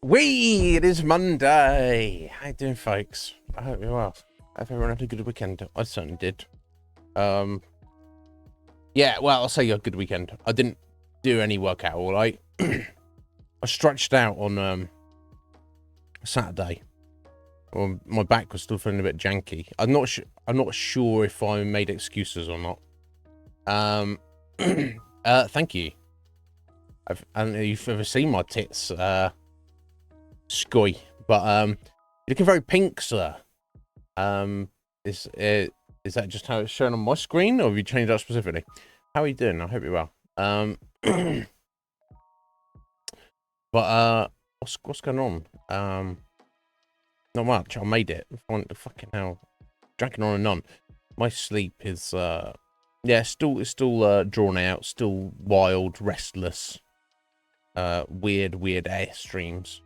It is Monday. How you doing, folks? I hope you're well. I hope everyone had a good weekend. I certainly did. Yeah, well, I'll say you had a good weekend. I didn't do any workout, all right? I stretched out on Saturday. Well, my back was still feeling a bit janky. I'm not sure if I made excuses or not. Thank you. I don't know if you've ever seen my tits. Sky, but you're looking very pink, sir. Is that just how it's shown on my screen, or have you changed that specifically? How are you doing? I hope you're well. But what's going on? Not much. I made it. Fucking hell, dragging on and on. My sleep is yeah, still drawn out, still wild, restless, weird airstreams.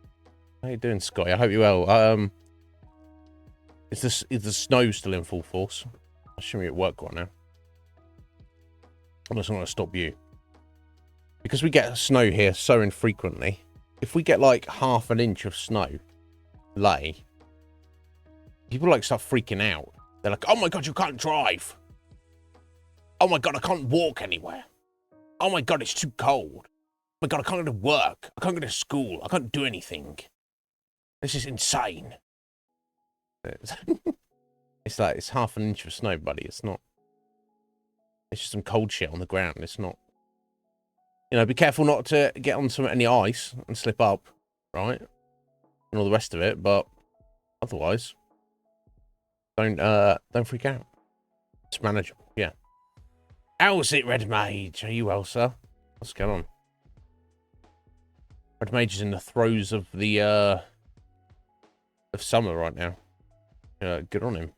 How you doing, Scotty? I hope you're well. Is the snow still in full force? I assume you're at work right now. I'm just not going to stop you. Because we get snow here so infrequently, if we get like half an inch of snow lay, people like start freaking out. They're like, oh my God, you can't drive. Oh my God, I can't walk anywhere. Oh my God, it's too cold. Oh my God, I can't go to work. I can't go to school. I can't do anything. This is insane. It's like, it's half an inch of snow, buddy. It's not. It's just some cold shit on the ground. It's not. You know, be careful not to get on any ice and slip up, right? And all the rest of it, but otherwise, don't freak out. It's manageable, yeah. How's it, Red Mage? Are you well, sir? What's going on? Red Mage is in the throes of the of summer right now. Good on him.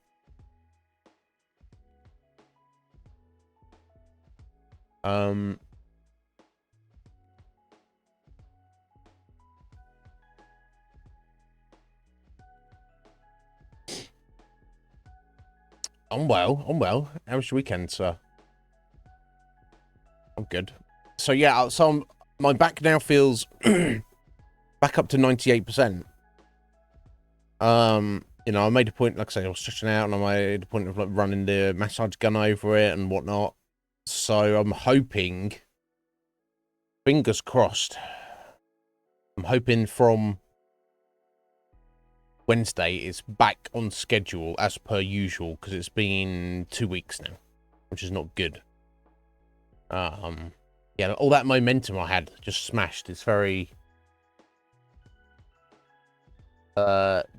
I'm well. How was your weekend, sir? I'm good. So yeah, my back now feels back up to 98%. You know, I made a point, like I say, I was stretching out, and I made a point of like running the massage gun over it and whatnot. So I'm hoping, fingers crossed, I'm hoping from Wednesday it's back on schedule as per usual, because it's been 2 weeks now, which is not good. Yeah, all that momentum I had just smashed. It's very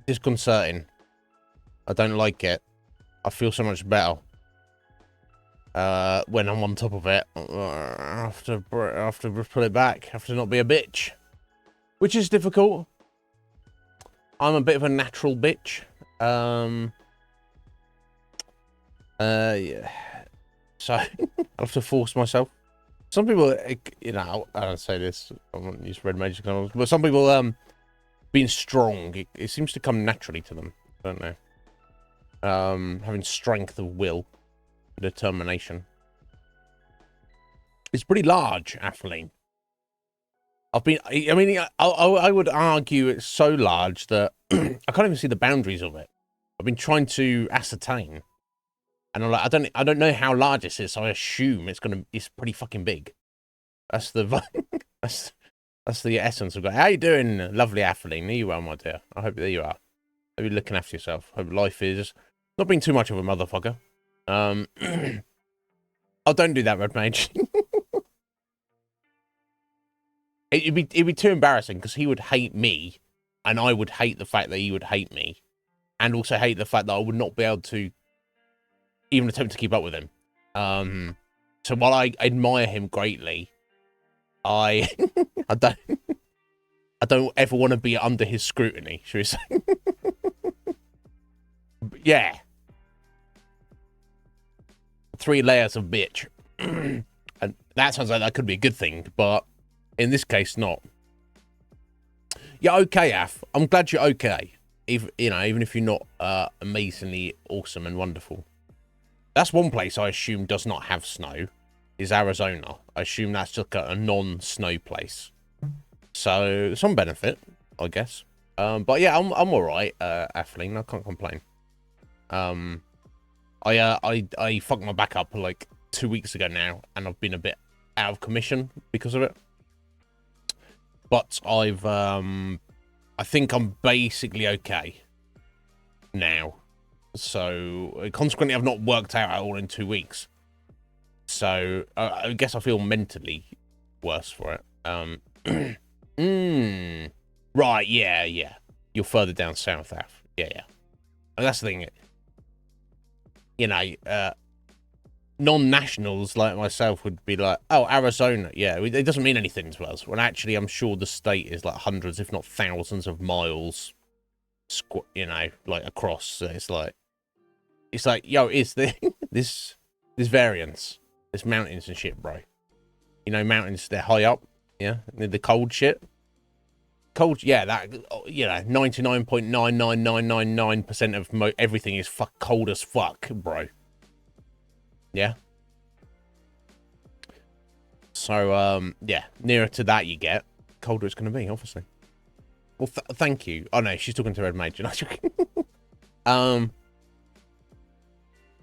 disconcerting. I don't like it. I feel so much better when I'm on top of it. I have to pull it back. I have to not be a bitch, which is difficult. I'm a bit of a natural bitch. Yeah. So I have to force myself. Some people, you know, I don't say this. I won't use Red Mage examples, but some people, being strong, it seems to come naturally to them. I don't know. Having strength of will, determination. It's pretty large, Atheline. I mean, I would argue it's so large that I can't even see the boundaries of it. I've been trying to ascertain, and I'm like, I don't know how large this is, so I assume it's pretty fucking big. That's the that's the essence of it. How you doing, lovely Atheline? Are you well, my dear? I hope that you are. Hope you're looking after yourself. Hope life is not being too much of a motherfucker. Oh, don't do that, Red Mage. It'd be too embarrassing, because he would hate me, and I would hate the fact that he would hate me, and also hate the fact that I would not be able to even attempt to keep up with him. So while I admire him greatly, I don't ever want to be under his scrutiny, should we say? Yeah. 3 layers of bitch. And that sounds like that could be a good thing, but in this case, not. Yeah, okay, Af. I'm glad you're okay. Even if you're not amazingly awesome and wonderful. That's one place I assume does not have snow, is Arizona. I assume that's just a non-snow place. So, some benefit. I guess. But yeah, I'm all right, Athleen. I can't complain. I fucked my back up like 2 weeks ago now, and I've been a bit out of commission because of it. But I think I'm basically okay now. So consequently, I've not worked out at all in 2 weeks. So I guess I feel mentally worse for it. Right, yeah. You're further down south, Af. Yeah. And that's the thing. You know, non-nationals like myself would be like, oh, Arizona. Yeah, it doesn't mean anything to us. When actually, I'm sure the state is like hundreds, if not thousands of miles, you know, like across. So it's like, yo, is there this variance, this mountains and shit, bro? You know, mountains, they're high up. Yeah, the cold shit. Cold, yeah, that, you know, 99.99999% of everything is cold as fuck, bro. Yeah. So, yeah, nearer to that you get, colder it's going to be, obviously. Well, thank you. Oh, no, she's talking to Red Mage.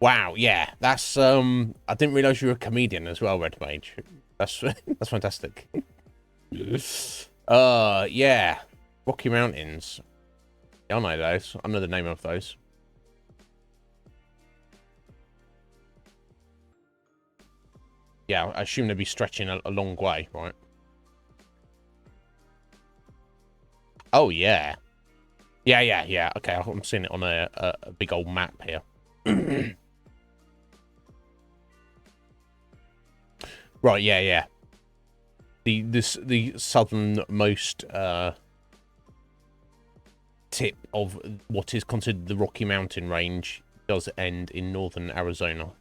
Wow, yeah, that's, I didn't realize you were a comedian as well, Red Mage. That's fantastic. Yeah. Rocky Mountains. Yeah, I know those. I know the name of those. Yeah, I assume they'd be stretching a long way, right? Oh, yeah. Yeah. Okay, I'm seeing it on a big old map here. Right, yeah. The southernmost tip of what is considered the Rocky Mountain range does end in northern Arizona.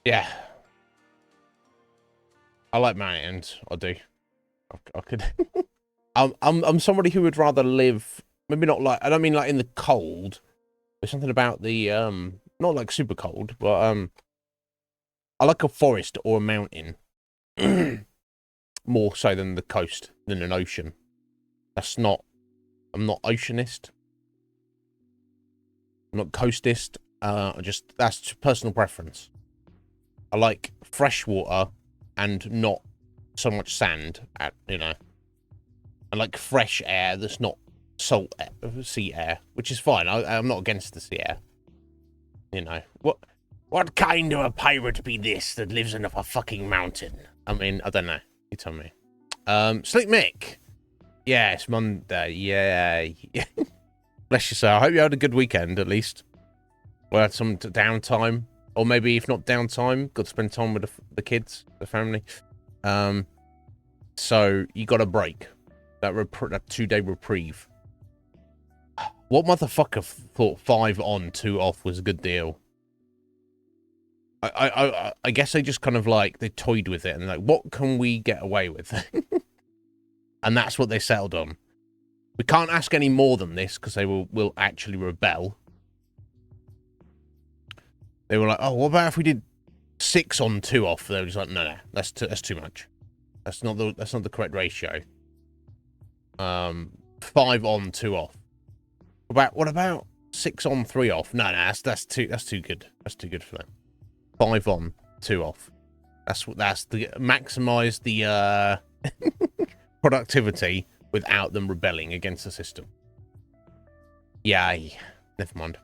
Yeah. I like mountains. I do. I could. I'm somebody who would rather live. Maybe not like. I don't mean like in the cold. There's something about the not like super cold, but I like a forest or a mountain more so than the coast, than an ocean. That's not. I'm not oceanist. I'm not coastist. That's personal preference. I like fresh water and not so much sand. You know, I like fresh air that's not salt air, sea air, which is fine. I'm not against the sea air. You know, what kind of a pirate be this that lives in a fucking mountain? I mean, I don't know. You tell me. Slick Mick. Yeah, it's Monday. Yeah. Bless you, sir. I hope you had a good weekend, at least. Or had some downtime. Or maybe, if not downtime, got to spend time with the kids, the family. So, you got a break. That 2-day reprieve. What motherfucker thought 5 on, 2 off was a good deal? I guess they just kind of like, they toyed with it and like, what can we get away with? And that's what they settled on. We can't ask any more than this because they will actually rebel. They were like, oh, what about if we did 6 on, 2 off? They were just like, no, that's too much. That's not the correct ratio. 5 on, 2 off. What about 6 on, 3 off? No, that's too good. That's too good for them. 5 on, 2 off. That's the maximize the productivity without them rebelling against the system. Yay. Never mind.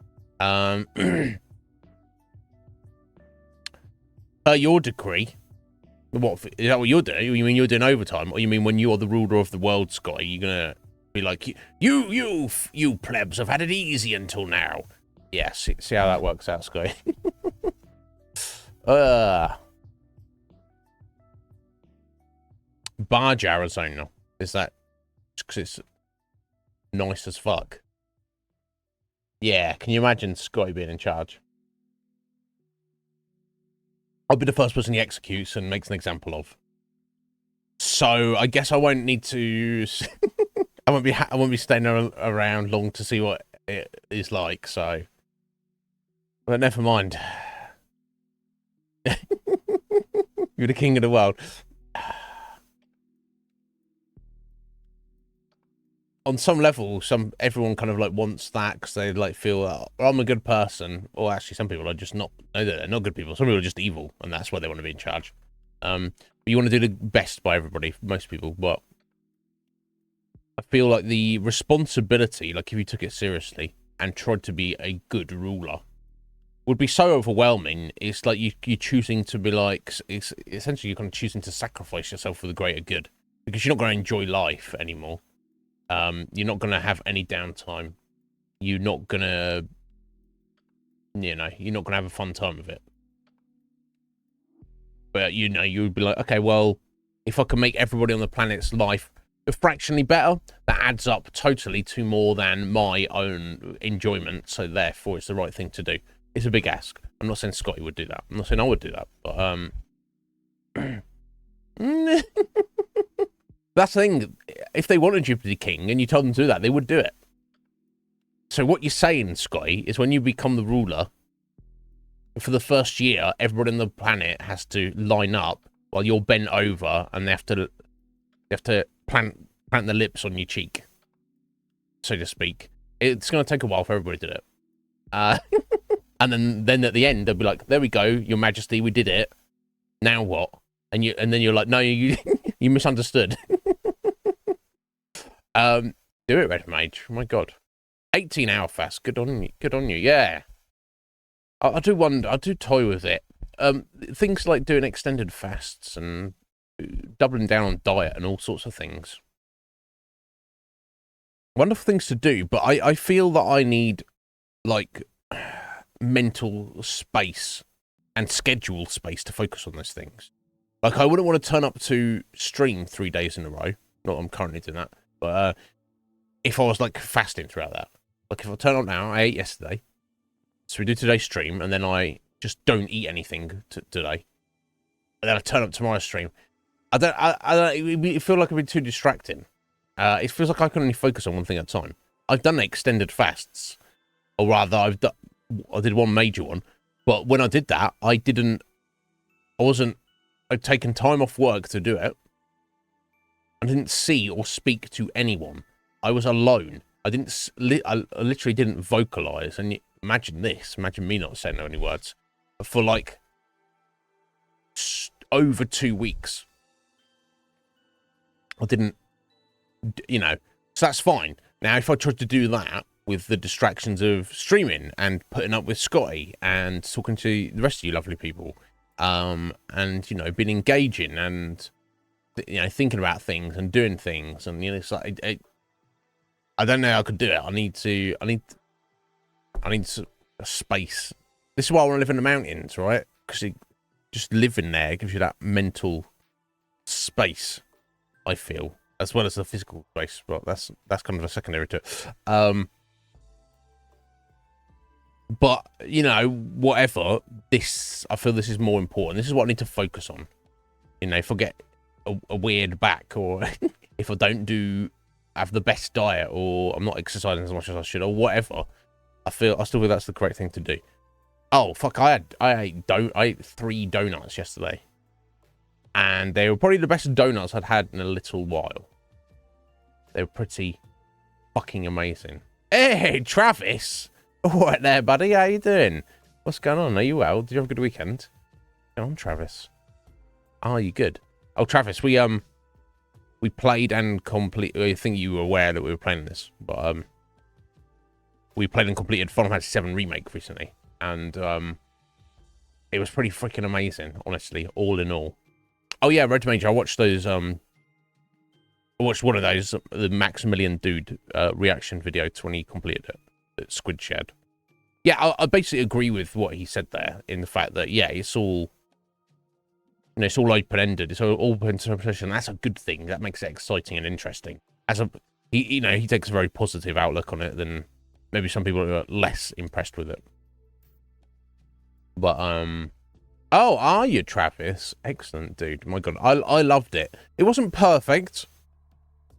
Your decree. What is that? What you're doing? You mean you're doing overtime, or you mean when you're the ruler of the world, Scotty, you're gonna be like, you plebs have had it easy until now. Yeah, see how that works out, Scotty. Barge, Arizona. Is that because it's nice as fuck? Yeah, can you imagine Scotty being in charge? I'll be the first person he executes and makes an example of. So I guess I won't need to. I won't be staying around long to see what it is like. So But never mind. You're the king of the world. On some level, everyone kind of like wants that because they like feel I'm a good person, or actually some people are just not. No, they're not good people. Some people are just evil, and that's why they want to be in charge. But you want to do the best by everybody, most people. But I feel like the responsibility, like if you took it seriously and tried to be a good ruler, would be so overwhelming. It's like you're choosing to be like, it's essentially you're kind of choosing to sacrifice yourself for the greater good because you're not going to enjoy life anymore. You're not going to have any downtime. You're not going to, you're not going to have a fun time with it. But, you would be like, okay, well, if I can make everybody on the planet's life fractionally better, that adds up totally to more than my own enjoyment. So therefore, it's the right thing to do. It's a big ask. I'm not saying Scotty would do that. I'm not saying I would do that. But, that's the thing. If they wanted you to be king and you told them to do that, they would do it. So what you're saying, Scotty, is when you become the ruler, for the first year, everybody on the planet has to line up while you're bent over, and they have to plant the lips on your cheek, so to speak. It's going to take a while for everybody to do it. And then at the end, they'll be like, "There we go, Your Majesty, we did it. Now what?" And then you're like, "No, you you misunderstood." Do it, Red Mage. Oh my God, 18-hour fast. Good on you. Good on you. Yeah. I do wonder. I do toy with it. Things like doing extended fasts and doubling down on diet and all sorts of things. Wonderful things to do, but I feel that I need like mental space and schedule space to focus on those things. Like I wouldn't want to turn up to stream 3 days in a row. Not that I'm currently doing that, but if I was like fasting throughout that, like if I turn up now, I ate yesterday, so we do today's stream, and then I just don't eat anything today, and then I turn up tomorrow's stream. I don't. It feels like it'd be too distracting. It feels like I can only focus on one thing at a time. I've done extended fasts, or rather, I did one major one, but when I did that, I'd taken time off work to do it. I didn't see or speak to anyone. I was alone. I literally didn't vocalize. And imagine this. Imagine me not saying any words for like over 2 weeks. I didn't, so that's fine. Now, if I tried to do that with the distractions of streaming and putting up with Scotty and talking to the rest of you lovely people, and, being engaging and, thinking about things and doing things, and, it's like, I don't know how I could do it. I need a space. This is why I want to live in the mountains, right? Because just living there gives you that mental space, I feel, as well as the physical space. But that's kind of a secondary to it. But whatever. I feel this is more important. This is what I need to focus on. If I get a weird back, or if I don't have the best diet, or I'm not exercising as much as I should, or whatever, I still feel that's the correct thing to do. Oh fuck! I ate 3 donuts yesterday, and they were probably the best donuts I'd had in a little while. They were pretty fucking amazing. Hey, Travis! All right there, buddy. How you doing? What's going on? Are you well? Did you have a good weekend? Go on, Travis. Are you good? Oh, Travis, we played and completed. I think you were aware that we were playing this, but we played and completed Final Fantasy VII Remake recently, and it was pretty freaking amazing, honestly, all in all. Oh yeah, Red Major, I watched those. I watched one of those, the Maximilian Dude reaction video to when he completed it, that Squid shared. Yeah, I basically agree with what he said there, in the fact that it's all. It's all open-ended. It's all open interpretation. That's a good thing. That makes it exciting and interesting. He takes a very positive outlook on it than maybe some people who are less impressed with it. But oh, are you, Travis? Excellent, dude. My God, I loved it. It wasn't perfect.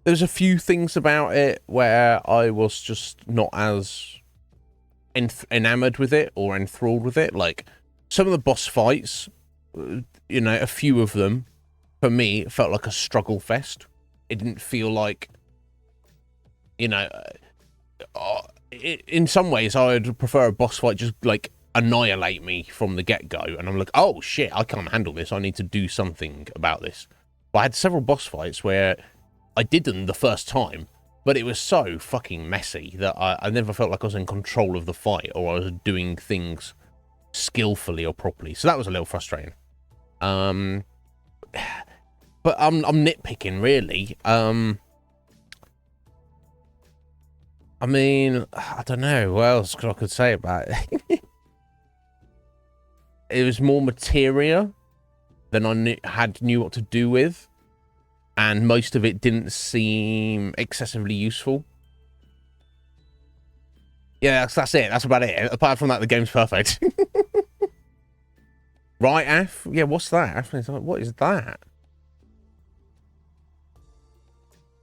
There's a few things about it where I was just not as enamored with it or enthralled with it. Like some of the boss fights, you know, a few of them, for me, it felt like a struggle fest. It didn't feel like, you know, in some ways, I would prefer a boss fight just like annihilate me from the get-go, and I'm like, oh shit, I can't handle this. I need to do something about this. But I had several boss fights where I did them the first time, but it was so fucking messy that I never felt like I was in control of the fight or I was doing things skillfully or properly. So that was a little frustrating. But I'm nitpicking, really. I mean, I don't know what else I could say about it. It was more materia than I knew what to do with, and most of it didn't seem excessively useful. Yeah, that's it. That's about it. Apart from that, the game's perfect. Right, Af? Yeah, what's that? Af is like, what is that?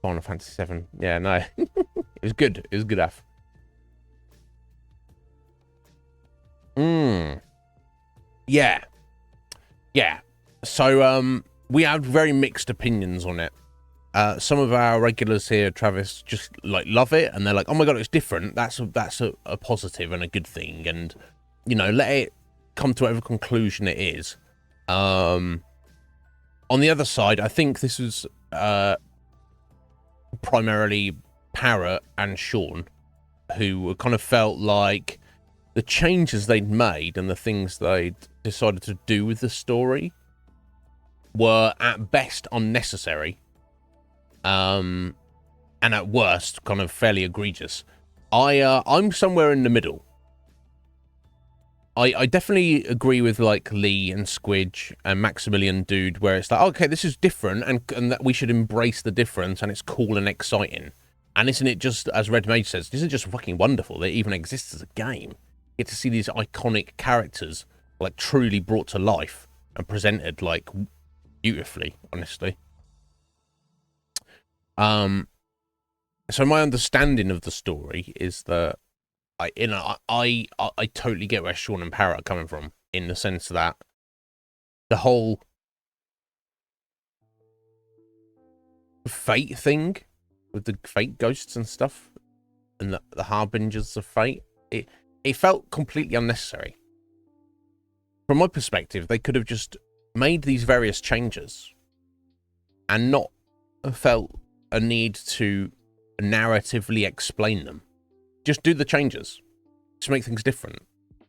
Final Fantasy VII. Yeah, no. It was good. It was good, Af. Yeah. Yeah. So, we had very mixed opinions on it. Some of our regulars here, Travis, just like love it, and they're like, "Oh my god, it's different." That's a positive and a good thing, and you know, let it come to whatever conclusion it is. On the other side, I think this was primarily Parrot and Sean, who kind of felt like the changes they'd made and the things they'd decided to do with the story were at best unnecessary, and at worst kind of fairly egregious. I'm somewhere in the middle. I definitely agree with like Lee and Squidge and Maximilian Dude, where it's like, okay, this is different, and that we should embrace the difference, and it's cool and exciting. And isn't it just, as Red Mage says, isn't it just fucking wonderful that it even exists as a game? You get to see these iconic characters like truly brought to life and presented like beautifully, honestly. So my understanding of the story is that I totally get where Sean and Parrot are coming from, in the sense that the whole fate thing with the fate ghosts and stuff and the harbingers of fate, it felt completely unnecessary. From my perspective, they could have just made these various changes and not felt a need to narratively explain them. Just do the changes to make things different,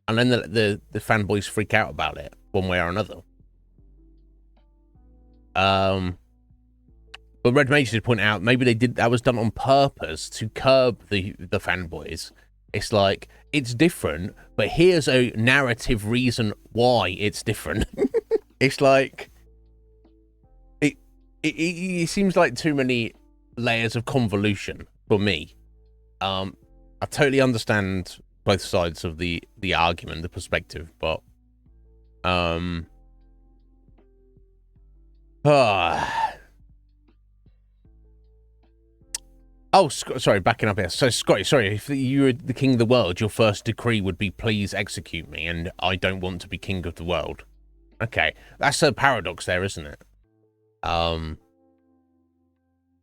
and then the fanboys freak out about it one way or another. But Red Mage did point out maybe that was done on purpose to curb the fanboys. It's like, it's different, but here's a narrative reason why it's different. It's like it seems like too many layers of convolution for me. I totally understand both sides of the argument, the perspective, but oh, sorry, backing up here. So, Scotty, sorry, if you were the king of the world, your first decree would be, please execute me, and I don't want to be king of the world. Okay, that's a paradox there, isn't it?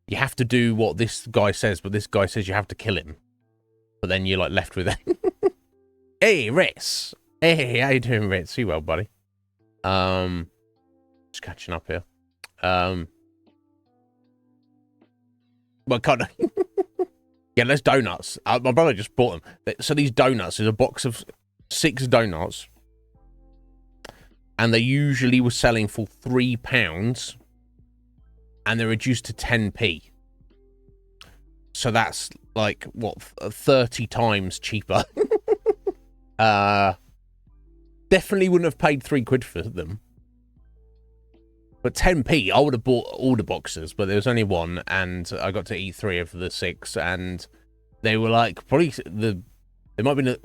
You have to do what this guy says, but this guy says you have to kill him. But then you're like left with it. Hey, Ritz. Hey, how you doing, Ritz? You well, buddy? Just catching up here. Well, kind of. Yeah, there's donuts. My brother just bought them. So these donuts is a box of 6 donuts, and they usually were selling for £3, and they're reduced to 10p. So that's like what, 30 times cheaper. Definitely wouldn't have paid £3 for them. But 10p, I would have bought all the boxes, but there was only one, and I got to eat 3 of the 6, and they were like, probably they might be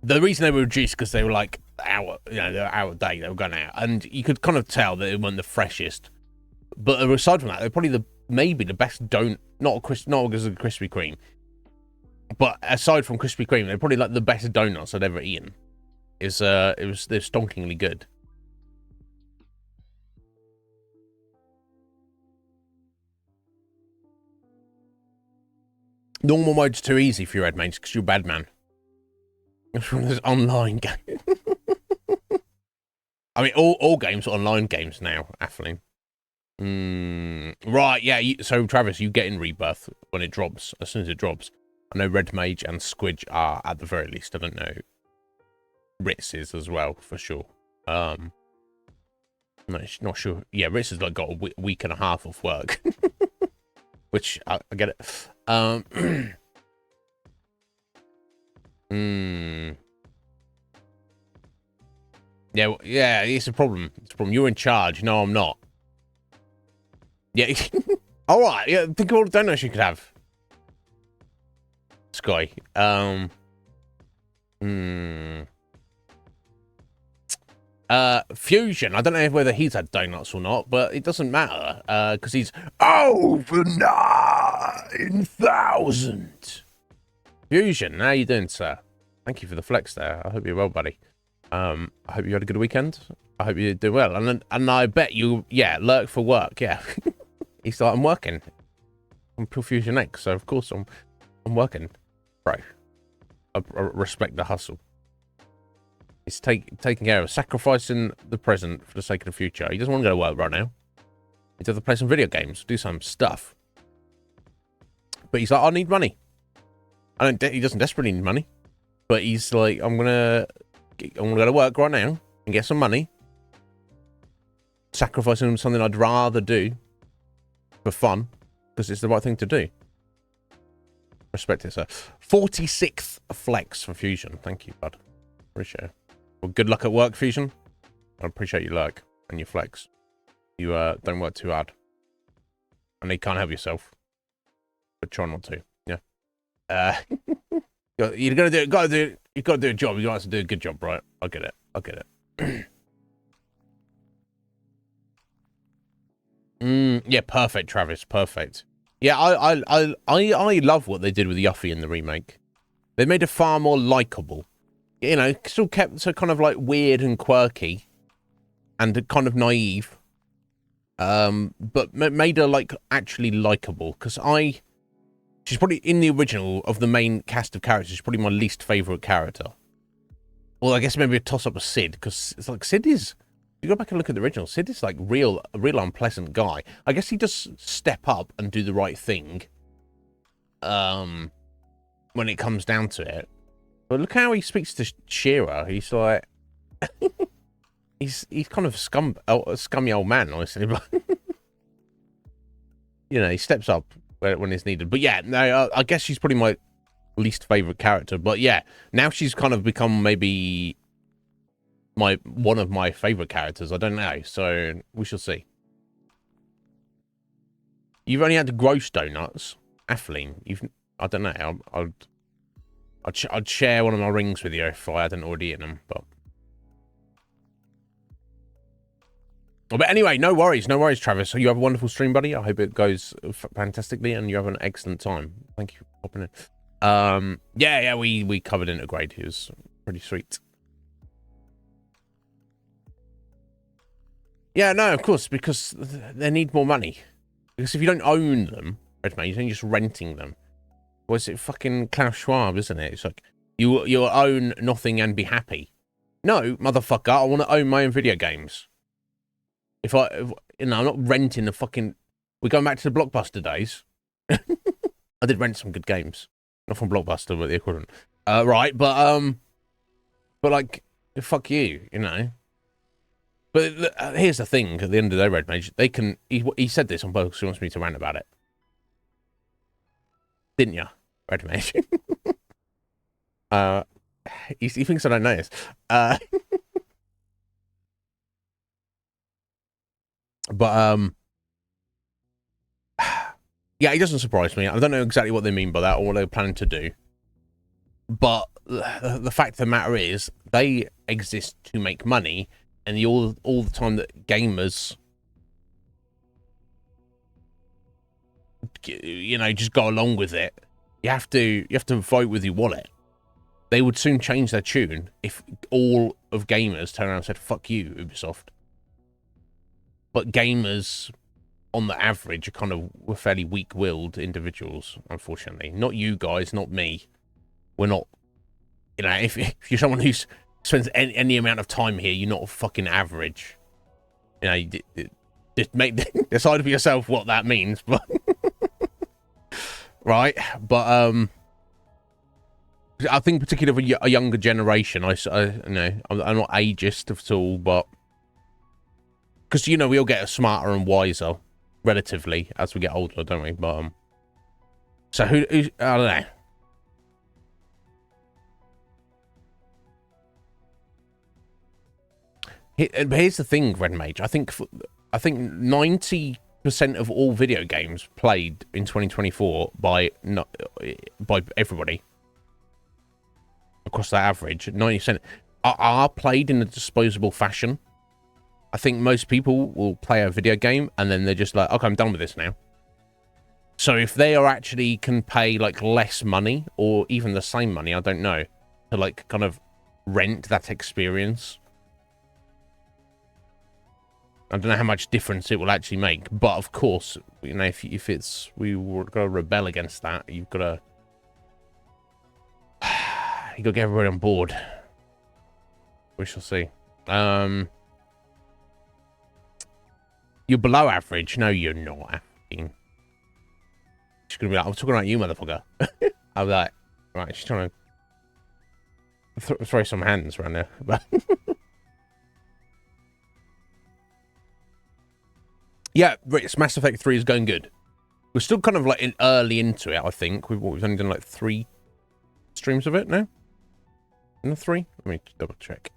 the reason they were reduced because they were like they're out of date, they were going out, and you could kind of tell that they weren't the freshest. But aside from that, they're probably maybe the best not as a Krispy Kreme, But aside from Krispy Kreme, they're probably like the best donuts I'd ever eaten. They're stonkingly good. Normal mode's too easy for your head, mates, because you're a bad man. It's one of those online games. I mean, all games are online games now, Atheling. Right, yeah. So, Travis, you get in Rebirth when it drops, as soon as it drops. I know Red Mage and Squidge are, at the very least. I don't know. Ritz is as well, for sure. Not sure. Yeah, Ritz has like got a week and a half of work. Which, I get it. Yeah, it's a problem. It's a problem. You're in charge. No, I'm not. Yeah. All right. Yeah, think of all the donuts you could have. Sky. Fusion. I don't know whether he's had donuts or not, but it doesn't matter. Because he's over 9,000. Fusion, how you doing, sir? Thank you for the flex there. I hope you're well, buddy. I hope you had a good weekend. I hope you do well. And I bet you, yeah, lurk for work, yeah. He's like, I'm working. I'm Pure Fusion X, so of course I'm working, bro. I respect the hustle. He's taking care of sacrificing the present for the sake of the future. He doesn't want to go to work right now. He'd have to play some video games, do some stuff. But he's like, I need money. He doesn't desperately need money, but he's like, I'm gonna go to work right now and get some money. Sacrificing something I'd rather do for fun, because it's the right thing to do. Respect it, sir. 46th flex for Fusion. Thank you, bud. Appreciate it. Well, good luck at work, Fusion. I appreciate your luck and your flex. You don't work too hard. And you can't help yourself. But try not to. Yeah. You're gonna do it. You've got to do a job. You got to do a good job, right? I get it. Yeah, perfect, Travis. Perfect. Yeah, I love what they did with Yuffie in the remake. They made it far more likable. You know, still kept so kind of like weird and quirky, and kind of naive. But made her like actually likable. Because she's probably in the original of the main cast of characters. She's probably my least favorite character. Well, I guess maybe a toss up with Sid, because it's like Sid is. You go back and look at the original. Sid is like a real unpleasant guy. I guess he does step up and do the right thing. When it comes down to it. But look how he speaks to Shira. He's like, he's kind of a scummy old man, honestly. But you know, he steps up when it's needed. But yeah, no, I guess she's probably my least favorite character. But yeah, now she's kind of become maybe one of my favorite characters. I don't know, so we shall see. You've only had the gross donuts, Atheling. I don't know. I'd share one of my rings with you if I hadn't already eaten them, but anyway, no worries, Travis. So you have a wonderful stream, buddy. I hope it goes fantastically and you have an excellent time. Thank you for popping in. Yeah, we covered Intergrade. It was pretty sweet. Yeah, no, of course, because they need more money. Because if you don't own them, you're just renting them. Was it fucking Klaus Schwab, isn't it? It's like, you'll own nothing and be happy. No, motherfucker, I want to own my own video games. I'm not renting the fucking... We're going back to the Blockbuster days. I did rent some good games. Not from Blockbuster, but the equivalent. Right, but like, fuck you, you know? But here's the thing, at the end of the day, Red Mage, they can... He said this on both, because he wants me to rant about it. Didn't you, Red Mage? He thinks I don't notice. But, yeah, it doesn't surprise me. I don't know exactly what they mean by that or what they're planning to do. But the fact of the matter is, they exist to make money, and all the time that gamers, you know, just go along with it, You have to vote with your wallet. They would soon change their tune if all of gamers turned around and said, fuck you, Ubisoft. But gamers, on the average, are kind of were fairly weak-willed individuals, unfortunately. Not you guys, not me. We're not, you know, if you're someone who spends any amount of time here, you're not fucking average. You know, just decide for yourself what that means, but right. But I think particularly for a younger generation, I you know, I'm not ageist at all, but because, you know, we all get smarter and wiser relatively as we get older, don't we? But so who I don't know. Here's the thing, Red Mage. I think 90% of all video games played in 2024 by everybody across that average, 90% are played in a disposable fashion. I think most people will play a video game and then they're just like, okay, I'm done with this now. So if they are actually can pay like less money or even the same money, I don't know, to like kind of rent that experience. I don't know how much difference it will actually make, but of course, you know, if it's we were gonna rebel against that, you've got to get everybody on board. We shall see. You're below average. No, you're not. She's gonna be like, I'm talking about you, motherfucker. I'm like, right, she's trying to throw some hands around there. Yeah, Mass Effect 3 is going good. We're still kind of like early into it, I think. We've only done like 3 streams of it now. In the 3? Let me double check.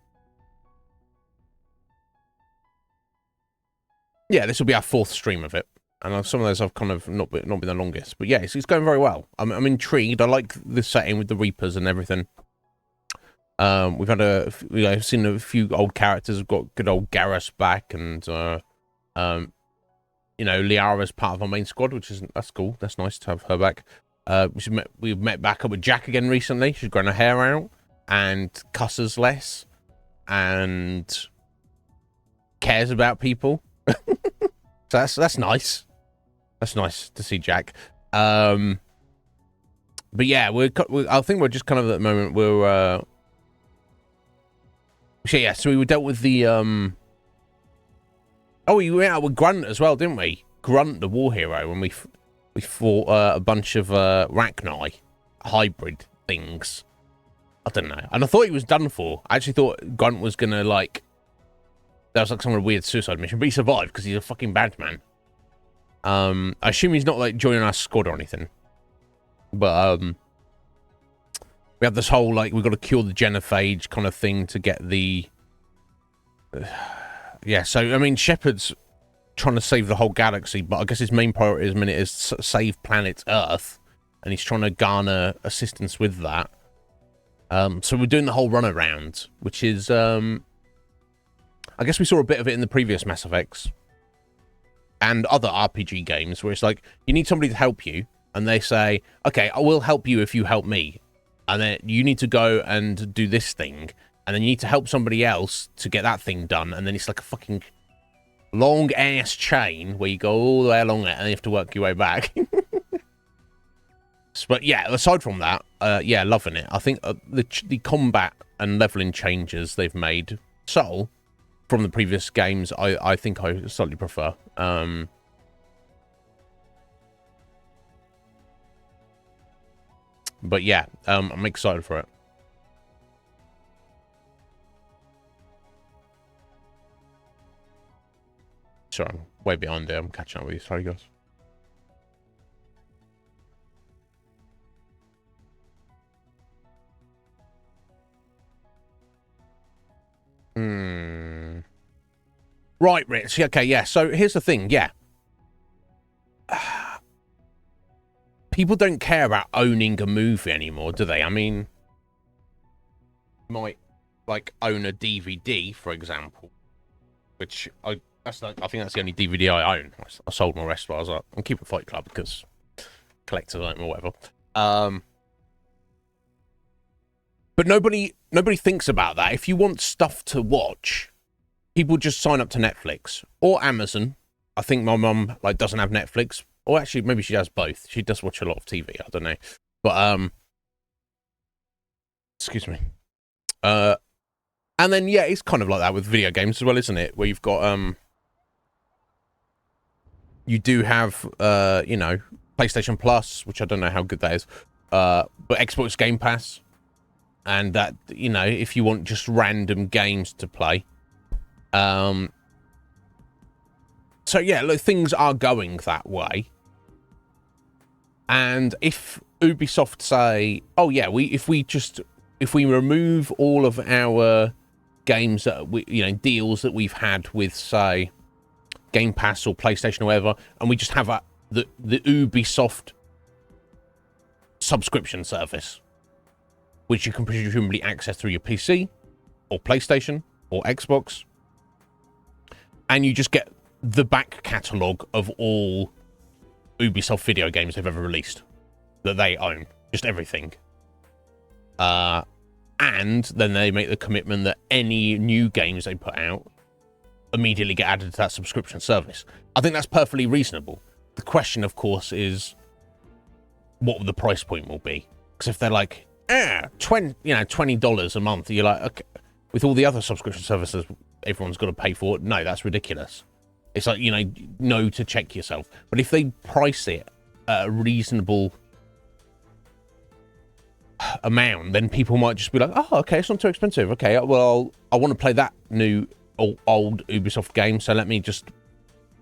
Yeah, this will be our 4th stream of it. And some of those I've kind of not been the longest. But yeah, it's going very well. I'm intrigued. I like the setting with the Reapers and everything. We've seen a few old characters. We've got good old Garrus back, and you know, Liara's part of our main squad, that's cool. That's nice to have her back. We've met back up with Jack again recently. She's grown her hair out and cusses less and cares about people. So that's nice. That's nice to see Jack. But yeah, I think we're just kind of at the moment so we dealt with the oh, we went out with Grunt as well, didn't we? Grunt, the war hero, when we fought a bunch of Rachni hybrid things. I don't know. And I thought he was done for. I actually thought Grunt was gonna like that was like some weird suicide mission, but he survived because he's a fucking bad man. I assume he's not like joining our squad or anything. But we have this whole like we've got to cure the genophage kind of thing to get the yeah, so I mean Shepard's trying to save the whole galaxy, but I guess his main priority at the minute is save planet Earth, and he's trying to garner assistance with that. So we're doing the whole run around, which is I guess we saw a bit of it in the previous Mass Effects and other RPG games where it's like you need somebody to help you, and they say, okay, I will help you if you help me, and then you need to go and do this thing, and then you need to help somebody else to get that thing done, and then it's like a fucking long ass chain where you go all the way along it and then you have to work your way back. But yeah, aside from that, yeah, loving it. I think the combat and leveling changes they've made subtle from the previous games, I think I slightly prefer. But yeah, I'm excited for it. Sorry, I'm way behind there. I'm catching up with you. Sorry, guys. Right, Rich. Okay, yeah. So here's the thing. Yeah. People don't care about owning a movie anymore, do they? I mean, you might like own a DVD, for example, which I think that's the only DVD I own. I sold my rest, but I was like, I'm keeping Fight Club because collector's item or whatever. But nobody thinks about that. If you want stuff to watch, people just sign up to Netflix or Amazon. I think my mum doesn't have Netflix, or actually maybe she has both. She does watch a lot of TV. I don't know, but excuse me. And then yeah, it's kind of like that with video games as well, isn't it? Where you've got you do have you know, PlayStation Plus, which I don't know how good that is, but Xbox Game Pass, and that, you know, if you want just random games to play. So yeah, look, things are going that way. And if Ubisoft say, oh yeah, if we remove all of our games that we, you know, deals that we've had with, say, Game Pass or PlayStation or whatever, and we just have the Ubisoft subscription service, which you can presumably access through your PC or PlayStation or Xbox, and you just get the back catalogue of all Ubisoft video games they've ever released that they own, just everything. And then they make the commitment that any new games they put out immediately get added to that subscription service. I think that's perfectly reasonable. The question, of course, is what the price point will be. Because if they're like, $20 a month, you're like, okay, with all the other subscription services everyone's got to pay for it, no, that's ridiculous. It's like, you know to check yourself. But if they price it at a reasonable amount, then people might just be like, oh, okay, it's not too expensive. Okay, well, I want to play that new old Ubisoft game, so let me just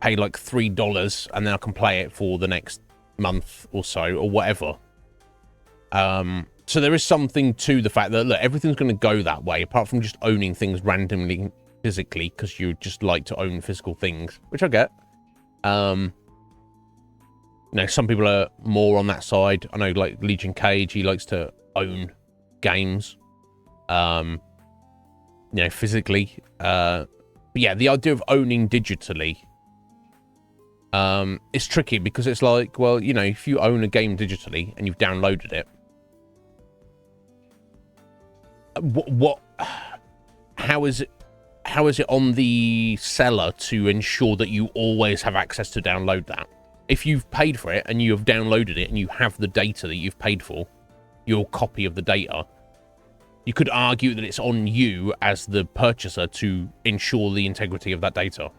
pay like $3 and then I can play it for the next month or so or whatever. So there is something to the fact that, look, everything's going to go that way, apart from just owning things randomly physically because you just like to own physical things, which I get. You know, some people are more on that side. I know, like Legion Cage, he likes to own games, you know, physically. But yeah, the idea of owning digitally is tricky because it's like, well, you know, if you own a game digitally and you've downloaded it, how is it on the seller to ensure that you always have access to download that? If you've paid for it and you have downloaded it and you have the data that you've paid for, your copy of the data, you could argue that it's on you as the purchaser to ensure the integrity of that data.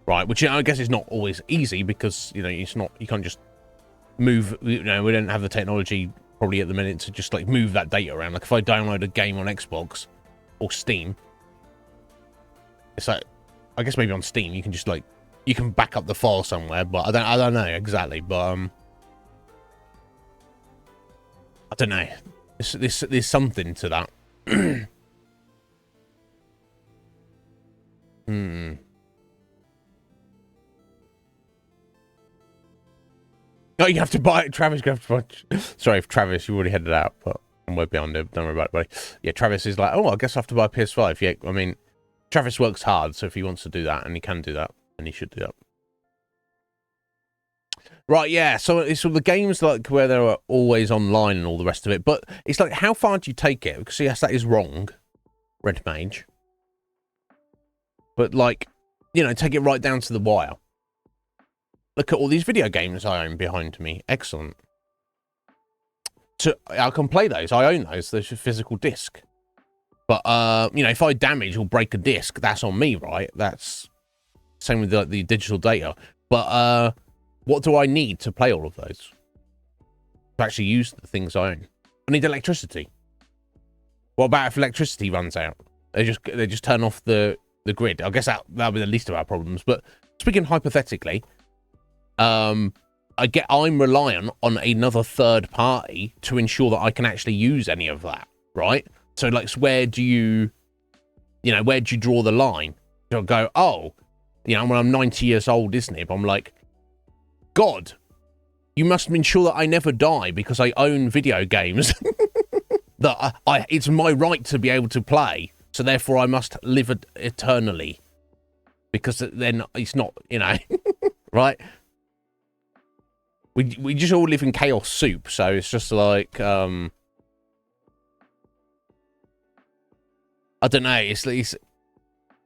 Right, which I guess is not always easy because, you know, it's not, you can't just move, you know, we don't have the technology probably at the minute to just like move that data around. Like if I download a game on Xbox or Steam, it's like, I guess maybe on Steam you can just like, you can back up the file somewhere, but I don't know exactly, but I don't know. There's something to that. Oh, you have to buy it, Travis. You have to buy it. Sorry, if Travis, you already headed out, but I'm way beyond it. Don't worry about it, buddy. Yeah, Travis is like, oh, I guess I have to buy a PS5. Yeah, I mean, Travis works hard, so if he wants to do that, and he can do that, then he should do that. Right, yeah, so it's the games like where they're always online and all the rest of it, but it's like, how far do you take it? Because yes, that is wrong, Red Mage. But like, you know, take it right down to the wire. Look at all these video games I own behind me. Excellent. So I can play those. I own those. There's a physical disc. But, you know, if I damage or break a disc, that's on me, right? That's same with the digital data. But what do I need to play all of those? To actually use the things I own? I need electricity. What about if electricity runs out? They just turn off the grid. I guess that'll be the least of our problems. But speaking hypothetically, I'm reliant on another third party to ensure that I can actually use any of that, right? So like, where do you draw the line? You'll go, oh, you know, when I'm 90 years old, Iznib, I'm like, God, you must ensure that I never die because I own video games that it's my right to be able to play. So therefore I must live eternally because then it's not, you know, right? we just all live in chaos soup, so it's just like I don't know.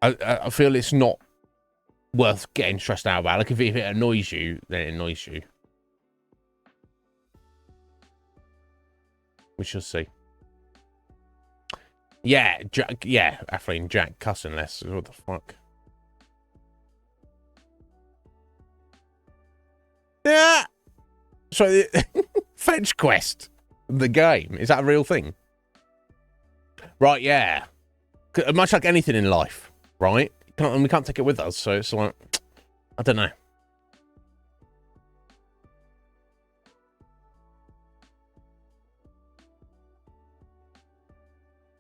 I feel it's not worth getting stressed out about. Like if it annoys you, then it annoys you. We shall see. Yeah, Jack. Yeah, Athleen, Jack, cussing less. What the fuck? Yeah. So, Fetch Quest, the game, is that a real thing? Right, yeah. Much like anything in life, right? We can't take it with us, so it's like, I don't know.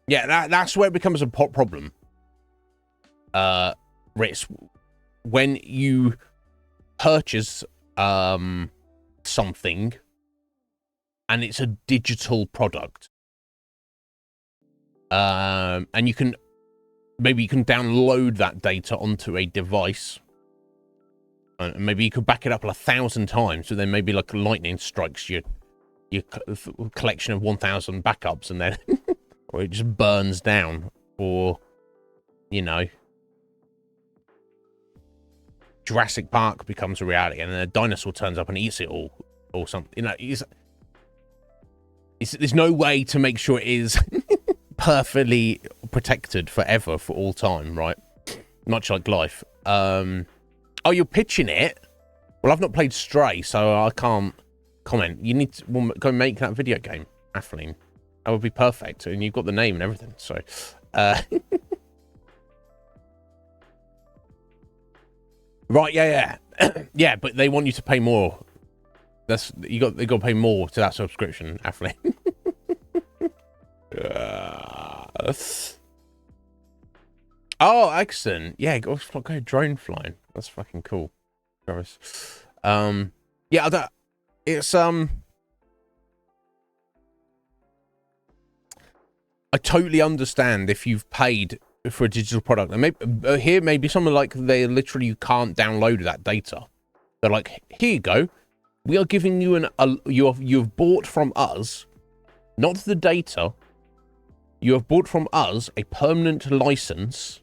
Yeah, that's where it becomes a problem. Ritz, when you purchase something and it's a digital product, and maybe you can download that data onto a device, and maybe you could back it up 1,000 times, so then maybe like lightning strikes your collection of 1,000 backups, and then or it just burns down, or you know, Jurassic Park becomes a reality, and then a dinosaur turns up and eats it all, or something. You know, there's no way to make sure it is perfectly protected forever, for all time, right? Much like life. Oh, you're pitching it? Well, I've not played Stray, so I can't comment. You need to go make that video game, Athleen. That would be perfect, and you've got the name and everything. So, right, yeah, yeah, but they want you to pay more. They got to pay more to that subscription, Athleen. Oh, excellent. Yeah, go drone flying. That's fucking cool. Travis. Yeah, it's I totally understand if you've paid for a digital product, and maybe someone like they literally can't download that data. They're like, here you go. We are giving you you've bought from us, not the data. You have bought from us a permanent license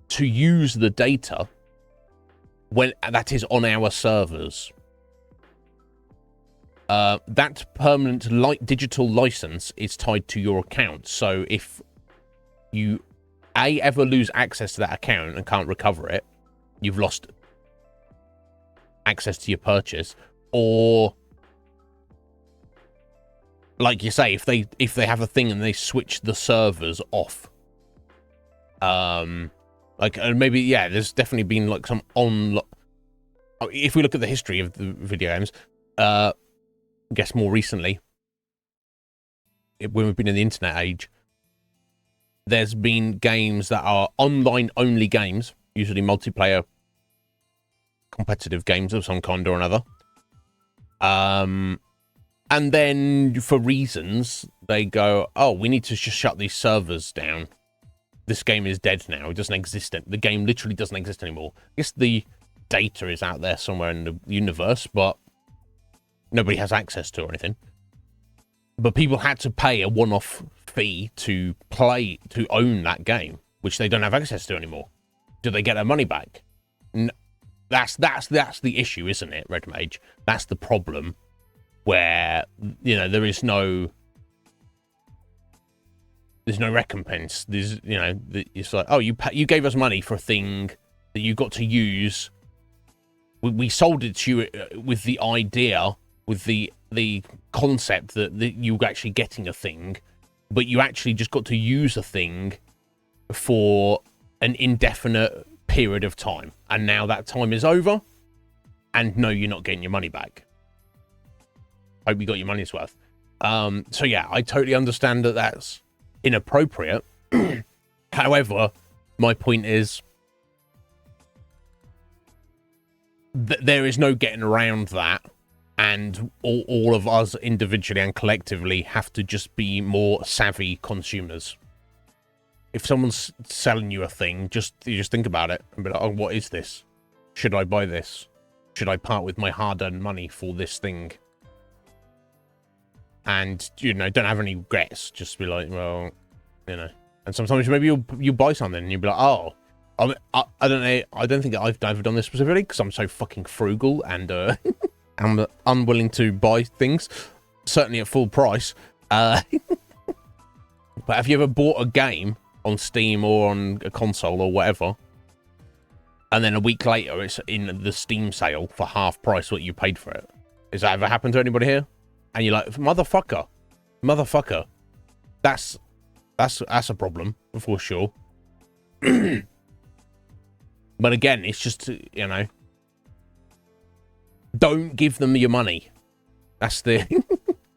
to use the data when that is on our servers. That permanent digital license is tied to your account. So if you ever lose access to that account and can't recover it, you've lost access to your purchase. Or like you say, if they have a thing and they switch the servers off, like maybe, yeah, there's definitely been like some if we look at the history of the video games, I guess more recently, when we've been in the internet age, there's been games that are online only games, usually multiplayer competitive games of some kind or another. And then for reasons, they go, oh, we need to just shut these servers down. This game is dead now. It doesn't exist. The game literally doesn't exist anymore. I guess the data is out there somewhere in the universe, but nobody has access to or anything. But people had to pay a one-off fee to own that game, which they don't have access to anymore. Do they get their money back? That's the issue, isn't it, Red Mage? That's the problem, where, you know, there's no recompense. There's, you know, it's like, oh, you gave us money for a thing that you got to use. We sold it to you with the idea, with the concept that you were actually getting a thing, but you actually just got to use a thing for an indefinite period of time, and now that time is over, and no, you're not getting your money back. Hope you got your money's worth. So yeah, I totally understand that that's inappropriate. However, my point is that there is no getting around that, and all of us individually and collectively have to just be more savvy consumers. If someone's selling you a thing, you just think about it and be like, oh, what is this? Should I buy this? should I part with my hard-earned money for this thing? And, you know, don't have any regrets. Just be like, well, you know. And sometimes maybe you'll buy something and you'll be like, oh, I don't know. I don't think I've ever done this specifically because I'm so fucking frugal and I'm unwilling to buy things, certainly at full price. But have you ever bought a game on Steam or on a console or whatever, and then a week later it's in the Steam sale for half price what you paid for it? Has that ever happened to anybody here? And you're like, motherfucker, that's a problem for sure. But again, it's just, you know, don't give them your money. That's the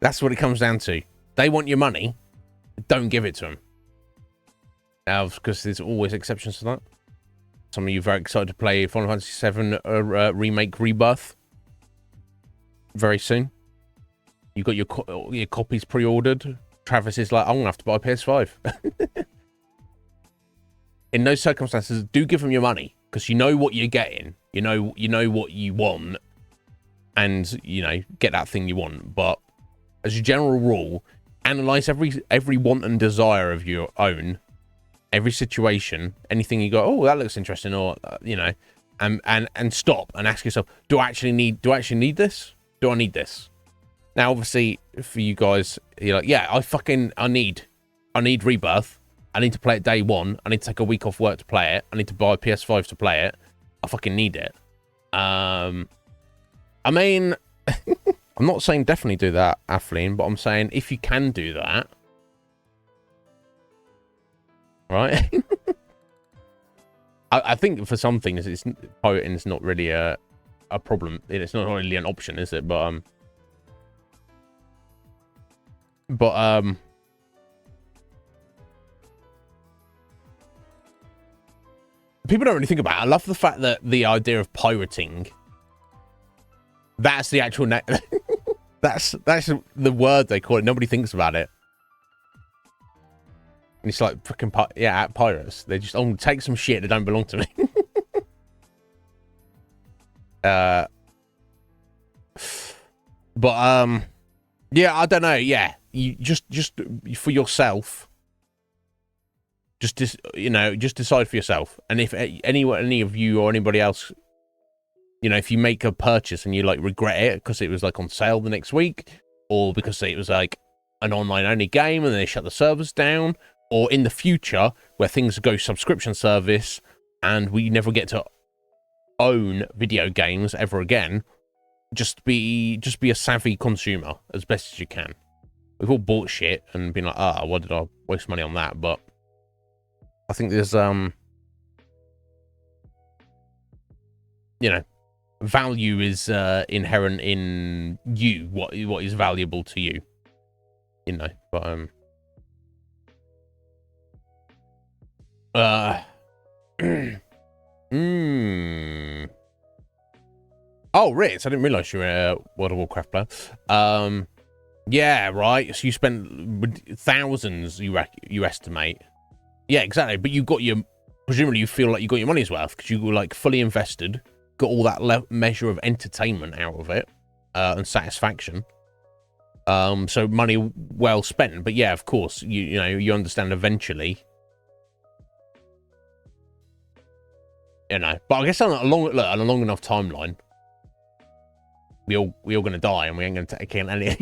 that's what it comes down to. They want your money, don't give it to them. Now, because there's always exceptions to that. Some of you very excited to play Final Fantasy VII Remake Rebirth very soon. You got your copies pre-ordered. Travis is like, I'm gonna have to buy a PS5. In those circumstances, do give them your money because you know what you're getting. You know what you want, and you know get that thing you want. But as a general rule, analyze every want and desire of your own, every situation, anything you go, oh, that looks interesting, or you know, and stop and ask yourself, do I actually need this? Do I need this? Now, obviously, for you guys, you're like, yeah, I need Rebirth. I need to play it day one. I need to take a week off work to play it. I need to buy a PS5 to play it. I fucking need it. I mean, I'm not saying definitely do that, Athleen, but I'm saying if you can do that, right? I think for some things, pirating is not really a problem. It's not really an option, is it? But people don't really think about it. I love the fact that the idea of pirating, that's the actual that's the word they call it. Nobody thinks about it. And it's like fucking pirates. They just take some shit that don't belong to me. But yeah, I don't know. Yeah, you just for yourself. Just decide for yourself. And if any of you or anybody else, you know, if you make a purchase and you like regret it because it was like on sale the next week, or because it was like an online only game and then they shut the servers down, or in the future where things go subscription service and we never get to own video games ever again, just be a savvy consumer as best as you can. We've all bought shit and been like, why did I waste money on that? But I think there's you know, value is inherent in you, what is valuable to you, you know. But oh, Ritz, I didn't realize you were a World of Warcraft player. Yeah, right. So you spent thousands, you estimate. Yeah, exactly. But you got presumably you feel like you got your money's worth because you were like fully invested, got all that measure of entertainment out of it and satisfaction. So money well spent. But yeah, of course, you know, you understand eventually. You know, but I guess on a long enough timeline, we all gonna die and we ain't gonna take in any.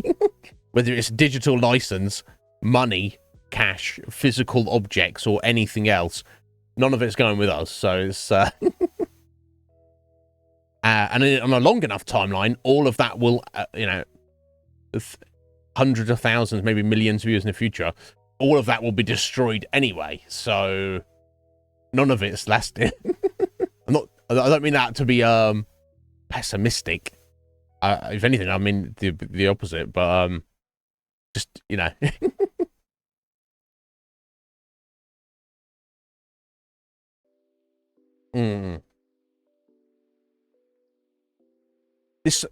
Whether it's digital license, money, cash, physical objects, or anything else, none of it's going with us. So it's and on a long enough timeline, all of that will, you know, hundreds of thousands, maybe millions of years in the future, all of that will be destroyed anyway. So none of it's lasting. I don't mean that to be pessimistic. If anything, I mean the opposite. But just, you know.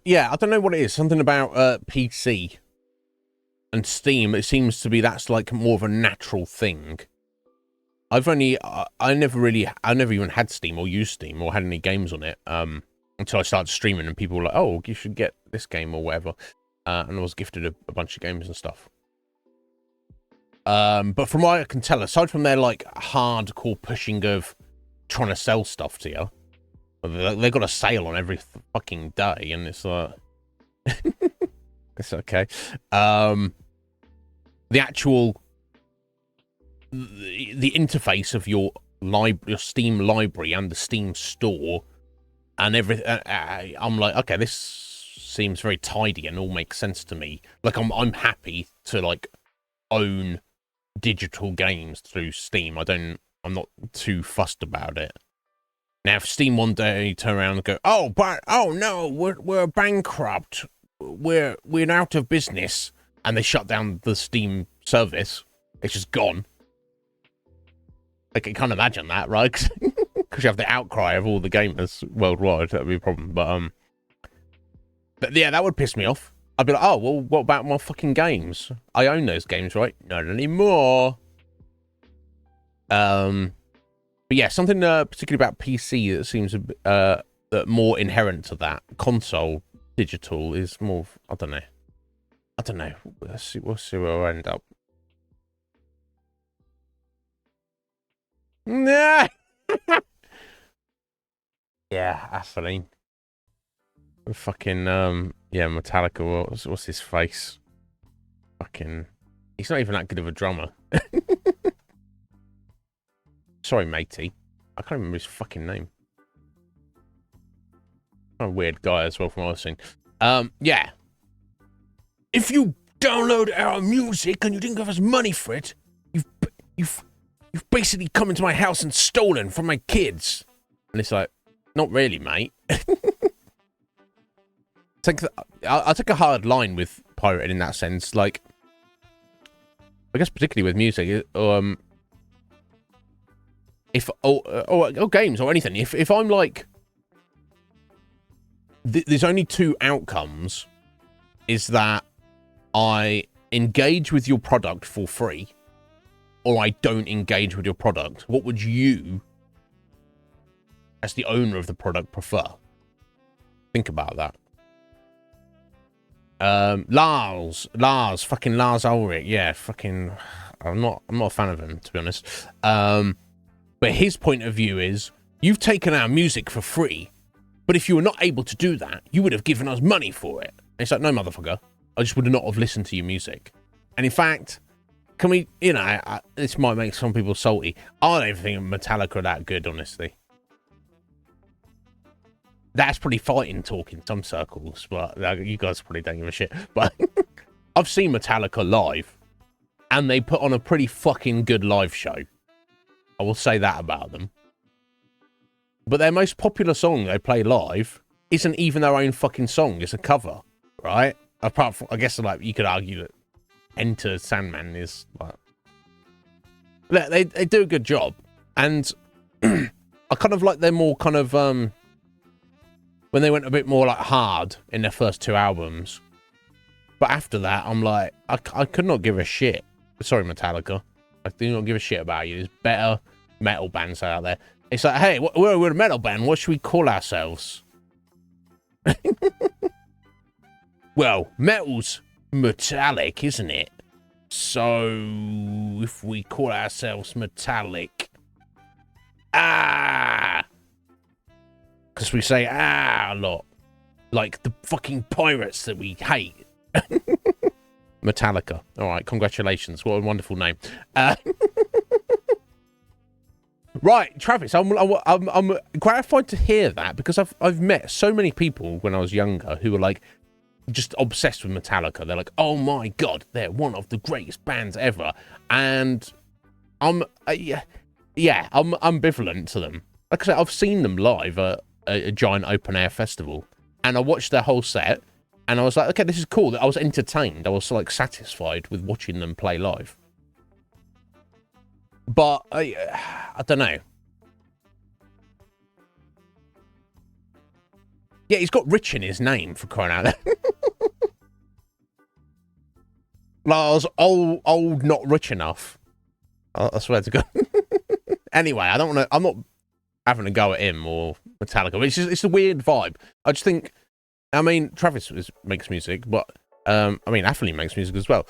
Yeah, I don't know what it is. Something about PC and Steam. It seems to be that's like more of a natural thing. I never even had Steam or used Steam or had any games on it. until I started streaming, and people were like, "Oh, you should get this game or whatever," and I was gifted a bunch of games and stuff. But from what I can tell, aside from their like hardcore pushing of trying to sell stuff to you, they got a sale on every fucking day, and it's like, it's okay. The actual the interface of your Steam library and the Steam store and everything, I'm like, okay, this seems very tidy and all makes sense to me. Like, I'm happy to like own digital games through Steam. I'm not too fussed about it. Now, if Steam one day turn around and go, oh no, we're bankrupt, we're out of business, and they shut down the Steam service, it's just gone. I can kind of imagine that, right? Because you have the outcry of all the gamers worldwide. That would be a problem. But yeah, that would piss me off. I'd be like, oh, well, what about my fucking games? I own those games, right? Not anymore. But yeah, something particularly about PC that seems that more inherent to that. Console digital is more. I don't know. We'll see where I end up. Nah. Yeah, Atheline. Fucking yeah, Metallica. What's his face? Fucking, he's not even that good of a drummer. Sorry, matey. I can't remember his fucking name. A weird guy as well from what I've seen. Yeah. If you download our music and you didn't give us money for it, you've basically come into my house and stolen from my kids. And it's like, not really, mate. I take a hard line with pirating in that sense. Like, I guess particularly with music, if or games or anything. If I'm like, there's only two outcomes: is that I engage with your product for free, or I don't engage with your product. What would you, as the owner of the product, prefer? Think about that. Lars, fucking Lars Ulrich, yeah, fucking, I'm not a fan of him, to be honest. But his point of view is, you've taken our music for free, but if you were not able to do that, you would have given us money for it. And it's like, no, motherfucker, I just would not have listened to your music. And in fact, can we, this might make some people salty. I don't even think Metallica are that good, honestly. That's pretty fighting talk in some circles, but you guys probably don't give a shit. But I've seen Metallica live, and they put on a pretty fucking good live show. I will say that about them. But their most popular song they play live isn't even their own fucking song. It's a cover, right? Apart from, I guess, like, you could argue that Enter Sandman is like, they do a good job, and I kind of like their more kind of when they went a bit more like hard in their first two albums. But after that, I'm like, I could not give a shit. Sorry, Metallica. I do not give a shit about you. There's better metal bands out there. It's like, hey, we're a metal band. What should we call ourselves? Well, metal's metallic, isn't it? So if we call ourselves Metallic, because we say a lot, like the fucking pirates that we hate. Metallica. All right, congratulations. What a wonderful name. Right, Travis, I'm gratified to hear that, because I've met so many people when I was younger who were like just obsessed with Metallica. They're like, oh my god, they're one of the greatest bands ever, and I'm ambivalent to them. Like I said, I've seen them live at a giant open air festival, and I watched their whole set, and I was like, okay, this is cool. I was entertained. I was like satisfied with watching them play live. But I don't know. Yeah, he's got rich in his name, for crying out loud. Lars, old, not rich enough. I swear to God. Anyway, I don't want to. having a go at him or Metallica. It's a weird vibe. I just think, I mean, Travis makes music, but I mean, Athlete makes music as well.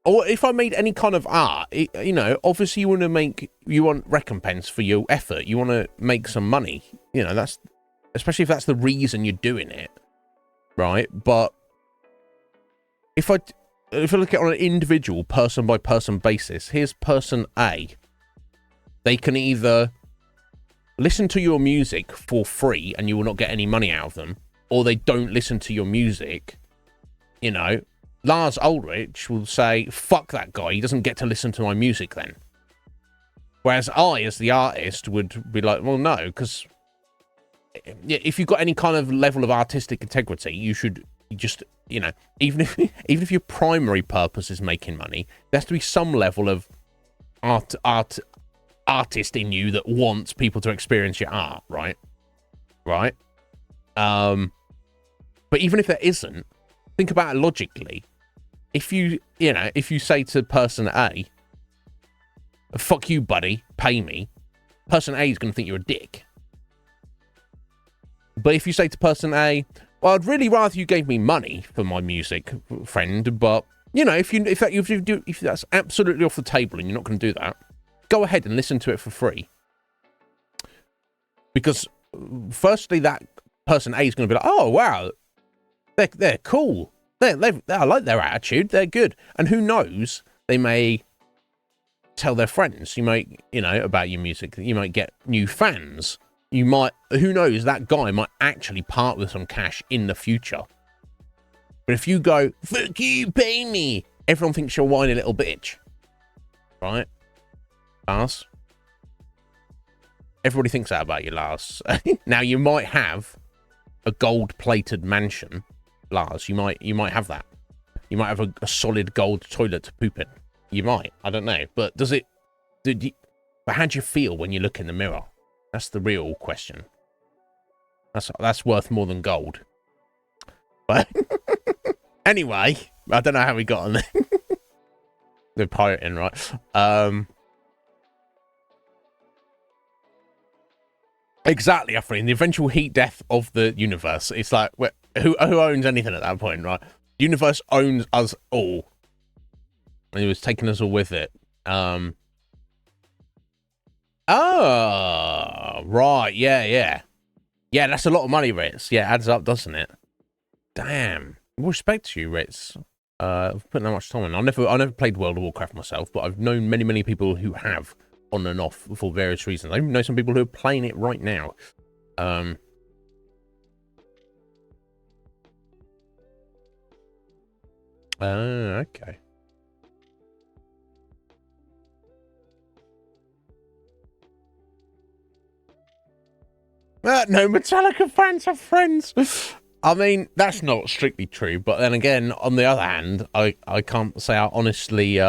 Or if I made any kind of art, you know, obviously you want recompense for your effort. You want to make some money. You know, that's, especially if that's the reason you're doing it, right? But if I look at it on an individual person by person basis, here's person A. They can either listen to your music for free and you will not get any money out of them, or they don't listen to your music. You know, Lars Ulrich will say, fuck that guy, he doesn't get to listen to my music then. Whereas I, as the artist, would be like, well, no, because if you've got any kind of level of artistic integrity, you just, you know, even if your primary purpose is making money, there has to be some level of artist in you that wants people to experience your art, right? But even if there isn't, think about it logically. If you say to person A, fuck you, buddy, pay me, person A is going to think you're a dick. But if you say to person A, well, I'd really rather you gave me money for my music, friend, but, you know, if that's absolutely off the table and you're not going to do that, go ahead and listen to it for free. Because, firstly, that person A is going to be like, oh, wow, they're cool. I like their attitude. They're good. And who knows, they may tell their friends. You might, you know, about your music. You might get new fans. You might, who knows, that guy might actually part with some cash in the future. But if you go, fuck you, pay me, everyone thinks you're a whiny little bitch. Right? Lars? Everybody thinks that about you, Lars. Now, you might have a gold-plated mansion, Lars. You might have that. You might have a solid gold toilet to poop in. You might. I don't know. But but how do you feel when you look in the mirror? That's the real question. That's worth more than gold. But anyway, I don't know how we got on there. They're pirating, right? Exactly, Afrin. The eventual heat death of the universe. It's like, who owns anything at that point, right? The universe owns us all. And it was taking us all with it. Oh, right. Yeah. Yeah, that's a lot of money, Ritz. Yeah, it adds up, doesn't it? Damn. More respect to you, Ritz. I've put that much time in. I never played World of Warcraft myself, but I've known many people who have, on and off, for various reasons. I even know some people who are playing it right now. Okay. No Metallica fans have friends. I mean, that's not strictly true, but then again, on the other hand, I can't say I honestly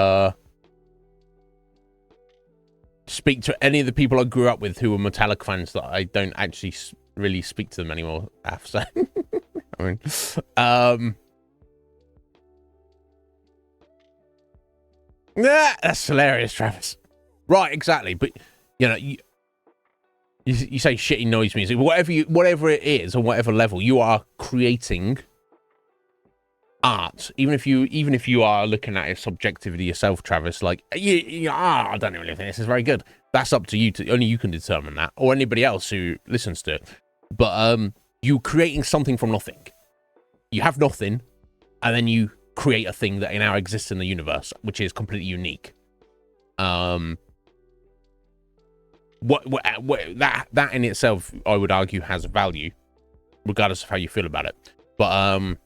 speak to any of the people I grew up with who were Metallica fans that I don't actually really speak to them anymore. So, I mean, yeah, that's hilarious, Travis. Right, exactly. But you know, you say shitty noise music, whatever it is, on whatever level, you are creating art. Even if you are looking at it subjectively yourself, Travis, like I don't really think this is very good. That's up to you. Only you can determine that, or anybody else who listens to it. But you're creating something from nothing. You have nothing, and then you create a thing that now exists in the universe, which is completely unique. That in itself, I would argue, has value, regardless of how you feel about it. But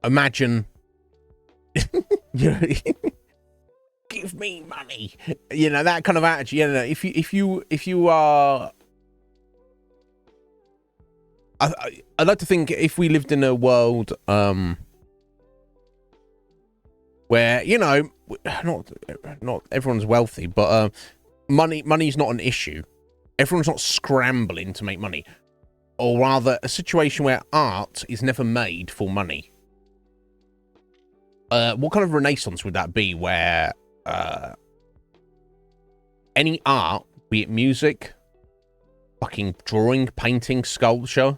imagine, give me money, you know, that kind of attitude. You know, if you are, I'd like to think if we lived in a world where, you know, not everyone's wealthy, but money's not an issue. Everyone's not scrambling to make money, or rather, a situation where art is never made for money. what kind of renaissance would that be where any art, be it music, fucking drawing, painting, sculpture,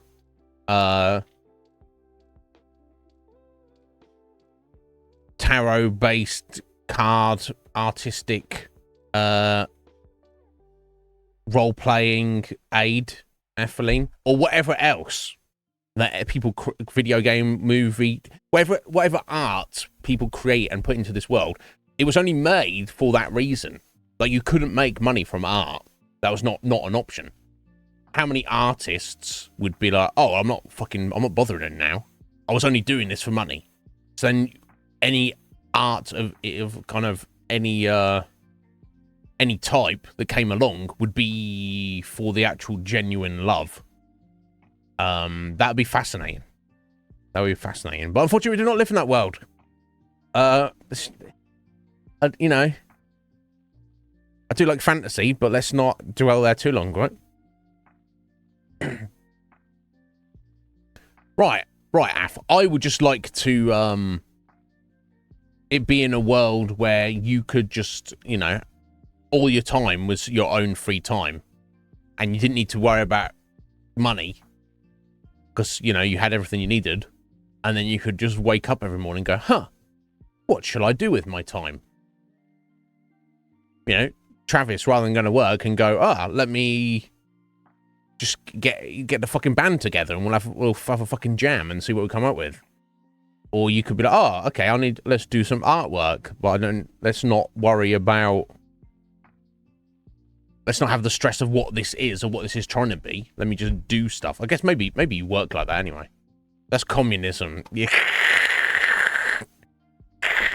tarot-based card, artistic, role-playing aid, Etheline, or whatever else that people, video game, movie, whatever art people create and put into this world, it was only made for that reason. Like, you couldn't make money from art. That was not an option. How many artists would be like, oh, I'm not bothering now. I was only doing this for money. So then any art of kind of any type that came along would be for the actual genuine love. That'd be fascinating. That would be fascinating. But unfortunately, we do not live in that world. You know, I do like fantasy, but let's not dwell there too long, right? Right, Af. I would just like to it be in a world where you could just, you know, all your time was your own free time, and you didn't need to worry about money because, you know, you had everything you needed, and then you could just wake up every morning and go, huh, what shall I do with my time? You know, Travis, rather than going to work and go, let me just get the fucking band together and we'll have a fucking jam and see what we come up with. Or you could be like, okay, let's do some artwork, but let's not worry about, let's not have the stress of what this is or what this is trying to be. Let me just do stuff. I guess maybe you work like that anyway. That's communism. Yeah.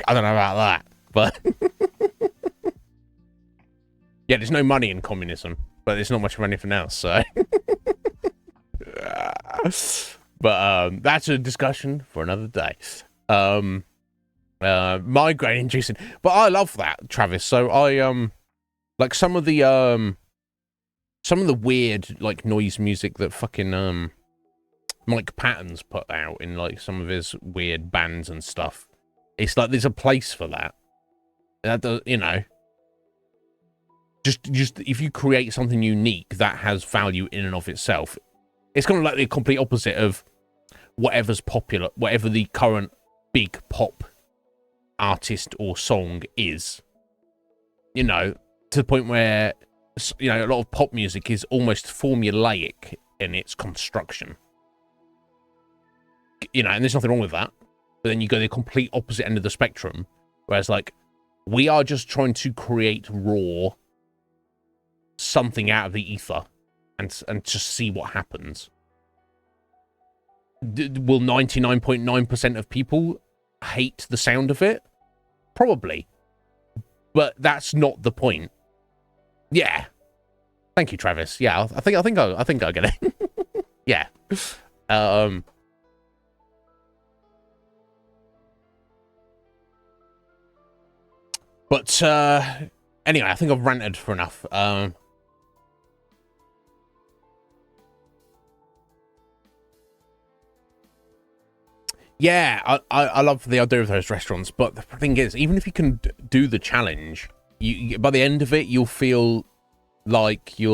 I don't know about that, but yeah, there's no money in communism, but there's not much of anything else, so. But that's a discussion for another day. Migraine inducing, but I love that, Travis. So I like some of the weird like noise music that fucking Mike Patton's put out in like some of his weird bands and stuff. It's like there's a place for that. That does, you know. Just if you create something unique that has value in and of itself, it's kind of like the complete opposite of whatever's popular, whatever the current big pop artist or song is. You know, to the point where, you know, a lot of pop music is almost formulaic in its construction. You know, and there's nothing wrong with that. But then you go the complete opposite end of the spectrum, whereas like we are just trying to create raw something out of the ether and just see what happens. Will 99.9% of people hate the sound of it? Probably. But that's not the point. Yeah. Thank you, Travis. Yeah, I think I get it. Yeah. But anyway, I think I've ranted for enough. Yeah, I love the idea of those restaurants, but the thing is, even if you can do the challenge, you by the end of it, you'll feel like you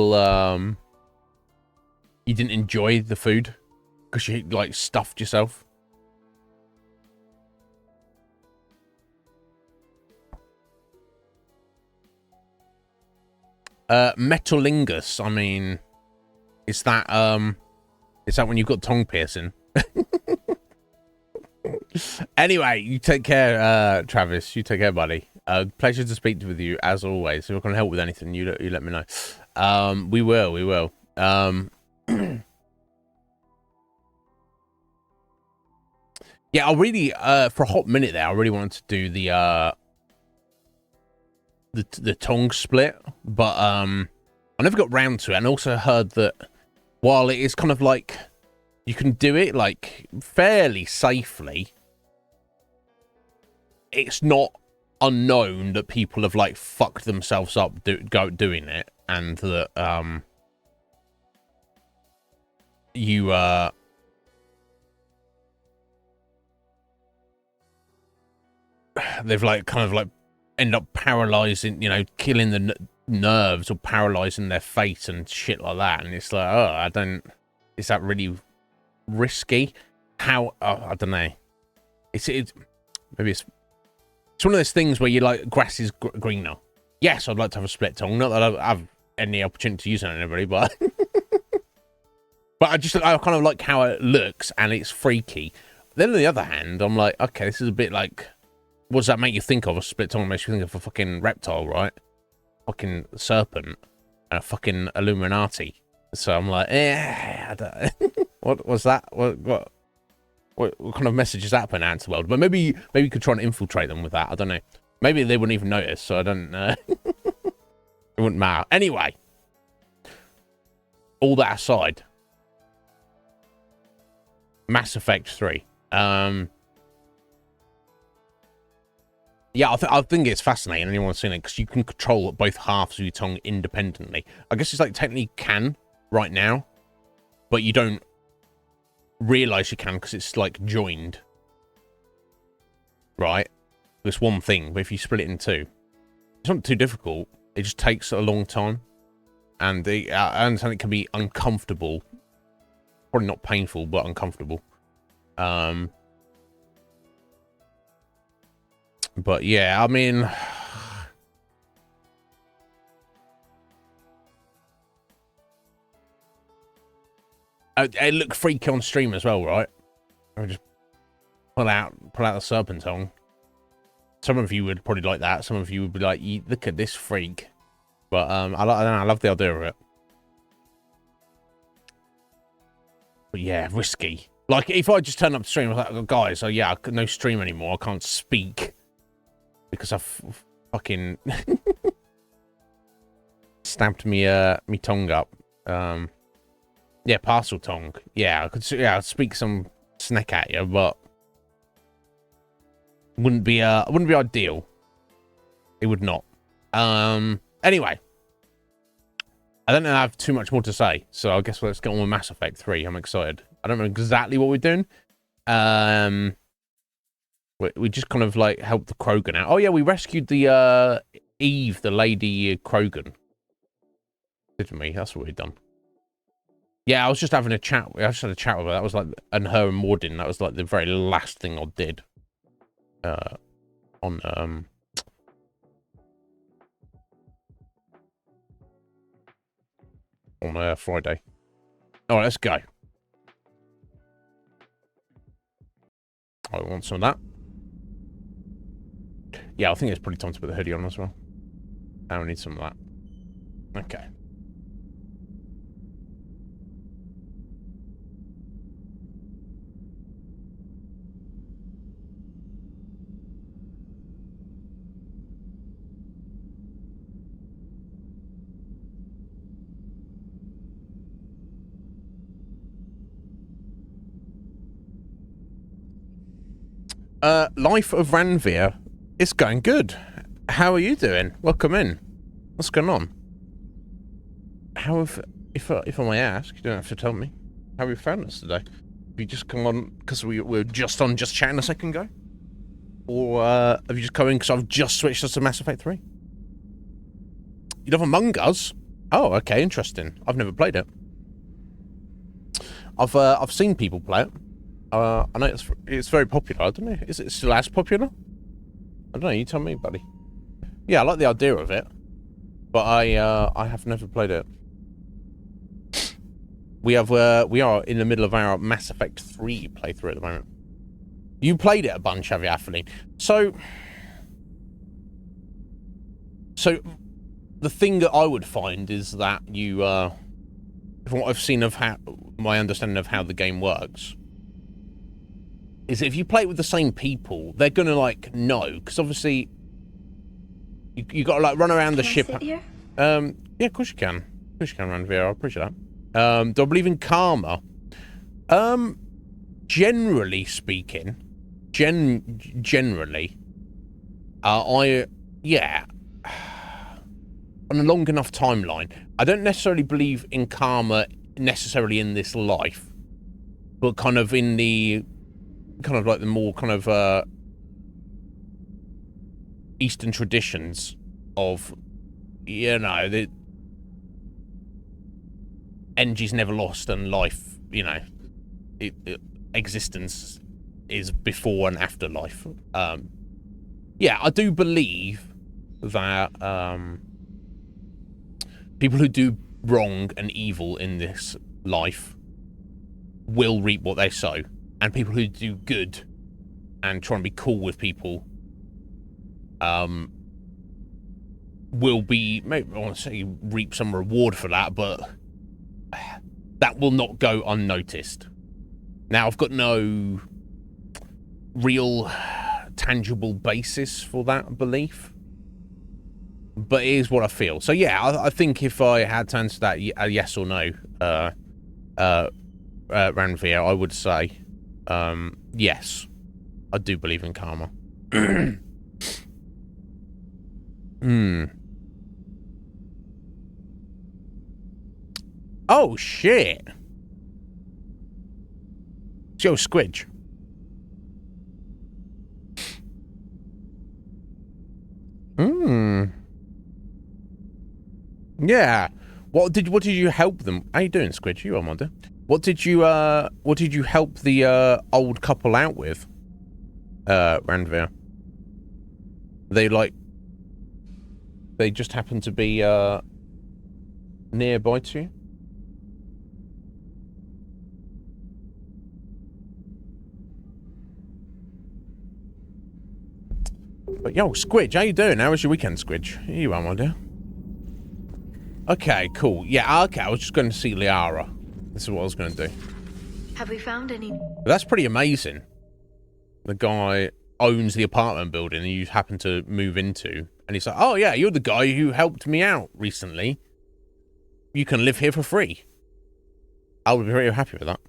didn't enjoy the food because you like stuffed yourself. Metalingus, I mean, is that when you've got tongue piercing? Anyway, you take care, Travis. You take care, buddy. Pleasure to speak with you as always. If I can help with anything, you let me know. We will. Yeah, I really for a hot minute there, I really wanted to do the tongue split, but I never got round to it, and also heard that while it is kind of like you can do it like fairly safely, it's not unknown that people have like fucked themselves up doing it, and that you they've like kind of like end up paralyzing, you know, killing the nerves or paralyzing their face and shit like that. And it's like, oh, I don't. Is that really risky? How? Oh, I don't know. It's maybe it's one of those things where you like grass is greener. Yes, I'd like to have a split tongue. Not that I have any opportunity to use it on anybody, but but I kind of like how it looks and it's freaky. Then on the other hand, I'm like, okay, this is a bit like, what does that make you think of? A split tongue makes you think of a fucking reptile, right? Fucking serpent and a fucking Illuminati. So I'm like, I don't. What was that? What kind of message is that putting out into the world? But maybe you could try and infiltrate them with that. I don't know. Maybe they wouldn't even notice. So I don't. It wouldn't matter. Anyway, all that aside, Mass Effect 3. Yeah, I think it's fascinating. Anyone's seen it because you can control both halves of your tongue independently. I guess it's like technically can right now, but you don't realize you can because it's like joined, right? This one thing, but if you split it in two, it's not too difficult. It just takes a long time, and I understand it can be uncomfortable. Probably not painful, but uncomfortable. But yeah, I mean, it looked freaky on stream as well, right? I just pull out the serpent tongue. Some of you would probably like that. Some of you would be like, "Look at this freak." But I love the idea of it. But yeah, risky. Like if I just turn up the stream, I was like, oh, guys, yeah, no stream anymore. I can't speak because I've fucking stabbed me tongue up. Yeah, parcel tongue. Yeah, I'd speak some snack at you, but wouldn't be ideal. It would not. Anyway, I don't know. I have too much more to say, so I guess let's get on with Mass Effect 3. I'm excited. I don't know exactly what we're doing. We just kind of like helped the Krogan out. Oh yeah, we rescued the Eve, the Lady Krogan, didn't we? That's what we've done. Yeah, I was just having a chat. I just had a chat with her. That was like, and her and Mordin. That was like the very last thing I did. On Friday. All right, let's go. I want some of that. Yeah, I think it's probably time to put the hoodie on as well. I need some of that. Okay. Life of Ranveer. It's going good. How are you doing? Welcome in. What's going on? How have, if I may ask, you don't have to tell me. How have you found us today? Have you just come on because we were just chatting a second ago? Or have you just come in because I've just switched us to Mass Effect 3? You love Among Us? Oh, okay, interesting. I've never played it. I've seen people play it. I know it's very popular. I don't know. Is it still as popular? I don't know. You tell me, buddy. Yeah, I like the idea of it, but I have never played it. We are in the middle of our Mass Effect 3 playthrough at the moment. You played it a bunch, have you, Atheline? So the thing that I would find is that you, from what I've seen of my understanding of how the game works, is if you play it with the same people, they're gonna like know, because obviously you got to like run around the ship. Sit here? Yeah, of course you can. Of course you can, Ranveer. I appreciate that. Do I believe in karma? Generally speaking, generally, yeah, on a long enough timeline, I don't necessarily believe in karma necessarily in this life, but kind of in the kind of like the more kind of Eastern traditions of, you know, the energy's never lost and life, you know, existence is before and after life. Yeah, I do believe that people who do wrong and evil in this life will reap what they sow, and people who do good and try and be cool with people will be, maybe I want to say reap some reward for that, but that will not go unnoticed. Now, I've got no real tangible basis for that belief, but it is what I feel. So yeah, I think if I had to answer that a yes or no, Ranveer, I would say yes, I do believe in karma. Oh shit. Joe Squidge. Yeah. What did you help them? How you doing, Squidge? You on, Wonder? What did you help the old couple out with? Ranveer. They just happened to be nearby to you? But yo, Squidge, how you doing? How was your weekend, Squidge? Here you are, my dear. Okay, cool. Yeah, okay, I was just going to see Liara. This is what I was going to do. Have we found any? That's pretty amazing. The guy owns the apartment building you happen to move into. And he's like, oh yeah, you're the guy who helped me out recently. You can live here for free. I would be very happy with that.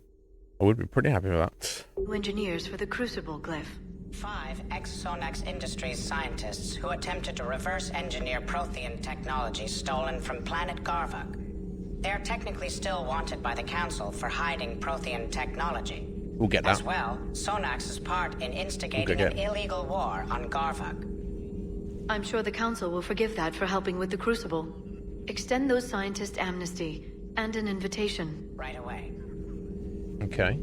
I would be pretty happy with that. Engineers for the Crucible glyph. 5 ex-Sonax Industries scientists who attempted to reverse engineer Prothean technology stolen from planet Garvuk. They are technically still wanted by the Council for hiding Prothean technology. We'll get that. As well, Sonax's part in instigating an illegal war on Garvuk. I'm sure the Council will forgive that for helping with the Crucible. Extend those scientists amnesty and an invitation. Right away. Okay.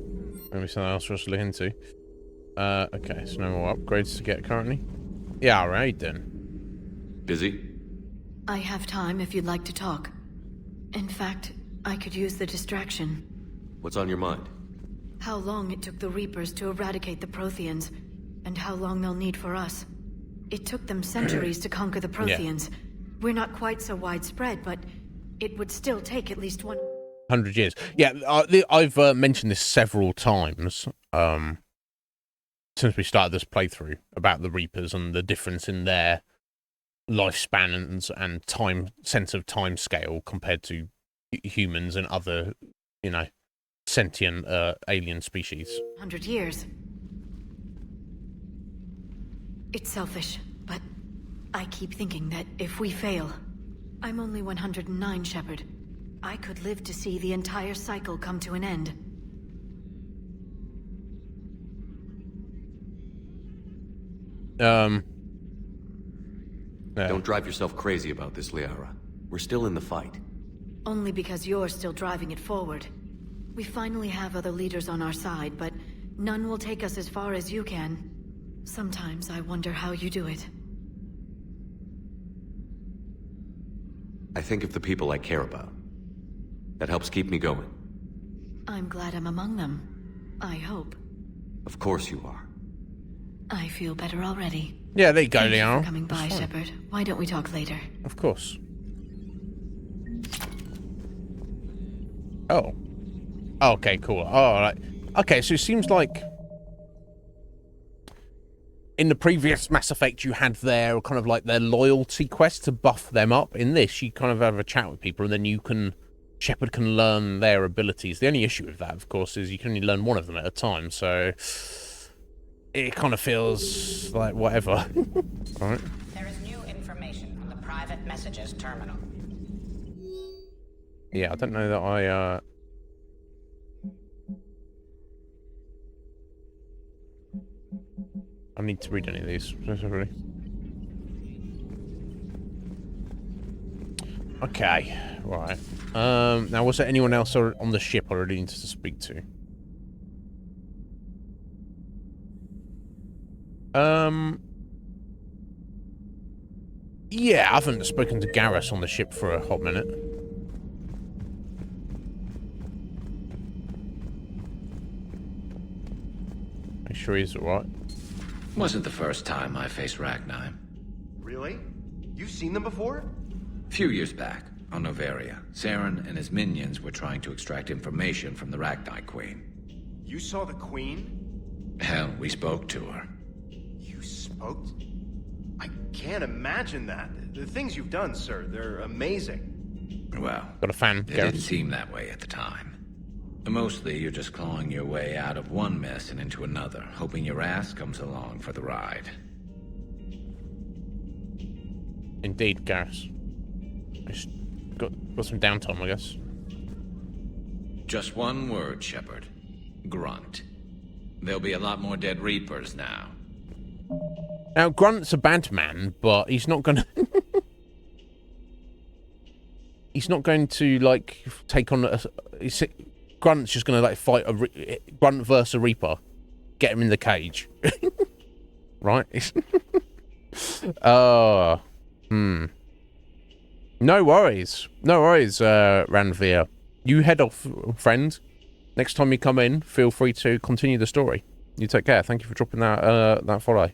Maybe something else for us to look into. Okay, so no more upgrades to get currently. Yeah, alright then. Busy? I have time if you'd like to talk. In fact, I could use the distraction. What's on your mind? How long it took the Reapers to eradicate the Protheans, and how long they'll need for us. It took them centuries to conquer the Protheans. Yeah. We're not quite so widespread, but it would still take at least 100 years. Yeah, I've mentioned this several times since we started this playthrough about the Reapers and the difference in their lifespan and time sense of time scale compared to humans and other, you know, sentient alien species. 100 years. It's selfish, but I keep thinking that if we fail, I'm only 109, Shepard. I could live to see the entire cycle come to an end. Don't drive yourself crazy about this, Liara. We're still in the fight. Only because you're still driving it forward. We finally have other leaders on our side, but none will take us as far as you can. Sometimes I wonder how you do it. I think of the people I care about. That helps keep me going. I'm glad I'm among them. I hope. Of course you are. I feel better already. Yeah, there you go, Thank Leon. you for coming by, Shepard. Why don't we talk later? Of course. Oh. Okay, cool. Oh, right. Okay, so it seems like in the previous Mass Effect you had their kind of like their loyalty quest to buff them up. In this, you kind of have a chat with people and then you can... Shepard can learn their abilities. The only issue with that, of course, is you can only learn one of them at a time, so... It kind of feels like whatever. Alright. There is new information from the private messages terminal. Yeah, I don't know that I need to read any of these. Really. Okay, right. Now, was there anyone else on the ship I already needed to speak to? Yeah, I haven't spoken to Garrus on the ship for a hot minute. Make sure he's alright. Wasn't the first time I faced Ragnar. Really? You've seen them before? A few years back, on Novaria, Saren and his minions were trying to extract information from the Ragnar Queen. You saw the Queen? Hell, we spoke to her. You spoke? I can't imagine that. The things you've done, sir, they're amazing. Well, Got a fan, it Garrus. didn't seem that way at the time. Mostly, you're just clawing your way out of one mess and into another, hoping your ass comes along for the ride. Indeed, Garrus. Just got some downtime, I guess. Just one word, Shepard. Grunt. There'll be a lot more dead Reapers now. Now, Grunt's a bad man, but he's not gonna... he's not going to, like, take on a... Grunt's just gonna, like, fight a... Grunt versus a Reaper. Get him in the cage. Right? No worries. No worries, Ranveer. You head off, friend. Next time you come in, feel free to continue the story. You take care. Thank you for dropping that follow.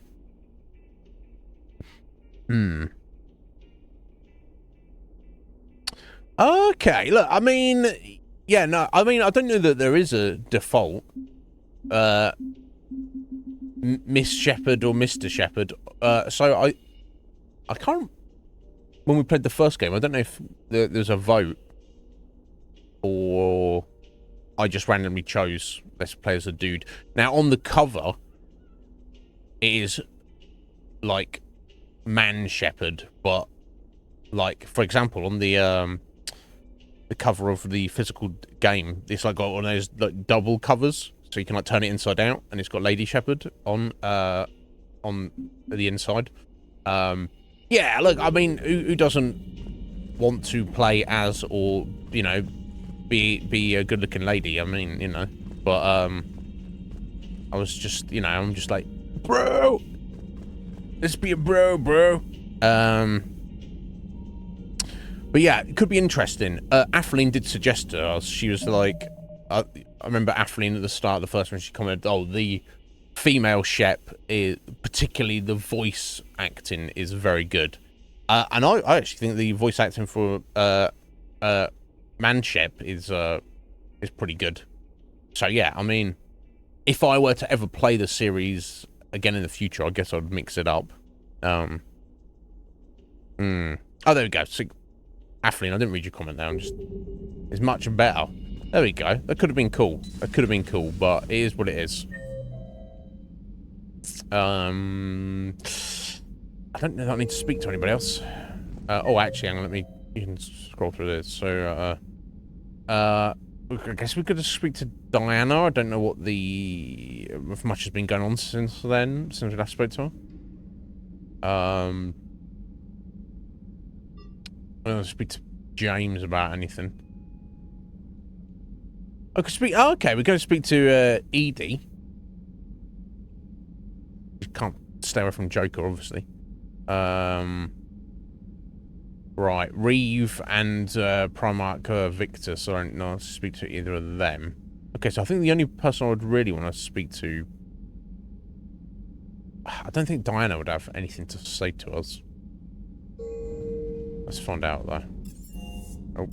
Okay, look, I mean, yeah, no, I mean, I don't know that there is a default Miss Shepard or Mr. Shepard. So I can't, when we played the first game, I don't know if there's a vote or I just randomly chose let's play as a dude. Now, on the cover, it is like man Shepard, but like, for example, on the cover of the physical game, it's like got one of those like double covers, so you can like turn it inside out, and it's got Lady Shepard on the inside. Yeah, look, I mean, who doesn't want to play as, or you know, be a good-looking lady? I mean, you know, but I was just, you know, I'm just like, bro, let's be a bro. But yeah, it could be interesting. Atheline did suggest to us. She was like, I remember Atheline at the start of the first one, she commented, oh, the female Shep, is, particularly the voice acting, is very good. And I actually think the voice acting for man Shep is pretty good. So yeah, I mean, if I were to ever play the series again in the future, I guess I'd mix it up. Oh, there we go. So, Atheline, I didn't read your comment there. It's much better. There we go. That could have been cool. That could have been cool, but it is what it is. I don't know that I need to speak to anybody else. Oh, actually, hang on, you can scroll through this. So, I guess we could just speak to Diana. I don't know if much has been going on since then, since we last spoke to her. I don't speak to James about anything. I could speak. Oh, okay, we're going to speak to Edie. You can't stay away from Joker, obviously. Right, Reeve and Primarch Victor. So I don't know to speak to either of them. Okay, so I think the only person I would really want to speak to. I don't think Diana would have anything to say to us. Let's find out, though. Oh.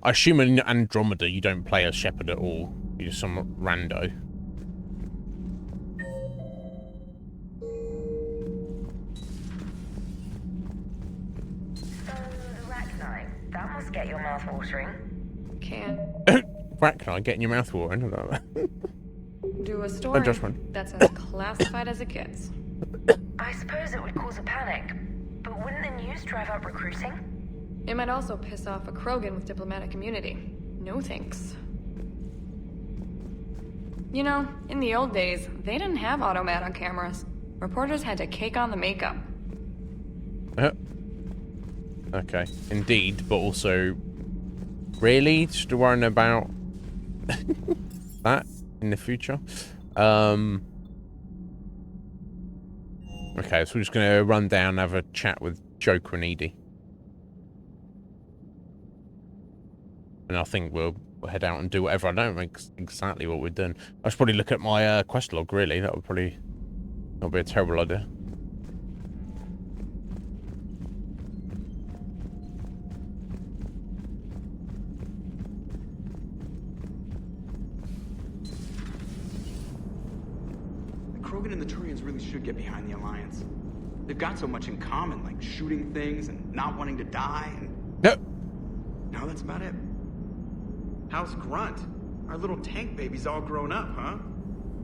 I assume in Andromeda you don't play as Shepard at all. You're just some rando. Ragnar, that must get your mouth watering. Can't Ragnar, getting your mouth watering. do a story judgment. that's as classified as it gets. I suppose it would cause a panic, but wouldn't the news drive up recruiting? It might also piss off a Krogan with diplomatic immunity. No thanks. You know, in the old days, they didn't have automat on cameras. Reporters had to cake on the makeup. Okay, indeed, but also, really, still worrying about that in the future. Okay, so we're just gonna run down and have a chat with Joker and Edie, and I think we'll head out and do whatever. I don't know exactly what we're doing. I should probably look at my quest log. Really, that would probably not be a terrible idea. Krogan and the Turians really should get behind the Alliance. They've got so much in common, like shooting things and not wanting to die, and... No. No, that's about it. How's Grunt? Our little tank baby's all grown up, huh?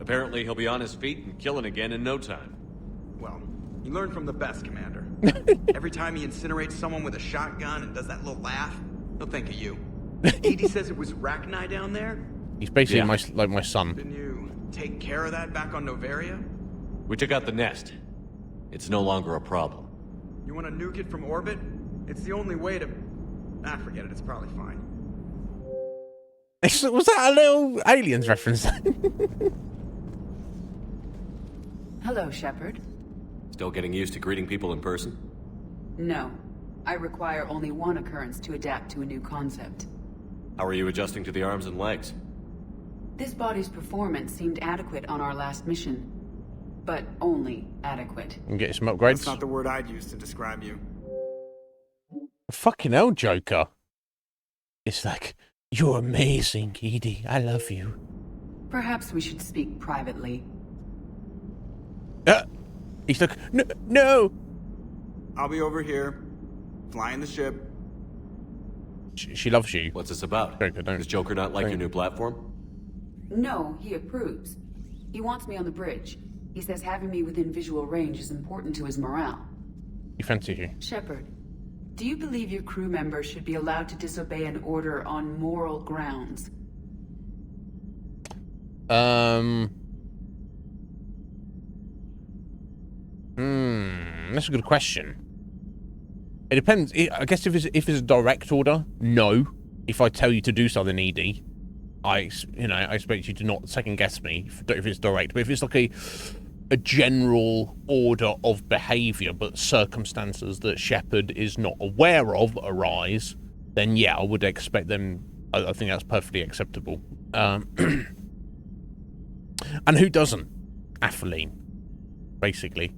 Apparently he'll be on his feet and killing again in no time. Well, you learn from the best, Commander. Every time he incinerates someone with a shotgun and does that little laugh, he'll think of you. Edie says it was Rachni down there? He's basically my son. Didn't you take care of that back on Novaria? We took out the nest. It's no longer a problem. You want to nuke it from orbit? It's the only way to... Ah, forget it. It's probably fine. Was that a little Aliens reference? Hello, Shepard. Still getting used to greeting people in person? No. I require only one occurrence to adapt to a new concept. How are you adjusting to the arms and legs? This body's performance seemed adequate on our last mission. But only adequate. And get some upgrades. That's not the word I'd use to describe you. Fucking hell, Joker. It's like, you're amazing, Edie. I love you. Perhaps we should speak privately. He's like, no, no. I'll be over here, flying the ship. She loves you. What's this about? Joker, Does Joker not like your new platform? No, he approves. He wants me on the bridge. He says having me within visual range is important to his morale. He fancies you. Shepard, do you believe your crew members should be allowed to disobey an order on moral grounds? That's a good question. It depends. I guess if it's a direct order, no. If I tell you to do something, ED, I expect you to not second guess me if it's direct. But if it's like a general order of behaviour, but circumstances that Shepard is not aware of arise, then yeah, I would expect them. I think that's perfectly acceptable. And who doesn't? Atheline, basically.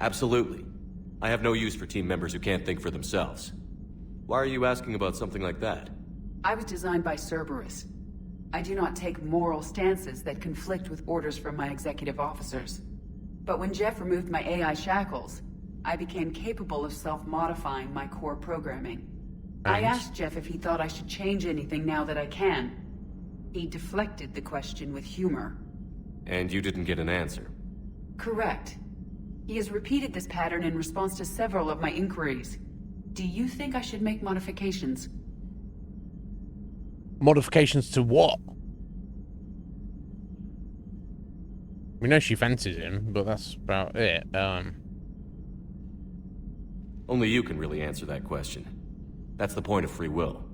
Absolutely. I have no use for team members who can't think for themselves. Why are you asking about something like that? I was designed by Cerberus. I do not take moral stances that conflict with orders from my executive officers. But when Jeff removed my AI shackles, I became capable of self-modifying my core programming. I asked Jeff if he thought I should change anything now that I can. He deflected the question with humor. And you didn't get an answer? Correct. He has repeated this pattern in response to several of my inquiries. Do you think I should make modifications? Modifications to what? We know she fancies him, but that's about it. Only you can really answer that question. That's the point of free will.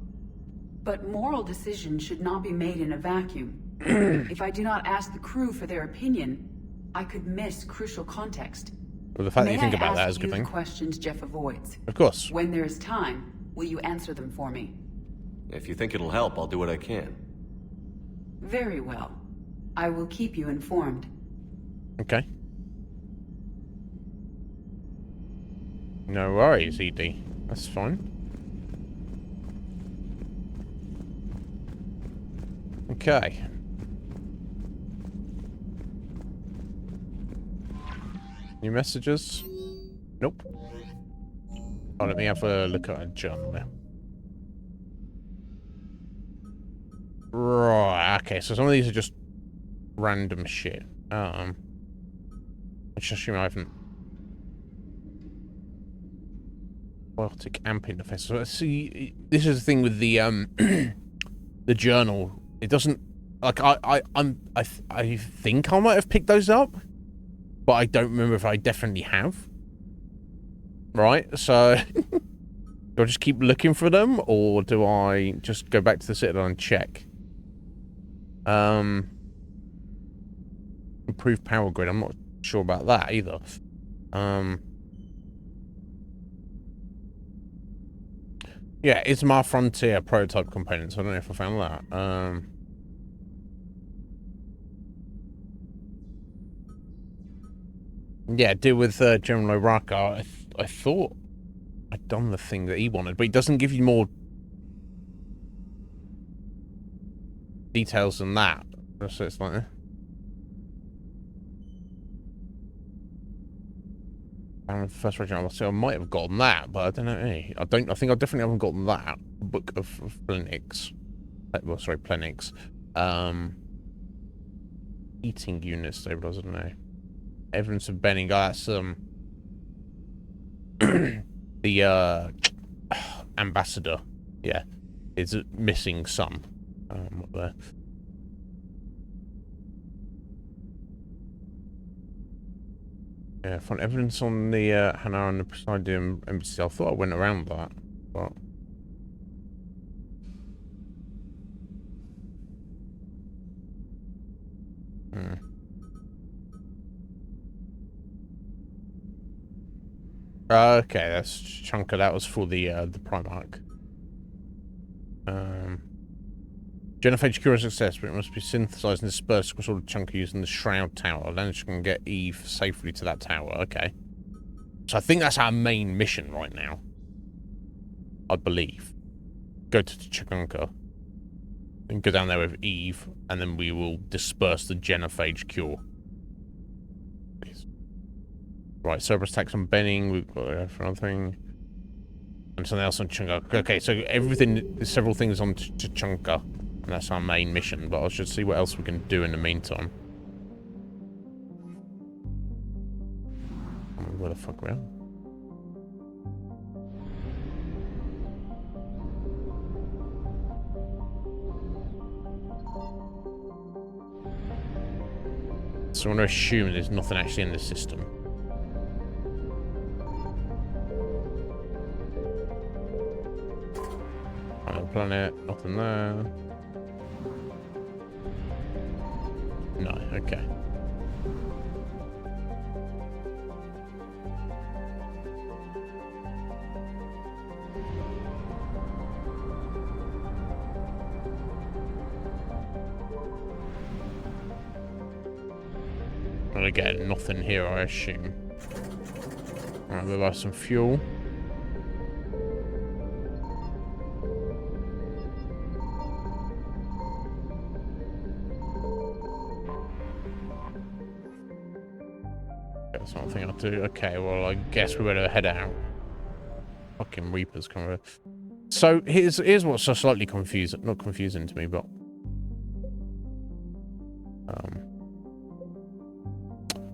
But moral decisions should not be made in a vacuum. If I do not ask the crew for their opinion, I could miss crucial context. Well, the fact that you think May I about that ask is a good you thing. the questions Jeff avoids? Of course. When there is time, will you answer them for me? If you think it'll help, I'll do what I can. Very well. I will keep you informed. Okay. No worries, ED. That's fine. Okay. New messages? Nope. Oh, let me have a look at a journal there. Right, okay, so some of these are just random shit. Which I assume I haven't biotic amp interface. So let's see. This is the thing with the the journal. It doesn't like I think I might have picked those up, but I don't remember if I definitely have. Right, so do I just keep looking for them, or do I just go back to the Citadel and check? Improved power grid. I'm not sure about that either. Yeah, Iznib Frontier prototype components. I don't know if I found that. Yeah, deal with General O'Raka. I thought I'd done the thing that he wanted, but he doesn't give you more details than that. So it's like, first regiment. So I might have gotten that, but I don't know. I think I definitely haven't gotten that book of Plenix. Well, sorry, Plenix. Eating unit stabilizer. I don't know. Evidence of Benning. Oh, that's the ambassador. Yeah, is missing some. Up there. Yeah, found evidence on the Hanar and the Presidium embassy. I thought I went around that, but okay, that's Chunker. That was for the Primarch. Genophage cure success, but it must be synthesized and dispersed across all the Chunker using the Shroud Tower. Then she can get Eve safely to that tower. Okay. So I think that's our main mission right now. I believe. Go to Chunker. And go down there with Eve, and then we will disperse the Genophage cure. Right, Cerberus attacks on Benning. We've got for another thing. And something else on Chunker. Okay, so everything, several things on Chunker. And that's our main mission, but I should see what else we can do in the meantime. Where the fuck we are? So I'm going to assume there's nothing actually in the system. Final planet, nothing there. No, okay. And again, nothing here, I assume. Alright, we'll have some fuel. That's not a thing I'll do. Okay, well, I guess we better head out. Fucking Reapers come over. So here's what's so slightly confusing, not confusing to me, but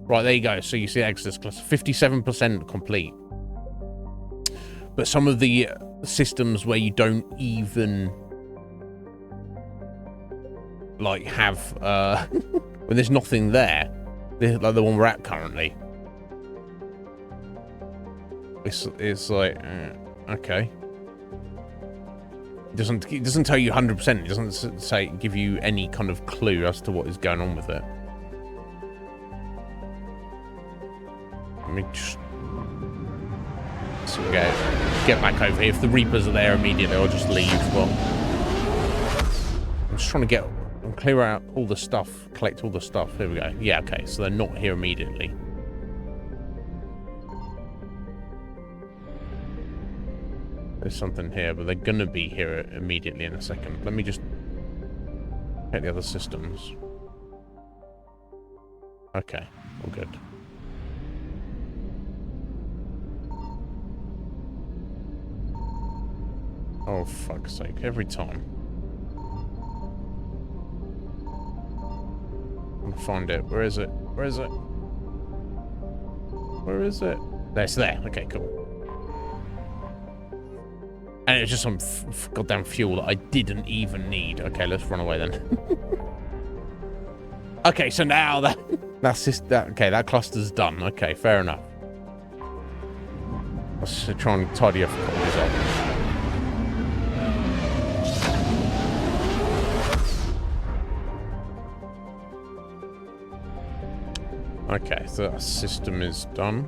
right, there you go. So you see Exodus class 57% complete. But some of the systems where you don't even like have when there's nothing there, like the one we're at currently. It's like okay. It doesn't tell you 100%. It doesn't give you any kind of clue as to what is going on with it. Let me just get back over here. If the Reapers are there immediately, I'll just leave. But I'm just trying to clear out all the stuff, collect all the stuff. Here we go. Yeah, okay. So they're not here immediately. There's something here, but they're gonna be here immediately in a second. Let me just check the other systems. Okay, all good. Oh, fuck's sake, every time. I'm gonna find it. Where is it? Where is it? Where is it? There, it's there. Okay, cool. And it was just some goddamn fuel that I didn't even need. Okay, let's run away then. Okay, so now that's just that. Okay, that cluster's done. Okay, fair enough. Let's try and tidy up a couple of these up. Okay, so that system is done.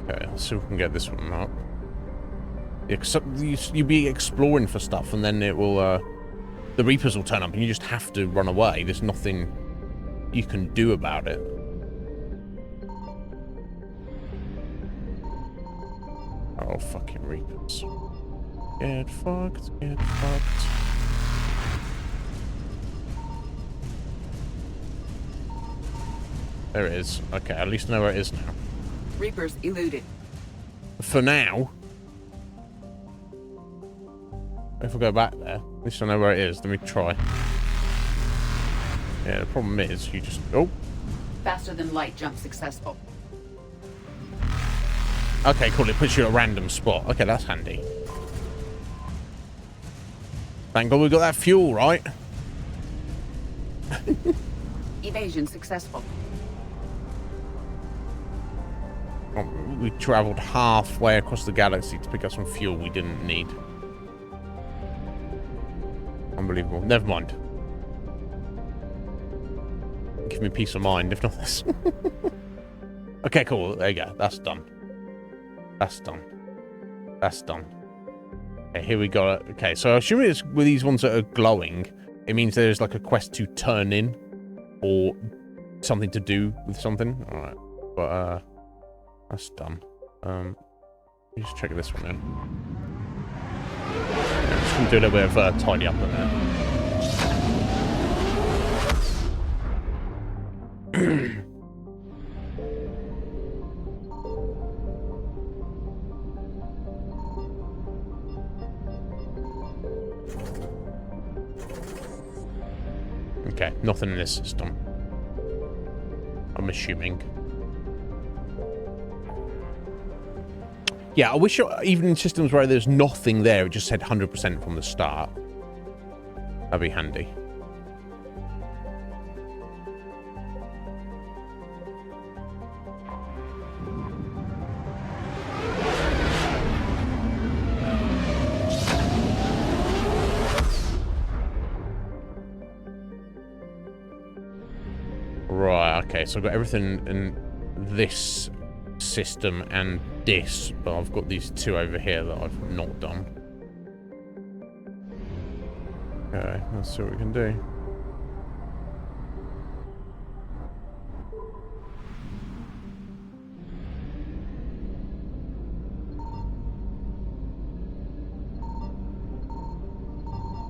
Okay, let's see if we can get this one up. Except you be exploring for stuff, and then it will, the Reapers will turn up, and you just have to run away. There's nothing you can do about it. Oh, fucking Reapers. Get fucked, get fucked. There it is. Okay, at least I know where it is now. Reapers eluded. For now. If I go back there, at least I know where it is. Let me try. Yeah, the problem is you just... Oh. Faster than light jump successful. Okay, cool. It puts you at a random spot. Okay, that's handy. Thank God we got that fuel, right? Evasion successful. We travelled halfway across the galaxy to pick up some fuel we didn't need. Unbelievable. Never mind. Give me peace of mind, if not this. Okay, cool. There you go. That's done. That's done. That's done. Okay, here we go. Okay, so assuming it's with these ones that are glowing, it means there's like a quest to turn in or something to do with something. Alright. But, that's done. Just check this one in. Yeah, I'm just gonna do a little bit of tidy up on there. Okay, nothing in this system. I'm assuming. Yeah, I wish even in systems where there's nothing there, it just said 100% from the start. That'd be handy. Right, okay, so I've got everything in this system and this, but I've got these two over here that I've not done. Okay, let's see what we can do.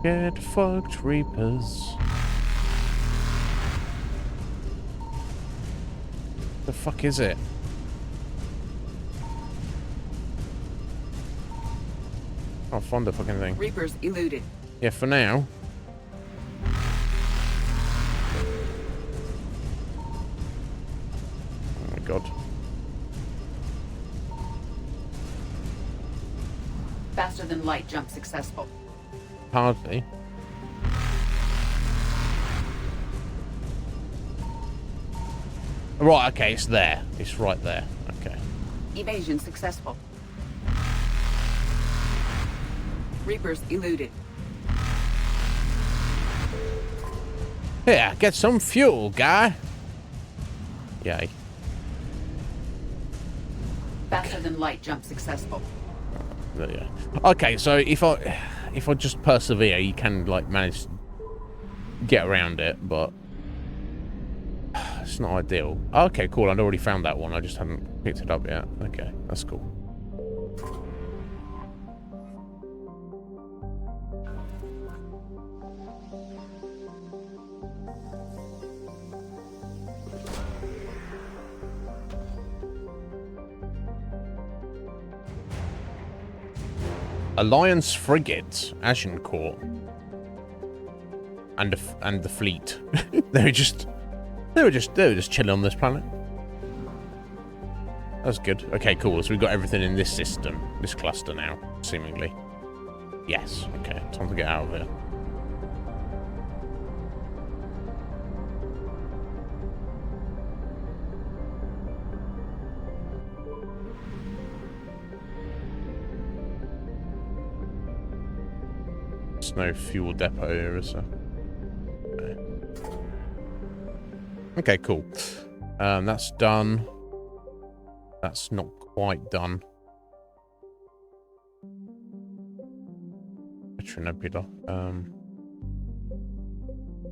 Get fucked, Reapers. The fuck is it? I'll find the fucking thing. Reapers eluded. Yeah, for now. Oh my god. Faster than light jump successful. Hardly. Right, okay, it's there. It's right there. Okay. Evasion successful. Reapers eluded. Here, get some fuel, guy. Yay. Faster than light jump successful. Yeah. Okay, so if I just persevere, you can like manage to get around it, but it's not ideal. Okay, cool. I'd already found that one. I just hadn't picked it up yet. Okay, that's cool. Alliance frigate, Agincourt, and the fleet. they were just chilling on this planet. That's good. Okay, cool. So we've got everything in this system, this cluster now, seemingly. Yes. Okay, time to get out of here. There's no fuel depot here, is there? Okay, cool. That's done. That's not quite done. Nebula.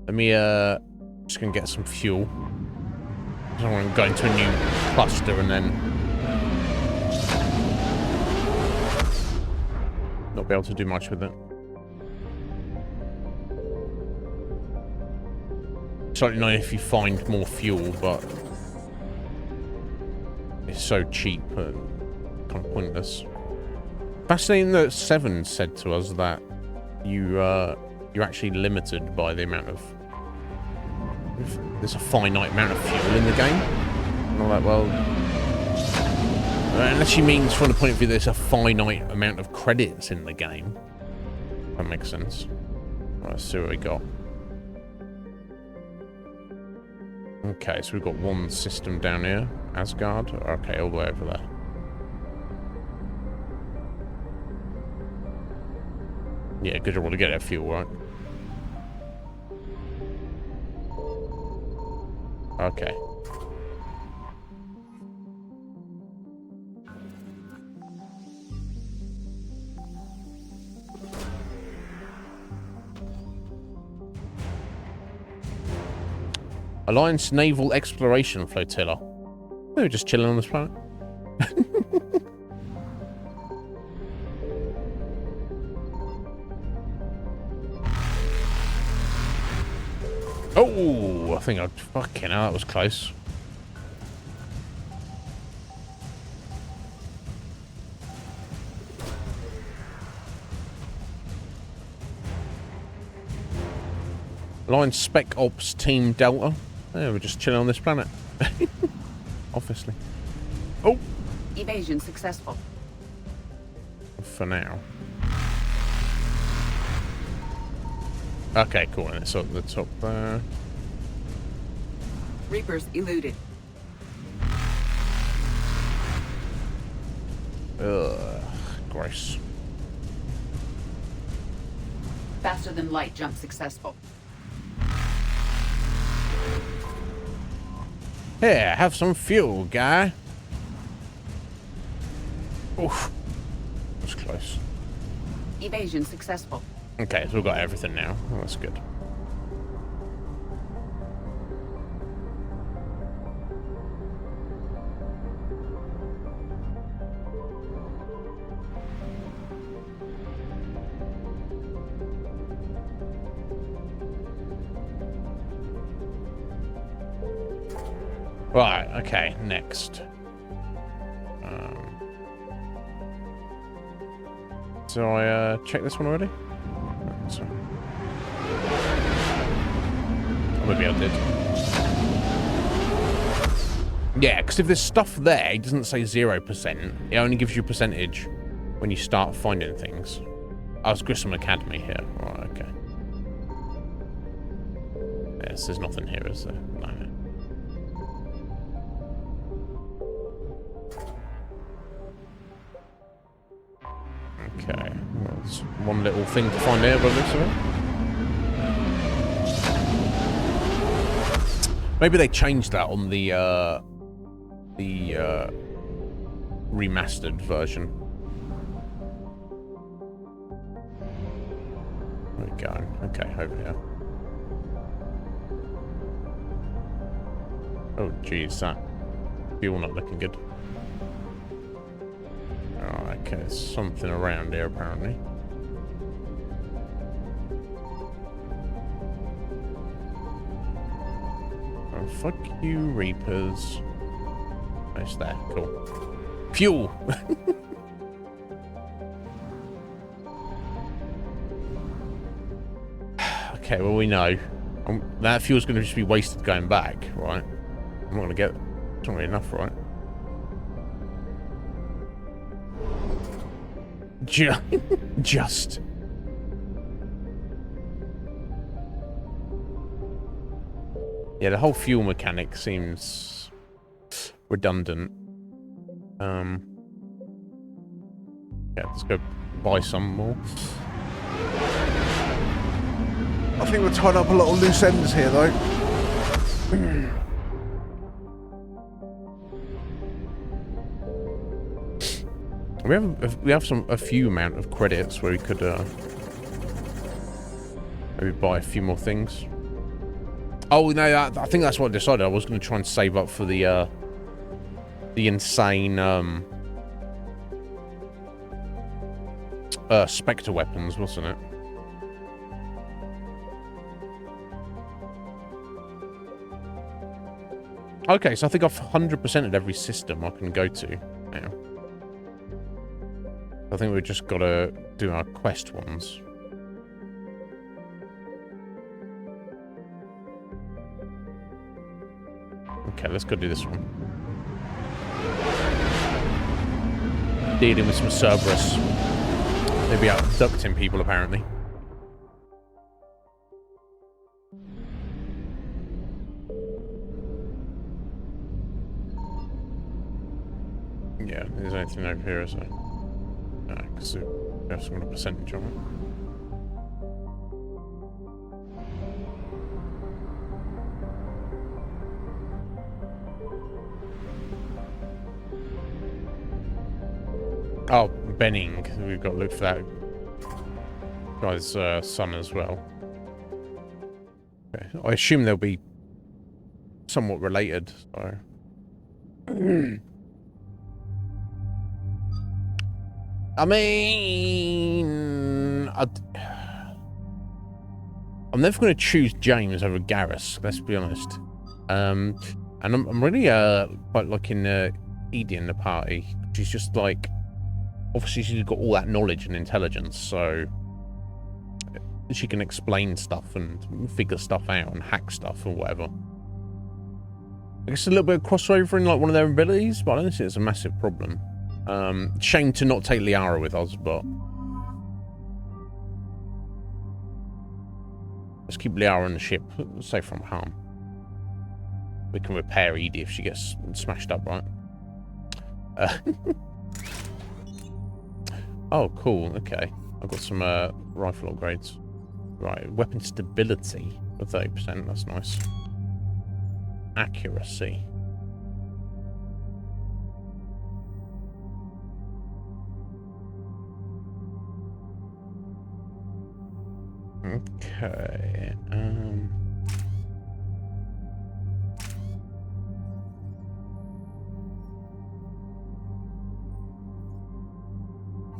Let me just gonna get some fuel. I don't want to go into a new cluster and then not be able to do much with it. Slightly annoying if you find more fuel, but it's so cheap and kind of pointless. Fascinating that 7 said to us that you're actually limited by the amount of... There's a finite amount of fuel in the game. And all that, well... Unless she means from the point of view there's a finite amount of credits in the game. That makes sense. Right, let's see what we got. Okay, so we've got one system down here. Asgard. Okay, all the way over there. Yeah, good job to get that fuel, right? Okay. Alliance Naval Exploration Flotilla. They were just chilling on this planet. Oh, I think I'd fucking hell, that was close. Alliance Spec Ops Team Delta. Yeah, we're just chilling on this planet. Obviously. Oh! Evasion successful. For now. Okay, cool. And it's up the top there. Reapers eluded. Ugh, gross. Faster than light jump successful. Here, have some fuel, guy. Oof. That was close. Evasion successful. Okay, so we've got everything now. Oh, that's good. Right, okay, next. So I checked this one already? So. Oh, maybe I did. Yeah, because if there's stuff there, it doesn't say 0%. It only gives you percentage when you start finding things. Oh, it's Grissom Academy here. Right, okay. Yes, there's nothing here, is there? No. Okay, well, there's one little thing to find out by the looks of it. Maybe they changed that on the remastered version. Where are we going? Okay, over here. Oh, geez, that fuel not looking good. Oh, okay, there's something around here apparently. Oh, fuck you, Reapers. Nice there, cool. Fuel! Okay, well we know. That fuel's going to just be wasted going back, right? I'm not going to get... It's not really enough, right? Just. Yeah, the whole fuel mechanic seems redundant. Yeah, let's go buy some more. I think we're tying up a lot of loose ends here, though. We have a few amount of credits where we could maybe buy a few more things. Oh no, I think that's what I decided. I was going to try and save up for the insane Spectre weapons, wasn't it? Okay, so I think I've 100%ed every system I can go to now. I think we've just got to do our quest ones. Okay, let's go do this one. Dealing with some Cerberus. They'll be abducting people, apparently. Yeah, there's anything over here, is there? No, because we have some kind of percentage on it. Oh, Benning. We've got to look for that guy's son as well. Okay. I assume they'll be somewhat related, so... I mean... I'm never going to choose James over Garrus, let's be honest. And I'm really quite liking Edie in the party. She's just like... Obviously, she's got all that knowledge and intelligence, so she can explain stuff and figure stuff out and hack stuff or whatever. I guess a little bit of crossover in like one of their abilities, but I don't think it's a massive problem. Shame to not take Liara with us, but let's keep Liara on the ship, safe from harm. We can repair Edie if she gets smashed up, right? Oh, cool. Okay. I've got some rifle upgrades. Right. Weapon stability for 30%. That's nice. Accuracy. Okay.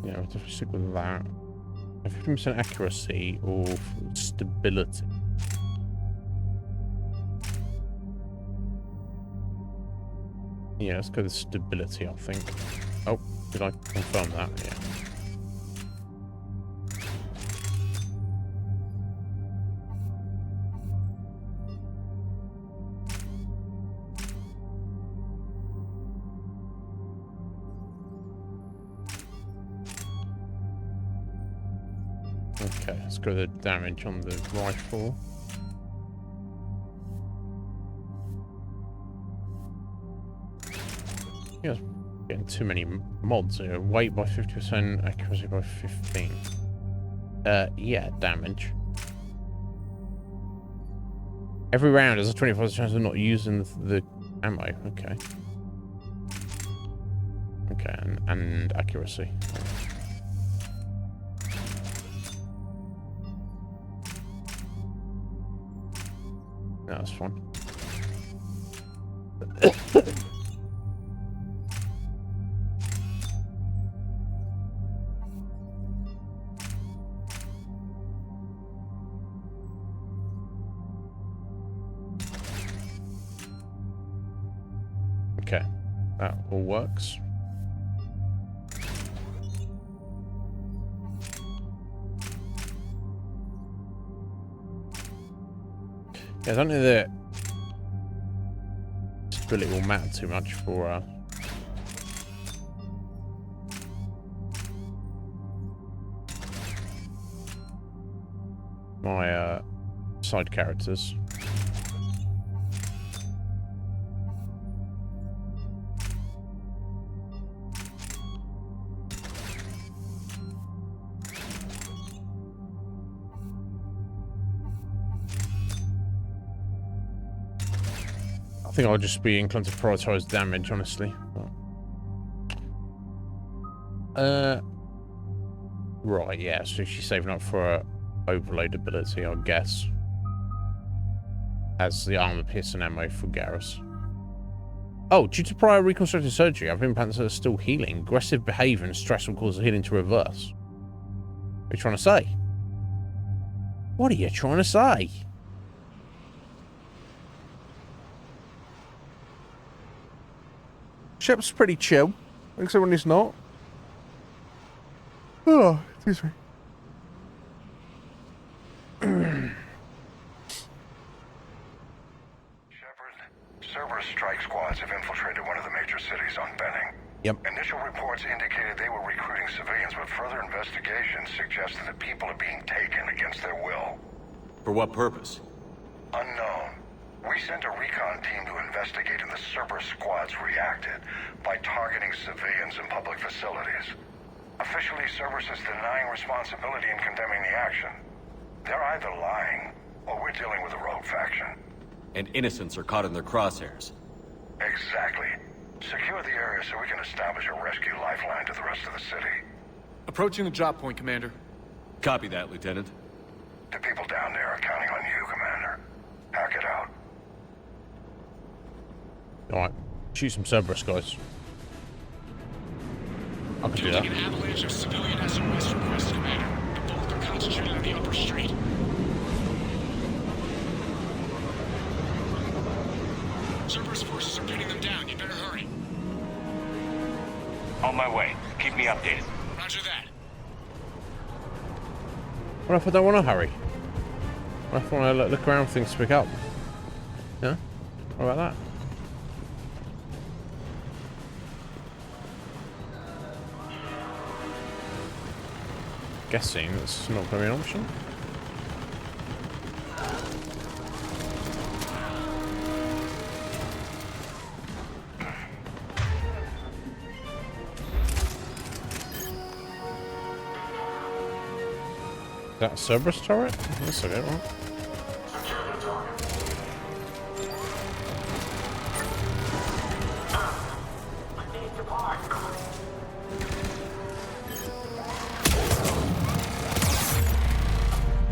Yeah, I'll definitely stick with that. 15% accuracy or stability. Yeah, let's go with stability, I think. Oh, did I confirm that? Yeah. Okay, let's go the damage on the rifle. Yeah, getting too many mods here. Weight by 50%, accuracy by 15. Yeah, damage. Every round has a 25% chance of not using the ammo. Okay. Okay, and accuracy. No, that's fine. Okay, that all works. Yeah, I don't know that stability will matter too much for my side characters. I think I'll just be inclined to prioritize damage, honestly. Right, yeah, so she's saving up for her overload ability, I guess. As the armor piercing ammo for Garrus. Oh, due to prior reconstructive surgery, our implants are still healing. Aggressive behavior and stress will cause the healing to reverse. What are you trying to say? What are you trying to say? Shep's pretty chill, except when he's not. Oh, excuse me. Cerberus strike squads have infiltrated one of the major cities on Benning. Yep. Initial reports indicated they were recruiting civilians, but further investigation suggested that people are being taken against their will. For what purpose? Unknown. We sent a recon team to investigate, and the Cerberus squads reacted by targeting civilians in public facilities. Officially, Cerberus is denying responsibility and condemning the action. They're either lying, or we're dealing with a rogue faction. And innocents are caught in their crosshairs. Exactly. Secure the area so we can establish a rescue lifeline to the rest of the city. Approaching the drop point, Commander. Copy that, Lieutenant. The people down there are counting on you, Commander. Hack it out. Alright, shoot some Cerberus guys. I can do that. An avalanche of civilian SOS requests, Commander. The bulk are concentrated on the upper street. Cerberus forces are pinning them down. You better hurry. On my way. Keep me updated. Roger that. What if I don't want to hurry? What if I want to look around for things to pick up? Yeah? What about that? Guessing that's not going to be an option. Is that a Cerberus turret? That's okay, right?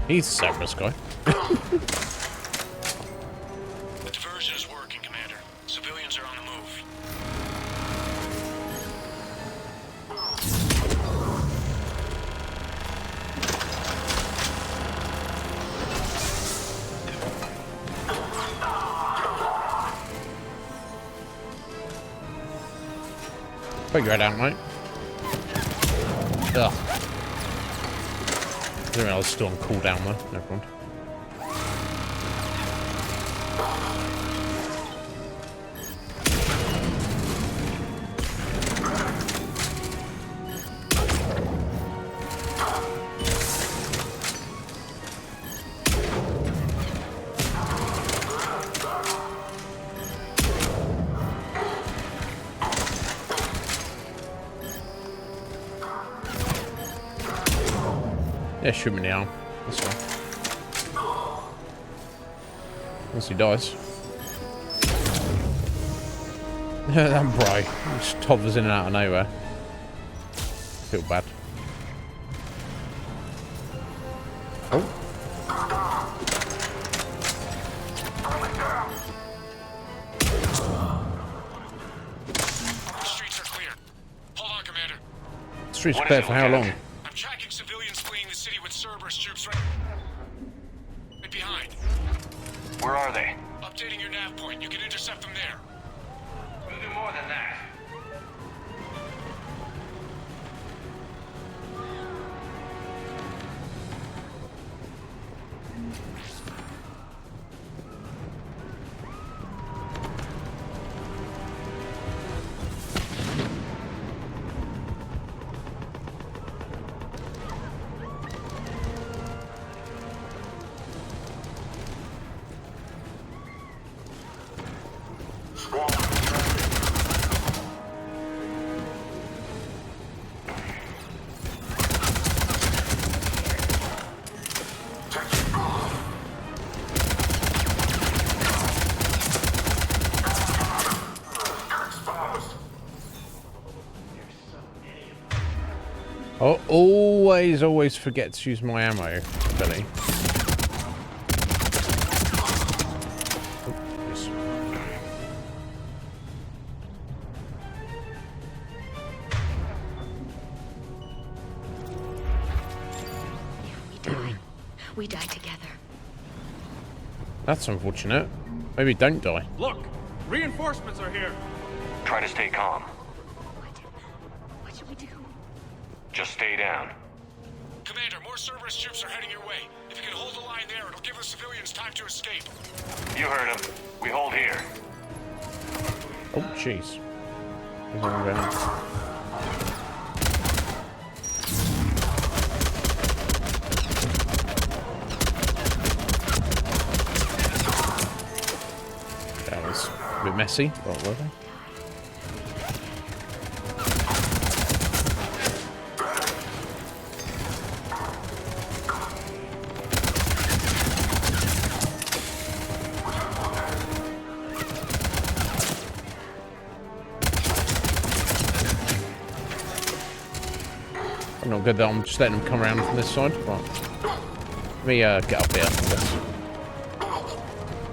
He's a Cerberus guy. The diversion is working, Commander. Civilians are on the move. Figure it out, mate. Ugh. I didn't realize I was still on cooldown though. Never mind. Yeah, shoot me in the arm. That's fine. Unless he dies. That bro. He just hovers in and out of nowhere. Feel bad. Oh. The streets are clear. Hold on, Commander. Streets clear for how long? I'm tracking civilians fleeing the city with Cerberus troops right behind. Where are they? Updating your nav point. You can intercept them there. We'll do more than that. I always forget to use my ammo, Billy. We die together. That's unfortunate. Maybe don't die. Look! Reinforcements are here! Try to stay calm. What should we do? Just stay down. Commander, more Cerberus troops are heading your way. If you can hold the line there, it'll give the civilians time to escape. You heard him. We hold here. Oh, jeez. That was a bit messy, but whatever. Not good that I'm just letting them come around from this side. Right. Let me get up here.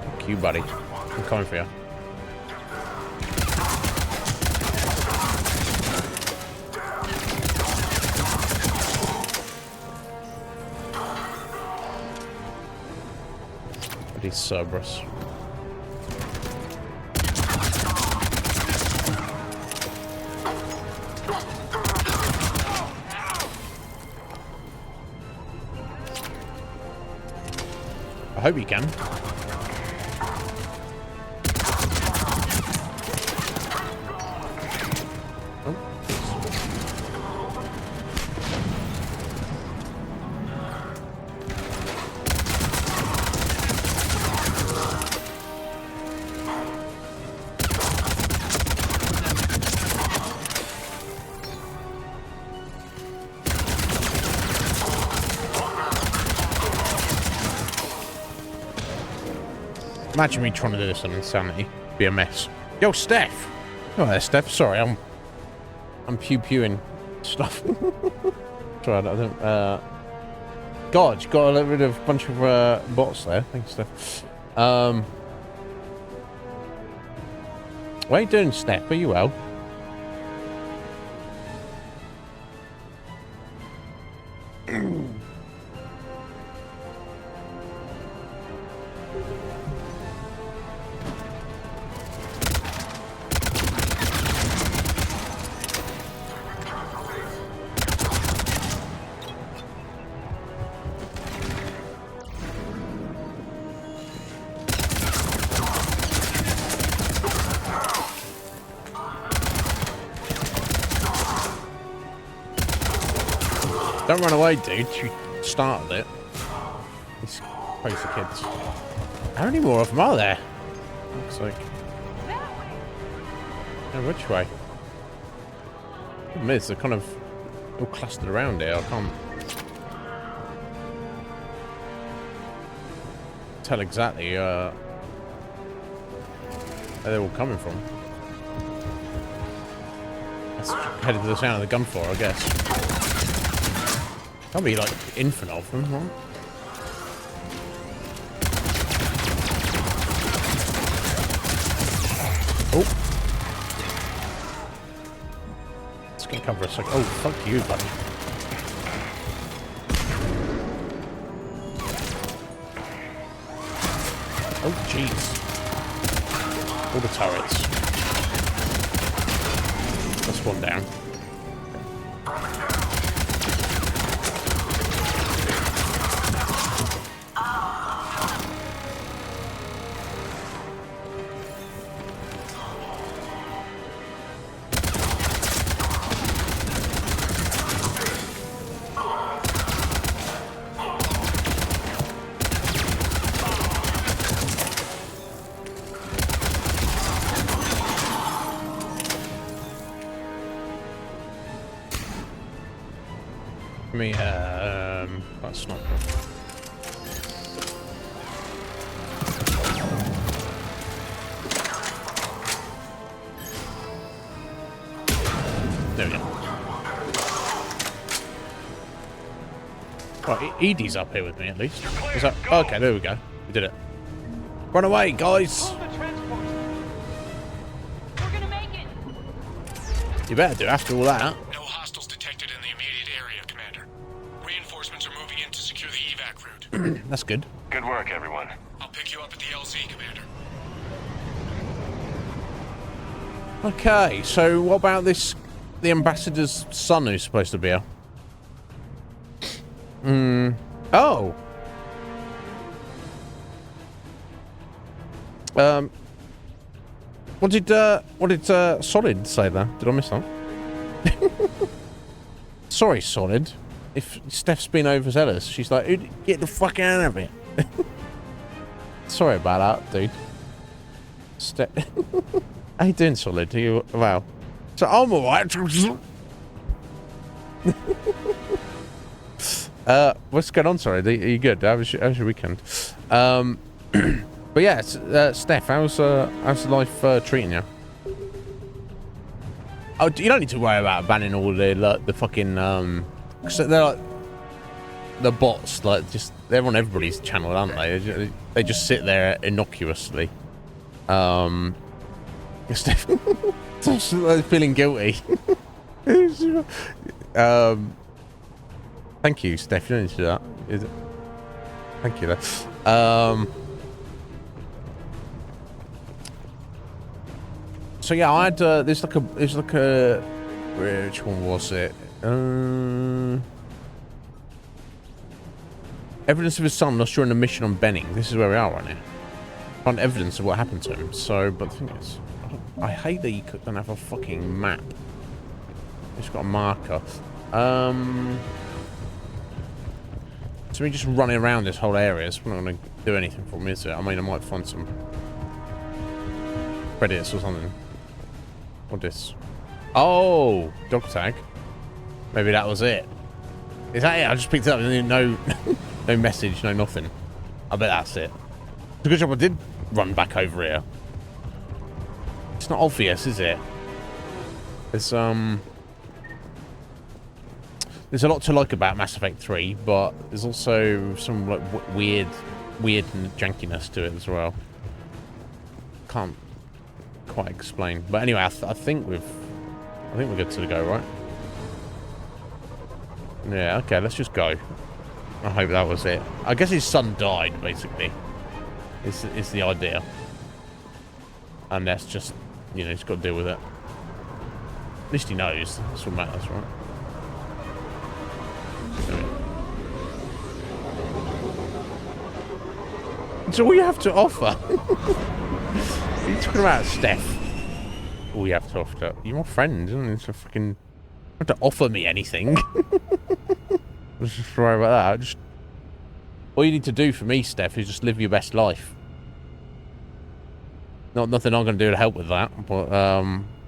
Fuck you, buddy. I'm coming for you. These Cerberus. I hope you can. Imagine me trying to do this on Insanity. Be a mess. Yo, Steph! Oh, there, Steph. Sorry, I'm pew-pewing stuff. Sorry, I don't... God, you got rid of a bunch of bots there. Thanks, Steph. What are you doing, Steph? Are you well? Don't run away, dude. You started it. These crazy kids. How many more of them are there? Looks like... Oh, which way? The problem is, they're kind of all clustered around here. I can't tell exactly where they're all coming from. Let's head to the sound of the gunfire, I guess. Can't be like infinite of them, right? Oh. It's gonna cover us like, oh, fuck you, buddy. Oh, jeez. All the turrets. That's one down. That's not good. There we go. Right, Edie's up here with me at least. Is that... Okay, there we go. We did it. Run away, guys! We're gonna make it. You better do after all that. No hostiles detected in the immediate area, Commander. Reinforcements are moving in to secure the evac route. That's good. Good work, everyone. I'll pick you up at the LZ, Commander. Okay, so what about this... The ambassador's son who's supposed to be here? Oh! What did Solid say there? Did I miss that? Sorry, Solid. If Steph's been overzealous, she's like, get the fuck out of it. Sorry about that, dude. Steph. How you doing, Solid? Are you... Wow. So, I'm alright. What's going on, sorry? Are you good? How was your weekend? But yeah, Steph, how's life treating you? Oh, you don't need to worry about banning all the fucking cause they're like the bots, like they're on everybody's channel, aren't they? They just sit there innocuously. Steph, feeling guilty. Thank you, Steph. You don't need to do that. Thank you. So yeah, I had there's like a which one was it? Evidence of his son lost during a mission on Benning. This is where we are right now. Found evidence of what happened to him. So, but the thing is, I hate that you don't have a fucking map. It's got a marker. So me just running around this whole area, it's not going to do anything for me, is it? I mean, I might find some credits or something. What this? Oh, dog tag. Maybe that was it. Is that it? I just picked it up and no, no message, no nothing. I bet that's it. It's a good job I did run back over here. It's not obvious, is it? There's a lot to like about Mass Effect 3, but there's also some like weird jankiness to it as well. Can't quite explain, but anyway, I think we're good to go, right? Yeah, okay, let's just go. I hope that was it. I guess his son died, basically. Is the idea, and that's just, you know, he's got to deal with it. At least he knows. That's what matters, right? It's all you have to offer. What are you talking about, Steph? All you have to offer. You're my friend, isn't it? So fucking... You don't have to offer me anything. Just worry about that. All you need to do for me, Steph, is just live your best life. Nothing I'm going to do to help with that, but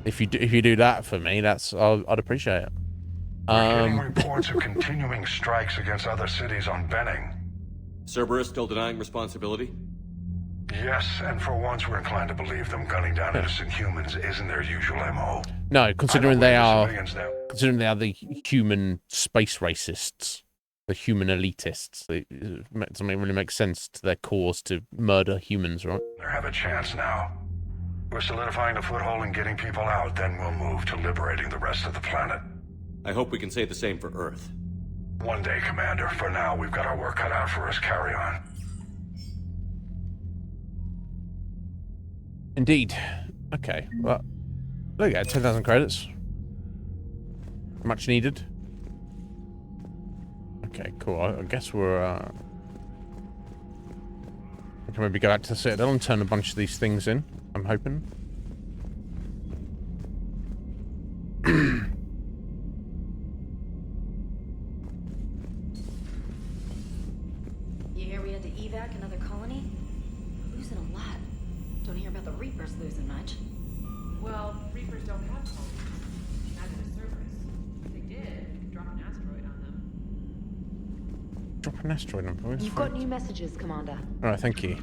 if you do that for me, I'd appreciate it. We're getting reports of continuing strikes against other cities on Benning. Cerberus still denying responsibility? Yes, and for once we're inclined to believe them gunning down innocent humans isn't their usual MO. No, considering they are the human space racists, the human elitists, it doesn't really make sense to their cause to murder humans, right? They have a chance now. We're solidifying a foothold and getting people out, then we'll move to liberating the rest of the planet. I hope we can say the same for Earth. One day, Commander. For now, we've got our work cut out for us. Carry on. Indeed. Okay, well, there you go, 10,000 credits. Much needed. Okay, cool. I guess we're, we can maybe go back to the Citadel and turn a bunch of these things in, I'm hoping. You hear we had to evac another colony? Losing a lot. Don't hear about the Reapers losing much. Well, Reapers don't have colonies. Neither does Cerberus. If they did, drop an asteroid on them. Drop an asteroid on boys. You've got new messages, Commander. Alright, thank you.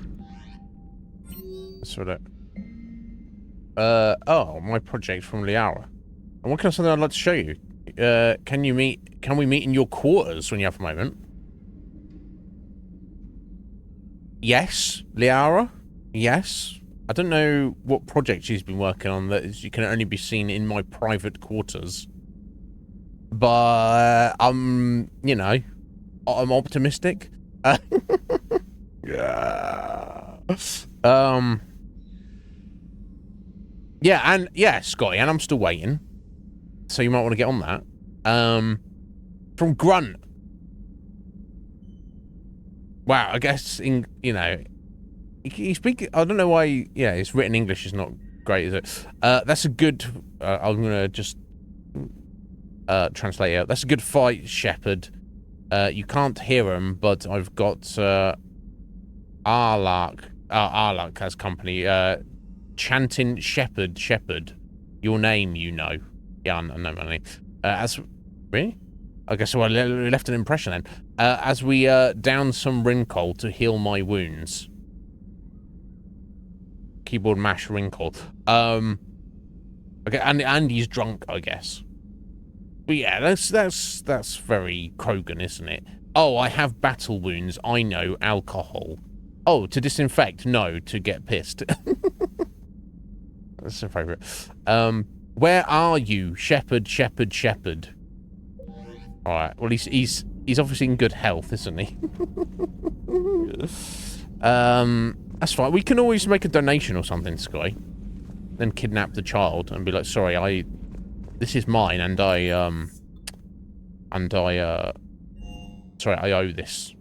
That's what it... oh, my project from Liara. And what kind of something I'd like to show you? Can we meet in your quarters when you have a moment? Yes, Liara. Yes. I don't know what project she's been working on that you can only be seen in my private quarters. But you know, I'm optimistic. Yeah. Yeah, and yeah, Scotty, and I'm still waiting. So you might want to get on that. From Grunt. Wow, I guess you know, you speak. I don't know why. Yeah, it's written English is not great, is it? That's a good. I'm gonna just translate out. That's a good fight, Shepherd. You can't hear him, but I've got Arlark has company. Chanting Shepherd. Your name, you know. Yeah, I know my name. Really? I guess we left an impression then. As we down some Rincol to heal my wounds. Keyboard mash Rincol. Okay, and he's drunk, I guess. But yeah, that's very Krogan, isn't it? Oh, I have battle wounds. I know alcohol. Oh, to disinfect? No, to get pissed. That's a favourite. Where are you, Shepherd? All right. Well, he's obviously in good health, isn't he? That's fine. We can always make a donation or something, Sky. Then kidnap the child and be like, sorry, this is mine, and I owe this.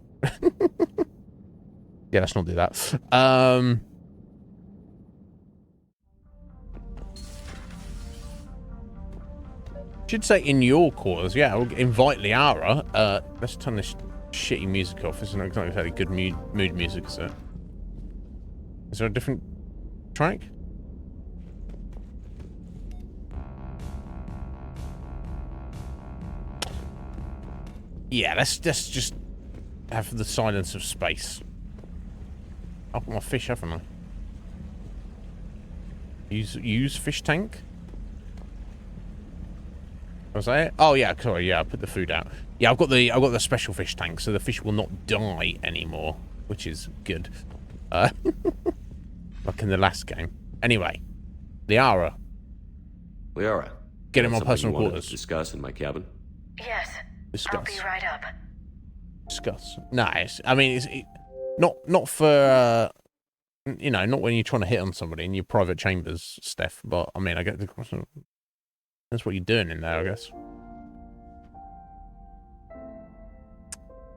Yeah, let's not do that. Should say in your quarters. Yeah, we'll invite Liara. Let's turn this shitty music off. It's not exactly good mood music, is it? Is there a different track? Yeah, let's just have the silence of space. I've got my fish, haven't I? Use fish tank? Was that it? Oh yeah, sorry, yeah, I put the food out. Yeah, I've got the special fish tank, so the fish will not die anymore, which is good. Like in the last game. Anyway, Liara. Get in my personal quarters. Discuss in my cabin. Yes. Discuss. I'll be right up. Discuss. Nice. I mean, it's not for you know, not when you're trying to hit on somebody in your private chambers, Steph. But I mean, I get the question. That's what you're doing in there, I guess.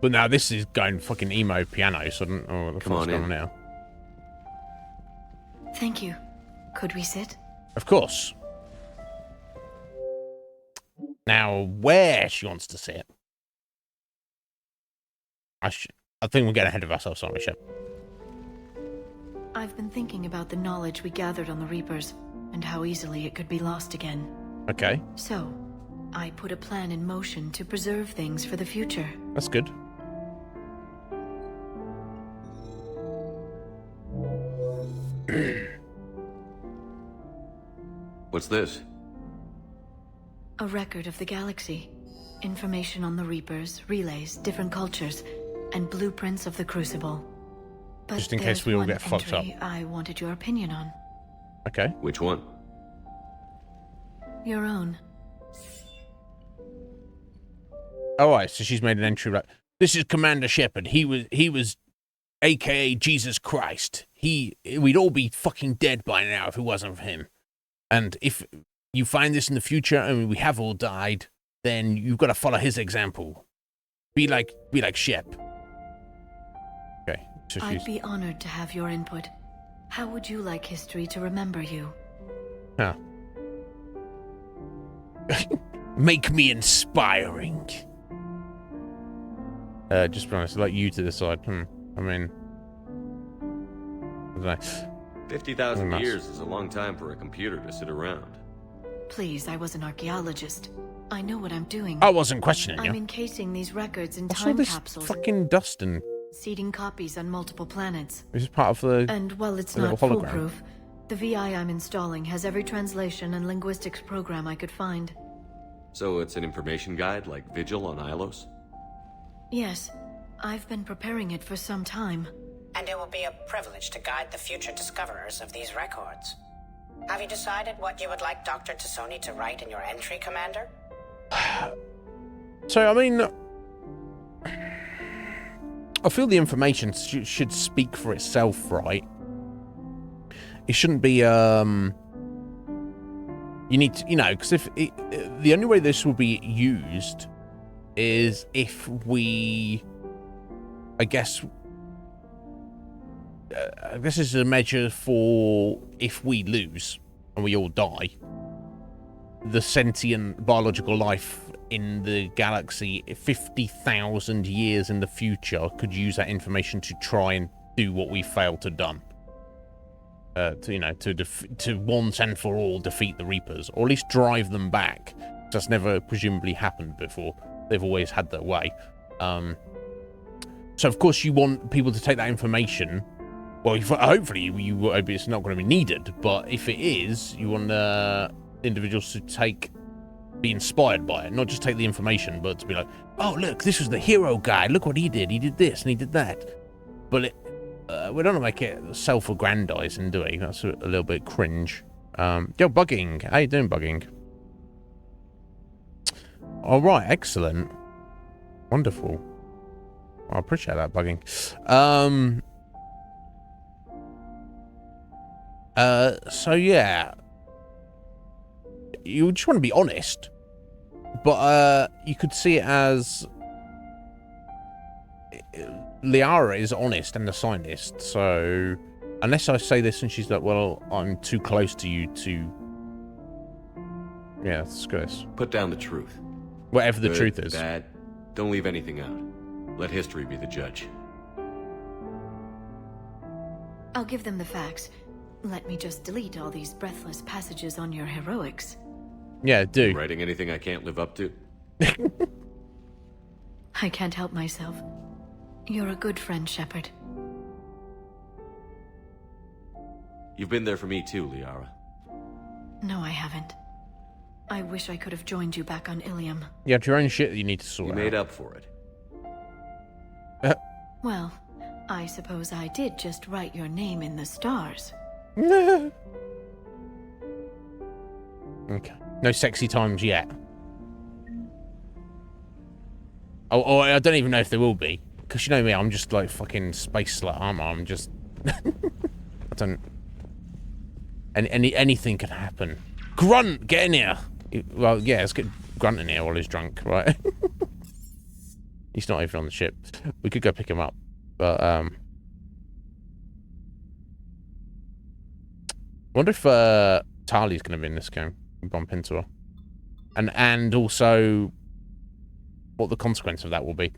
But now this is going fucking emo piano, so I don't know what the fuck's going on now. Thank you. Could we sit? Of course. Now, where she wants to sit. I think we're getting ahead of ourselves, aren't we, Shep? I've been thinking about the knowledge we gathered on the Reapers, and how easily it could be lost again. Okay. So, I put a plan in motion to preserve things for the future. That's good. What's this? A record of the galaxy. Information on the Reapers, relays, different cultures, and blueprints of the Crucible. But just in case we all get fucked up. I wanted your opinion on. Okay. Which one? Your own. Alright, so she's made an entry like, this is Commander Shepard. He was AKA Jesus Christ. We'd all be fucking dead by now if it wasn't for him. And if you find this in the future and we have all died, then you've got to follow his example. Be like Shep. Okay. So I'd be honored to have your input. How would you like history to remember you? Huh. Make me inspiring. Just be honest, I'd like you to decide. I mean, I don't know. 50,000 years is a long time for a computer to sit around. Please, I was an archaeologist. I know what I'm doing. I wasn't questioning you. I'm encasing these records in What's time all this capsules. Fucking dust and... Seeding copies on multiple planets. This is part of the... And while it's not foolproof, the VI I'm installing has every translation and linguistics program I could find. So it's an information guide like Vigil on Ilos? Yes. I've been preparing it for some time. and it will be a privilege to guide the future discoverers of these records. Have you decided what you would like Dr. Tassoni to write in your entry, Commander? So, I mean, I feel the information should speak for itself, right? It shouldn't be, you need to, you know, because if the only way this will be used is if we, I guess this is a measure for if we lose and we all die, the sentient biological life in the galaxy 50,000 years in the future could use that information to try and do what we failed to done. To once and for all defeat the Reapers, or at least drive them back. That's never presumably happened before. They've always had their way. So of course you want people to take that information. Well, hopefully it's not going to be needed, but if it is, you want individuals to be inspired by it, not just take the information, but to be like, oh look, this was the hero guy. Look what he did. He did this and he did that. But we don't want to make it self-aggrandizing, do we? That's a little bit cringe. Yo, Bugging. How you doing, Bugging? All right, excellent. Wonderful. I appreciate that, Bugging. So yeah. You just want to be honest. But you could see it as Liara is honest and a scientist, so unless I say this and she's like, well, I'm too close to you to... Yeah, screw this. Put down the truth. Whatever the truth is. Bad. Don't leave anything out. Let history be the judge. I'll give them the facts. Let me just delete all these breathless passages on your heroics. Yeah, do. Writing anything I can't live up to? I can't help myself. You're a good friend, Shepard. You've been there for me too, Liara. No, I haven't. I wish I could have joined you back on Ilium. You have your own shit that you need to sort out. You made up for it. Well, I suppose I did just write your name in the stars. Okay. No sexy times yet. Oh, I don't even know if there will be. Because you know me, I'm just like fucking space slut, aren't I? I'm just... I don't... Anything can happen. Grunt, get in here! Well, yeah, let's get Grunt in here while he's drunk, right? He's not even on the ship. We could go pick him up, but, wonder if, Tali's gonna be in this game. Bump into her. And also, what the consequence of that will be.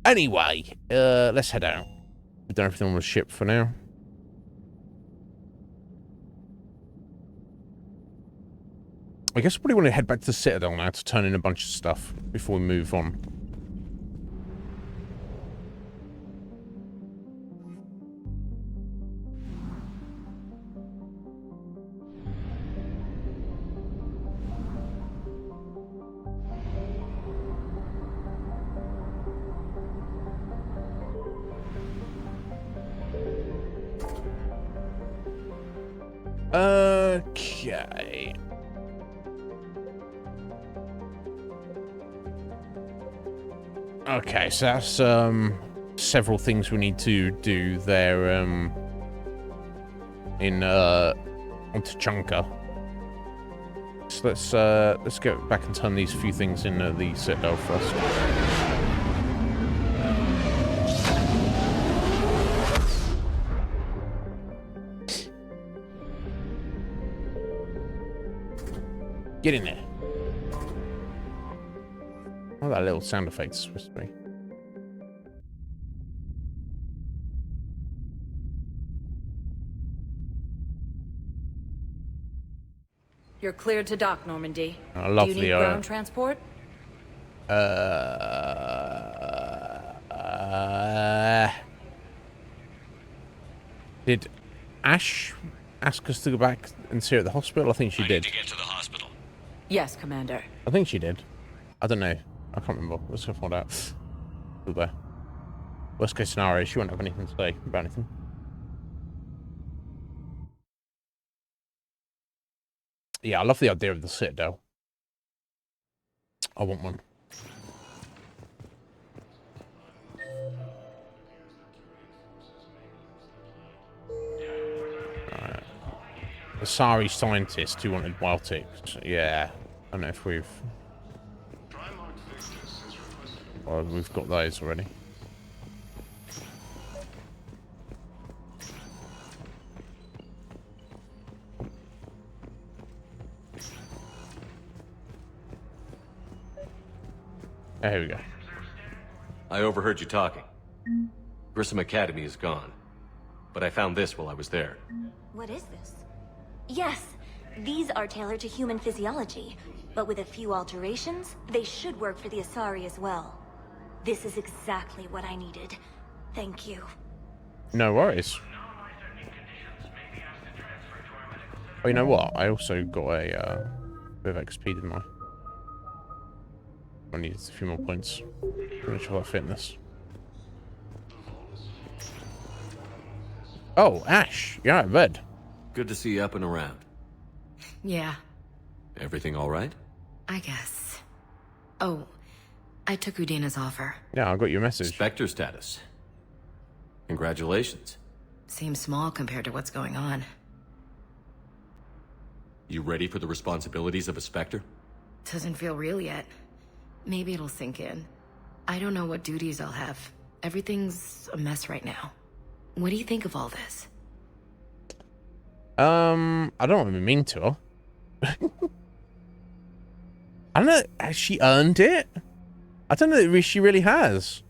Anyway, let's head out. We've done everything on the ship for now. I guess we probably want to head back to the Citadel now to turn in a bunch of stuff before we move on. Okay. Okay, so that's several things we need to do there in on Tuchanka. So let's go back and turn these few things in the Citadel first. Get in there. Oh, that little sound effect is supposed to be. You're cleared to dock, Normandy. I love Do you need ground transport? Did Ash ask us to go back and see her at the hospital? I think she did. To get to the hospital. Yes, Commander. I think she did. I don't know. I can't remember. Let's go find out. Over there. Worst case scenario, she won't have anything to say about anything. Yeah, I love the idea of the Citadel. I want one. Alright. The Asari scientist who wanted biotics. Yeah. I don't know if we've... Well, we've got those already. Oh, here we go. I overheard you talking. Grissom Academy is gone. But I found this while I was there. What is this? Yes, these are tailored to human physiology, but with a few alterations, they should work for the Asari as well. This is exactly what I needed. Thank you. No worries. Oh, you know what? I also got a bit of XP, didn't I? I needed a few more points. Finish off our fitness. Oh, Ash, you're out of bed. Good to see you up and around. Yeah, Everything all right? I guess. Oh, I took Udina's offer. Yeah, I got your message. Spectre status. Congratulations. Seems small compared to what's going on. You ready for the responsibilities of a Spectre? Doesn't feel real yet. Maybe it'll sink in. I don't know what duties I'll have. Everything's a mess right now. What do you think of all this? I don't want to be mean to her. I don't know. Has she earned it? I don't know if she really has.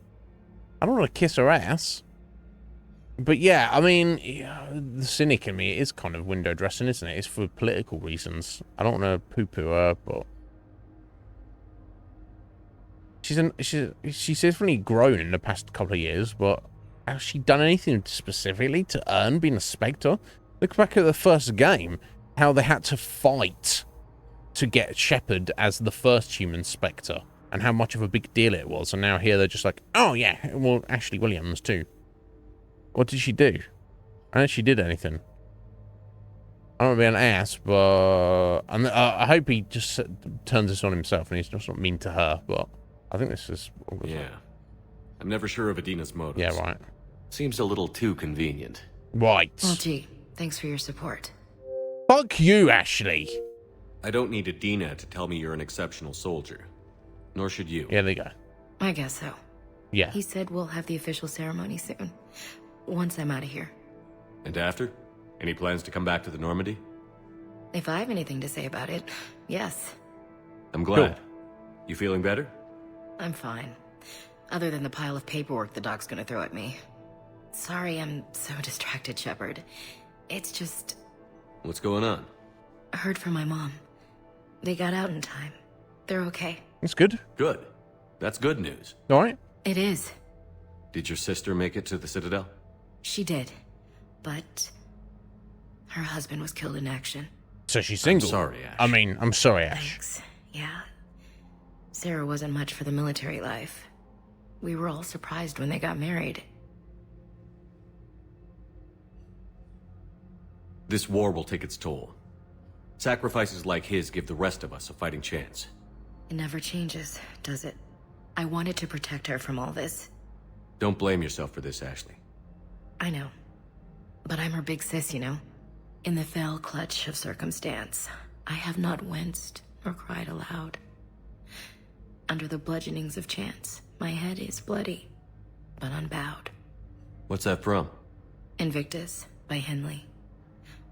I don't want to kiss her ass. But yeah, I mean, the cynic in me is kind of window dressing, isn't it? It's for political reasons. I don't want to poo-poo her, but she's definitely grown in the past couple of years. But has she done anything specifically to earn being a Spectre? Look back at the first game, how they had to fight to get Shepard as the first human Spectre, and how much of a big deal it was. And now here they're just like, oh yeah, well, Ashley Williams too. What did she do? I don't know if she did anything. I don't want to be an ass, but I hope he just turns this on himself and he's just not mean to her. But I think this is... Yeah. I'm never sure of Adina's motives. Yeah, right. Seems a little too convenient. Right. Well, gee, thanks for your support. Fuck you, Ashley. I don't need Adina to tell me you're an exceptional soldier. Nor should you. Yeah, there you go. I guess so. Yeah. He said we'll have the official ceremony soon. Once I'm out of here. And after? Any plans to come back to the Normandy? If I have anything to say about it, yes. I'm glad. Cool. You feeling better? I'm fine. Other than the pile of paperwork the doc's gonna throw at me. Sorry I'm so distracted, Shepard. It's just... What's going on? I heard from my mom. They got out in time. They're okay. That's good. Good. That's good news. All right. It is. Did your sister make it to the Citadel? She did. But... her husband was killed in action. So she's single. I'm sorry, Ash. I mean, I'm sorry, Ash. Thanks. Yeah. Sarah wasn't much for the military life. We were all surprised when they got married. This war will take its toll. Sacrifices like his give the rest of us a fighting chance. It never changes, does it? I wanted to protect her from all this. Don't blame yourself for this, Ashley. I know. But I'm her big sis, you know? In the fell clutch of circumstance, I have not winced or cried aloud. Under the bludgeonings of chance, my head is bloody, but unbowed. What's that from? Invictus by Henley.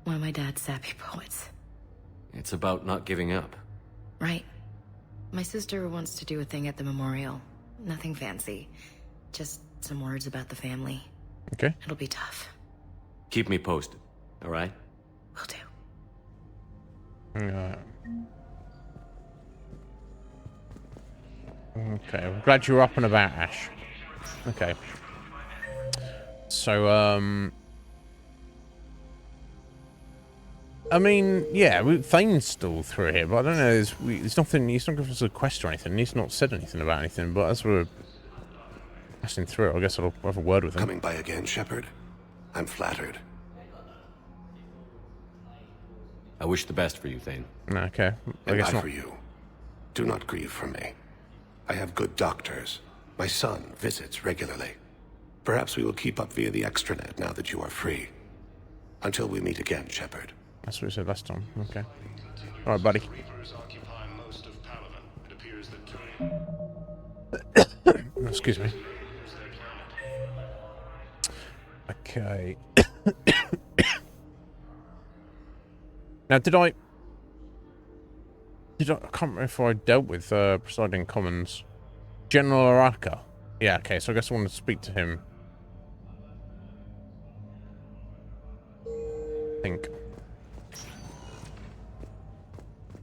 One of my dad's sappy poets. It's about not giving up. Right. My sister wants to do a thing at the memorial. Nothing fancy. Just some words about the family. Okay. It'll be tough. Keep me posted, all right? Will do. Okay, I'm glad you're up and about, Ash. Okay. So, I mean, yeah, Thane's still through here, but I don't know, there's nothing, he's not given us a quest or anything, he's not said anything about anything, but as we're Passing through, I guess I'll have a word with him. Coming by again, Shepard? I'm flattered. I wish the best for you, Thane. Okay. And I for you. Do not grieve for me. I have good doctors. My son visits regularly. Perhaps we will keep up via the extranet now that you are free. Until we meet again, Shepard. That's what we said last time. Okay. All right, buddy. Excuse me. Okay. Now, did I can't remember if I dealt with Presiding Commons. General Araka. Yeah, okay, so I guess I want to speak to him. I think.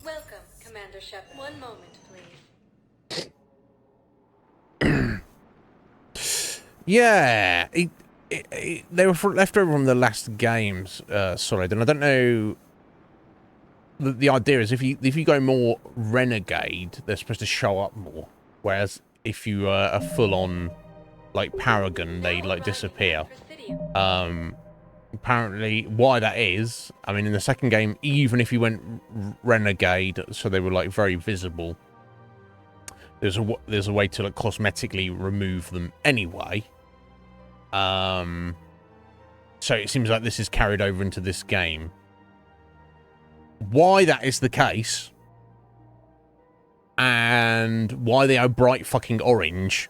Welcome, Commander Shepard. One moment, please. Yeah, they were left over from the last games, Solid, and I don't know. The idea is if you go more renegade, they're supposed to show up more, whereas if you are full on like Paragon, they like disappear. Apparently, why that is, I mean, in the second game, even if you went renegade, so they were like very visible, there's a way to like cosmetically remove them anyway. So it seems like this is carried over into this game. Why that is the case, and why they are bright fucking orange,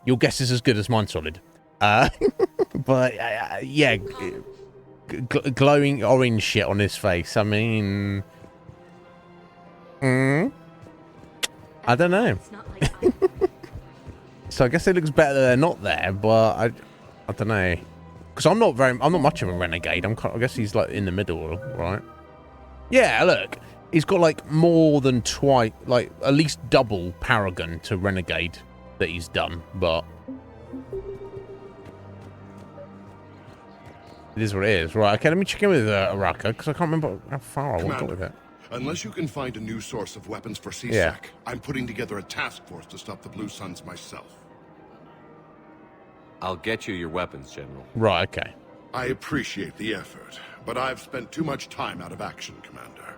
your guess is as good as mine, Solid. But yeah, glowing orange shit on his face. I mean, I don't know. So I guess it looks better that they're not there, but I don't know. Because I'm not much of a renegade. I guess he's like in the middle, right? Yeah, look, he's got like more than twice, like at least double Paragon to renegade that he's done. But it is what it is, right? Okay, let me check in with Araka because I can't remember how far I went with it. Unless you can find a new source of weapons for CSEC, I'm putting together a task force to stop the Blue Suns myself. I'll get you your weapons, General. Right, okay. I appreciate the effort, but I've spent too much time out of action, Commander.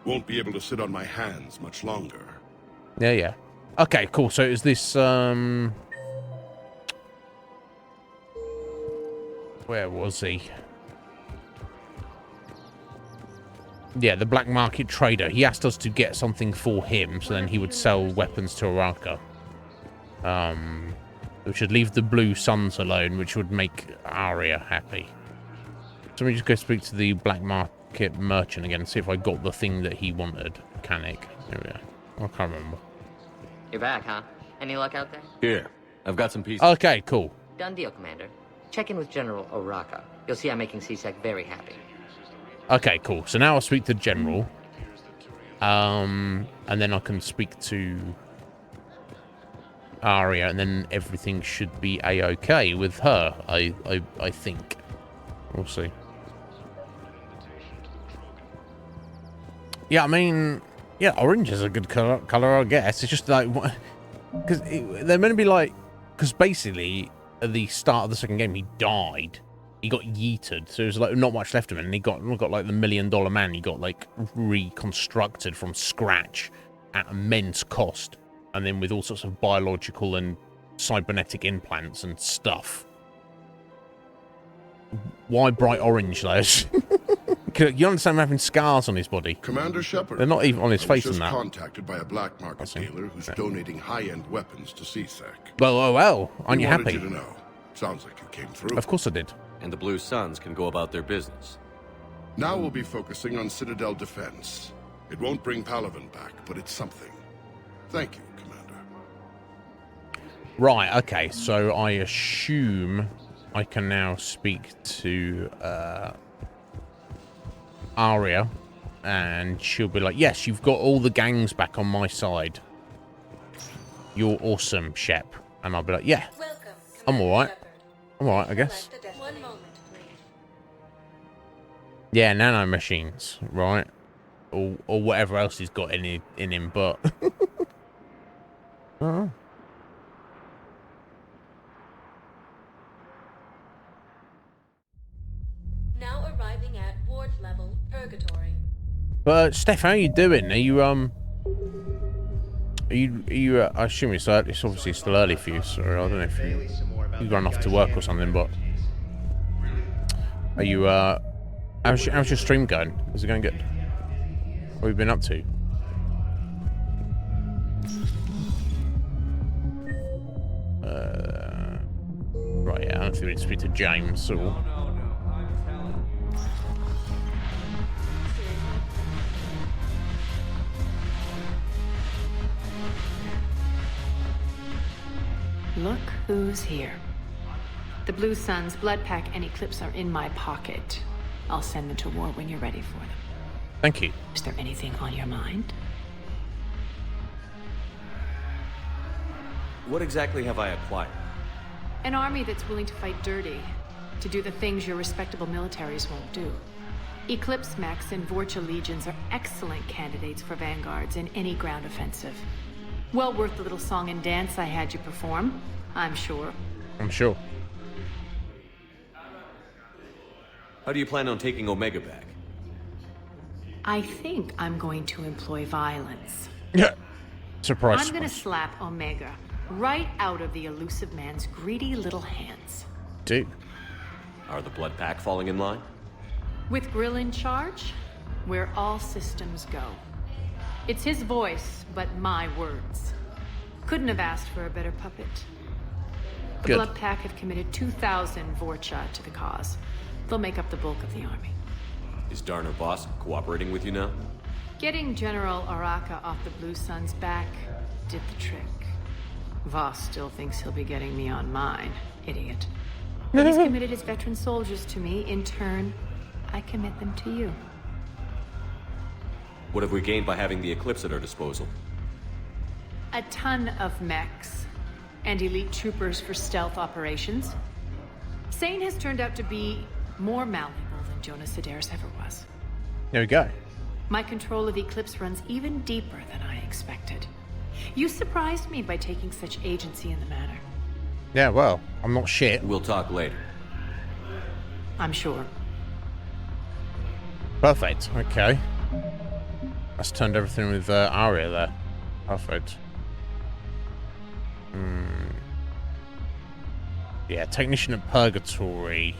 Won't be able to sit on my hands much longer. Yeah. Okay, cool. So is this, where was he? Yeah, the black market trader. He asked us to get something for him, so then he would sell weapons to Araka. Which would leave the Blue Suns alone, which would make Arya happy. So let me just go speak to the black market merchant again, see if I got the thing that he wanted. Mechanic. There we go. I can't remember. You're back, huh? Any luck out there? Here. I've got some pieces. Okay, cool. Done deal, Commander. Check in with General Araka. You'll see I'm making CSEC very happy. Okay, cool. So now I'll speak to General. And then I can speak to Arya, and then everything should be a-okay with her, I think. We'll see. Yeah, I mean, yeah, orange is a good color, I guess. It's just like, because they're meant to be like, because basically at the start of the second game he died. He got yeeted, so there's like not much left of him, and he got like the $1 Million Man. He got like reconstructed from scratch at immense cost, and then with all sorts of biological and cybernetic implants and stuff. Why bright orange, Les? You understand him having scars on his body? Commander Shepard. They're not even on his face and that. I was that. just contacted by a black market dealer who's donating high-end weapons to CSEC. Well. Aren't you happy? Wanted you to know. Sounds like you came through. Of course I did. And the Blue Suns can go about their business. Now we'll be focusing on Citadel defense. It won't bring Palaven back, but it's something. Thank you, Commander. Right, okay. So I assume I can now speak to Arya, and she'll be like, yes, you've got all the gangs back on my side. You're awesome, Shep. And I'll be like, yeah, I'm alright. I'm alright, I guess. One moment, please. Yeah, nano machines, right? Or whatever else he's got in him, but... level purgatory. But Steph, how are you doing? Are you I assume it's obviously still early for you, so I don't know if you've gone off to work or something, but are you how's your stream going? Is it going good? What have you been up to? Right, yeah, I don't think we need to speak to James or... Look who's here. The Blue Suns, Blood Pack, and Eclipse are in my pocket. I'll send them to war when you're ready for them. Thank you. Is there anything on your mind? What exactly have I acquired? An army that's willing to fight dirty, to do the things your respectable militaries won't do. Eclipse Mechs and Vorcha Legions are excellent candidates for vanguards in any ground offensive. Well worth the little song and dance I had you perform, I'm sure. I'm sure. How do you plan on taking Omega back? I think I'm going to employ violence. Yeah. Surprise. I'm gonna slap Omega right out of the elusive man's greedy little hands. Dude. Are the Blood Pack falling in line? With Grill in charge, where all systems go. It's his voice, but my words. Couldn't have asked for a better puppet. The Good. Blood Pack have committed 2,000 Vorcha to the cause. They'll make up the bulk of the army. Is Darner Boss cooperating with you now? Getting General Araka off the Blue Suns back did the trick. Voss still thinks he'll be getting me on mine. Idiot. But he's committed his veteran soldiers to me. In turn, I commit them to you. What have we gained by having the Eclipse at our disposal? A ton of mechs and elite troopers for stealth operations. Sane has turned out to be more malleable than Jonas Sedaris ever was. There we go. My control of Eclipse runs even deeper than I expected. You surprised me by taking such agency in the matter. Yeah, well, I'm not shit. We'll talk later. I'm sure. Perfect. Okay. That's turned everything with Aria there. Perfect. Yeah, Technician at Purgatory.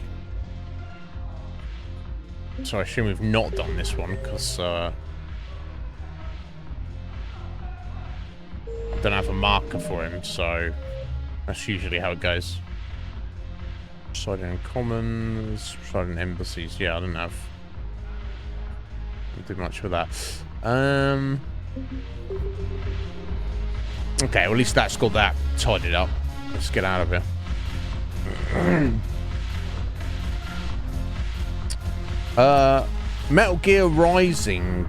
So I assume we've not done this one, because I don't have a marker for him, so that's usually how it goes. Residing in Commons, residing in Embassies. Yeah, I didn't do much with that. Okay, well, at least that's got that tidied up. Let's get out of here. Metal Gear Rising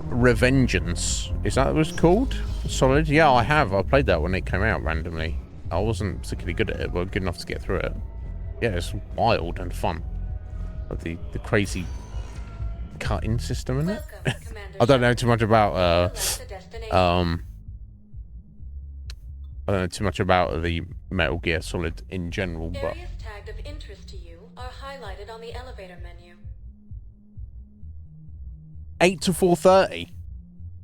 Revengeance. Is that what it's called? Solid? Yeah, I have. I played that when it came out randomly. I wasn't particularly good at it, but good enough to get through it. Yeah, it's wild and fun. But the crazy cutting system in it. I don't know too much about I don't know too much about the Metal Gear Solid in general, but Areas tagged of interest to you are highlighted on the elevator menu. 8 to 4:30,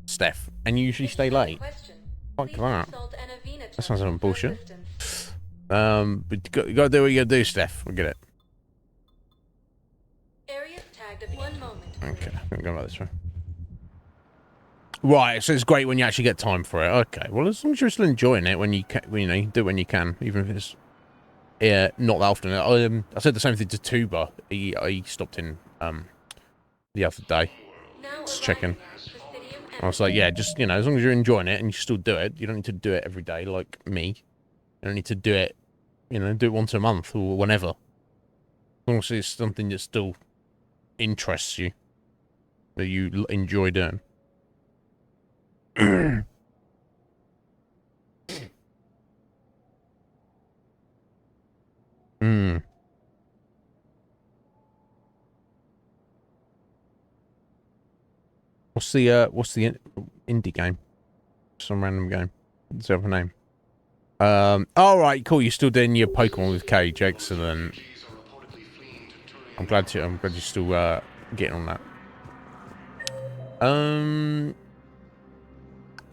Steph, and you usually stay late. Fuck that. That sounds like bullshit. But you gotta do what you gotta do, Steph. I get it. Areas tagged of 1 moment. Okay, I'm gonna go about this way. Right, so it's great when you actually get time for it. Okay, well, as long as you're still enjoying it when you can, you know, you do it when you can, even if it's not that often. I said the same thing to Tuba. He stopped in the other day, just checking. I was like, yeah, just, you know, as long as you're enjoying it and you still do it, you don't need to do it every day like me. You don't need to do it, you know, do it once a month or whenever. As long as it's something that still interests you, that you enjoy doing. What's the indie game? Some random game. What's the other name? All right, cool. You're still doing your Pokemon with Cage. Excellent. I'm glad you're still getting on that.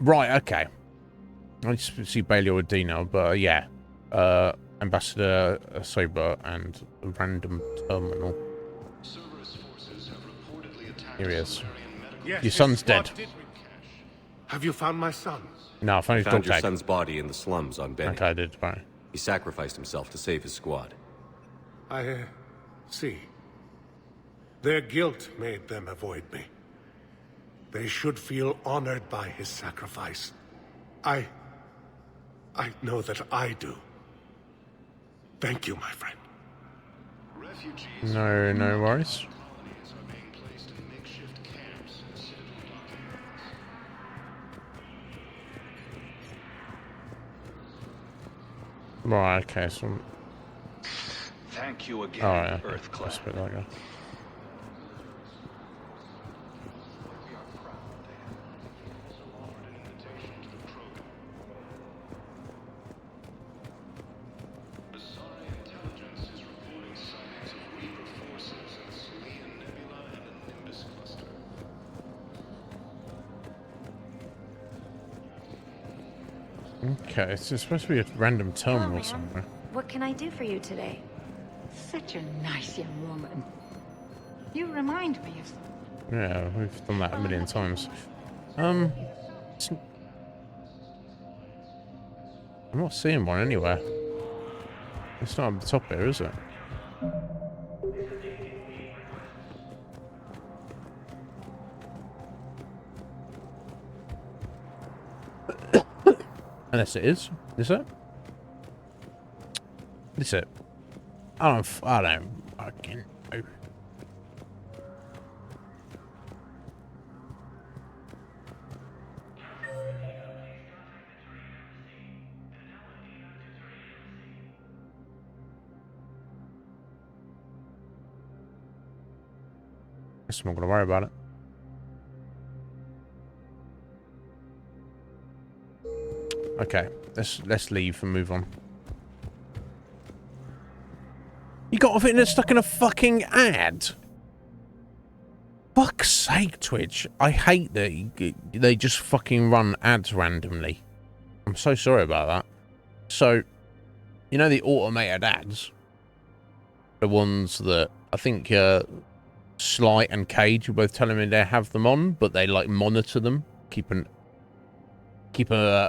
Right, okay. I just see Bailey or Dino, but yeah. Ambassador Sober and a random terminal. Here he is. Yes, Your son's dead. Have you found my son? No, I found his Found dog your tag. son's body in the slums on Benny. Okay, I did, right. He sacrificed himself to save his squad. I see. Their guilt made them avoid me. They should feel honored by his sacrifice. I know that I do. Thank you, my friend. No worries. Right, okay, so... Thank you again, oh, yeah. Earth Class. That's a bit like that. Okay, it's supposed to be a random terminal somewhere. What can I do for you today? Such a nice young woman. You remind me of something. Yeah, we've done that a million times. I'm not seeing one anywhere. It's not up the top here, is it? Unless it is. Is it? Is it? I don't fucking know. Guess I'm not gonna worry about it. Okay, let's leave and move on. You got off it and it's stuck in a fucking ad. Fuck's sake, Twitch. I hate that they just fucking run ads randomly. I'm so sorry about that. So, you know the automated ads? The ones that I think Sly and Cage are both telling me they have them on, but they like monitor them, keep a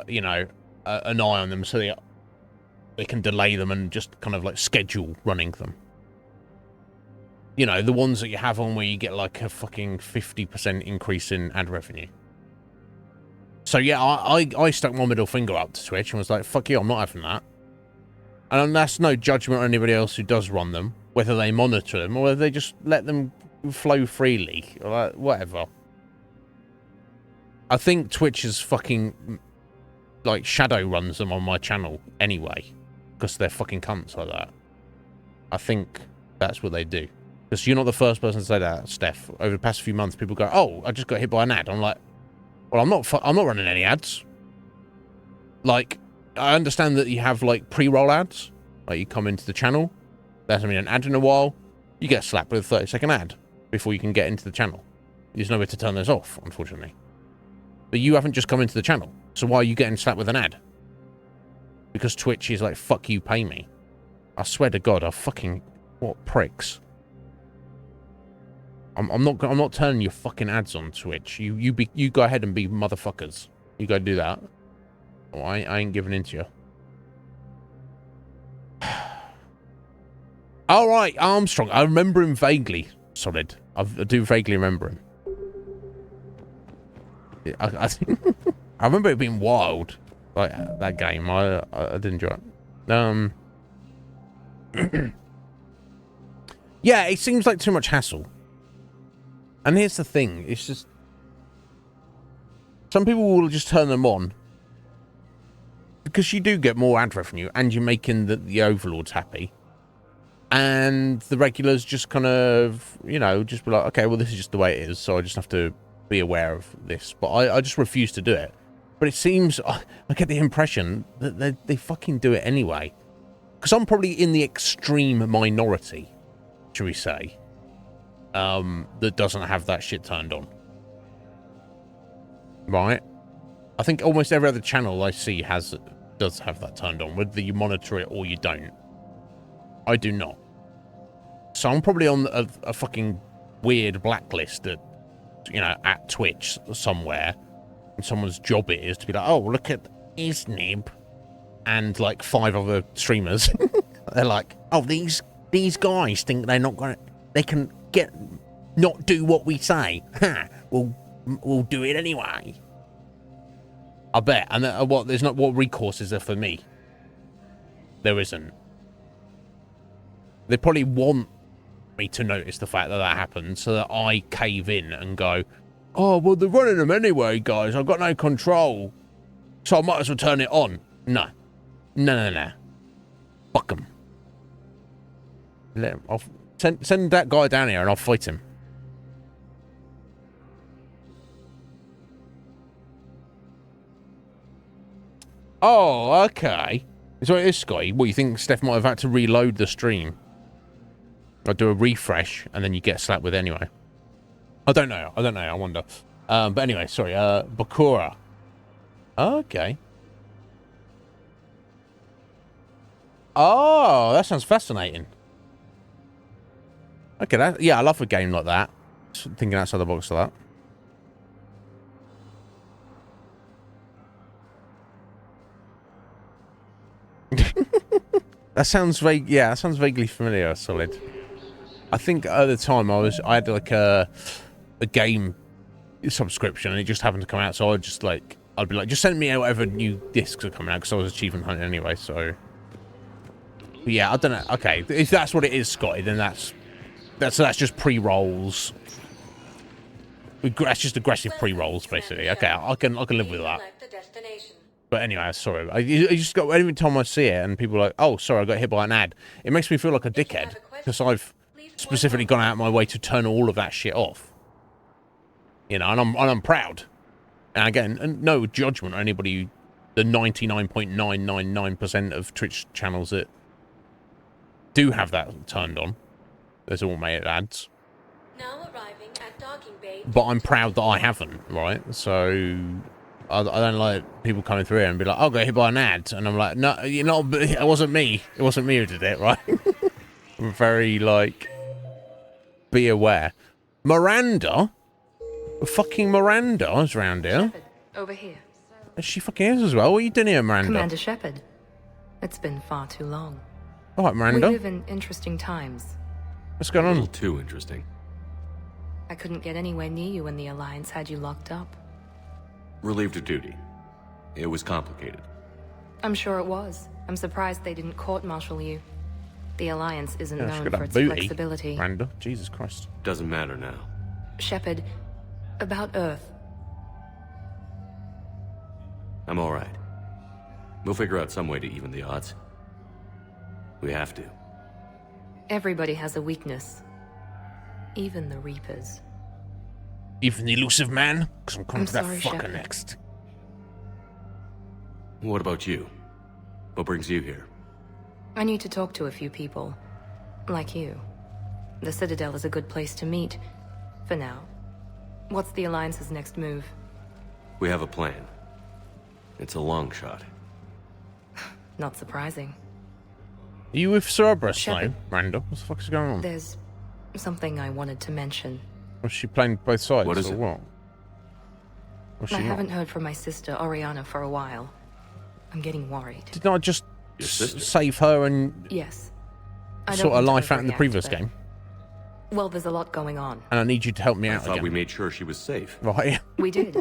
you know, an eye on them so they can delay them and just kind of like schedule running them. You know, the ones that you have on where you get like a fucking 50% increase in ad revenue. So yeah, I stuck my middle finger up to Twitch and was like, fuck you, I'm not having that. And that's no judgment on anybody else who does run them, whether they monitor them or whether they just let them flow freely or like, whatever. I think Twitch is fucking like shadow runs them on my channel anyway, because they're fucking cunts like that. I think that's what they do. Because you're not the first person to say that, Steph. Over the past few months, people go, "Oh, I just got hit by an ad." I'm like, "Well, I'm not running any ads." Like, I understand that you have like pre-roll ads. Like, you come into the channel, there hasn't been an ad in a while, you get slapped with a 30-second ad before you can get into the channel. There's nowhere to turn those off, unfortunately. But you haven't just come into the channel, so why are you getting slapped with an ad? Because Twitch is like, "Fuck you, pay me." I swear to God, what pricks. I'm not turning your fucking ads on Twitch. You go ahead and be motherfuckers. You go do that. Oh, I ain't giving in to you. All right, Armstrong. I remember him vaguely. Solid. I do vaguely remember him. I I remember it being wild, like that game. I did enjoy it. Yeah, it seems like too much hassle. And here's the thing: it's just some people will just turn them on because you do get more ad revenue, and you're making the overlords happy, and the regulars just kind of, you know, just be like, okay, well, this is just the way it is, so I just have to be aware of this. But I just refuse to do it. But it seems, I get the impression that they fucking do it anyway. Because I'm probably in the extreme minority, should we say, that doesn't have that shit turned on. Right? I think almost every other channel I see does have that turned on, whether you monitor it or you don't. I do not. So I'm probably on a fucking weird blacklist at, at Twitch somewhere, and someone's job it is to be like, oh, look at Iznib and like 5 other streamers. They're like, oh, these guys think they can not do what we say. Ha! We'll do it anyway. I bet. And what recourse is there for me? There isn't. They probably want me to notice the fact that happened so that I cave in and go, oh, well, they're running them anyway, guys. I've got no control. So I might as well turn it on. No. Fuck them. I'll send that guy down here and I'll fight him. Oh, okay. So it is, Scotty. What, you think Steph might have had to reload the stream? Or do a refresh, and then you get slapped with anyway? I don't know. I wonder. But anyway, sorry. Bakura. Okay. Oh, that sounds fascinating. Okay, I love a game like that. Just thinking outside the box like that. That sounds vague. Yeah, that sounds vaguely familiar. Solid. I think at the time I had like a game subscription, and it just happened to come out. So I'd be like, just send me whatever new discs are coming out, because I was achievement hunting anyway. So, but yeah, I don't know. Okay, if that's what it is, Scotty, then that's just pre-rolls. That's just aggressive pre-rolls, basically. Okay, I can live with that. But anyway, sorry. I just got, every time I see it and people are like, oh, sorry, I got hit by an ad, it makes me feel like a dickhead, because I've specifically gone out of my way to turn all of that shit off. And I'm proud. And again, and no judgment on anybody, the 99.999% of Twitch channels that do have that turned on. There's automated ads. Now arriving at docking bay. But I'm proud that I haven't, right? So I don't like people coming through here and be like, "I'll get hit by an ad," and I'm like, "No, it wasn't me. It wasn't me who did it, right?" I'm very be aware. Miranda, fucking Miranda is around here. Shepard, over here. She fucking is as well. What are you doing here, Miranda? Commander Shepard. It's been far too long. All right, Miranda. We live in interesting times. What's going on? A little too interesting. I couldn't get anywhere near you when the Alliance had you locked up. Relieved of duty. It was complicated. I'm sure it was. I'm surprised they didn't court-martial you. The Alliance isn't Yeah, known for its booty, flexibility. Miranda. Jesus Christ. Doesn't matter now. Shepard, about Earth. I'm all right. We'll figure out some way to even the odds. We have to. Everybody has a weakness. Even the Reapers. Even the elusive man? Because I'm coming I'm for that sorry, fucker Shepard. next. What about you? What brings you here? I need to talk to a few people. Like you. The Citadel is a good place to meet. For now. What's the Alliance's next move? We have a plan. It's a long shot. Not surprising. Are you with Cerberus Shepard. now, Miranda? What the fuck is going on? There's something I wanted to mention. Was she playing both sides, What is or it? what? Was she I not? haven't heard from my sister, Oriana, for a while. I'm getting worried. Didn't I just Your sister? save her and Yes. I don't sort of want to life out in the overreact, previous but- game? Well, there's a lot going on. And I need you to help me I out thought again. we made sure she was safe. Right. We did.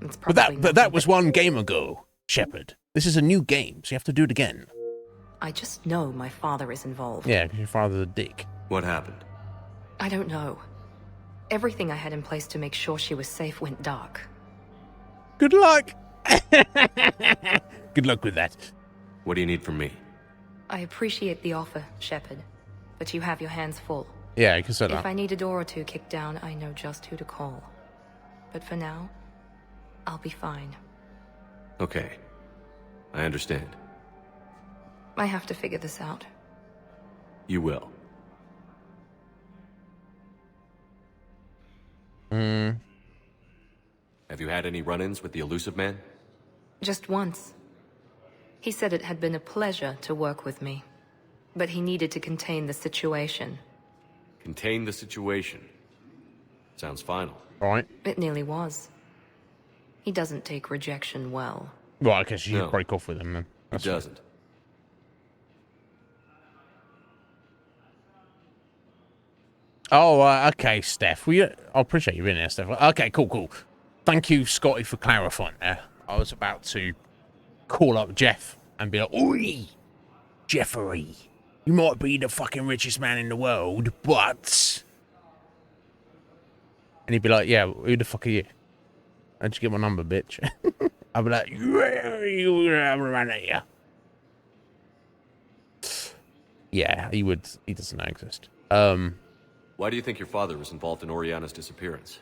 It's But probably that nothing was one game ago, Shepard. This is a new game, so you have to do it again. I just know my father is involved. Yeah, because your father's a dick. What happened? I don't know. Everything I had in place to make sure she was safe went dark. Good luck. Good luck with that. What do you need from me? I appreciate the offer, Shepard, but you have your hands full. Yeah, you can say If that. I need a door or two kicked down, I know just who to call. But for now, I'll be fine. Okay. I understand. I have to figure this out. You will. Hmm. Have you had any run-ins with the elusive man? Just once. He said it had been a pleasure to work with me, but he needed to contain the situation. Contain the situation. Sounds final. Right. It nearly was. He doesn't take rejection well. Right, I guess you should break off with him then. He doesn't. Oh, okay, Steph. I appreciate you being here, Steph. Okay, cool. Thank you, Scotty, for clarifying there. I was about to call up Jeff and be like, "Oi, Jeffrey, you might be the fucking richest man in the world, but..." And he'd be like, "Yeah, who the fuck are you? How'd you get my number, bitch?" I'd be like, "You have a run at you." Yeah, he would. He doesn't exist. Why do you think your father was involved in Oriana's disappearance?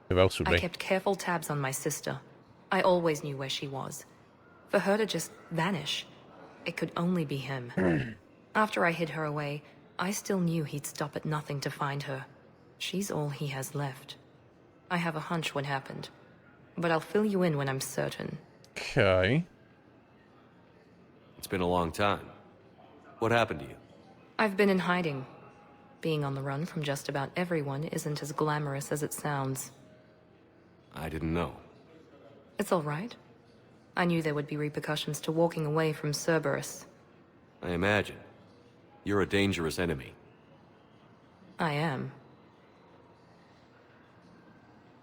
Who else would be? I kept careful tabs on my sister. I always knew where she was. For her to just vanish, it could only be him. After I hid her away, I still knew he'd stop at nothing to find her. She's all he has left. I have a hunch what happened, but I'll fill you in when I'm certain. Okay. It's been a long time. What happened to you? I've been in hiding. Being on the run from just about everyone isn't as glamorous as it sounds. I didn't know. It's all right. I knew there would be repercussions to walking away from Cerberus. I imagine. You're a dangerous enemy. I am.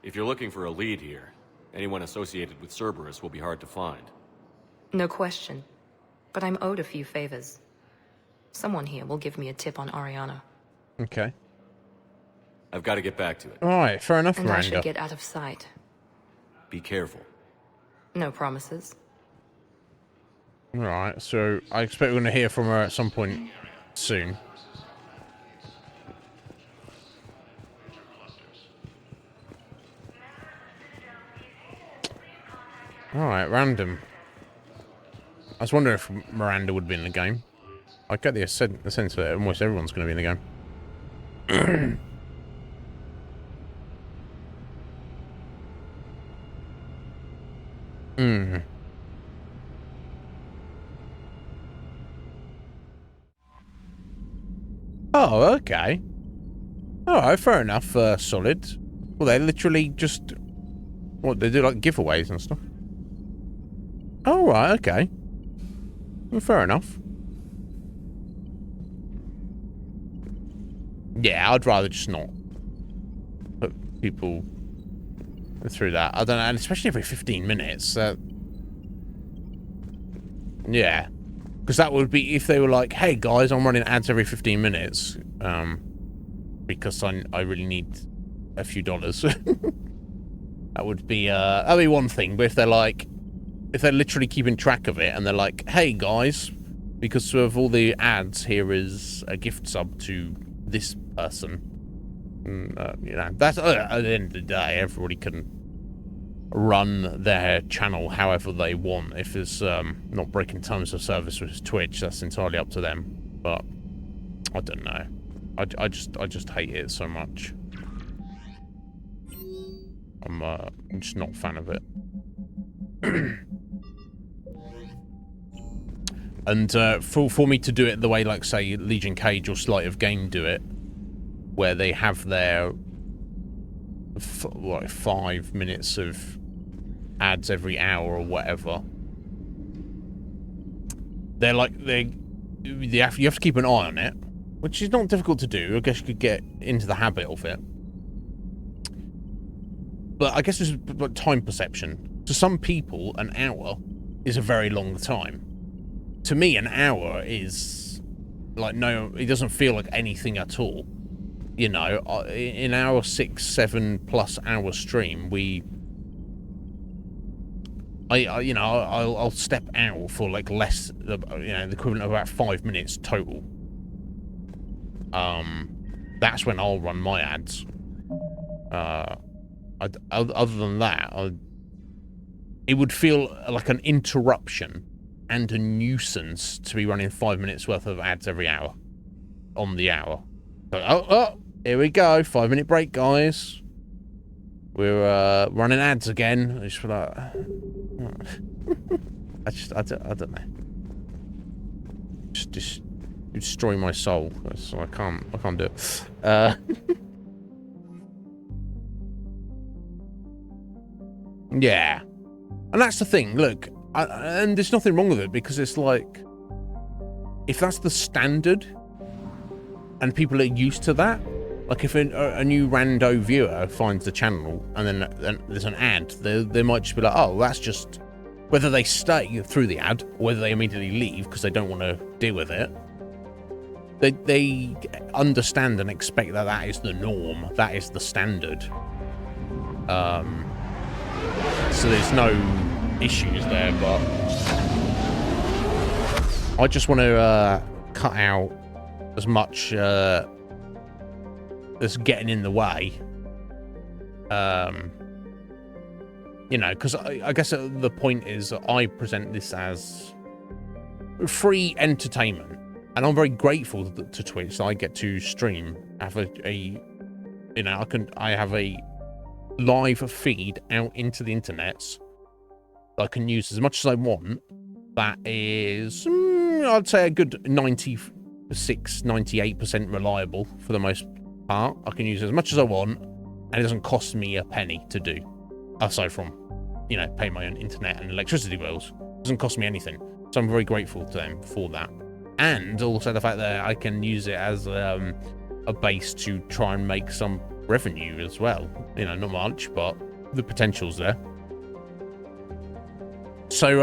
If you're looking for a lead here, anyone associated with Cerberus will be hard to find. No question. But I'm owed a few favors. Someone here will give me a tip on Oriana. Okay. I've got to get back to it. All right, fair enough, And Miranda. I should get out of sight. Be careful. No promises. All right, so I expect we're going to hear from her at some point soon. All right, random. I was wondering if Miranda would be in the game. I get the sense that almost everyone's going to be in the game. Oh, okay. Alright, fair enough. Solid. Well, they literally just... What, they do like giveaways and stuff? Oh, right, okay. Well, fair enough. Yeah, I'd rather just not put people through that. I don't know, and especially every 15 minutes. Yeah. Because that would be if they were like, "Hey guys, I'm running ads every 15 minutes. Because I really need a few dollars." That would be that'd be one thing. But if they're like, if they're literally keeping track of it and they're like, "Hey guys, because of all the ads, here is a gift sub to this person." You know, that's at the end of the day, everybody can run their channel however they want. If it's not breaking terms of service with Twitch, that's entirely up to them. But I don't know. I just hate it so much. I'm just not a fan of it. And for me to do it the way, like, say, Legion Cage or Sleight of Game do it, where they have their 5 minutes of ads every hour or whatever, they're like, you have to keep an eye on it, which is not difficult to do. I guess you could get into the habit of it. But I guess it's time perception. To some people, an hour is a very long time. To me, an hour is like, no, it doesn't feel like anything at all. You know, in our 6-7+ hour stream, I'll step out for like less, you know, the equivalent of about 5 minutes total. That's when I'll run my ads. Other than that, it would feel like an interruption and a nuisance to be running 5 minutes worth of ads every hour on the hour. So, oh, here we go, 5 minute break, guys. We're running ads again. I just feel like... I don't know. Just destroy my soul. So I can't do it. Yeah. And that's the thing, look, and there's nothing wrong with it, because it's like, if that's the standard and people are used to that, like if a new rando viewer finds the channel and then there's an ad, they might just be like, oh, that's just, whether they stay through the ad or whether they immediately leave because they don't want to deal with it, they understand and expect that that is the norm, that is the standard. So there's no issues there, but I just want to cut out as much that's getting in the way. You know, because I guess the point is I present this as free entertainment, and I'm very grateful to Twitch that I get to stream. I have you know, I have a live feed out into the internet that I can use as much as I want. That is, I'd say, a good 96-98% reliable for the most part. I can use it as much as I want, and it doesn't cost me a penny to do, aside from, you know, paying my own internet and electricity bills. It doesn't cost me anything, so I'm very grateful to them for that. And also the fact that I can use it as a base to try and make some revenue as well. You know, not much, but the potential's there. So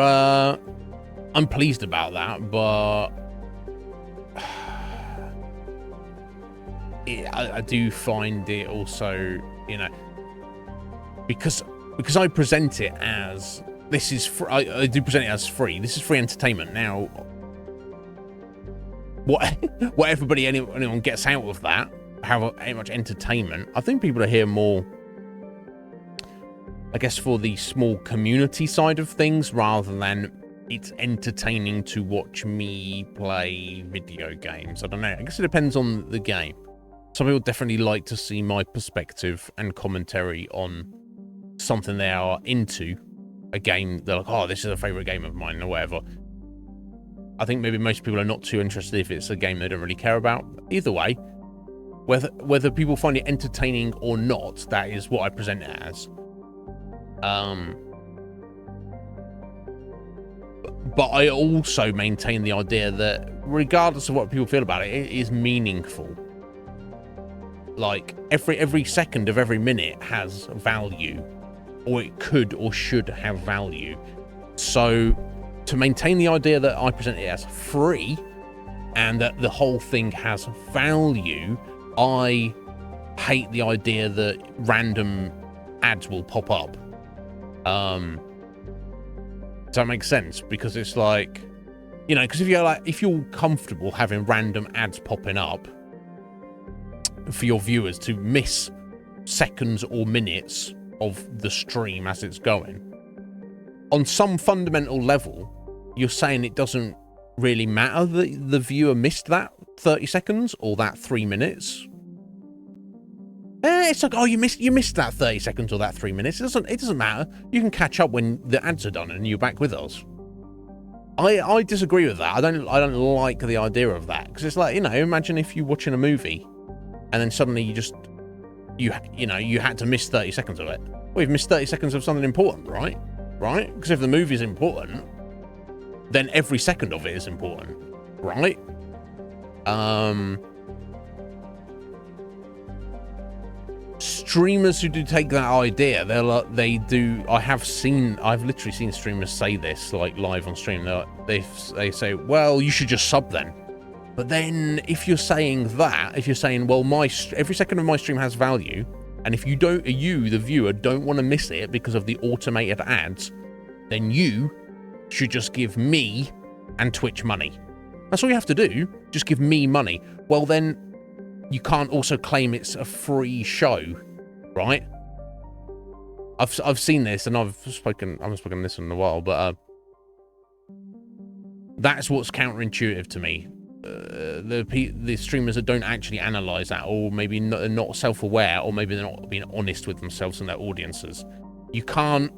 I'm pleased about that, but I do find it also, you know, because I present it as this is I do present it as free. This is free entertainment. Now, what anyone gets out of that, how much entertainment, I think people are here more, I guess, for the small community side of things, rather than it's entertaining to watch me play video games. I don't know. I guess it depends on the game. Some people definitely like to see my perspective and commentary on something they are into, a game. They're like, oh, this is a favorite game of mine or whatever. I think maybe most people are not too interested if it's a game they don't really care about. Either way, whether people find it entertaining or not, that is what I present it as. But I also maintain the idea that regardless of what people feel about it, it is meaningful. Like every second of every minute has value, or it could or should have value. So to maintain the idea that I present it as free and that the whole thing has value, I hate the idea that random ads will pop up. Does that make sense? Because it's like, you know, because if you're comfortable having random ads popping up for your viewers to miss seconds or minutes of the stream as it's going, on some fundamental level, you're saying it doesn't really matter that the viewer missed that 30 seconds or that 3 minutes. It's like, oh, you missed that 30 seconds or that 3 minutes. It doesn't matter. You can catch up when the ads are done and you're back with us. I disagree with that. I don't like the idea of that, because it's like, you know, imagine if you're watching a movie and then suddenly you had to miss 30 seconds of it. Well, you've missed 30 seconds of something important, right? Right? Because if the movie's important, then every second of it is important, right? Streamers who do take that idea, I've literally seen streamers say this, like, live on stream. They say, well, you should just sub then. But then if you're saying that, if you're saying, well, every second of my stream has value, and if you, the viewer, don't want to miss it because of the automated ads, then you should just give me and Twitch money. That's all you have to do. Just give me money. Well, then you can't also claim it's a free show, right? I've seen this, and I haven't spoken on this in a while, but that's what's counterintuitive to me. the streamers that don't actually analyze that, or maybe not self-aware, or maybe they're not being honest with themselves and their audiences. You can't.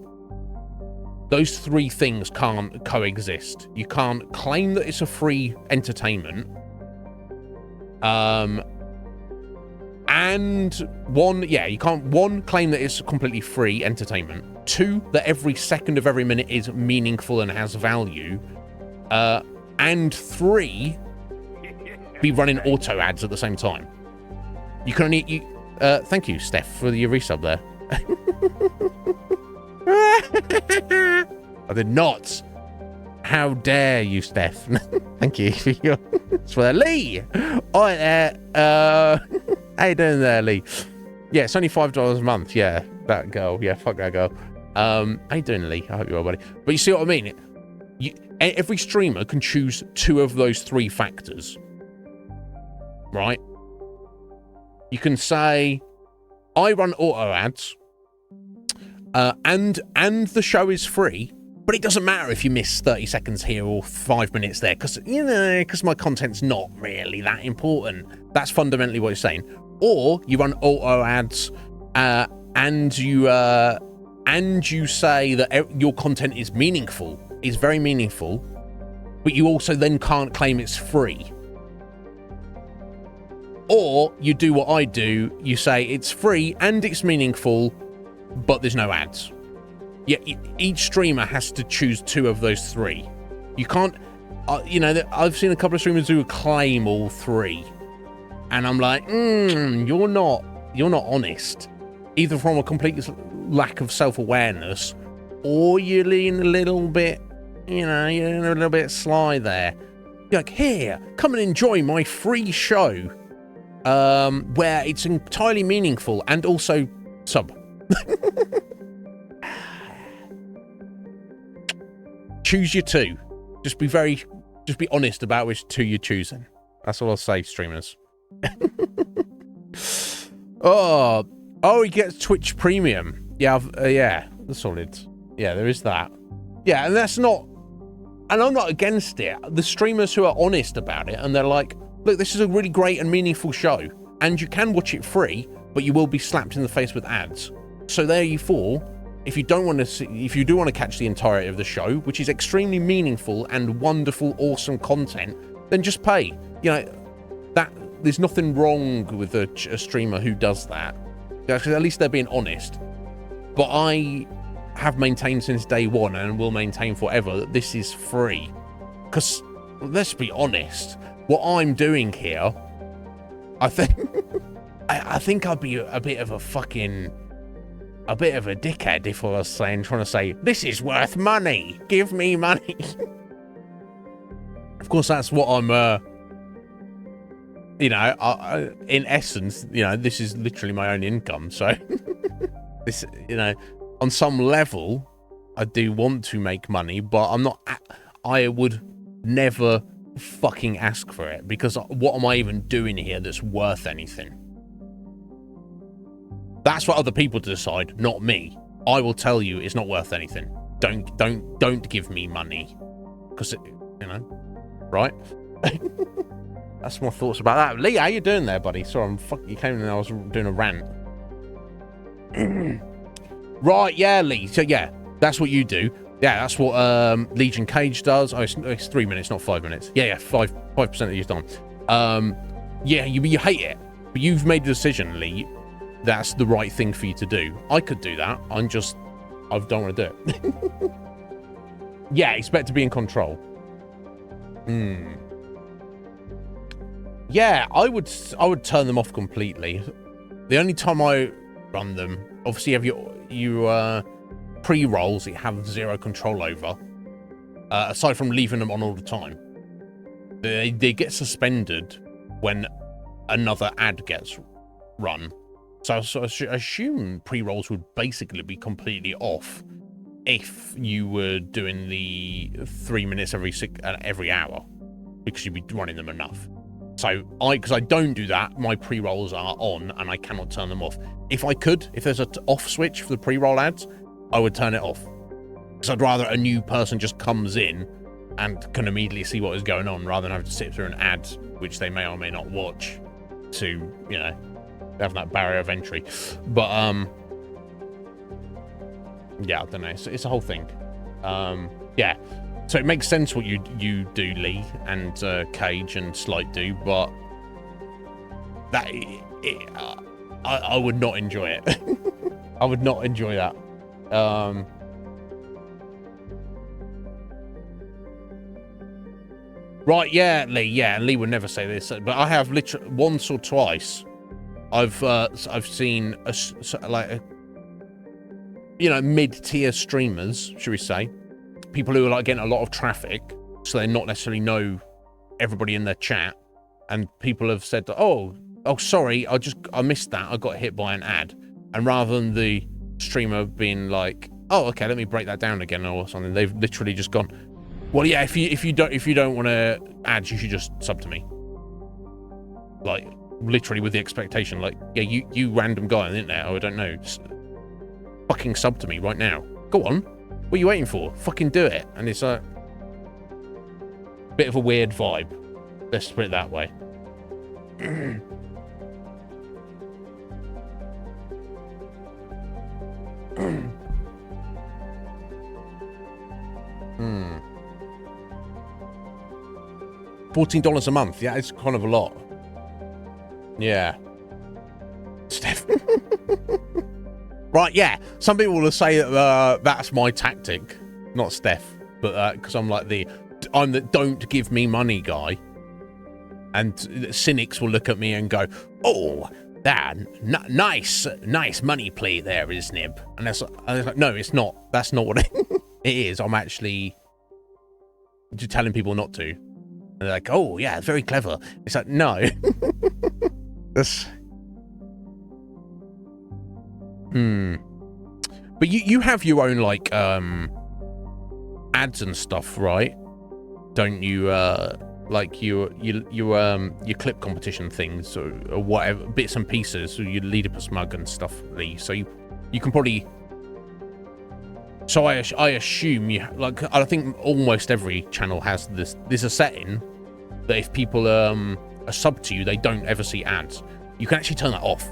Those three things can't coexist. You can't claim that it's a free entertainment. And you can't claim that it's completely free entertainment. 2, that every second of every minute is meaningful and has value. And 3, be running auto ads at the same time. You can only thank you, Steph, for your resub there. I did not. How dare you, Steph? Thank you for your swear, Lee. Alright there. How you doing there, Lee? Yeah, it's only $5 a month. Yeah, that girl. Yeah, fuck that girl. How you doing, Lee? I hope you're well, buddy. But you see what I mean? Every streamer can choose 2 of those 3 factors. Right? You can say, I run auto ads, and the show is free, but it doesn't matter if you miss 30 seconds here or 5 minutes there, because my content's not really that important. That's fundamentally what it's saying. Or you run auto ads, and you say that your content is meaningful, is very meaningful, but you also then can't claim it's free. Or you do what I do, you say it's free and it's meaningful, but there's no ads. Yeah, each streamer has to choose 2 of those 3. You can't, I've seen a couple of streamers who claim all 3, and I'm like, you're not honest, either from a complete lack of self-awareness, or you're leaning a little bit, you're a little bit sly there. You're like, here, come and enjoy my free show, where it's entirely meaningful and also sub. Choose your 2. Just be honest about which 2 you're choosing. That's all I'll say, streamers. Oh, he gets Twitch Premium. Yeah, yeah, that's solid. Yeah, there is that. Yeah, and that's not, and I'm not against it. The streamers who are honest about it, and they're like, look, this is a really great and meaningful show, and you can watch it free, but you will be slapped in the face with ads. So therefore, if you do want to catch the entirety of the show, which is extremely meaningful and wonderful, awesome content, then just pay. That there's nothing wrong with a streamer who does that, because at least they're being honest. But I have maintained since day one, and will maintain forever, that this is free. Because let's be honest, what I'm doing here, I think I'd be a bit of a dickhead if I was trying to say, this is worth money, give me money. Of course, that's what I'm, in essence, this is literally my own income. So this, on some level, I do want to make money, but I would never fucking ask for it, because what am I even doing here that's worth anything? That's for other people to decide, not me. I will tell you it's not worth anything. Don't give me money, because right? That's my thoughts about that. Lee, how you doing there, buddy? Sorry, you came in and I was doing a rant. Right, yeah, Lee. So yeah, that's what you do. Yeah, that's what Legion Cage does. Oh, it's 3 minutes, not 5 minutes. Yeah, 5% of your time. Yeah, you hate it, but you've made the decision, Lee. That's the right thing for you to do. I could do that. I don't want to do it. Yeah, expect to be in control. Yeah, I would turn them off completely. The only time I run them, obviously, you have your pre-rolls that you have zero control over. Aside from leaving them on all the time, they get suspended when another ad gets run. So I assume pre-rolls would basically be completely off if you were doing the 3 minutes every hour, because you'd be running them enough. So because I don't do that, my pre-rolls are on and I cannot turn them off. If I could, if there's an off switch for the pre-roll ads, I would turn it off, because I'd rather a new person just comes in and can immediately see what is going on rather than have to sit through an ad, which they may or may not watch, to, you know, have that barrier of entry. But, yeah, I don't know. It's a whole thing. Yeah. So it makes sense what you do, Lee, and Cage and Slight do, but that I would not enjoy it. I would not enjoy that. Right, yeah, Lee, yeah, and Lee would never say this, but I have literally once or twice. I've seen you know, mid-tier streamers, should we say, people who are like getting a lot of traffic, so they not necessarily know everybody in their chat, and people have said, oh, sorry, I missed that, I got hit by an ad, and rather than the streamer being like, oh, okay, let me break that down again or something, they've literally just gone, well, yeah, if you don't want to ads, you should just sub to me, like literally with the expectation, like, yeah, you random guy on the internet, I don't know, just fucking sub to me right now. Go on. What are you waiting for? Fucking do it. And it's a bit of a weird vibe. Let's put it that way. $14 a month. Yeah, it's kind of a lot. Yeah. Steph. Right, yeah. Some people will say that that's my tactic, not Steph, but because I'm the don't give me money guy, and cynics will look at me and go, "Oh, that nice money play there, Iznib," and I was like, "No, it's not. That's not what it is. I'm actually just telling people not to." And they're like, "Oh, yeah, very clever." It's like, no, that's. But you have your own like ads and stuff, right? Don't you? Like your clip competition things or whatever, bits and pieces, so your Leadipus mug and stuff, Lee. So you can probably. So I assume you like. I think almost every channel has this. There's a setting that if people are sub to you, they don't ever see ads. You can actually turn that off.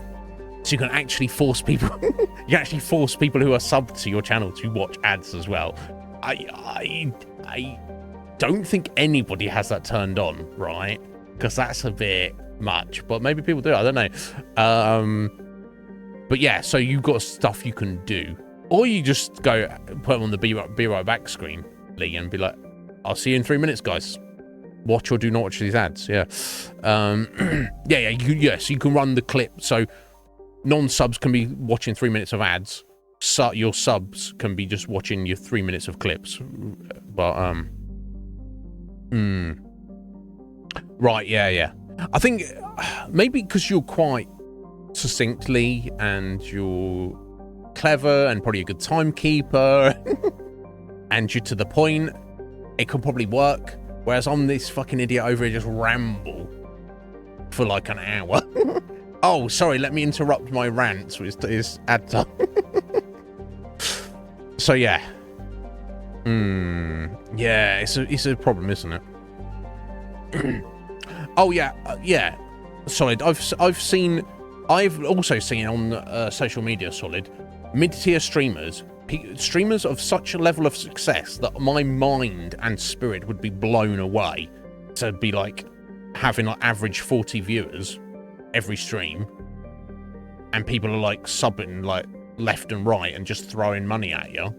So you can actually force people. You can actually force people who are subbed to your channel to watch ads as well. I don't think anybody has that turned on, right? Because that's a bit much. But maybe people do. I don't know. But yeah, so you've got stuff you can do, or you just go put them on the be right back screen, Lee, and be like, "I'll see you in 3 minutes, guys. Watch or do not watch these ads." Yeah. Yeah. So you can run the clip. So non-subs can be watching 3 minutes of ads. So your subs can be just watching your 3 minutes of clips. But right, yeah. I think maybe because you're quite succinctly and you're clever and probably a good timekeeper and you're to the point, it could probably work. Whereas I'm this fucking idiot over here just ramble for like an hour. Oh, sorry, let me interrupt my rants with his ad time. So yeah. Yeah, it's a problem, isn't it? Oh yeah, Solid. I've also seen on social media, Solid, mid-tier streamers of such a level of success that my mind and spirit would be blown away to be like having like average 40 viewers every stream, and people are like subbing like left and right and just throwing money at you.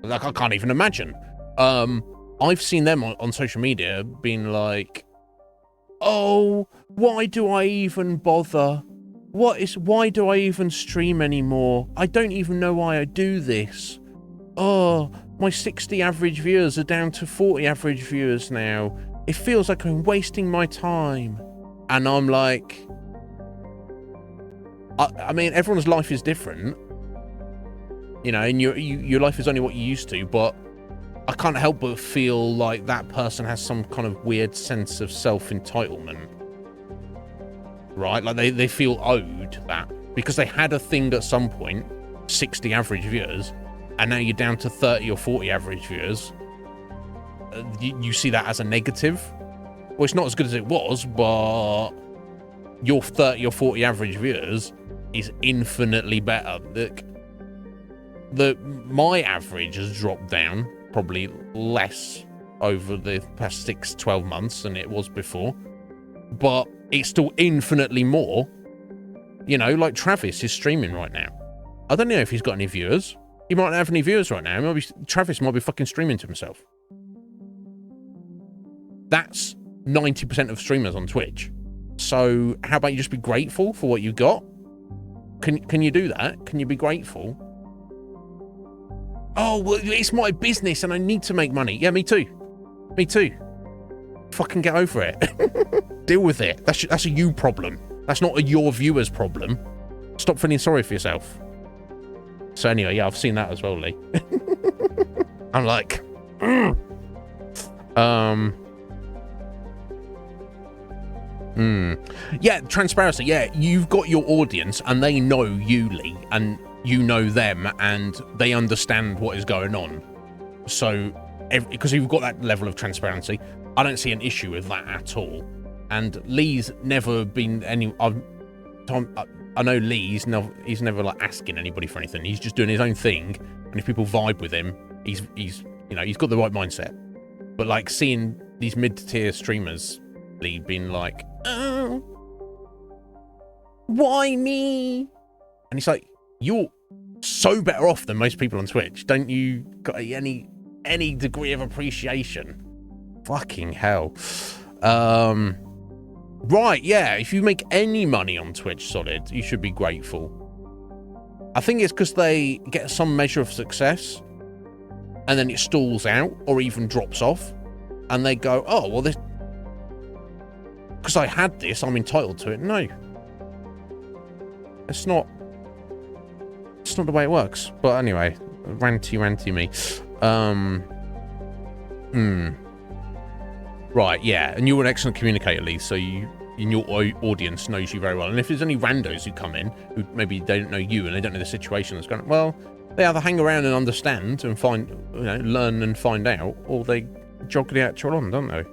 Like, I can't even imagine. I've seen them on social media being like, "Oh, why do I even bother? Why do I even stream anymore? I don't even know why I do this. Oh, my 60 average viewers are down to 40 average viewers now. It feels like I'm wasting my time." And I'm like, I mean, everyone's life is different, you know, and your life is only what you used to, but I can't help but feel like that person has some kind of weird sense of self-entitlement, right? Like they feel owed that because they had a thing at some point, 60 average viewers, and now you're down to 30 or 40 average viewers. you see that as a negative. Well, it's not as good as it was, but your 30 or 40 average viewers is infinitely better. Look, my average has dropped down probably less over the past 6-12 months than it was before, but it's still infinitely more. You know, like Travis is streaming right now. I don't know if he's got any viewers. He might not have any viewers right now. Travis might be fucking streaming to himself. That's 90% of streamers on Twitch. So how about you just be grateful for what you got? Can you do that? Can you be grateful? Oh, well, it's my business and I need to make money. Yeah, me too. Me too. Fucking get over it. Deal with it. That's a you problem. That's not a your viewers problem. Stop feeling sorry for yourself. So anyway, yeah, I've seen that as well, Lee. I'm like, yeah, transparency. Yeah, you've got your audience and they know you, Lee, and you know them and they understand what is going on. So, because you've got that level of transparency, I don't see an issue with that at all. And Lee's never been I know Lee, he's never like asking anybody for anything. He's just doing his own thing. And if people vibe with him, he's you know, he's got the right mindset. But like seeing these mid-tier streamers, Lee, being like, oh, why me? And it's like, you're so better off than most people on Twitch. Don't you got any degree of appreciation? Fucking hell. Right, yeah, if you make any money on Twitch, Solid, you should be grateful. I think it's because they get some measure of success and then it stalls out or even drops off and they go, oh, well, this, because I had this, I'm entitled to it. No. It's not the way it works. But anyway, ranty me. Right, yeah, and you're an excellent communicator, Lee, so your audience knows you very well. And if there's any randos who come in, who maybe they don't know you and they don't know the situation that's going on, well, they either hang around and understand and find, you know, learn and find out, or they jog the actual on, don't they?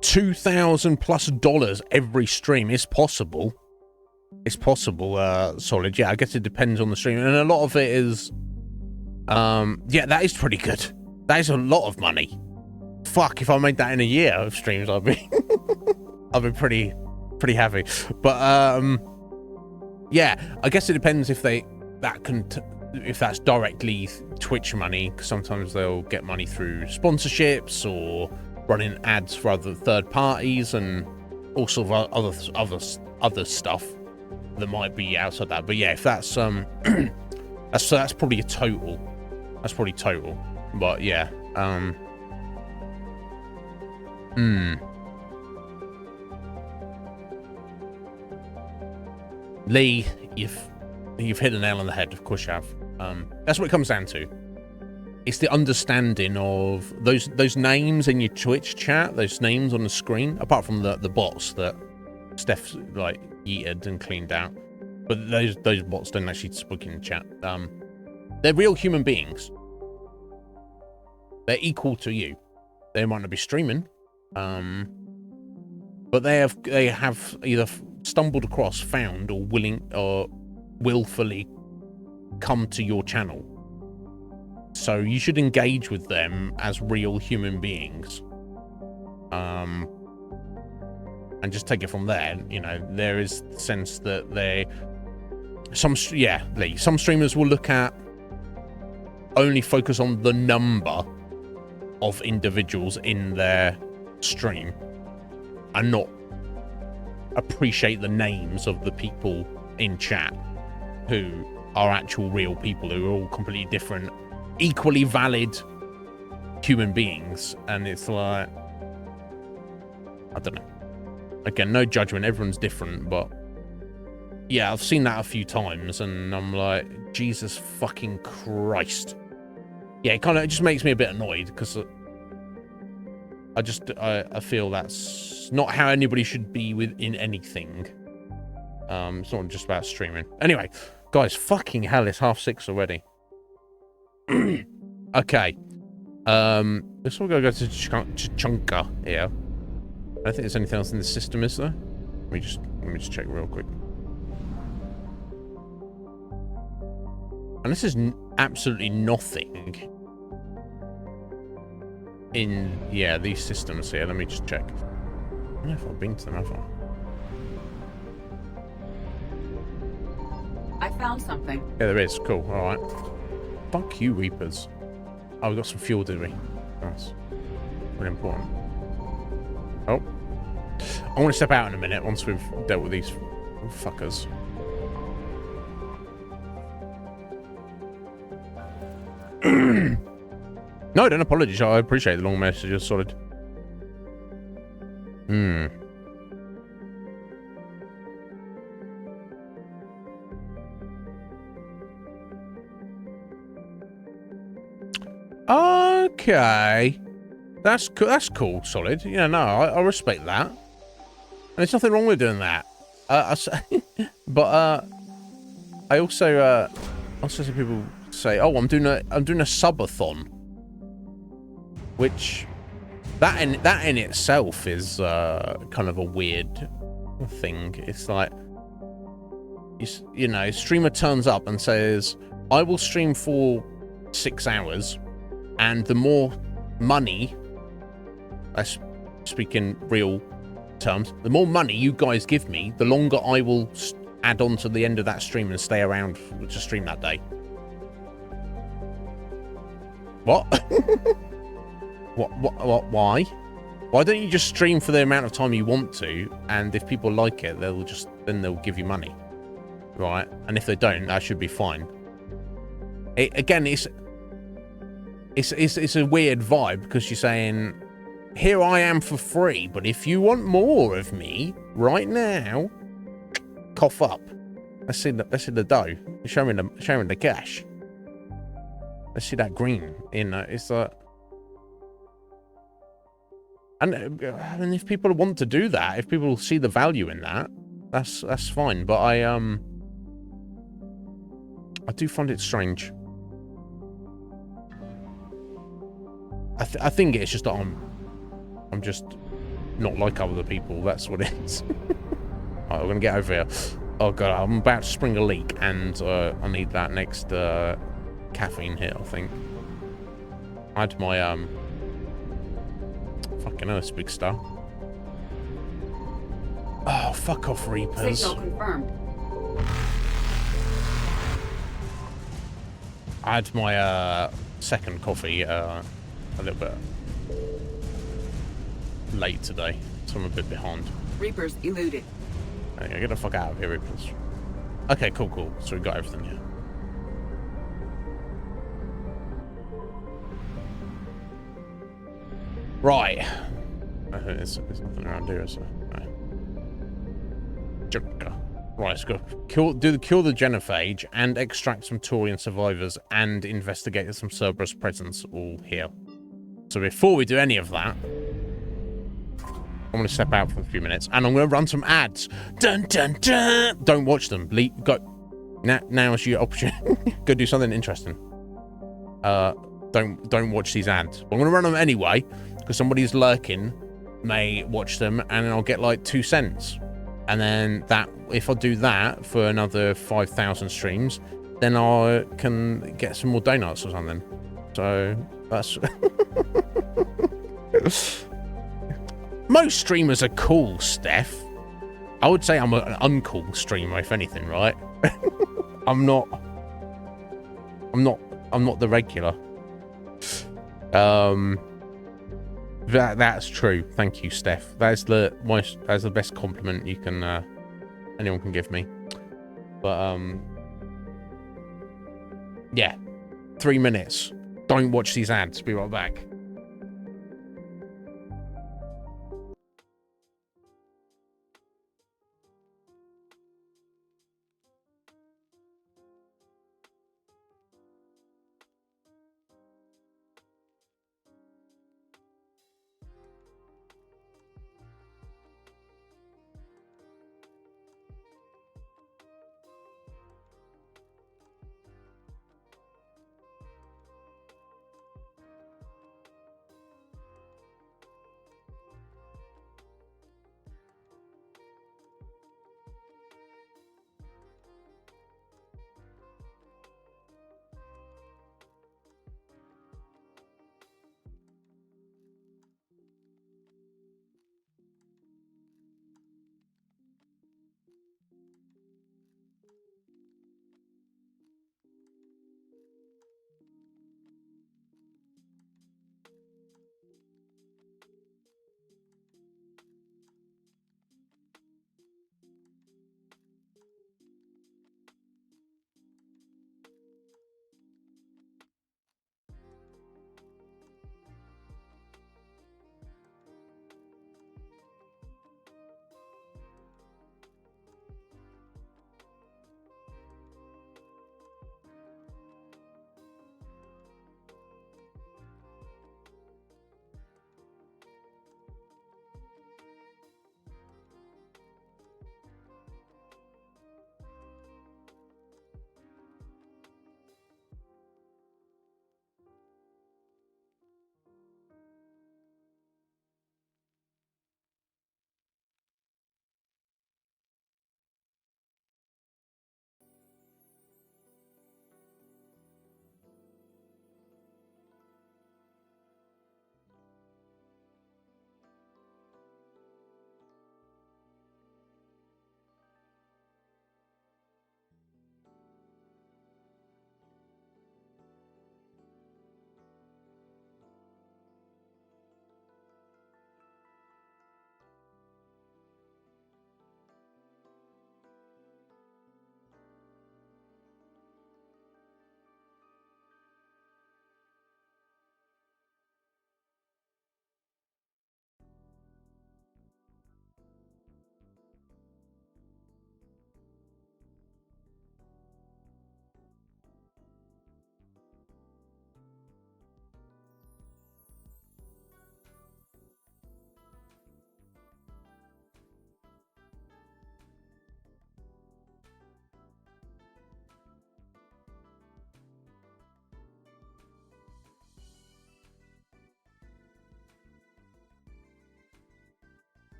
2,000 plus dollars every stream is possible. It's possible, Solid. Yeah, I guess it depends on the stream, and a lot of it is, yeah, that is pretty good. That is a lot of money. Fuck, if I made that in a year of streams, I'd be, I'd be pretty happy. But yeah, I guess it depends if if that's directly Twitch money, because sometimes they'll get money through sponsorships or running ads for other third parties and all sort of other stuff that might be outside that. But yeah, if that's that's probably a total. That's probably total. But yeah, Lee, you've hit the nail on the head. Of course you have. That's what it comes down to. It's the understanding of those names in your Twitch chat, those names on the screen, apart from the bots that Steph's like yeeted and cleaned out. But those bots don't actually speak in the chat. They're real human beings. They're equal to you. They might not be streaming, but they have either stumbled across, found, or willfully come to your channel. So you should engage with them as real human beings, and just take it from there. You know, there is the sense that some streamers will look at, only focus on the number of individuals in their stream and not appreciate the names of the people in chat who are actual real people who are all completely different, equally valid human beings. And it's like, I don't know, again, no judgment, everyone's different, but yeah, I've seen that a few times and I'm like, Jesus fucking Christ. Yeah, it just makes me a bit annoyed because I feel that's not how anybody should be within anything. It's not just about streaming. Anyway, guys, fucking hell, it's 6:30 already. Okay. Let's all go to Chunka here. I don't think there's anything else in the system, is there? Let me just check real quick. And this is absolutely nothing in, these systems here. Let me just check. I don't know if I've been to them, have I? I found something. Yeah, there is. Cool. All right. Fuck you, Reapers. Oh, we got some fuel, did we? Nice. Really important. Oh. I want to step out in a minute once we've dealt with these fuckers. No, don't apologize. I appreciate the long message. It's solid. Okay. That's cool, solid. Yeah, no, I respect that. And there's nothing wrong with doing that. But I also see people say, "Oh, I'm doing a subathon," which that in itself is kind of a weird thing. It's like, you know, streamer turns up and says, "I will stream for 6 hours, and the more money, let's speak in real terms, the more money you guys give me, the longer I will add on to the end of that stream and stay around to stream that day." What? What? Why? Why don't you just stream for the amount of time you want to, and if people like it, they'll give you money, right? And if they don't, that should be fine. Again, it's a weird vibe, because you're saying, here I am for free, but if you want more of me right now, cough up. Let's see the dough. Show me the cash. Let's see that green. It's like, and if people want to do that, if people see the value in that, that's fine. But I do find it strange. I think it's just that I'm just not like other people. That's what it is. Alright, we're gonna get over here. Oh god, I'm about to spring a leak, and I need that next caffeine hit, I think. I had my fucking hell, this big star. Oh, fuck off, Reapers. Signal confirmed. I had my second coffee a little bit late today, so I'm a bit behind. Reapers eluded. Okay, get the fuck out of here, Reapers. Okay, cool. So we got everything here. Right. There's nothing around here, so. Right. Right, let's go. Kill the genophage and extract some Taurian survivors and investigate some Cerberus presence all here. So before we do any of that, I'm going to step out for a few minutes, and I'm going to run some ads. Dun dun dun! Don't watch them. Go. Now is your opportunity. Go do something interesting. Don't watch these ads. I'm going to run them anyway, because somebody's lurking, may watch them, and then I'll get like 2 cents. And then if I do that for another 5,000 streams, then I can get some more donuts or something. So that's. Most streamers are cool, Steph. I would say I'm an uncool streamer, if anything, right? I'm not the regular. That's true. Thank you, Steph. That's the best compliment you can anyone can give me. But yeah, 3 minutes. Don't watch these ads. Be right back.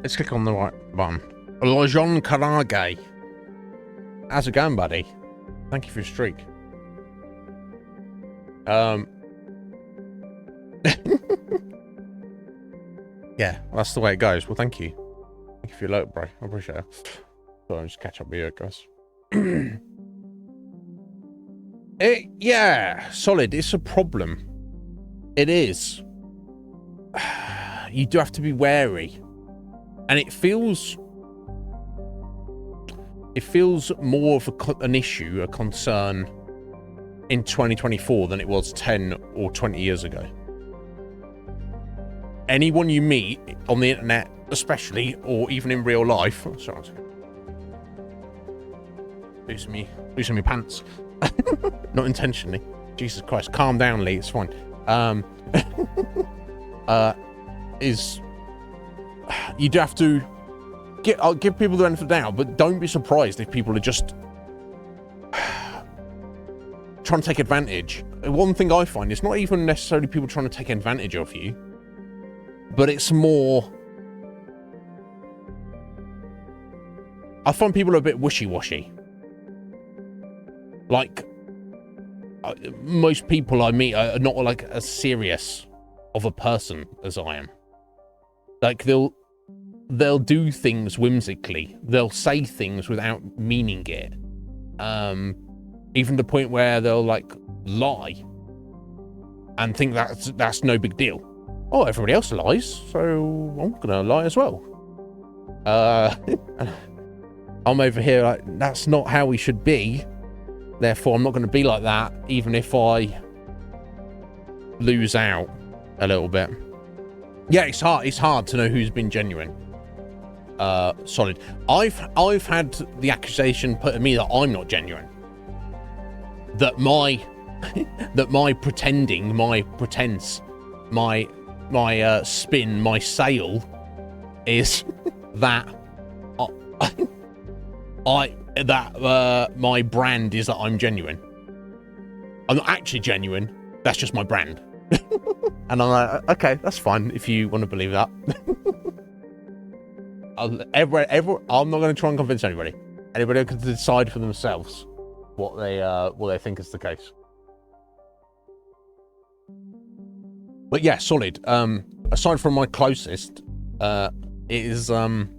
Let's click on the right button. Lajon Karage. How's it going, buddy? Thank you for your streak. Yeah, that's the way it goes. Well, thank you. Thank you for your load, bro. I appreciate it. So I'll just catch up with you, guys. Yeah, solid. It's a problem. It is. You do have to be wary. And it feels more of an issue, a concern in 2024 than it was 10 or 20 years ago. Anyone you meet on the internet, especially, or even in real life, sorry, losing me pants. Not intentionally. Jesus Christ, calm down, Lee. It's fine. Is you do have to give people the benefit of the doubt, but don't be surprised if people are just trying to take advantage. One thing I find, it's not even necessarily people trying to take advantage of you, but it's more, I find people are a bit wishy-washy. Like, most people I meet are not like as serious of a person as I am. Like, they'll do things whimsically. They'll say things without meaning it. Even the point where they'll like lie and think that's no big deal. Oh, everybody else lies, so I'm gonna lie as well. I'm over here like, that's not how we should be. Therefore, I'm not going to be like that, even if I lose out a little bit. Yeah, it's hard. It's hard to know who's been genuine. Solid. I've had the accusation put at me that I'm not genuine. That my pretending, my pretense, my spin, my sale is that my brand is that I'm genuine. I'm not actually genuine. That's just my brand. And I'm like, okay, that's fine if you want to believe that. I'm not going to try and convince anybody. Anybody can decide for themselves what they think is the case. But yeah, solid. Aside from my closest, it is and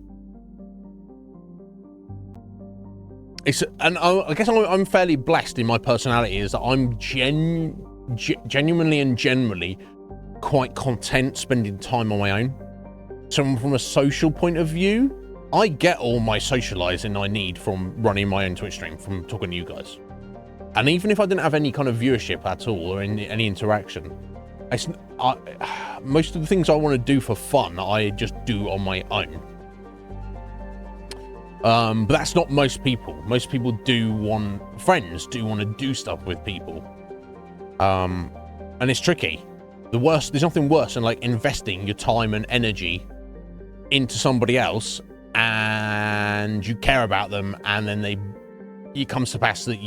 I guess I'm fairly blessed in my personality, is that I'm genuinely and generally quite content spending time on my own. So from a social point of view, I get all my socializing I need from running my own Twitch stream, from talking to you guys. And even if I didn't have any kind of viewership at all or any interaction, most of the things I want to do for fun, I just do on my own. But that's not most people. Most people friends do want to do stuff with people. And it's tricky. There's nothing worse than like investing your time and energy into somebody else, and you care about them, and then it comes to pass that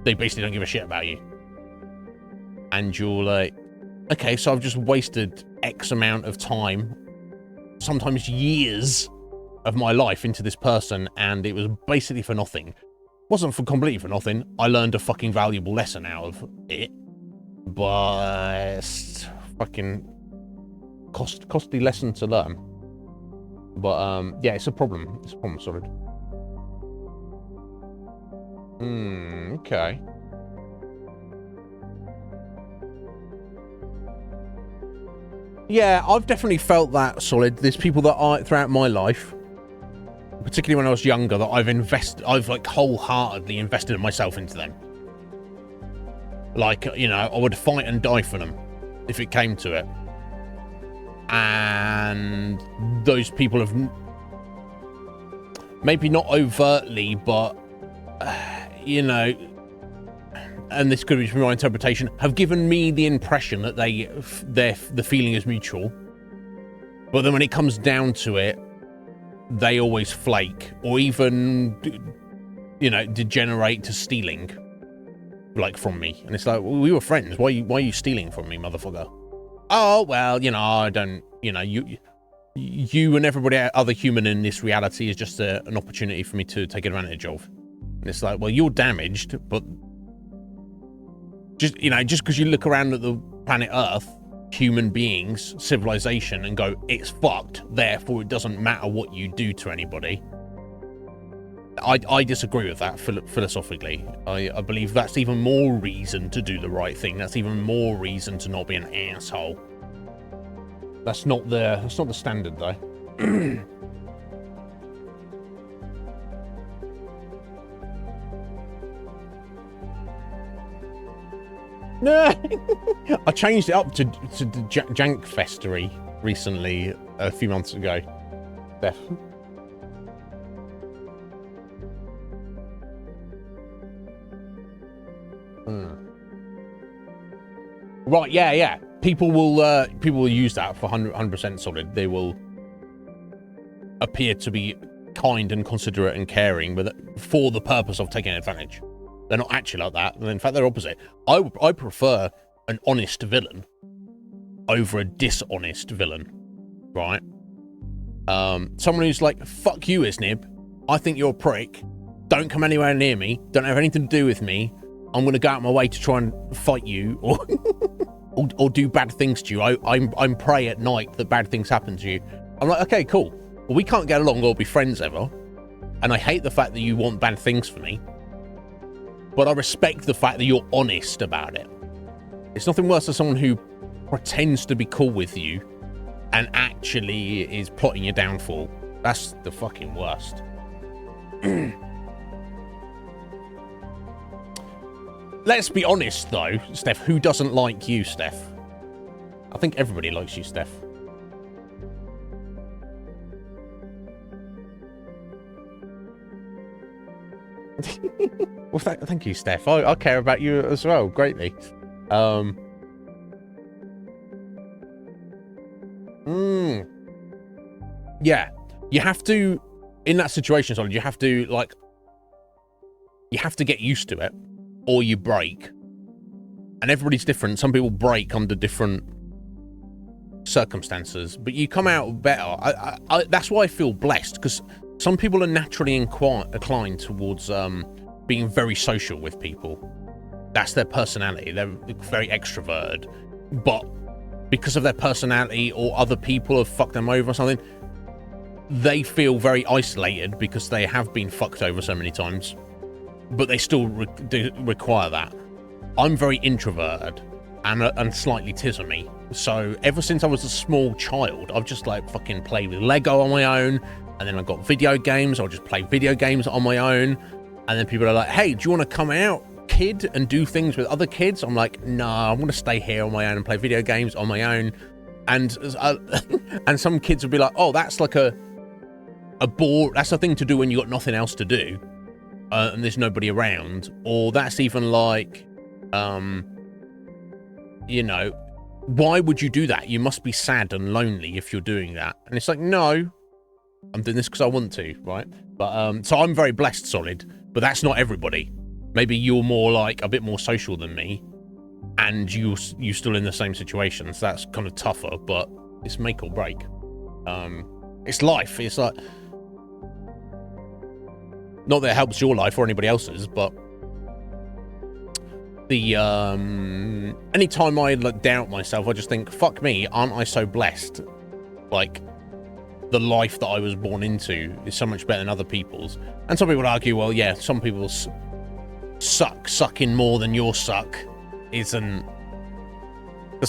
they basically don't give a shit about you. And you're like, okay, so I've just wasted X amount of time, sometimes years of my life into this person, and it was basically for nothing. Wasn't completely for nothing. I learned a fucking valuable lesson out of it, but it's fucking costly lesson to learn. But yeah, it's a problem. It's a problem, solid. Okay. Yeah, I've definitely felt that, solid. There's people that throughout my life, particularly when I was younger, that I've like wholeheartedly invested myself into them. Like, you know, I would fight and die for them if it came to it. And those people have maybe not overtly, but you know, and this could be from my interpretation, have given me the impression that the feeling is mutual. But then when it comes down to it, they always flake, or even, you know, degenerate to stealing, like, from me. And it's like, well, we were friends. Why are you stealing from me, motherfucker? Oh, well, you know, I don't, you know, you and everybody other human in this reality is just an opportunity for me to take advantage of. And it's like, well, you're damaged, but just because you look around at the planet Earth, human beings, civilization, and go, it's fucked, therefore it doesn't matter what you do to anybody. I disagree with that philosophically. I believe that's even more reason to do the right thing. That's even more reason to not be an asshole. That's not the standard though. No, I changed it up to the Jankfestery recently, a few months ago. Steph. Right, yeah. People will use that for 100% solid. They will appear to be kind and considerate and caring, but for the purpose of taking advantage. They're not actually like that. In fact, they're opposite. I prefer an honest villain over a dishonest villain, right? Someone who's like, fuck you, Iznib. I think you're a prick. Don't come anywhere near me. Don't have anything to do with me. I'm going to go out my way to try and fight you or do bad things to you. I'm prey at night that bad things happen to you. I'm like, okay, cool. Well, we can't get along or be friends ever. And I hate the fact that you want bad things for me. But I respect the fact that you're honest about it. It's nothing worse than someone who pretends to be cool with you and actually is plotting your downfall. That's the fucking worst. Let's be honest, though, Steph. Who doesn't like you, Steph? I think everybody likes you, Steph. Well, thank you, Steph. I care about you as well, greatly. Yeah, you have to, in that situation, Solid, you have to get used to it, or you break. And everybody's different. Some people break under different circumstances, but you come out better. That's why I feel blessed, because some people are naturally inclined towards being very social with people. That's their personality. They're very extroverted, but because of their personality or other people have fucked them over or something, they feel very isolated because they have been fucked over so many times, but they still require that. I'm very introverted and slightly tismy. So ever since I was a small child, I've just like fucking played with Lego on my own. And then I got video games. I'll just play video games on my own. And then people are like, hey, do you want to come out, kid, and do things with other kids? I'm like, no, I'm going to stay here on my own and play video games on my own. And and some kids will be like, oh, that's like a bore. That's a thing to do when you got nothing else to do. And there's nobody around. Or that's even like, you know, why would you do that? You must be sad and lonely if you're doing that. And it's like, no, I'm doing this because I want to, right? But so I'm very blessed, Solid, but that's not everybody. Maybe you're more like a bit more social than me, and you're still in the same situation. So that's kind of tougher, but it's make or break. It's life. It's like, not that it helps your life or anybody else's, but the anytime I like doubt myself, I just think, fuck me, aren't I so blessed? Like, the life that I was born into is so much better than other people's. And some people would argue, well, yeah, some people sucking more than your suck doesn't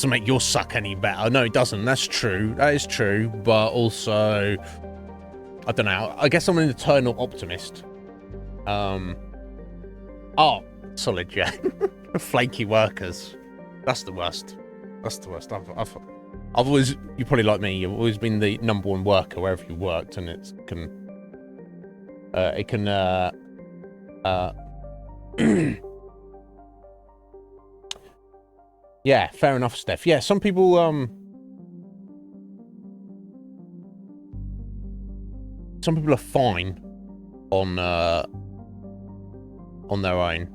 make your suck any better. No, it doesn't. That's true. That is true. But also, I don't know. I guess I'm an eternal optimist. Oh, Solid, yeah. Flaky workers. That's the worst. That's the worst. I've always, you probably like me, you've always been the number one worker wherever you worked, and it can yeah, fair enough, Steph. Yeah, some people are fine on their own.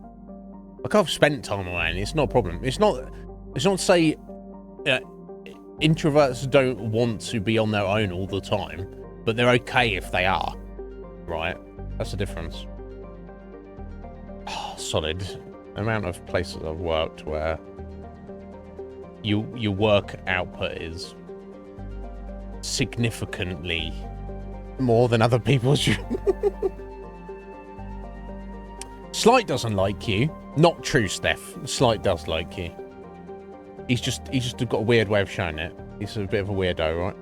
Like, I've spent time on my own. It's not a problem. It's not say introverts don't want to be on their own all the time, but they're okay if they are. Right? That's the difference. Oh, solid. The amount of places I've worked where your work output is significantly more than other people's. Slight doesn't like you. Not true, Steph. Slight does like you. He's just got a weird way of showing it. He's a bit of a weirdo, right?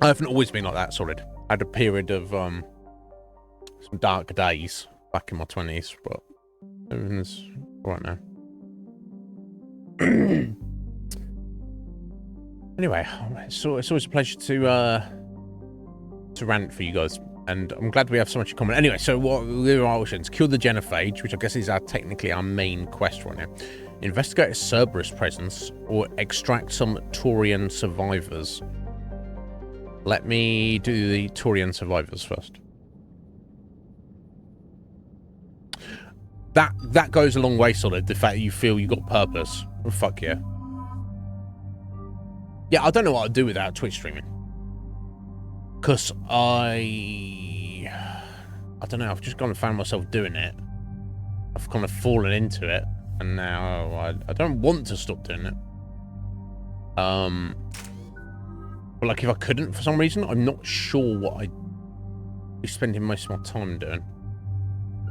I haven't always been like that, Solid. I had a period of some dark days back in my 20s, but everything's right now. Anyway, so it's always a pleasure to rant for you guys, and I'm glad we have so much in common. Anyway, so what there are options: kill the genophage, which I guess is technically our main quest right now. Investigate a Cerberus presence, or extract some Taurian survivors. Let me do the Taurian survivors first. That goes a long way, Solid. The fact that you feel you got purpose. Oh, fuck yeah. Yeah, I don't know what I'd do without Twitch streaming. Because I don't know, I've just kind of found myself doing it. I've kind of fallen into it. And now I don't want to stop doing it. But like if I couldn't for some reason, I'm not sure what I'd be spending most of my time doing.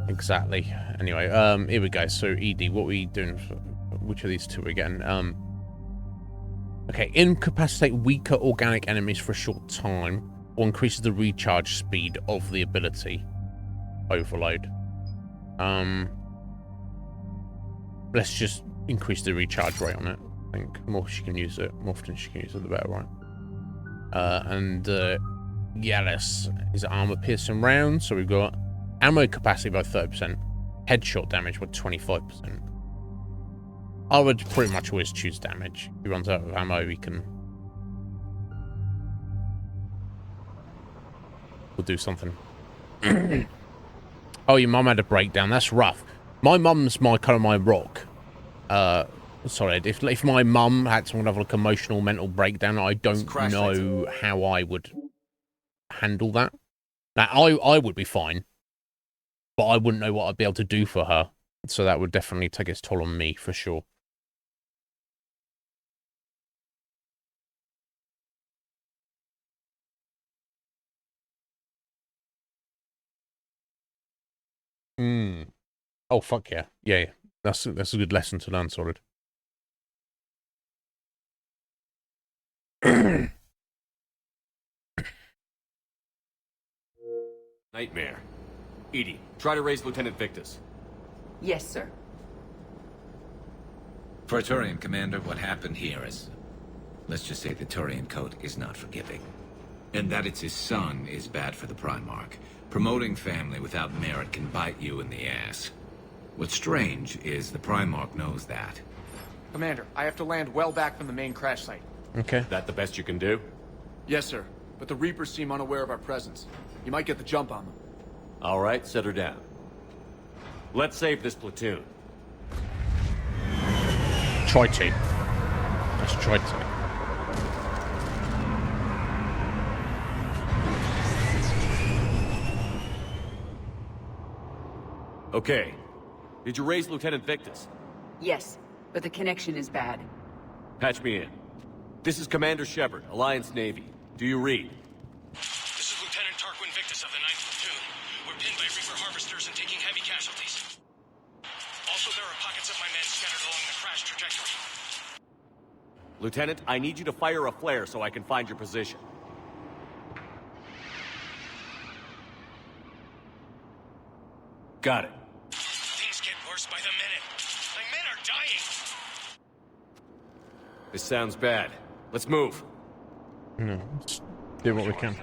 Exactly. Anyway, here we go. So ED, what are we doing? Which of these two are we getting? Okay, incapacitate weaker organic enemies for a short time, or increases the recharge speed of the ability. Overload. Let's just increase the recharge rate on it. I think the more she can use it, more often she can use it, the better, right? Yalis is armor piercing rounds, so we've got ammo capacity by 30%, headshot damage by 25%. I would pretty much always choose damage. If he runs out of ammo, we'll do something. Oh, your mum had a breakdown. That's rough. My mum's my rock. Sorry, if my mum had some kind of like emotional mental breakdown, I don't know how I would handle that. Now, I would be fine, but I wouldn't know what I'd be able to do for her. So that would definitely take its toll on me for sure. Oh fuck yeah. Yeah. That's a good lesson to learn, Solid. Nightmare. Edie, try to raise Lieutenant Victus. Yes, sir. For a Turian commander, what happened here is... let's just say the Turian code is not forgiving. And that it's his son is bad for the Primarch. Promoting family without merit can bite you in the ass. What's strange is the Primarch knows that. Commander, I have to land well back from the main crash site. Okay. That the best you can do? Yes, sir. But the Reapers seem unaware of our presence. You might get the jump on them. All right, set her down. Let's save this platoon. Try to. Let's try to. Okay. Did you raise Lieutenant Victus? Yes, but the connection is bad. Patch me in. This is Commander Shepard, Alliance Navy. Do you read? This is Lieutenant Tarquin Victus of the 9th Platoon. We're pinned by Reaper harvesters and taking heavy casualties. Also, there are pockets of my men scattered along the crash trajectory. Lieutenant, I need you to fire a flare so I can find your position. Got it. Things get worse by the minute. My men are dying. This sounds bad. Let's move. No, let's do what we can.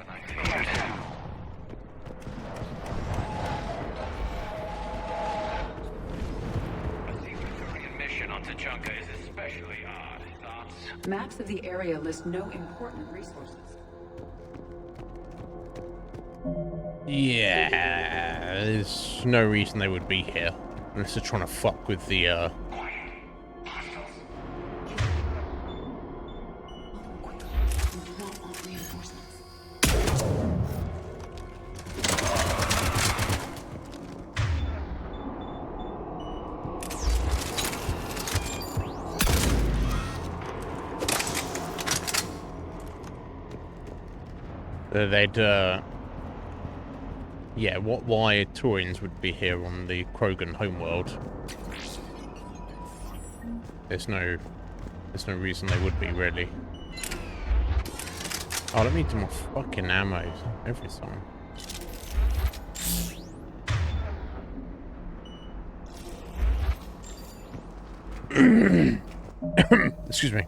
Mission on Tachanka is especially odd. Thoughts? Maps of the area list no important resources. Yeah, there's no reason they would be here. Unless they're trying to fuck with the, they'd, yeah, why Taurians would be here on the Krogan homeworld. There's no reason they would be, really. Oh, let me do my fucking ammo every time. Excuse me.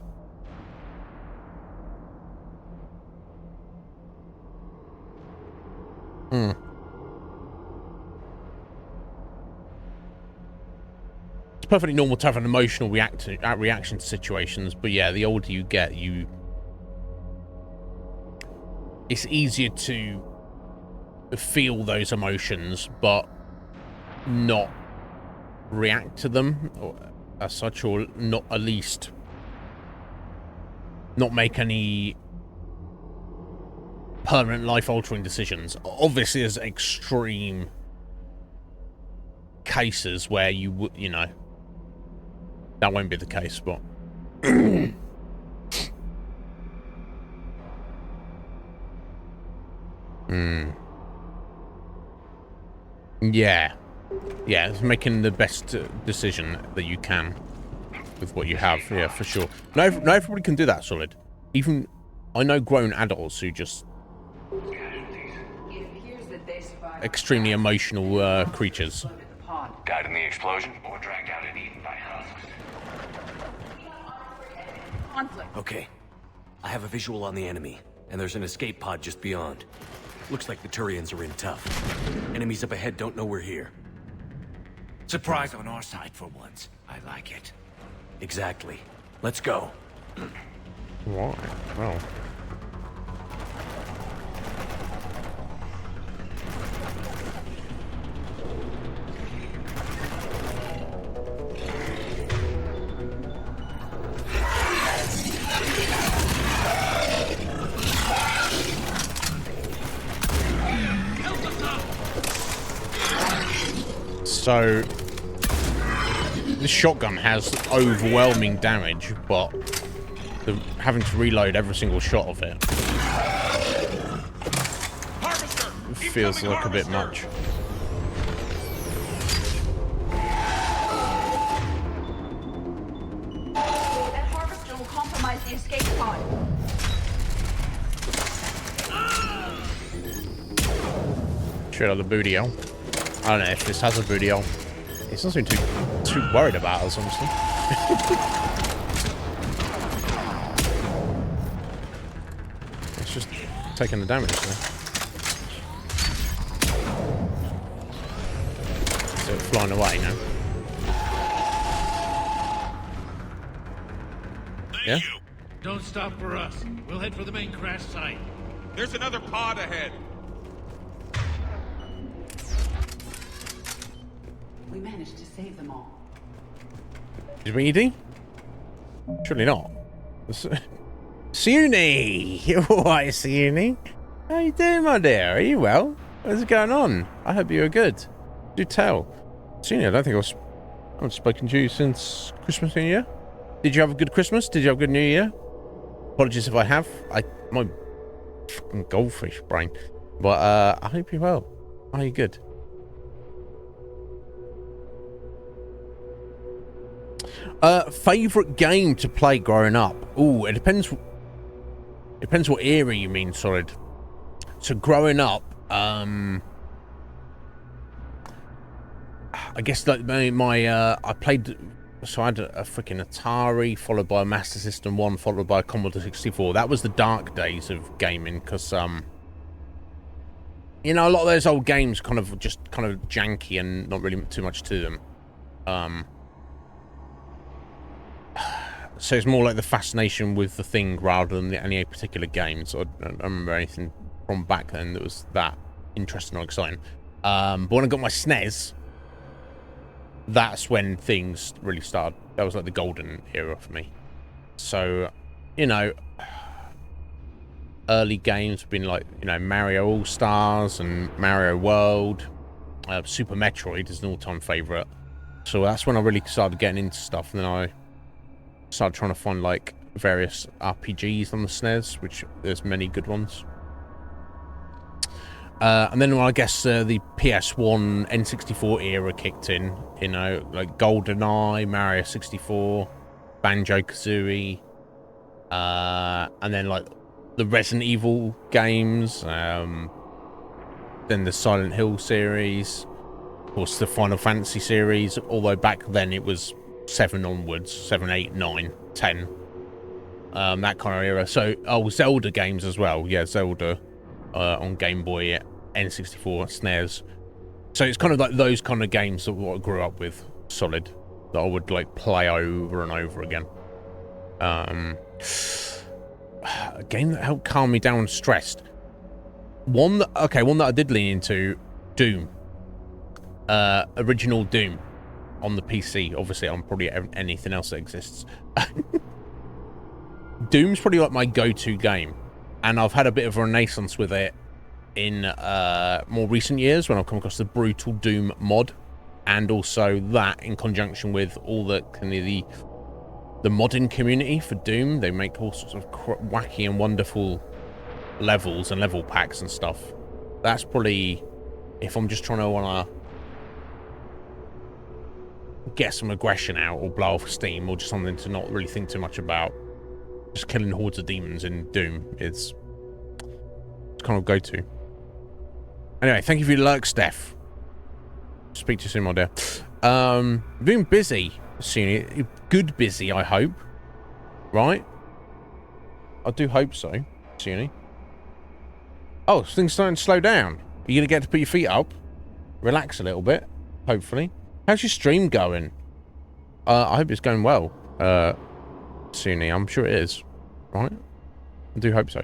It's perfectly normal to have an emotional reaction to situations, but yeah, the older you get, it's easier to feel those emotions, but not react to them as such, or not at least not make any permanent life-altering decisions. Obviously, there's extreme cases where you would, you know, that won't be the case, but yeah, it's making the best decision that you can with what you have. Yeah, for sure. No, everybody can do that, Solid. Even I know grown adults who just extremely emotional creatures. Died in the explosion or dragged out and eaten by husks. Okay. I have a visual on the enemy, and there's an escape pod just beyond. Looks like the Turians are in tough. Enemies up ahead don't know we're here. Surprise on our side for once. I like it. Exactly. Let's go. Why? Well. So, this shotgun has overwhelming damage, but having to reload every single shot of it feels like a bit much. That harvester will compromise the escape pod. Straight out the booty hole. I don't know if this has a booty hole. It's not too worried about us, honestly. It's just taking the damage there. So it's flying away now. Yeah? Don't stop for us. We'll head for the main crash site. There's another pod ahead. We managed to save them all. Did we, ED? Surely not. Suni! Why, Suni? How you doing, my dear? Are you well? What's going on? I hope you're good. Do tell. Suni, I don't think I haven't spoken to you since Christmas, New Year. Did you have a good Christmas? Did you have a good New Year? Apologies if I have. My fucking goldfish brain. But I hope you're well. Are you good? Favorite game to play growing up? Ooh, it depends what era you mean, Solid. So growing up, I guess like I played. So I had a freaking Atari, followed by a Master System 1, followed by a Commodore 64. That was the dark days of gaming, because you know, a lot of those old games kind of janky and not really too much to them. So it's more like the fascination with the thing rather than any particular game. So I don't remember anything from back then that was that interesting or exciting. But when I got my SNES, that's when things really started. That was like the golden era for me. So, you know, early games have been like, you know, Mario All-Stars and Mario World. Super Metroid is an all-time favorite. So that's when I really started getting into stuff. And then I started trying to find like various RPGs on the SNES, which there's many good ones. And then I guess the PS1 N64 era kicked in, you know, like GoldenEye, Mario 64, Banjo-Kazooie, and then like the Resident Evil games, then the Silent Hill series, of course the Final Fantasy series, although back then it was 7 onwards, 7, 8, 9, 10, that kind of era. So, Zelda games as well, yeah, Zelda on Game Boy, N64, SNES. So it's kind of like those kind of games that I grew up with, solid, that I would like play over and over again. A game that helped calm me down when stressed. One that I did lean into, Doom. Original Doom on the PC. Obviously, on probably anything else that exists. Doom's probably like my go-to game, and I've had a bit of a renaissance with it in more recent years when I've come across the Brutal Doom mod, and also that in conjunction with all the modding community for Doom. They make all sorts of wacky and wonderful levels and level packs and stuff. That's probably, if I'm just trying to want to get some aggression out or blow off steam or just something to not really think too much about, just killing hordes of demons in Doom is kind of go-to. Anyway, thank you for your lurk, Steph. Speak to you soon, my dear. Being busy soon. Good busy, I hope. Right? I do hope so, Sunny. Oh, things starting to slow down. You're going to get to put your feet up, relax a little bit, hopefully. How's your stream going? I hope it's going well, Sunny. I'm sure it is, right? I do hope so.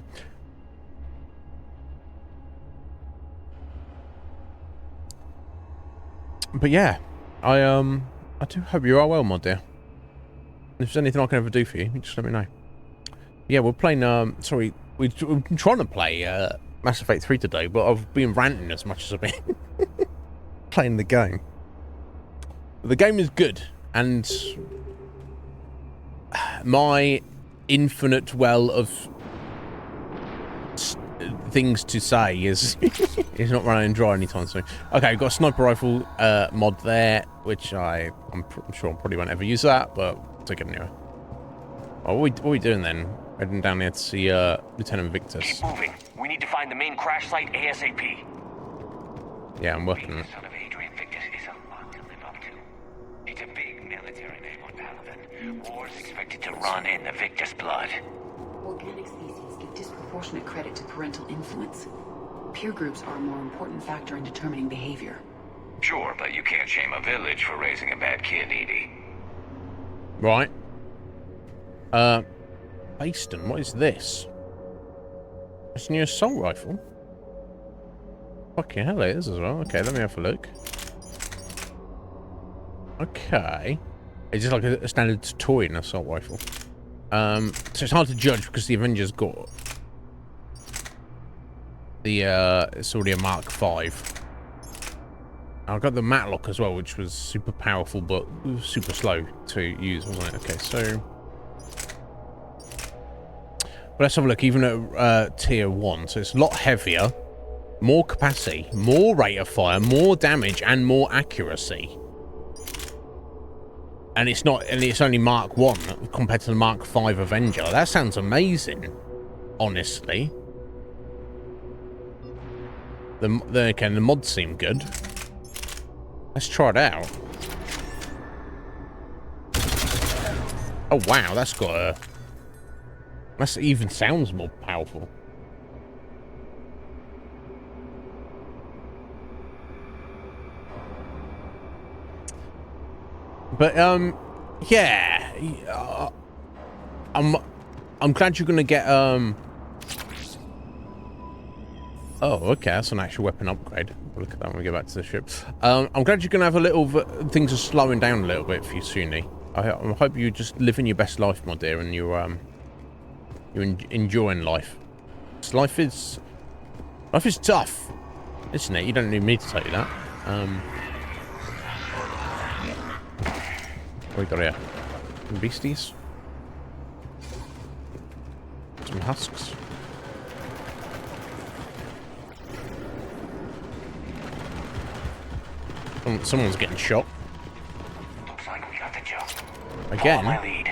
But yeah, I do hope you are well, my dear. If there's anything I can ever do for you, just let me know. Yeah, we're playing, sorry, we've been trying to play Mass Effect 3 today, but I've been ranting as much as I've been playing the game. The game is good, and my infinite well of things to say is not running dry anytime soon. Okay, we've got a sniper rifle mod there, which I'm sure I probably won't ever use that, but I'll take it anyway. Oh, what are we doing then? Heading down here to see Lieutenant Victus. Keep moving. We need to find the main crash site ASAP. Yeah, I'm working on it. Son of Adrian Victus is a lot to live up to. It's a big military name on Paladin. War's expected to run in the Victus blood. Organic species give disproportionate credit to parental influence. Peer groups are a more important factor in determining behavior. Sure, but you can't shame a village for raising a bad kid, Edie. Right. Baston, what is this? It's a new assault rifle. Fucking hell it is as well. Okay, let me have a look. Okay. It's just like a standard toy in assault rifle. So it's hard to judge because the Avengers got the it's already a Mark 5. I got the Matlock as well, which was super powerful but super slow to use, wasn't it? Okay, so but let's have a look. Even at tier 1, so it's a lot heavier, more capacity, more rate of fire, more damage, and more accuracy. And it's not, and it's only Mark 1 compared to the Mark 5 Avenger. That sounds amazing, honestly. The mods seem good. Let's try it out. Oh wow, that's got a... That even sounds more powerful. But, yeah. I'm glad you're gonna get Oh, okay, that's an actual weapon upgrade. Look at that when we go back to the ship. I'm glad you're gonna have a little things are slowing down a little bit for you, Suni. I hope you're just living your best life, my dear, and you're enjoying life. Life is tough, isn't it? You don't need me to tell you that. What we got here? Some beasties. Some husks. Someone's getting shot. Looks like we got the jump. Again? Follow my lead.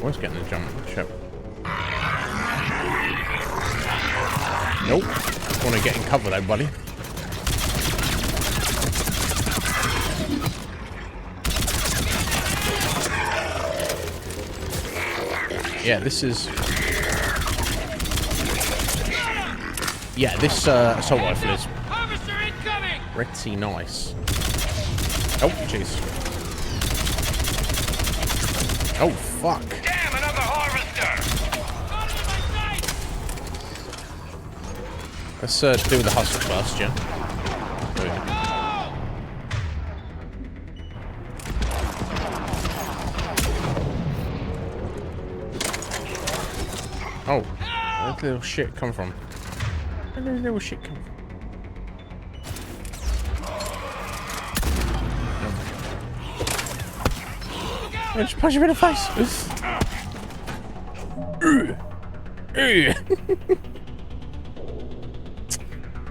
Where's getting the jump shot? Nope. Just want to get in cover though, buddy. Yeah, this is... Yeah, this assault rifle is pretty nice. Oh, jeez. Oh, fuck. Damn, another harvester! Let's do the hustle first, yeah? Oh, where'd the little shit come from? Where did the little shit come from? I just punch him in the face.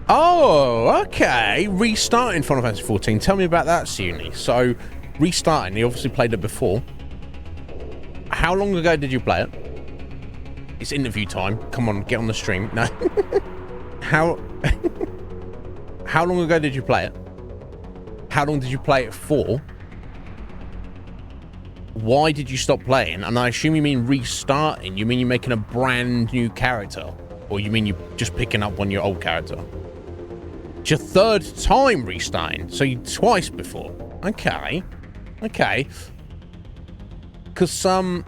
Oh, okay. Restarting Final Fantasy 14. Tell me about that, Suni. So, restarting. You obviously played it before. How long ago did you play it? It's interview time. Come on, get on the stream. No. How long ago did you play it? How long did you play it for? Why did you stop playing? And I assume you mean restarting. You mean you're making a brand new character? Or you mean you're just picking up on your old character? It's your third time restarting. So you twice before. Okay. Okay. Because, I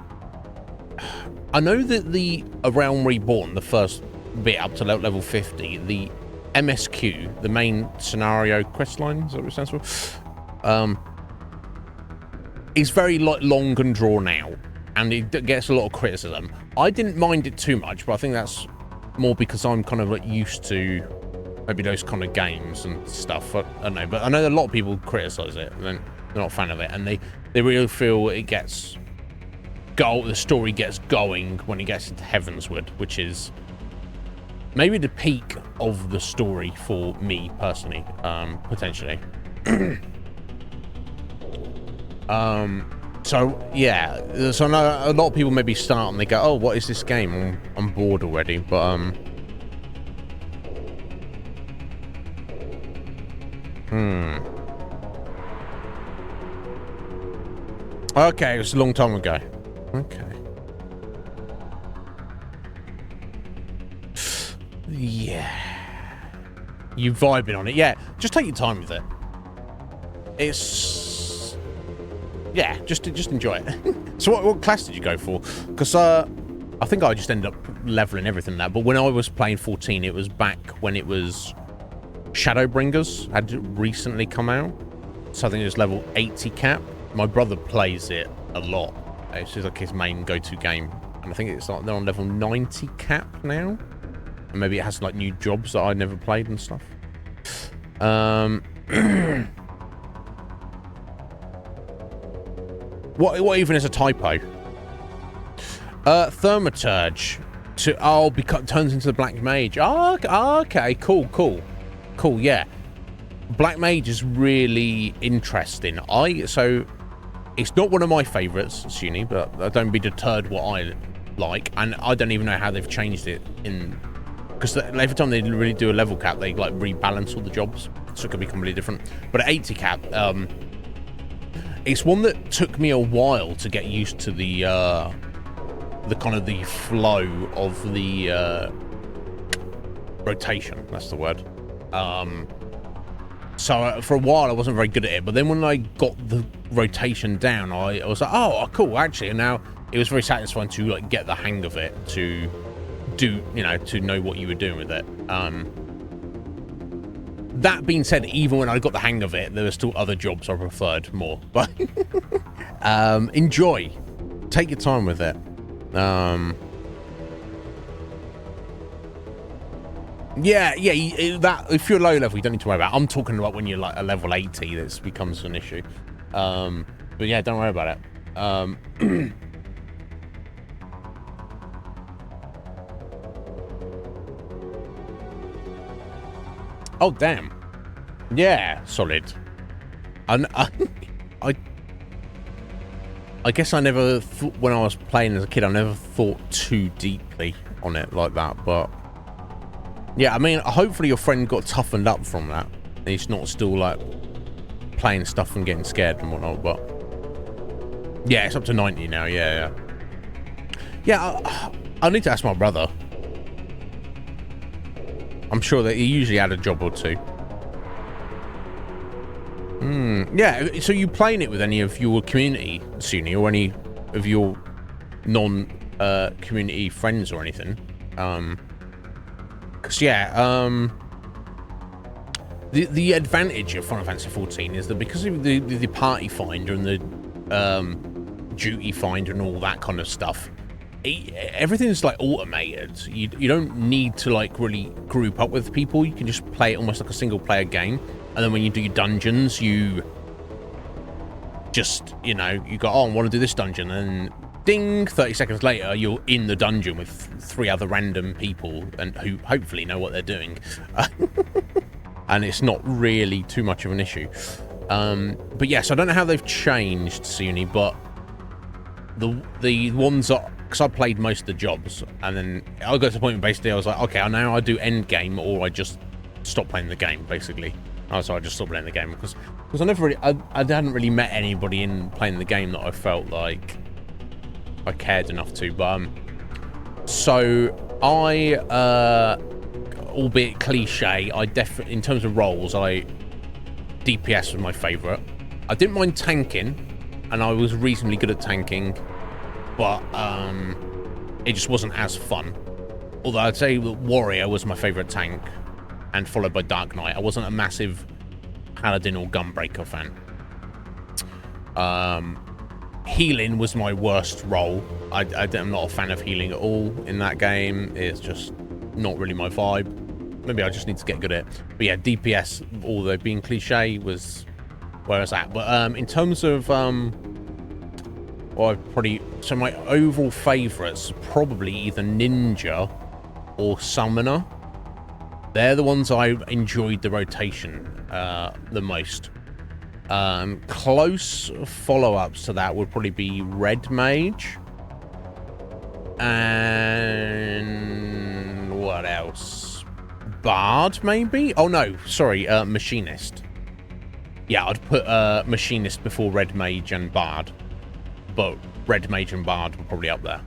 know that the A Realm Reborn, the first bit up to level 50, the MSQ, the main scenario quest line, is that what it stands for? It's very long and drawn out, and it gets a lot of criticism. I didn't mind it too much, but I think that's more because I'm kind of like used to maybe those kind of games and stuff. I don't know, but I know a lot of people criticize it, and they're not a fan of it, and they really feel it gets the story gets going when it gets into Heavensward, which is maybe the peak of the story for me personally, potentially. So yeah, so I know a lot of people maybe start and they go, oh, what is this game? I'm bored already, but okay, it was a long time ago. Okay. Yeah. You vibing on it. Yeah, just take your time with it. It's... Yeah, just enjoy it. So what class did you go for? Because I think I just ended up leveling everything now. But when I was playing 14, it was back when it was Shadowbringers had recently come out. So I think it was level 80 cap. My brother plays it a lot. It's like his main go-to game. And I think it's like they're on level 90 cap now. And maybe it has like new jobs that I never played and stuff. What even is a typo? Thaumaturge turns into the Black Mage. Oh, okay, cool, yeah. Black Mage is really interesting. So it's not one of my favorites, Suni, but don't be deterred what I like, and I don't even know how they've changed it because every time they really do a level cap, they like rebalance all the jobs, so it could be completely different. But at 80 cap, it's one that took me a while to get used to the kind of the flow of the rotation. That's the word. So for a while I wasn't very good at it, but then when I got the rotation down, I was like, oh, cool, actually. And now it was very satisfying to like get the hang of it, to do, you know, to know what you were doing with it. That being said, even when I got the hang of it, there were still other jobs I preferred more. But enjoy, take your time with it. Yeah, that if you're low level, you don't need to worry about it. I'm talking about when you're like a level 80, this becomes an issue. But yeah, don't worry about it. Oh damn! Yeah, solid. And I guess I never thought, when I was playing as a kid, I never thought too deeply on it like that. But yeah, I mean, hopefully your friend got toughened up from that. And he's not still like playing stuff and getting scared and whatnot. But yeah, it's up to 90 now. Yeah. I need to ask my brother. I'm sure that he usually had a job or two. Yeah, so you playing it with any of your community, Suni, or any of your non-community friends or anything? Because, yeah, the advantage of Final Fantasy XIV is that because of the party finder and the duty finder and all that kind of stuff, everything's like automated. You don't need to like really group up with people. You can just play it almost like a single player game, and then when you do your dungeons, you just, you know, you go, oh, I want to do this dungeon, and ding, 30 seconds later you're in the dungeon with 3 other random people and who hopefully know what they're doing. And it's not really too much of an issue. But yes, I don't know how they've changed, Suni, but the ones that, because I played most of the jobs, and then I got to the point where basically I was like, okay, now I do end game, or I just stop playing the game, basically. So I just stopped playing the game because I never really, I hadn't really met anybody in playing the game that I felt like I cared enough to. But so I, albeit cliche, I definitely, in terms of roles, DPS was my favorite. I didn't mind tanking, and I was reasonably good at tanking, but it just wasn't as fun. Although I'd say that Warrior was my favorite tank, and followed by Dark Knight. I wasn't a massive Paladin or Gunbreaker fan. Healing was my worst role. I'm not a fan of healing at all in that game. It's just not really my vibe. Maybe I just need to get good at it. But yeah, DPS, although being cliche, was where I was at. But in terms of so my overall favorites are probably either Ninja or Summoner. They're the ones I enjoyed the rotation the most. Close follow-ups to that would probably be Red Mage. And what else? Bard, maybe? Oh, no. Sorry, Machinist. Yeah, I'd put Machinist before Red Mage and Bard. But Red Mage and Bard were probably up there.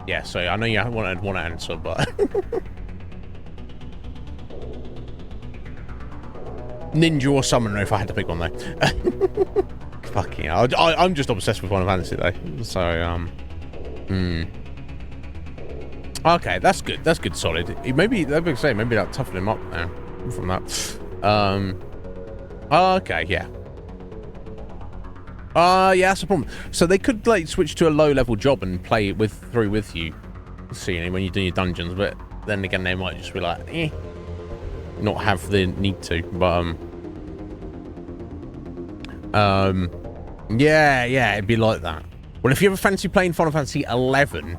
Yeah, so I know you wanted one answer, but... Ninja or Summoner if I had to pick one, though. Fucking hell. I'm just obsessed with Final Fantasy, though. So, okay, that's good. That's good, solid. Maybe that toughened him up now from that. Okay, yeah. Yeah, that's a problem. So they could like switch to a low-level job and play it through with you, see, when you do your dungeons. But then again, they might just be like, not have the need to. But yeah, it'd be like that. Well, if you ever fancy playing Final Fantasy 11,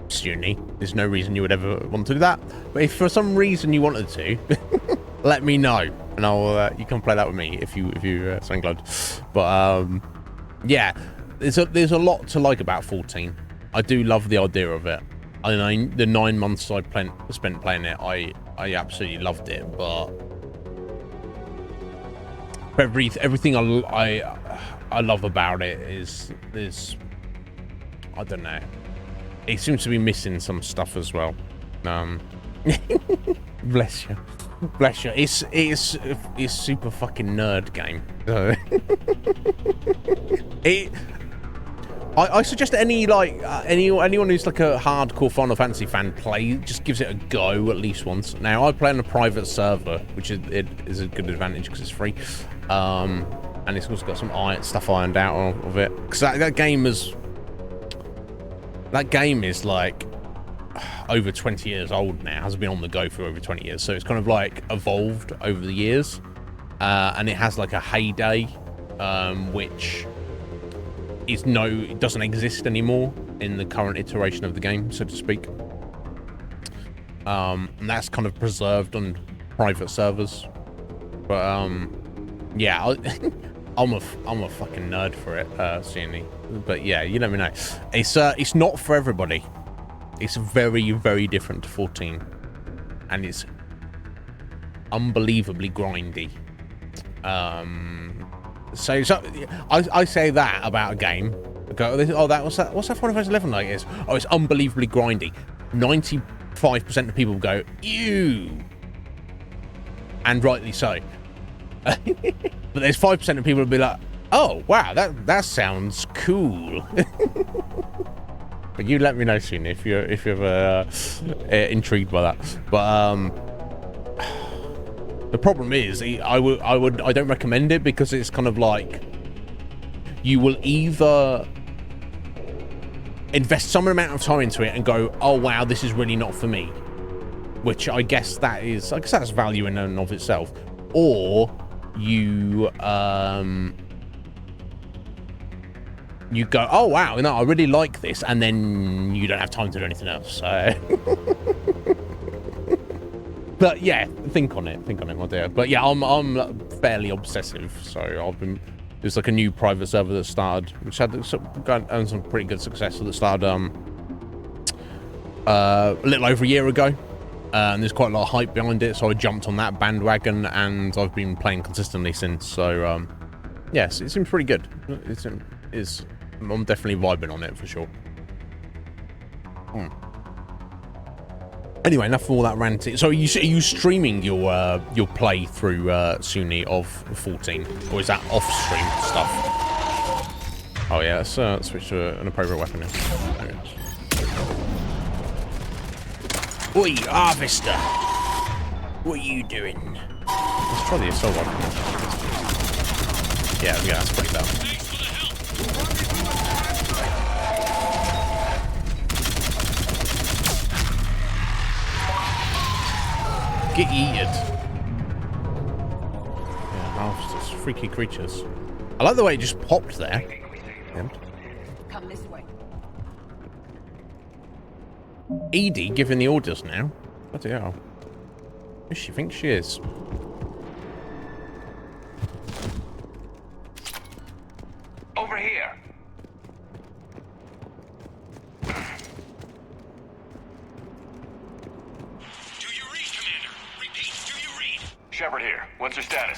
Suni, there's no reason you would ever want to do that. But if for some reason you wanted to, let me know, and I'll you can play that with me if you so inclined. But yeah, there's a lot to like about 14. I do love the idea of it. I mean, the 9 months I spent playing it, I absolutely loved it. But everything I love about it is I don't know. It seems to be missing some stuff as well. Bless you. It's super fucking nerd game. I suggest anyone who's like a hardcore Final Fantasy fan just gives it a go at least once. Now I play on a private server, which is a good advantage because it's free, and it's also got some stuff ironed out of it. Because that game is like over 20 years old now. Has been on the go for over 20 years, so it's kind of like evolved over the years, and it has like a heyday, which. It doesn't exist anymore in the current iteration of the game, so to speak. And that's kind of preserved on private servers. But yeah, I'm a fucking nerd for it, Sienny. But yeah, you let me know. It's not for everybody. It's very, very different to 14, and it's unbelievably grindy. So I say that about a game. Go, what's that Final Fantasy 11 like is? Oh, it's unbelievably grindy. 95% of people go, ew. And rightly so. But there's 5% of people who'll be like, oh, wow, that sounds cool. But you let me know soon if you're intrigued by that. But the problem is, I don't recommend it because it's kind of like you will either invest some amount of time into it and go, oh wow, this is really not for me, which I guess that's value in and of itself, or you go, oh wow, no, I really like this, and then you don't have time to do anything else. So. But yeah, think on it, my dear. But yeah, I'm fairly obsessive, so there's like a new private server that started, which had some pretty good success. That started a little over a year ago, and there's quite a lot of hype behind it. So I jumped on that bandwagon, and I've been playing consistently since. So yes, it seems pretty good. I'm definitely vibing on it for sure. Anyway, enough of all that ranting. So are you streaming your playthrough, Sunni, of 14? Or is that off-stream stuff? Oh yeah, let's switch to an appropriate weapon now. Oi, Harvester! What are you doing? Let's try the assault rifle. Yeah, that's pretty bad. Get yeeted. Yeah, harvesters, freaky creatures. I like the way it just popped there. Come this way. Edie giving the orders now. Bloody hell. Who does she think she is? Over here. Shepard here. What's your status?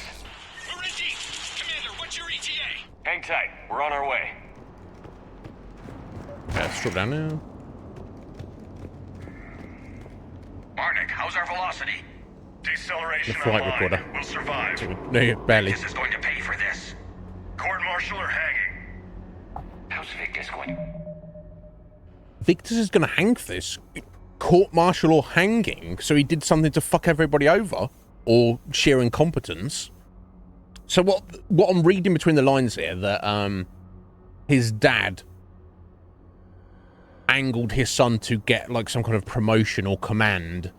We're in deep. Commander, what's your ETA? Hang tight. We're on our way. Yeah, let's drop down now. Marnik, how's our velocity? Deceleration The flight online. recorder. We'll survive. No, barely. This is going to pay for this. Court-martial or hanging? How's Victus going? Victus is going to hang for this. Court-martial or hanging? So he did something to fuck everybody over? Or sheer incompetence? So what I'm reading between the lines here, that his dad angled his son to get like some kind of promotion or command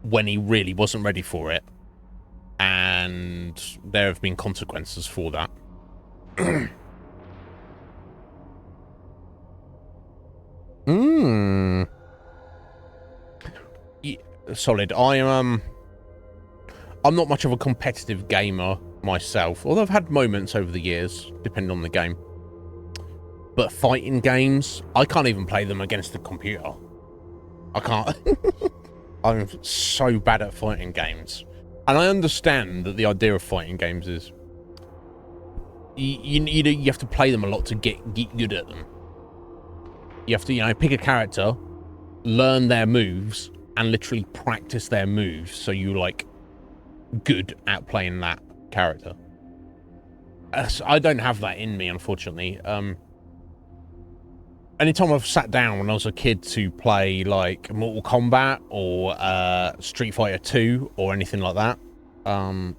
when he really wasn't ready for it, and there have been consequences for that. Yeah, solid. I'm not much of a competitive gamer myself, although I've had moments over the years, depending on the game. But fighting games, I can't even play them against the computer. I can't. I'm so bad at fighting games. And I understand that the idea of fighting games is you have to play them a lot to get good at them. You have to, pick a character, learn their moves, and literally practice their moves so you like good at playing that character. I don't have that in me, unfortunately. anytime I've sat down when I was a kid to play like Mortal Kombat or Street Fighter 2 or anything like that, I'm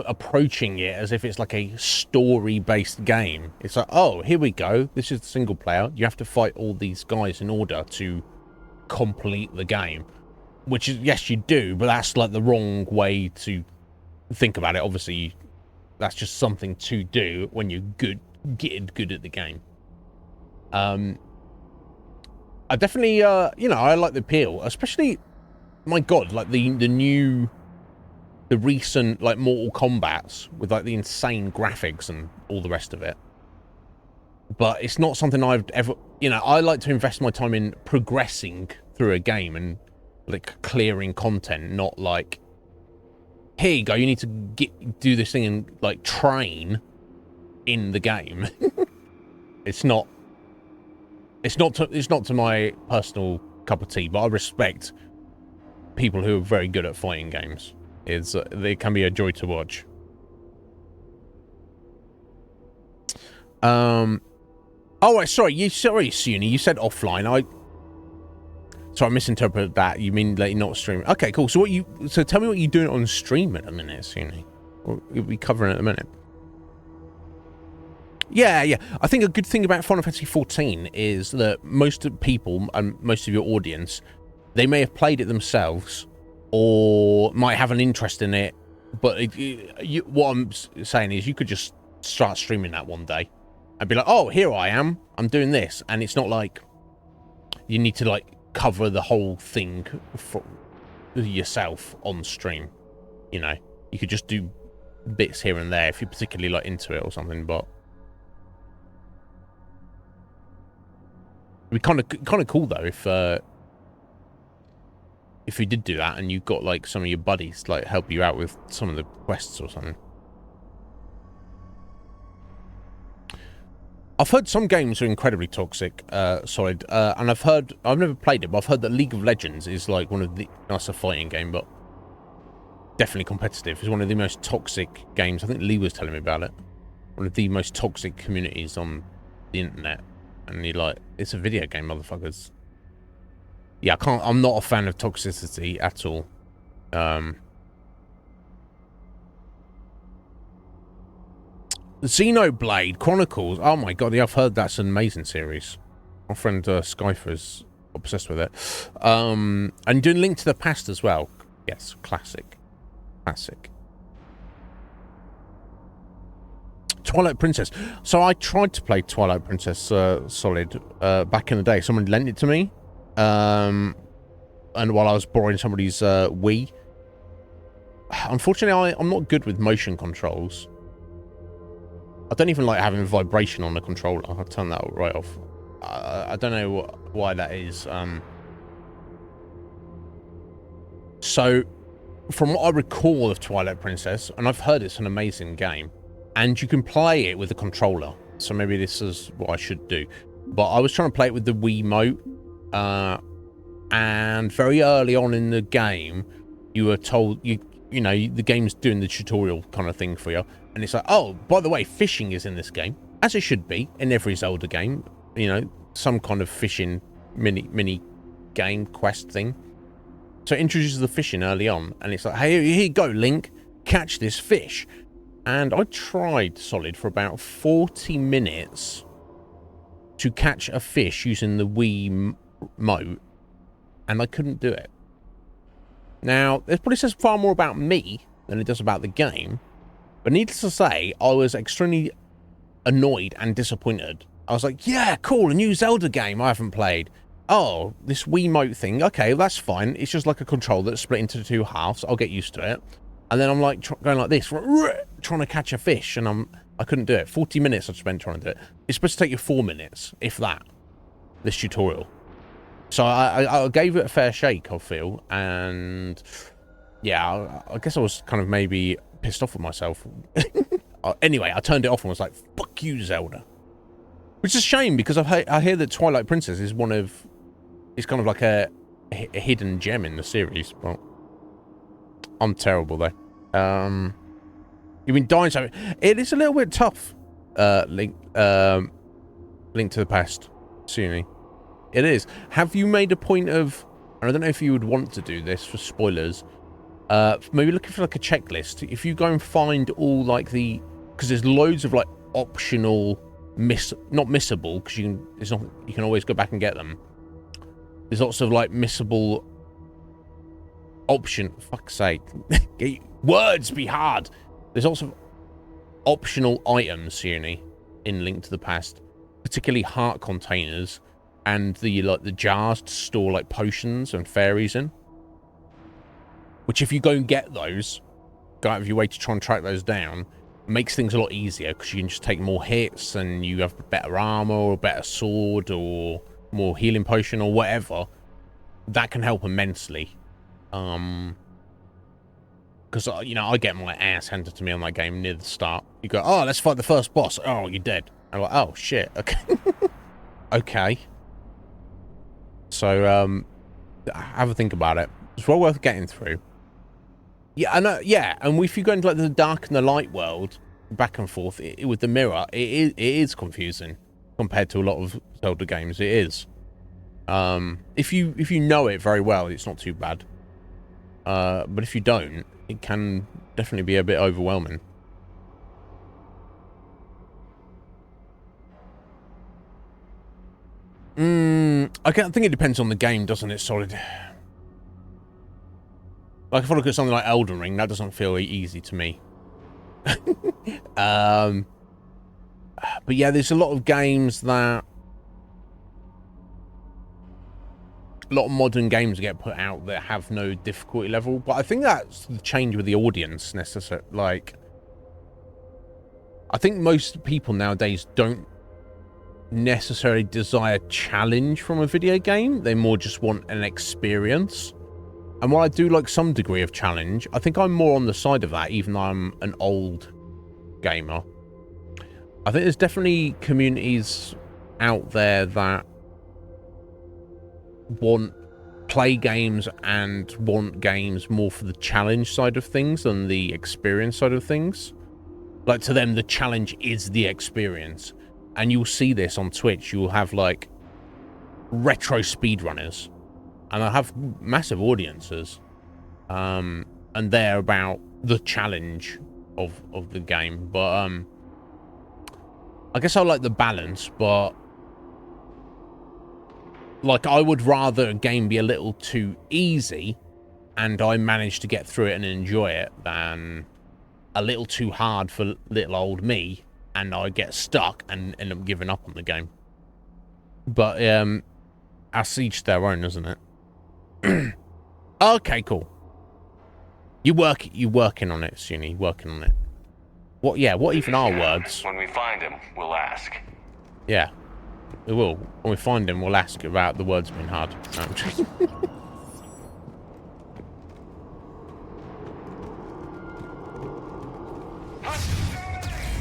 approaching it as if it's like a story-based game. It's like, oh, here we go. This is the single player. You have to fight all these guys in order to complete the game. Which is, yes, you do, but that's like the wrong way to think about it. Obviously, that's just something to do when you're getting good at the game. I definitely, I like the appeal, especially, my God, like the recent like Mortal Kombats with like the insane graphics and all the rest of it. But it's not something I've ever, I like to invest my time in progressing through a game and like clearing content, not like, here you go, you need to do this thing and like train in the game. It's not to my personal cup of tea, but I respect people who are very good at fighting games. They can be a joy to watch. Oh, wait, sorry, Suni, you said offline. So I misinterpreted that. You mean like you're not streaming? Okay, cool. So tell me what you're doing on stream at the minute, Suni. You'll be covering it at the minute. Yeah. I think a good thing about Final Fantasy XIV is that most of people and most of your audience, they may have played it themselves or might have an interest in it. But what I'm saying is you could just start streaming that one day and be like, oh, here I am. I'm doing this. And it's not like you need to like cover the whole thing for yourself on stream. You could just do bits here and there if you're particularly like into it or something. But it'd be kind of cool though if you did do that and you got like some of your buddies to like help you out with some of the quests or something. I've heard some games are incredibly toxic, Solid, and I've never played it, but I've heard that League of Legends is like one of the, that's a fighting game, but definitely competitive. It's one of the most toxic games. I think Lee was telling me about it. One of the most toxic communities on the internet, and you're like, it's a video game, motherfuckers. Yeah, I'm not a fan of toxicity at all. Xenoblade Chronicles. Oh my god, yeah, I've heard that's an amazing series. My friend Skyfer is obsessed with it. And doing Link to the Past as well. Yes, classic. Twilight Princess. So I tried to play Twilight Princess Solid back in the day. Someone lent it to me. And while I was borrowing somebody's Wii. Unfortunately, I'm not good with motion controls. I don't even like having vibration on the controller. I'll turn that right off. I don't know why that is. So, from what I recall of Twilight Princess, and I've heard it's an amazing game, and you can play it with a controller. So maybe this is what I should do. But I was trying to play it with the Wiimote, and very early on in the game, you were told the game's doing the tutorial kind of thing for you. And it's like, oh, by the way, fishing is in this game, as it should be in every Zelda game. Some kind of fishing mini game quest thing. So it introduces the fishing early on, and it's like, hey, here you go, Link, catch this fish. And I tried Solid for about 40 minutes to catch a fish using the Wiimote, and I couldn't do it. Now, this probably says far more about me than it does about the game. But needless to say, I was extremely annoyed and disappointed. I was like, yeah, cool, a new Zelda game I haven't played. Oh, this Wiimote thing, okay, that's fine. It's just like a controller that's split into two halves. I'll get used to it. And then I'm like going like this, trying to catch a fish, and I couldn't do it. 40 minutes I spent trying to do it. It's supposed to take you 4 minutes, if that, this tutorial. So I gave it a fair shake, I feel, and yeah, I guess I was kind of maybe pissed off with myself. Anyway, I turned it off and was like, fuck you, Zelda. Which is a shame, because I hear that Twilight Princess is kind of like a hidden gem in the series, but I'm terrible though. You've been dying so. It is a little bit tough. Link to the Past, Sunni. It is. Have you made a point of? And I don't know if you would want to do this for spoilers. Maybe looking for like a checklist. If you go and find all like the, because there's loads of like optional not missable, because you can always go back and get them. There's lots of like missable option. Fuck's sake, words be hard. There's also optional items, Sunni, in Link to the Past, particularly heart containers and the jars to store like potions and fairies in. Which, if you go and get those, go out of your way to try and track those down, makes things a lot easier because you can just take more hits and you have better armor or a better sword or more healing potion or whatever. That can help immensely. Because, you know, I get my ass handed to me on that game near the start. You go, oh, let's fight the first boss. Oh, you're dead. I'm like, oh, shit. Okay. Okay. So, have a think about it. It's well worth getting through. Yeah, I know. Yeah, and if you go into like the dark and the light world, back and forth with the mirror, it is confusing compared to a lot of Zelda games. It is. If you know it very well, it's not too bad. But if you don't, it can definitely be a bit overwhelming. I think it depends on the game, doesn't it, Solid? Like, if I look at something like Elden Ring, that doesn't feel easy to me. But yeah, there's a lot of games that... A lot of modern games get put out that have no difficulty level. But I think that's the change with the audience, necessarily. Like, I think most people nowadays don't necessarily desire challenge from a video game. They more just want an experience. And while I do like some degree of challenge, I think I'm more on the side of that, even though I'm an old gamer. I think there's definitely communities out there that play games and want games more for the challenge side of things than the experience side of things. Like, to them, the challenge is the experience. And you'll see this on Twitch. You'll have, like, retro speedrunners. And I have massive audiences, and they're about the challenge of the game. But I guess I like the balance. But like, I would rather a game be a little too easy, and I manage to get through it and enjoy it, than a little too hard for little old me, and I get stuck and end up giving up on the game. But that's each their own, isn't it? Okay, cool. You working on it, Sunni. Working on it. What? Yeah. What even are words? When we find him, we'll ask. Yeah, we will. When we find him, we'll ask about the words being hard.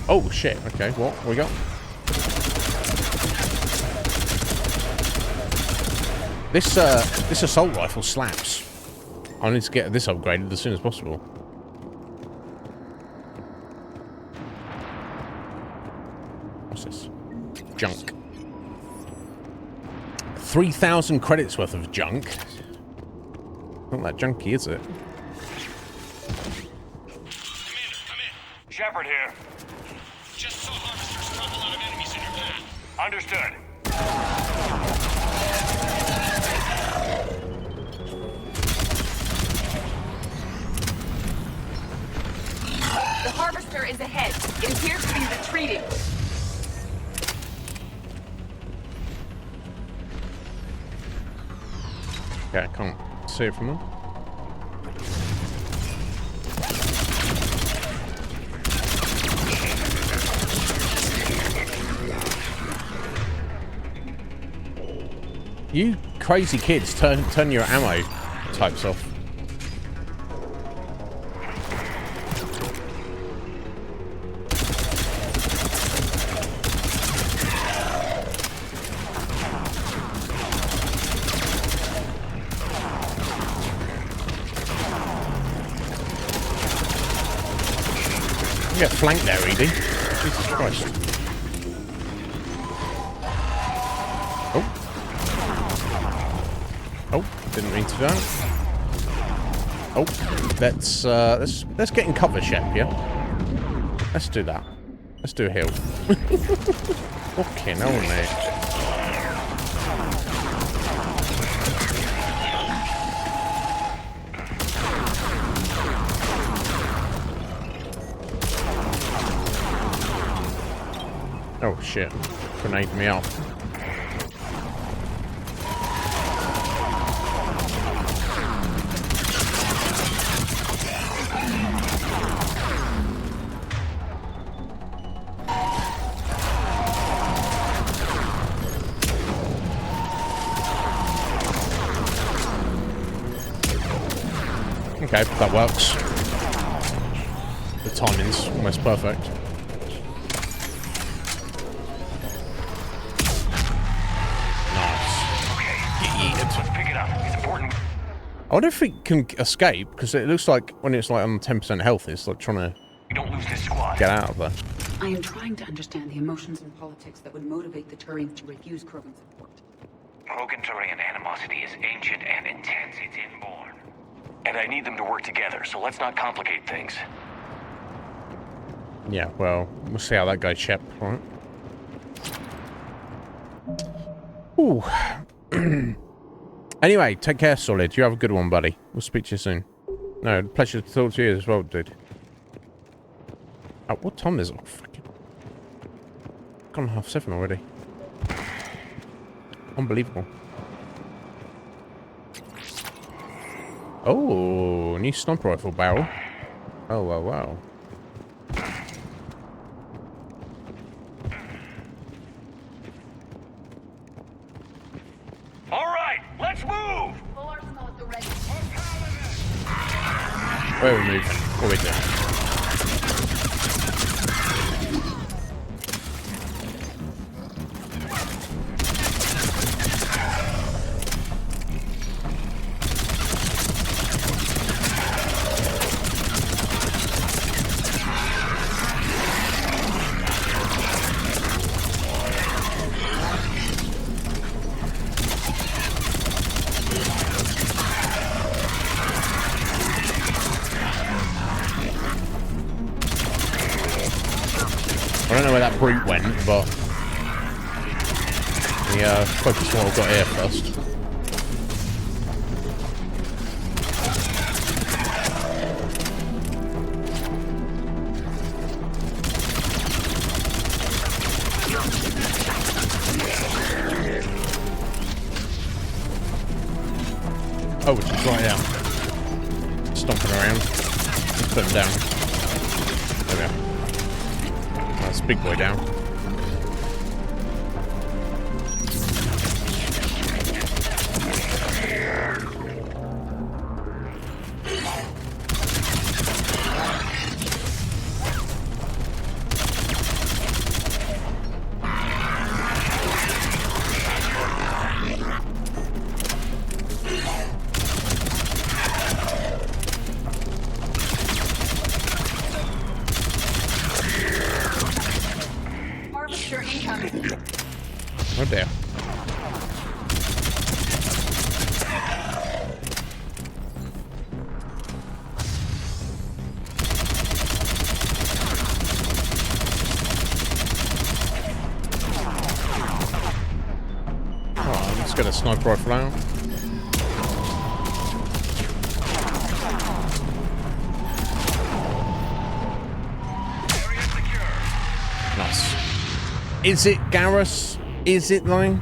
Oh shit. Okay. What we got? This assault rifle slaps. I need to get this upgraded as soon as possible. What's this? Junk. 3,000 credits worth of junk. Not that junky, is it? Commander, come in. Shepard here. Just saw harvesters drop a lot of enemies in your path. Understood. The harvester is ahead. It appears to be retreating. Okay, I can't see it from them. You crazy kids, turn your ammo types off. You get flanked there, Edie. Jesus Christ. Oh. Oh, didn't mean to do that. Oh, let's get in cover, Shep, yeah? Let's do that. Let's do a hill. Fucking hell, mate. Oh shit. Grenade me out. Okay, that works. The timing's almost perfect. I wonder if it can escape, because it looks like when it's like on 10% health, it's like trying to get out of there. I am trying to understand the emotions and politics that would motivate the Turians to refuse Krogan's support. Krogan-Turian animosity is ancient and intense. It's inborn. And I need them to work together, so let's not complicate things. Yeah, well, we'll see how that goes, Shep, right? Ooh. Anyway, take care, Solid. You have a good one, buddy. We'll speak to you soon. No, pleasure to talk to you as well, dude. Oh, what time is it? Oh, fucking... Gone 7:30 already. Unbelievable. Oh, new sniper rifle barrel. Oh, wow, wow. All right, let's move! Where are we moving? What are we doing? I don't know where that brute went, but we focus on what we've got here first. Oh, which is right now. Stomping around. Put him down. There we go. That's big boy down. Oh dear. Oh, let's get a sniper rifle out. Nice. Is it Garrus? Is it though?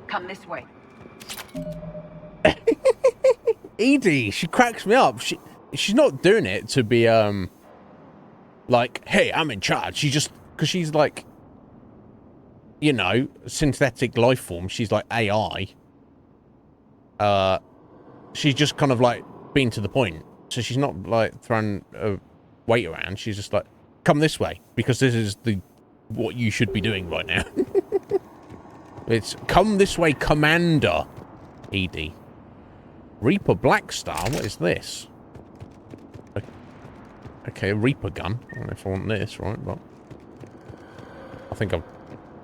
Come this way. Edie, she cracks me up. She's not doing it to be like, hey, I'm in charge. She just, because she's like, you know, synthetic life form. She's like AI. She's just kind of like being to the point. So she's not like throwing weight around. She's just like, come this way, because this is what you should be doing right now. It's come this way, Commander. ED. Reaper Blackstar? What is this? Okay, a Reaper gun. I don't know if I want this, right? But I think I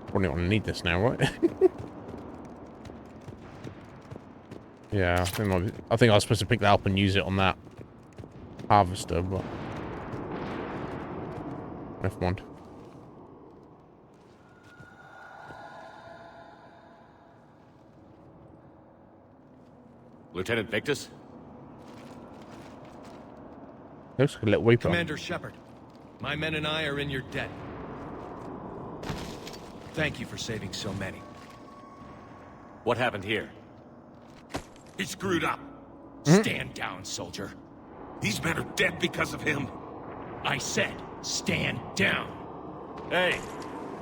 probably want to need this now, right? Yeah, I think I was supposed to pick that up and use it on that harvester, but never mind. Lieutenant Victus? Looks like a little Reaper. Commander Shepard, my men and I are in your debt. Thank you for saving so many. What happened here? He screwed up. Stand down, soldier. These men are dead because of him. I said, stand down. Hey,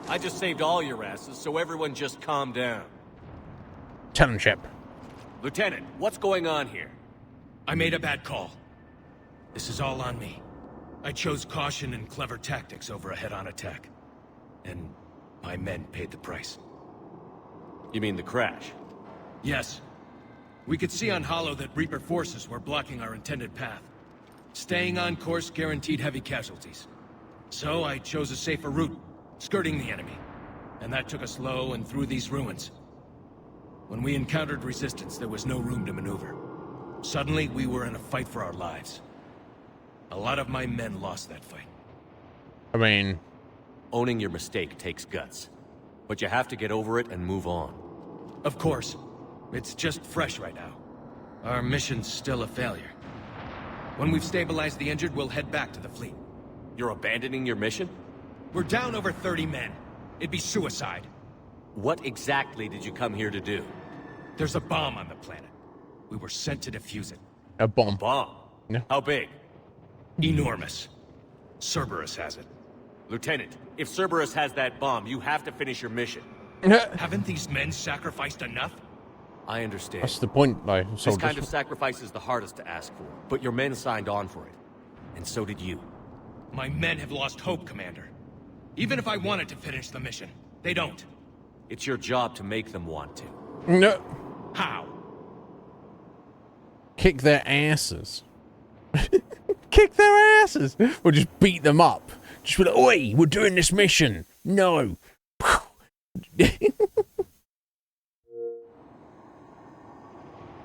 I just saved all your asses, so everyone just calm down. Tell him, Shep. Lieutenant, what's going on here? I made a bad call. This is all on me. I chose caution and clever tactics over a head-on attack. And my men paid the price. You mean the crash? Yes. We could see on Hollow that Reaper forces were blocking our intended path. Staying on course guaranteed heavy casualties. So I chose a safer route, skirting the enemy. And that took us low and through these ruins. When we encountered resistance, there was no room to maneuver. Suddenly, we were in a fight for our lives. A lot of my men lost that fight. I mean... Owning your mistake takes guts. But you have to get over it and move on. Of course. It's just fresh right now. Our mission's still a failure. When we've stabilized the injured, we'll head back to the fleet. You're abandoning your mission? We're down over 30 men. It'd be suicide. What exactly did you come here to do? There's a bomb on the planet. We were sent to defuse it. A bomb? Bomb? No. How big? Enormous. Cerberus has it. Lieutenant, if Cerberus has that bomb, you have to finish your mission. Haven't these men sacrificed enough? I understand. That's the point, though. This kind of sacrifice is the hardest to ask for, but your men signed on for it. And so did you. My men have lost hope, Commander. Even if I wanted to finish the mission, they don't. It's your job to make them want to. No. How? Kick their asses. Kick their asses! Or just beat them up. Just be like, oi, we're doing this mission. No.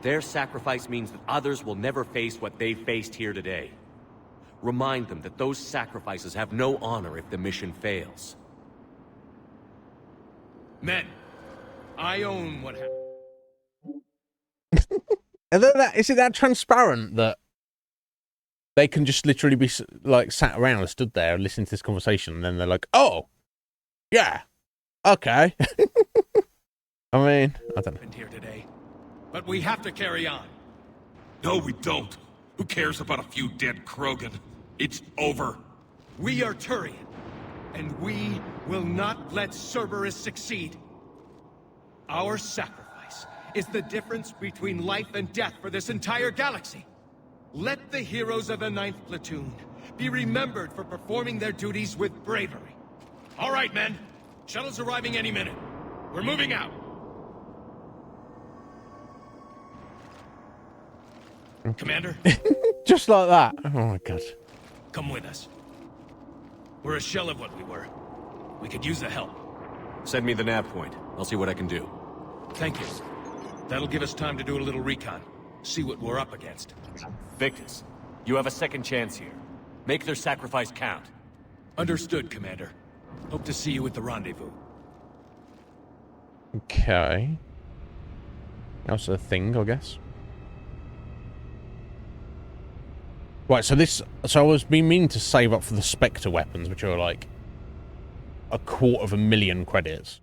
Their sacrifice means that others will never face what they faced here today. Remind them that those sacrifices have no honor if the mission fails. Men, I own what happened. Is it that transparent that they can just literally be like sat around and stood there and listening to this conversation, and then they're like, "Oh, yeah, okay." I mean, I don't know. Here today, but we have to carry on. No, we don't. Who cares about a few dead Krogan? It's over. We are Turian, and we will not let Cerberus succeed. Our sacrifice is the difference between life and death for this entire galaxy. Let the heroes of the 9th Platoon be remembered for performing their duties with bravery. All right, men. Shuttle's arriving any minute. We're moving out. Commander? Just like that. Oh my god. Come with us. We're a shell of what we were. We could use the help. Send me the nav point. I'll see what I can do. Thank you. That'll give us time to do a little recon. See what we're up against. Victus, you have a second chance here. Make their sacrifice count. Understood, Commander. Hope to see you at the rendezvous. Okay. That's a thing, I guess. Right, so I was meaning to save up for the Spectre weapons, which are like 250,000 credits.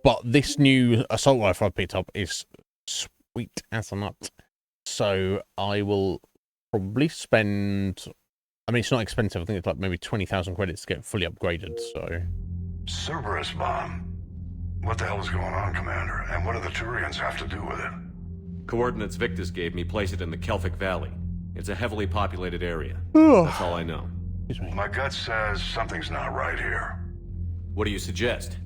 But this new assault rifle I picked up is sweet as a nut. So I will probably spend... I mean, it's not expensive. I think it's like maybe 20,000 credits to get fully upgraded, so... Cerberus bomb. What the hell is going on, Commander? And what do the Turians have to do with it? Coordinates Victus gave me place it in the Kelphic Valley. It's a heavily populated area. That's all I know. My gut says something's not right here. What do you suggest?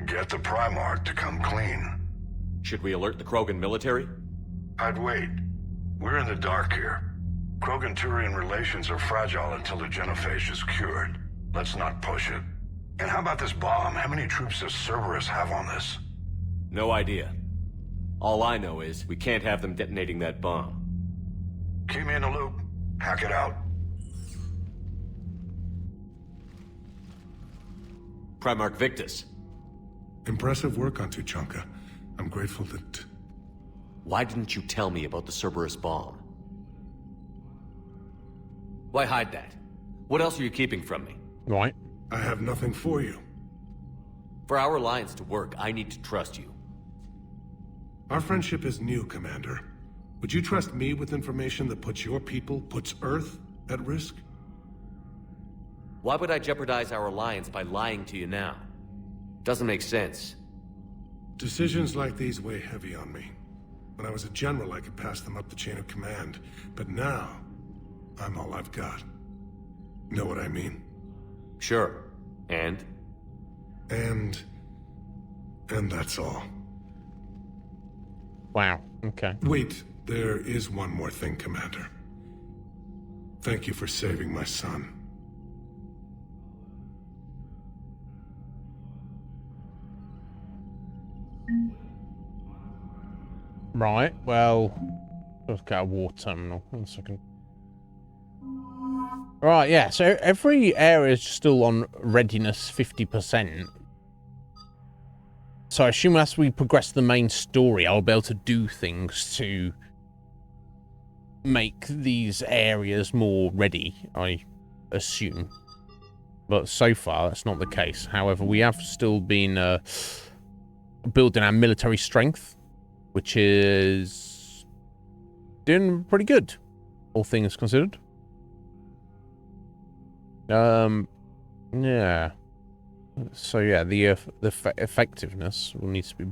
Get the Primarch to come clean. Should we alert the Krogan military? I'd wait. We're in the dark here. Krogan-Turian relations are fragile until the genophage is cured. Let's not push it. And how about this bomb? How many troops does Cerberus have on this? No idea. All I know is we can't have them detonating that bomb. Keep me in the loop. Hack it out. Primarch Victus. Impressive work on Tuchanka. I'm grateful that... Why didn't you tell me about the Cerberus bomb? Why hide that? What else are you keeping from me? Right. I have nothing for you. For our alliance to work, I need to trust you. Our friendship is new, Commander. Would you trust me with information that puts your people, puts Earth, at risk? Why would I jeopardize our alliance by lying to you now? Doesn't make sense. Decisions like these weigh heavy on me. When I was a general, I could pass them up the chain of command. But now, I'm all I've got. Know what I mean? Sure. And that's all. Wow. Okay. Wait, there is one more thing, Commander. Thank you for saving my son. Right, well, let's get a war terminal. 1 second. Right, yeah, so every area is still on readiness 50%. So I assume as we progress the main story, I'll be able to do things to make these areas more ready, I assume. But so far, that's not the case. However, we have still been building our military strength, which is doing pretty good, all things considered. Yeah. So yeah, the effectiveness will need to be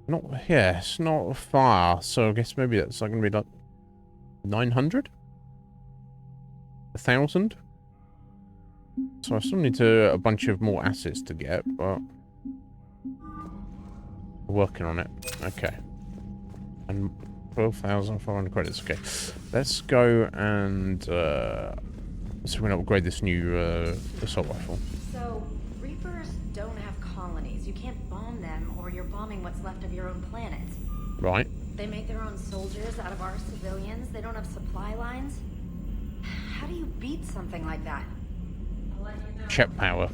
not. Yeah, it's not far. So I guess maybe that's going to be like 900, 1,000. So I still need a bunch of more assets to get, but we're working on it. Okay. And 12,500 credits. Okay. Let's go and so we're going to upgrade this new assault rifle. So, Reapers don't have colonies. You can't bomb them, or you're bombing what's left of your own planet. Right. They make their own soldiers out of our civilians. They don't have supply lines. How do you beat something like that? I'll let you know. Shep power.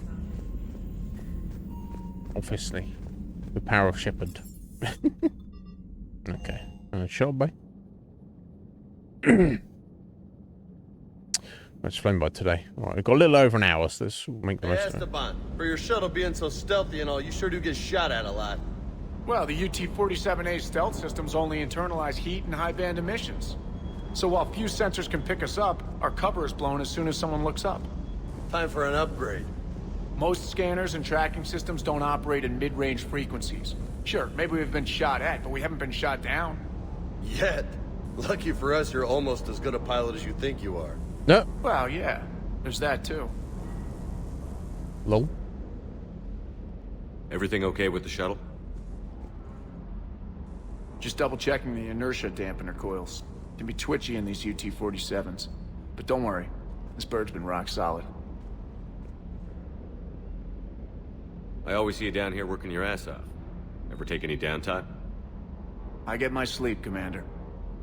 Obviously. The power of Shepard. Okay. Shot by. Let's flame by today. Alright, we've got a little over an hour, so let's make the most of it. Esteban, for your shuttle being so stealthy and all, you sure do get shot at a lot. Well, the UT-47A stealth systems only internalize heat and high-band emissions. So while few sensors can pick us up, our cover is blown as soon as someone looks up. Time for an upgrade. Most scanners and tracking systems don't operate in mid-range frequencies. Sure, maybe we've been shot at, but we haven't been shot down. Yet. Lucky for us, you're almost as good a pilot as you think you are. No. Well, yeah. There's that, too. Lol. Everything okay with the shuttle? Just double-checking the inertia dampener coils. Can be twitchy in these UT-47s. But don't worry. This bird's been rock solid. I always see you down here working your ass off. Ever take any downtime? I get my sleep, Commander.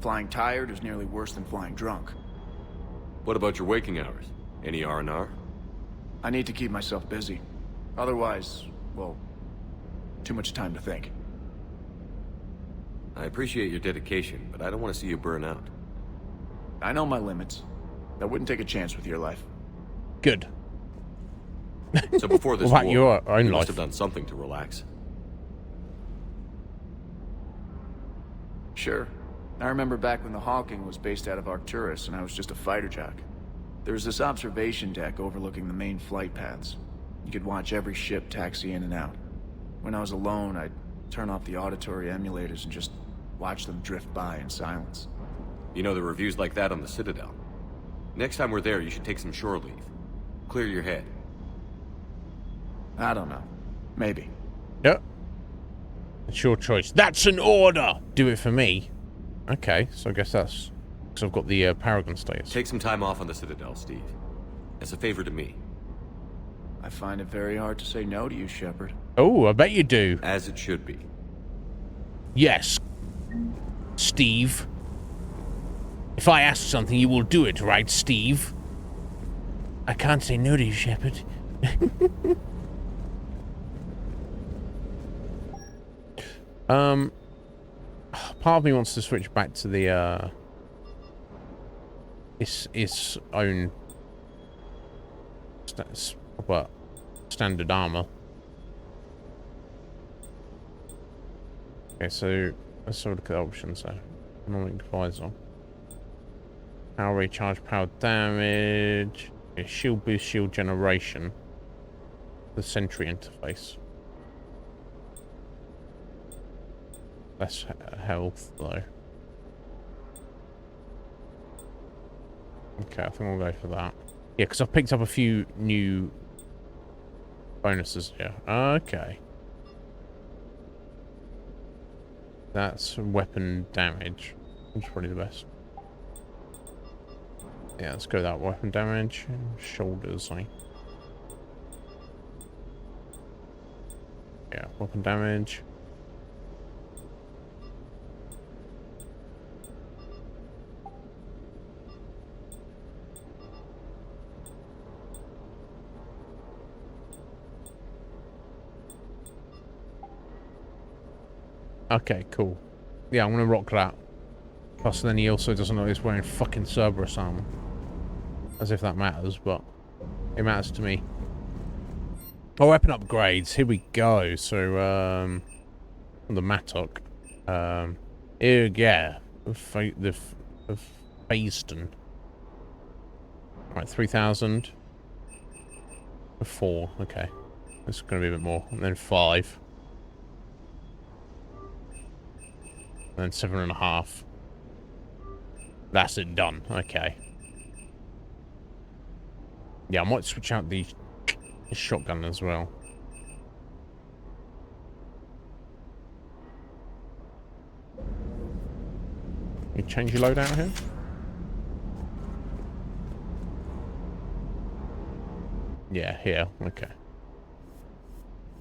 Flying tired is nearly worse than flying drunk. What about your waking hours? Any R&R? I need to keep myself busy. Otherwise, well, too much time to think. I appreciate your dedication, but I don't want to see you burn out. I know my limits. I wouldn't take a chance with your life. Good. So before this What about war, your own you must life? have done something to relax. Sure. I remember back when the Hawking was based out of Arcturus and I was just a fighter jock. There was this observation deck overlooking the main flight paths. You could watch every ship taxi in and out. When I was alone, I'd turn off the auditory emulators and just watch them drift by in silence. You know, the reviews like that on the Citadel. Next time we're there, you should take some shore leave. Clear your head. I don't know. Maybe. Yep. It's your choice. That's an order! Do it for me. Okay, so I guess that's... because I've got the Paragon status. Take some time off on the Citadel, Steve. As a favor to me. I find it very hard to say no to you, Shepard. Oh, I bet you do. As it should be. Yes. Steve. If I ask something, you will do it, right, Steve? I can't say no to you, Shepard. Part of me wants to switch back to the its own standard armor. Okay, so let's sort of look at the options there. Economic visor. Power recharge, power damage, okay, shield boost, shield generation. The sentry interface. Less health though. Okay, I think we'll go for that. Yeah, because I've picked up a few new bonuses here. Okay. That's weapon damage. Which is probably the best. Yeah, let's go that weapon damage. Shoulders, eh? Yeah, weapon damage. Okay, cool. Yeah, I'm gonna rock that. Plus, then he also doesn't know he's wearing fucking Cerberus armor. As if that matters, but it matters to me. Oh, weapon upgrades. Here we go. So, the Mattock. Yeah. The Fayston. Right, 3,000. 4. Okay. This is gonna be a bit more. And then 5. And then 7.5. That's it, done. Okay. Yeah, I might switch out the shotgun as well. You change your loadout here? Yeah, here. Okay.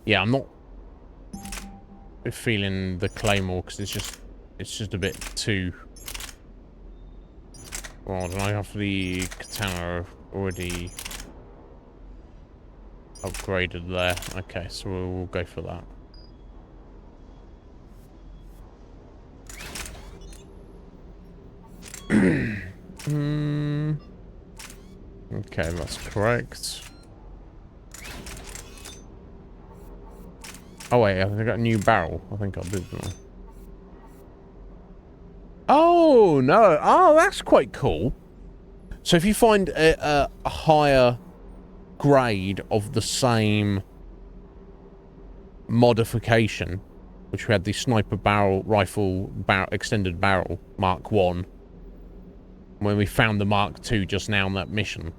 Yeah, I'm not feeling the Claymore because it's just a bit too... Well, I have the Katana already upgraded there. Okay, so we'll go for that. Okay, that's correct. Oh wait, I think I got a new barrel. I think I did, didn't I? Oh, no. Oh, that's quite cool. So if you find a higher grade of the same modification, which we had the sniper rifle extended barrel, Mark 1, when we found the Mark 2 just now on that mission,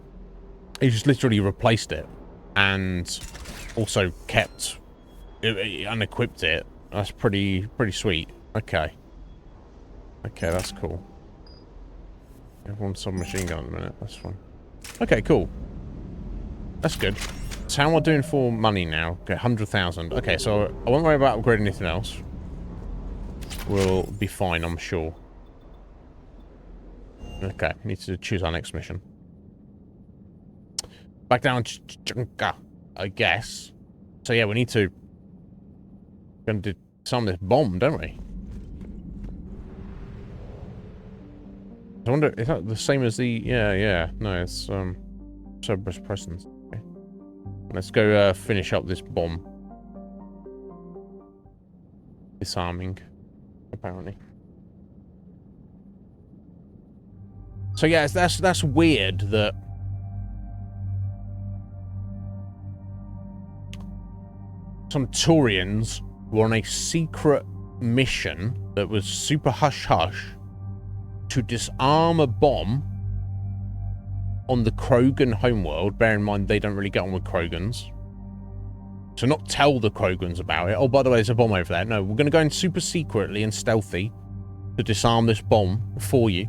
he just literally replaced it and also kept and equipped it. That's pretty sweet. Okay. Okay, that's cool. Everyone's submachine gun in a minute. That's fine. Okay, cool. That's good. So how am I doing for money now? Okay, 100,000. Okay, so I won't worry about upgrading anything else. We'll be fine, I'm sure. Okay, need to choose our next mission. Back down to Junka, I guess. So yeah, we need to... We're going to disarm this bomb, don't we? I wonder, is that the same as the... Yeah. No, it's, Cerberus Presence. Okay. Let's go, finish up this bomb. Disarming, apparently. So yeah, that's weird that... Some Turians were on a secret mission that was super hush-hush to disarm a bomb on the Krogan homeworld. Bear in mind, they don't really get on with Krogans. So not tell the Krogans about it. Oh, by the way, there's a bomb over there. No, we're going to go in super secretly and stealthy to disarm this bomb for you.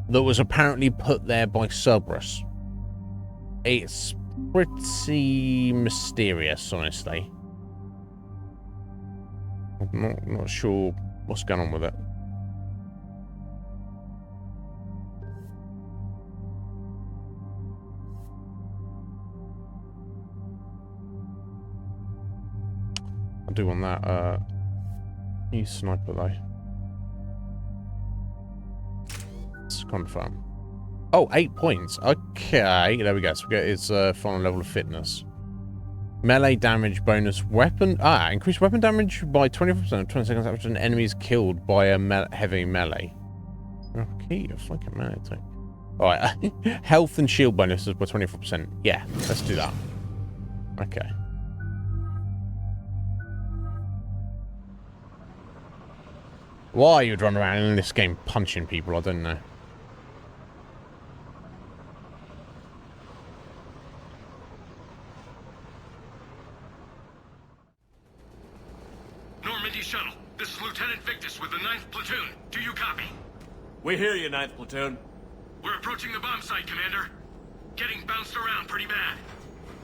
That was apparently put there by Cerberus. It's pretty mysterious, honestly. I'm not sure what's going on with it. I do want that new sniper though. Let's confirm. Oh, 8 points. Okay, there we go. So we get his final level of fitness. Melee damage bonus weapon. Increased weapon damage by 20% 20 seconds after an enemy is killed by a heavy melee. Okay, a fucking melee attack. Alright, health and shield bonuses by 24%. Yeah, let's do that. Okay. Why you'd run around in this game punching people, I don't know. Normandy shuttle. This is Lieutenant Victus with the 9th Platoon. Do you copy? We hear you, 9th Platoon. We're approaching the bomb site, Commander. Getting bounced around pretty bad.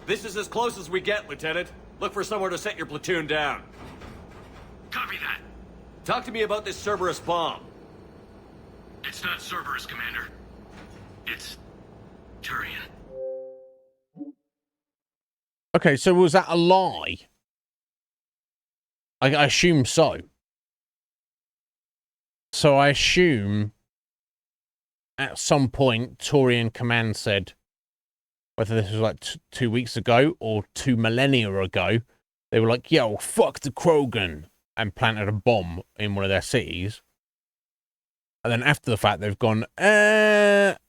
This is as close as we get, Lieutenant. Look for somewhere to set your platoon down. Copy that. Talk to me about this Cerberus bomb. It's not Cerberus, Commander. It's Turian. Okay, so was that a lie? I assume so. So I assume at some point Turian Command said, whether this was like 2 weeks ago or 2 millennia ago, they were like, yo, fuck the Krogan, and planted a bomb in one of their cities. And then after the fact, they've gone,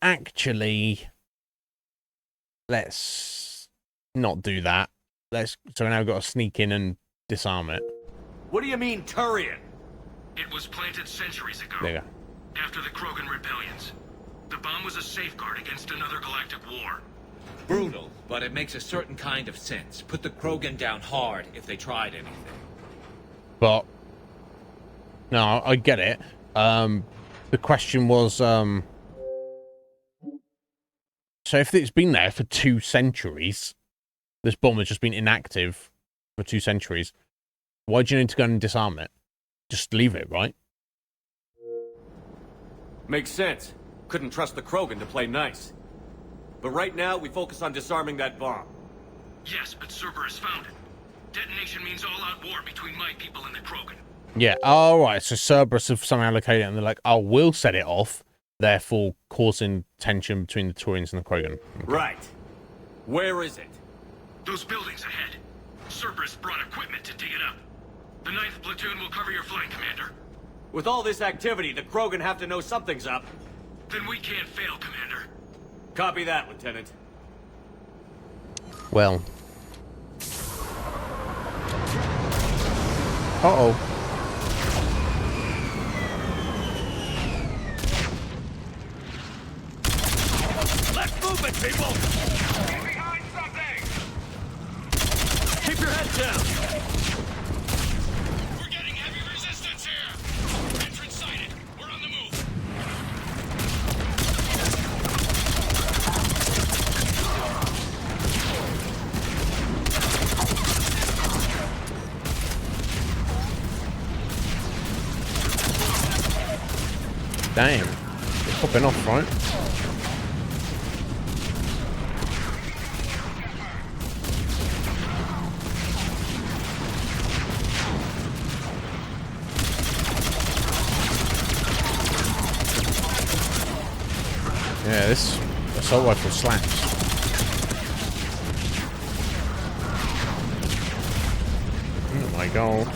actually, let's not do that. So now we've got to sneak in and disarm it. What do you mean, Turian? It was planted centuries ago. There you go. After the Krogan rebellions. The bomb was a safeguard against another galactic war. Brutal, but it makes a certain kind of sense. Put the Krogan down hard if they tried anything. But no, I get it. The question was, so if it's been there for 2 centuries, this bomb has just been inactive for 2 centuries, why do you need to go and disarm it? Just leave it, right? Makes sense. Couldn't trust the Krogan to play nice. But right now, we focus on disarming that bomb. Yes, but Cerberus found it. Detonation means all-out war between my people and the Krogan. Yeah, alright, so Cerberus have somehow located it and they're like, oh, we'll set it off, therefore causing tension between the Turians and the Krogan. Okay. Right. Where is it? Those buildings ahead. Cerberus brought equipment to dig it up. The 9th Platoon will cover your flank, Commander. With all this activity, the Krogan have to know something's up. Then we can't fail, Commander. Copy that, Lieutenant. Well. Uh-oh. Let's move it, people! Get behind something! Keep your head down! We're getting heavy resistance here! Entrance sighted. We're on the move. Damn. They're popping off, right? Yeah, this assault rifle slaps. Oh my god.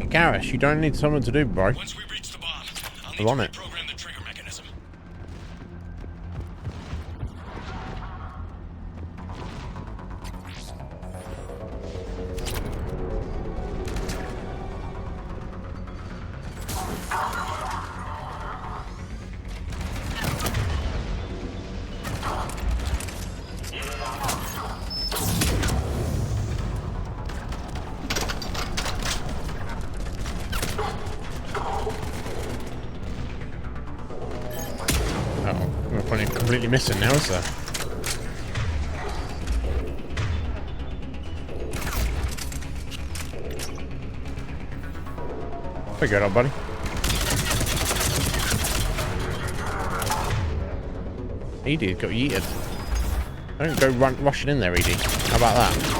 Garrus, you don't need someone to do, bro. Once we reach the bomb, I'll need I'm on to it. reprogram the trigger mechanism. Completely missing now, is there? Figure it out, buddy. Edie got yeeted. Don't go rushing in there, Edie. How about that?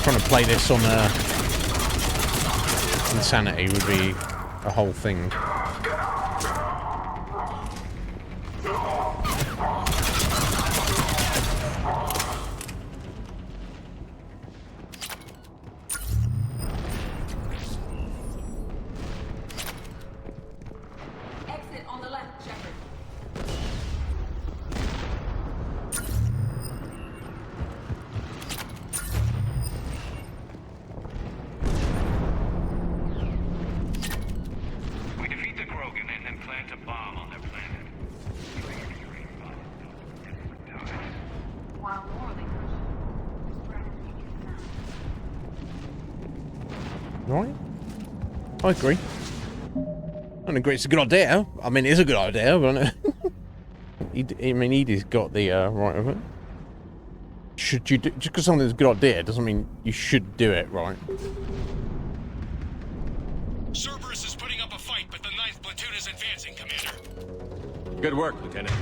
Trying to play this on insanity would be a whole thing. Exit on the left, Shepard. Right? I agree. I don't agree it's a good idea. I mean, it is a good idea, but I mean, Edie's got the right of it. Should you do, just because something's a good idea doesn't mean you should do it, right? Cerberus is putting up a fight, but the 9th platoon is advancing, Commander. Good work, Lieutenant.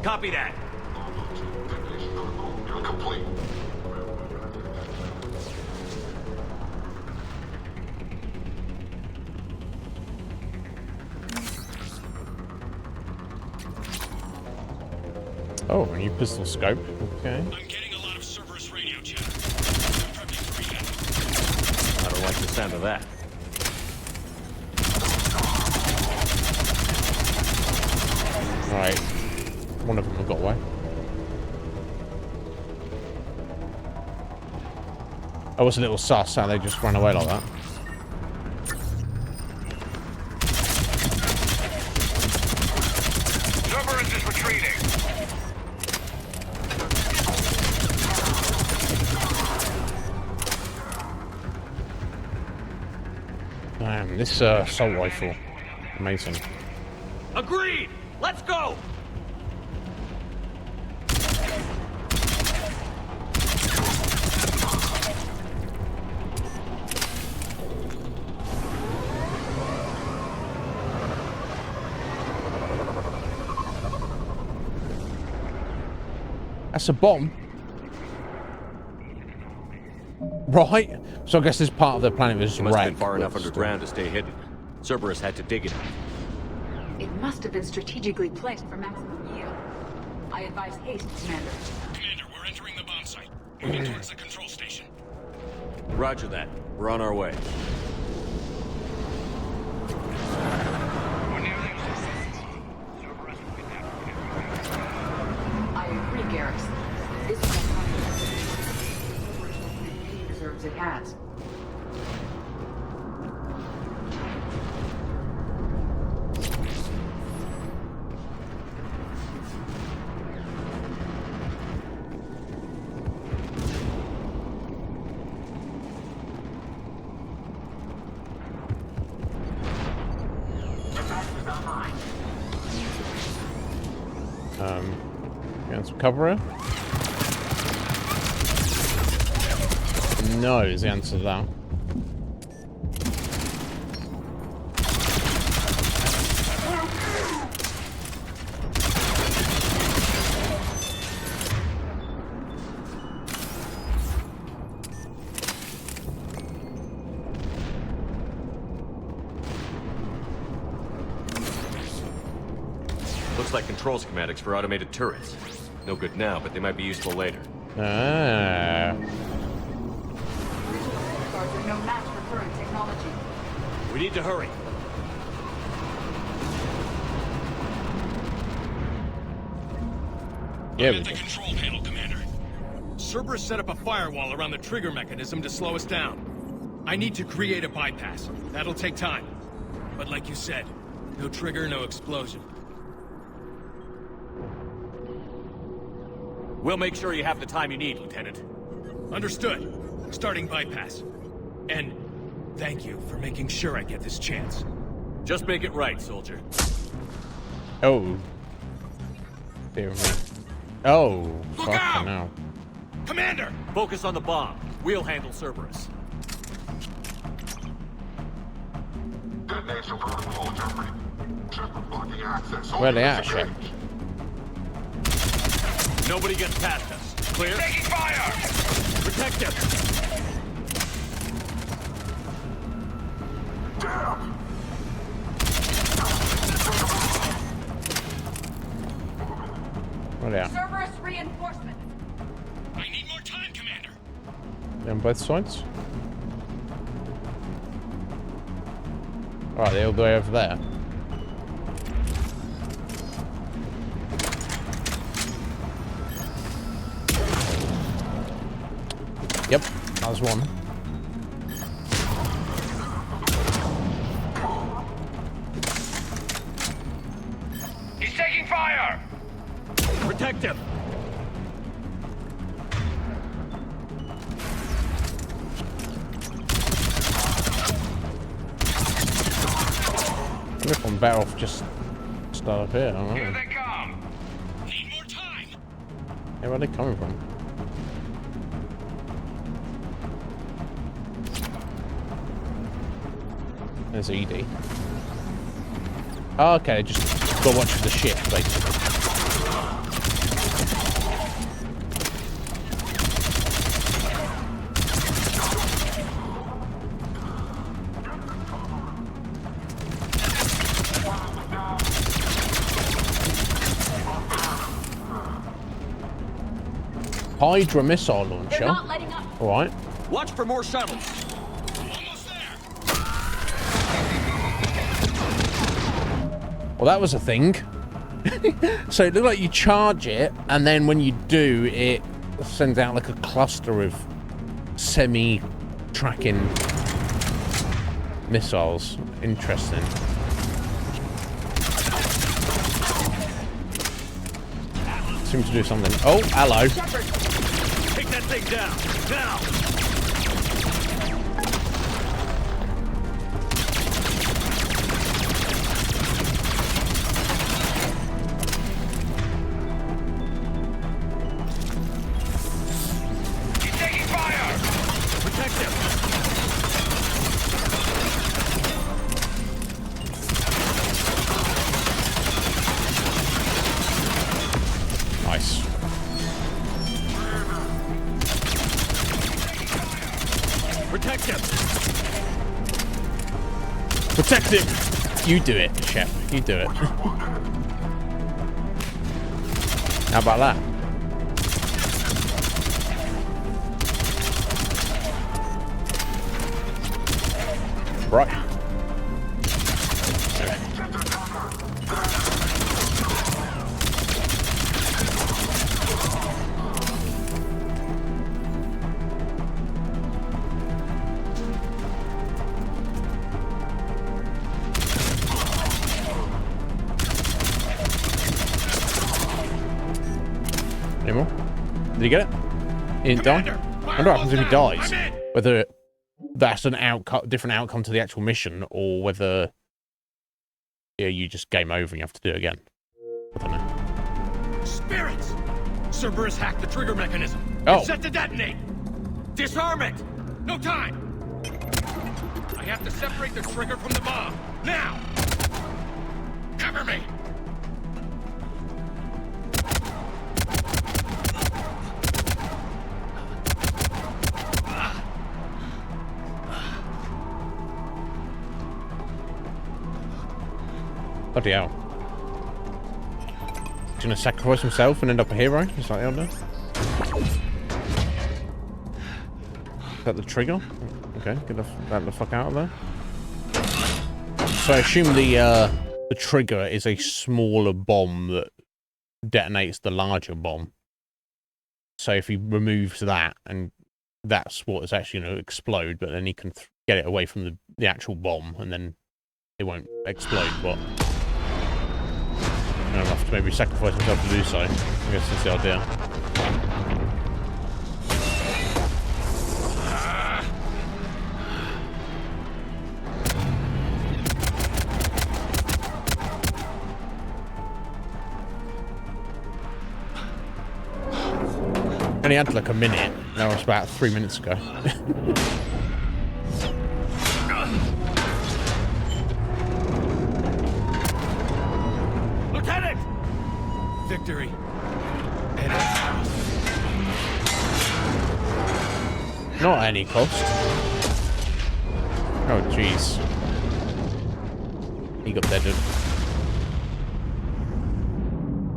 Copy that. Complete. Oh, a new pistol scope. Okay. I'm getting a lot of Cerberus radio chatter. I don't like the sound of that. Right. One of them got away. I was a little sus how they just ran away like that. Cerberus is retreating. Damn, this assault rifle. Amazing. Agreed! Let's go! That's a bomb. Right? So I guess this part of the planet was It must have wrecked. been far enough underground to stay hidden. Cerberus had to dig it. It must have been strategically placed for maximum yield. I advise haste, Commander. Commander, we're entering the bomb site. Moving towards the control station. Roger that. We're on our way. I agree, Garrus. proves it has. Getting some cover here? No is the answer to that. Looks like control schematics for automated turrets. No good now, but they might be useful later. Ah. Guards are no match for current technology. We need to hurry. Yeah, I'm at the control panel, Commander. Cerberus set up a firewall around the trigger mechanism to slow us down. I need to create a bypass. That'll take time. But like you said, no trigger, no explosion. We'll make sure you have the time you need, Lieutenant. Understood. Starting bypass. And thank you for making sure I get this chance. Just make it right, soldier. Oh. Dear me. Oh, Look fucking out! hell. Commander! Focus on the bomb. We'll handle Cerberus. Detonation protocol interpreted. Shepard blocking access. Where they at, Shep? Nobody gets past us. Clear? Taking fire! Protect him! Damn! Where they at? Cerberus reinforcement. I need more time, Commander. On both sides? Alright, they're all the way over there. Yep, that was one. He's taking fire! Protect him! I wonder if I'm better off just start up here, I don't know. Here they come! Need more time. Hey, where are they coming from? There's ED. Oh, okay, just go watch for the ship, basically. Hydra missile launcher. Alright. Watch for more shuttles. Well, that was a thing. So it looked like you charge it, and then when you do, it sends out like a cluster of semi-tracking missiles. Interesting. Seems to do something. Oh, hello. Take that thing down. Now! Nice. Protect him! Protect him! You do it, Shep. You do it. How about that? Right. Anymore? Did he get it? He didn't die? I wonder what happens if he dies. Whether that's an different outcome to the actual mission, or whether you just game over and you have to do it again. I don't know. Spirits! Cerberus hacked the trigger mechanism. Oh. It's set to detonate. Disarm it! No time! I have to separate the trigger from the bomb. Now! Cover me! Bloody hell. He's gonna sacrifice himself and end up a hero? Just like Elder? Is that the trigger? Okay, get the fuck out of there. So I assume the trigger is a smaller bomb that detonates the larger bomb. So if he removes that, and that's what is actually going to explode, but then he can get it away from the actual bomb, and then it won't explode, but I'll have to maybe sacrifice himself to do so. I guess that's the idea. Only had like a minute. That was about 3 minutes ago. Lieutenant! Victory. At any cost. Not at any cost. Oh, jeez. He got deaded.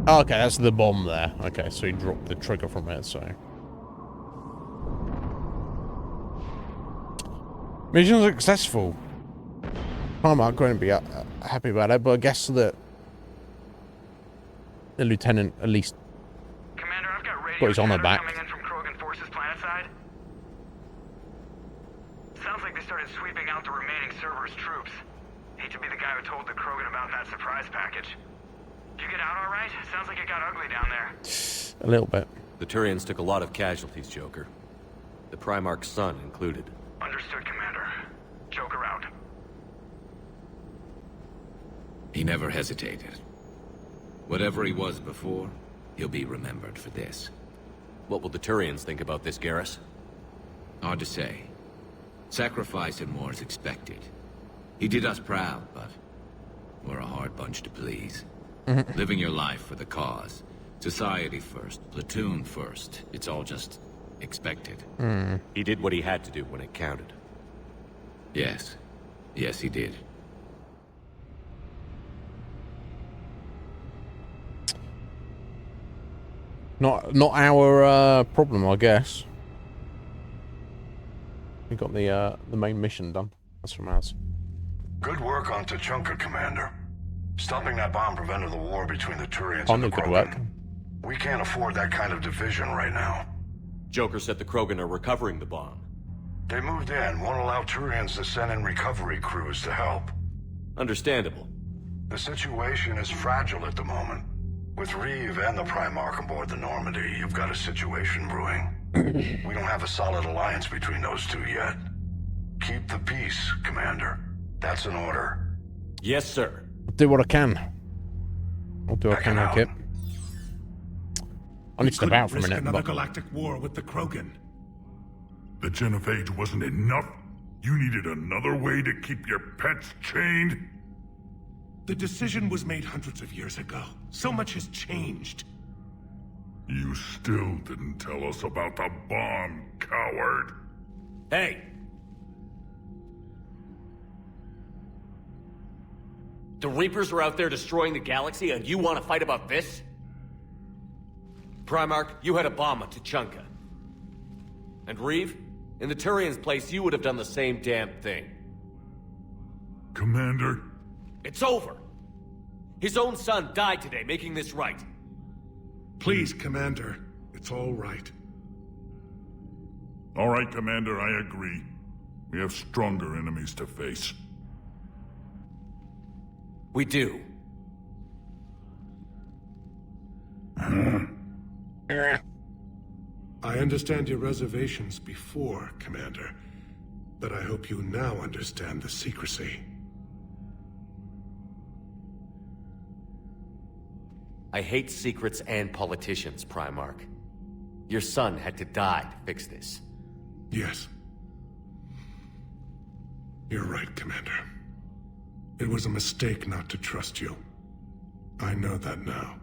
Oh, okay, that's the bomb there. Okay, so he dropped the trigger from it, so... Mission successful. I'm not going to be happy about it, but I guess that the lieutenant at least Commander, I've got radio got his honor back. coming in from Krogan forces planetside. Sounds like they started sweeping out the remaining Cerberus troops. Hate to be the guy who told the Krogan about that surprise package. Did you get out all right? Sounds like it got ugly down there. A little bit. The Turians took a lot of casualties, Joker. The Primarch's son included. Understood, Commander. Joker out. He never hesitated. Whatever he was before, he'll be remembered for this. What will the Turians think about this, Garrus? Hard to say. Sacrifice and more is expected. He did us proud, but we're a hard bunch to please. Living your life for the cause. Society first, platoon first. It's all just expected. He did what he had to do when it counted. Yes. Yes, he did. Not our problem, I guess. We got the main mission done. That's from us. Good work on Tuchanka, Commander. Stopping that bomb prevented the war between the Turians On and the the good Krogan. work. We can't afford that kind of division right now. Joker said the Krogan are recovering the bomb. They moved in, won't allow Turians to send in recovery crews to help. Understandable. The situation is fragile at the moment. With Reeve and the Primarch aboard the Normandy, you've got a situation brewing. We don't have a solid alliance between those two yet. Keep the peace, Commander. That's an order. Yes, sir. I'll do what I can. I'll do what I can, Kip. I need to step out for a minute. Another But... galactic war with the Krogan. The Genophage wasn't enough? You needed another way to keep your pets chained? The decision was made hundreds of years ago. So much has changed. You still didn't tell us about the bomb, coward. Hey! The Reapers are out there destroying the galaxy, and you want to fight about this? Primarch, you had a bomb at Tuchanka. And Reeve, in the Turians' place, you would have done the same damn thing. Commander? It's over! His own son died today, making this right. Please, Commander. It's all right. All right, Commander, I agree. We have stronger enemies to face. We do. I understand your reservations before, Commander, but I hope you now understand the secrecy. I hate secrets and politicians, Primarch. Your son had to die to fix this. Yes. You're right, Commander. It was a mistake not to trust you. I know that now.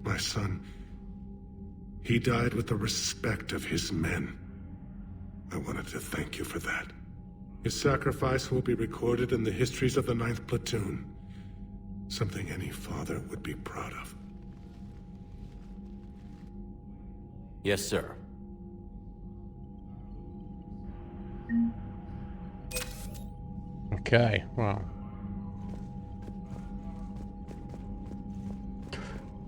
My son, he died with the respect of his men. I wanted to thank you for that. His sacrifice will be recorded in the histories of the 9th Platoon. Something any father would be proud of. Yes, sir. Okay, well.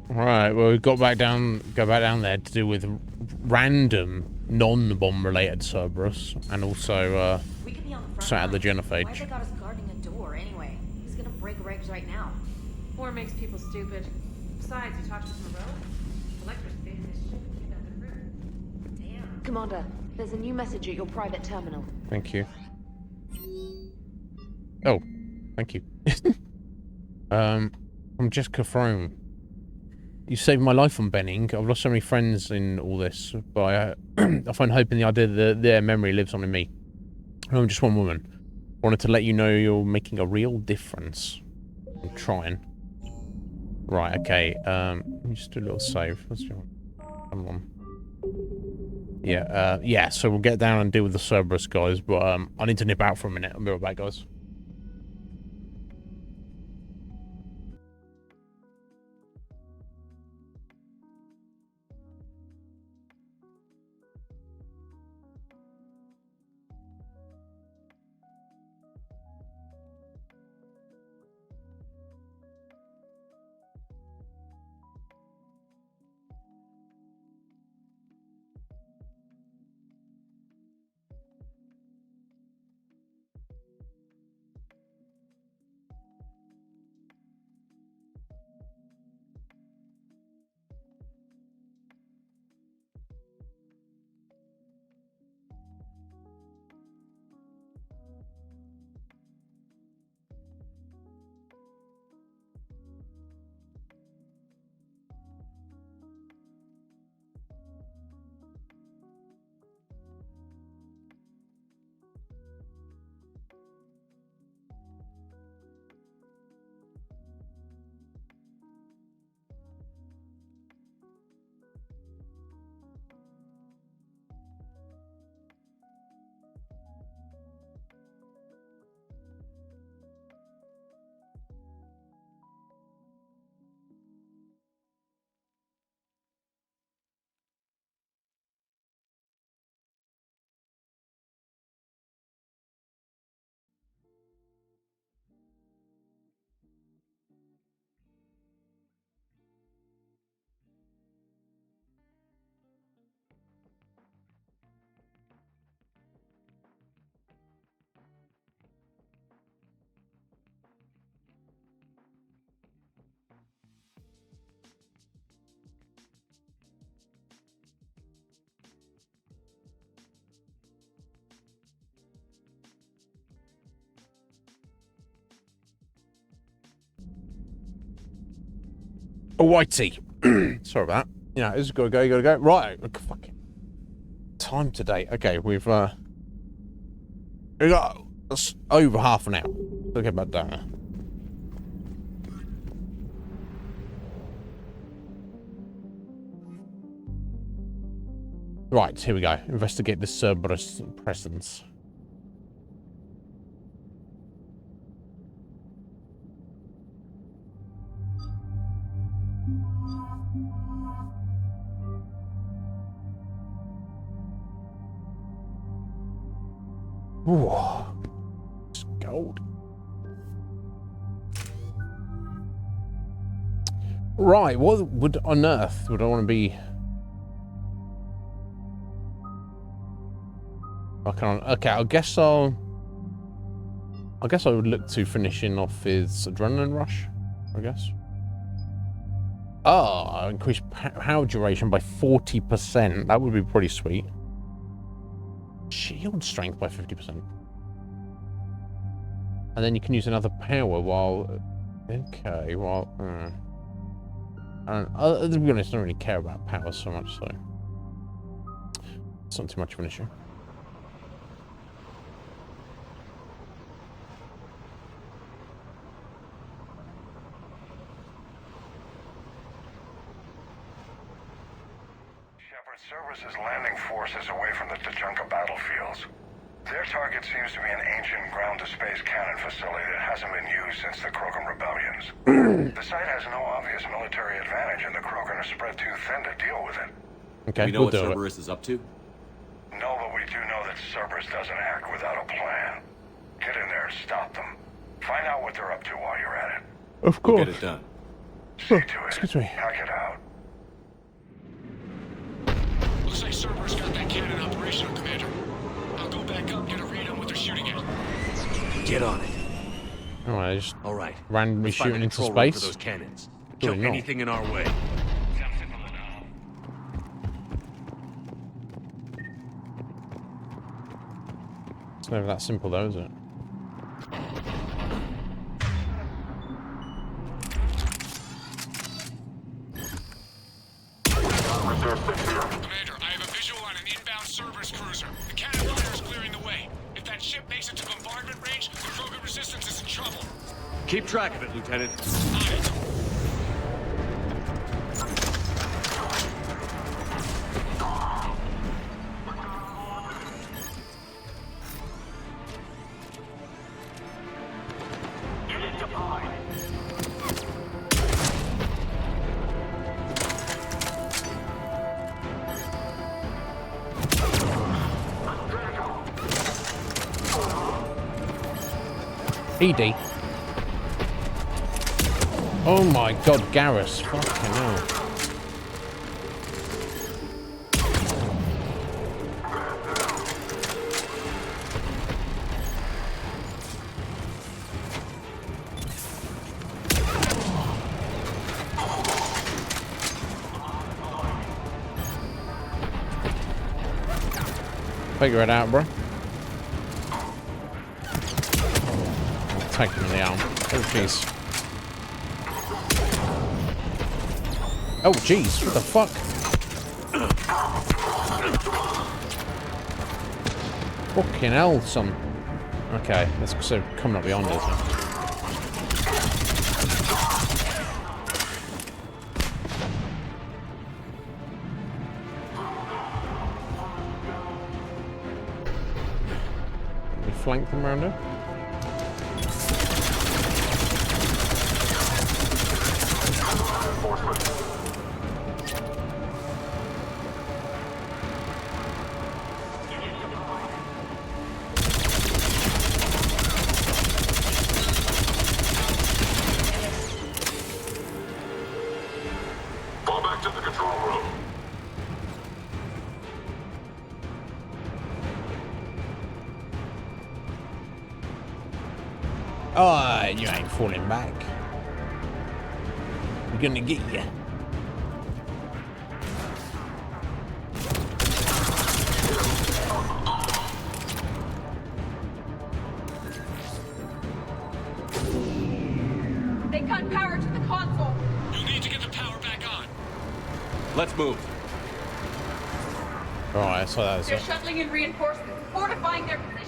Right, well, we've got go back down there to do with random non-bomb related Cerberus, and also sat at the genophage. Why they got us guarding a door anyway? He's gonna break regs right now. War makes people stupid. Besides, you talked to some heroic. Electra's big this ship and keep out the river. Damn. Commander, there's a new message at your private terminal. Thank you. Oh, thank you. From Jessica Frome. You saved my life on Benning. I've lost so many friends in all this, but I find hope in the idea that their memory lives on in me. I'm just one woman. Wanted to let you know you're making a real difference. I'm trying. Right, okay. Let me just do a little save. Let's go. Come on. Yeah, yeah, so we'll get down and deal with the Cerberus guys, but I need to nip out for a minute. I'll be right back, guys. Alrighty. Sorry about that. You know, it's gotta go, you gotta go. Right, fucking time today. Okay, we've got over half an hour. Look at that down there. Right, here we go. Investigate the Cerberus presence. Ooh, it's gold. Right, what would on earth would I want to be Okay, I guess I would look to finishing off his adrenaline rush, I guess. Oh, increase power duration by 40%. That would be pretty sweet. Shield strength by 50%. And then you can use another power while... Okay, well... to be honest, I don't really care about power so much, so... It's not too much of an issue. Cerberus is landing forces away from the Tachanka battlefields. Their target seems to be an ancient ground-to-space cannon facility that hasn't been used since the Krogan rebellions. The site has no obvious military advantage, and the Krogan are spread too thin to deal with it. Okay, we know what Cerberus is up to? No, but we do know that Cerberus doesn't act without a plan. Get in there and stop them. Find out what they're up to while you're at it. Of course. We'll get it done. See to it. Excuse me. Hack it out. Looks like Cerberus got that cannon operational, Commander. I'll go back up, get a read on what they're shooting at. Get on it. Alright, just Alright. randomly shooting into space. For those cannons. Kill anything in our way. It's never that simple though, is it? Commander, I have a visual on an inbound Cerberus cruiser. The cannon fire is clearing the way. If that ship makes it to bombardment range, the Krogan resistance is in trouble. Keep track of it, Lieutenant. ED. Oh my god, Garrus. Fucking hell. Figure it out, bro. Take him in the arm. Oh, jeez. Oh, jeez. What the fuck? Fucking hell, son. Okay, that's so coming up beyond, isn't it? We flank them around here. Fall back to the control room. Oh, you ain't falling back. We're gonna get you. They cut power to the console. You'll need to get the power back on. Let's move. Alright, so that was They're it. shuttling in reinforcements, fortifying their position.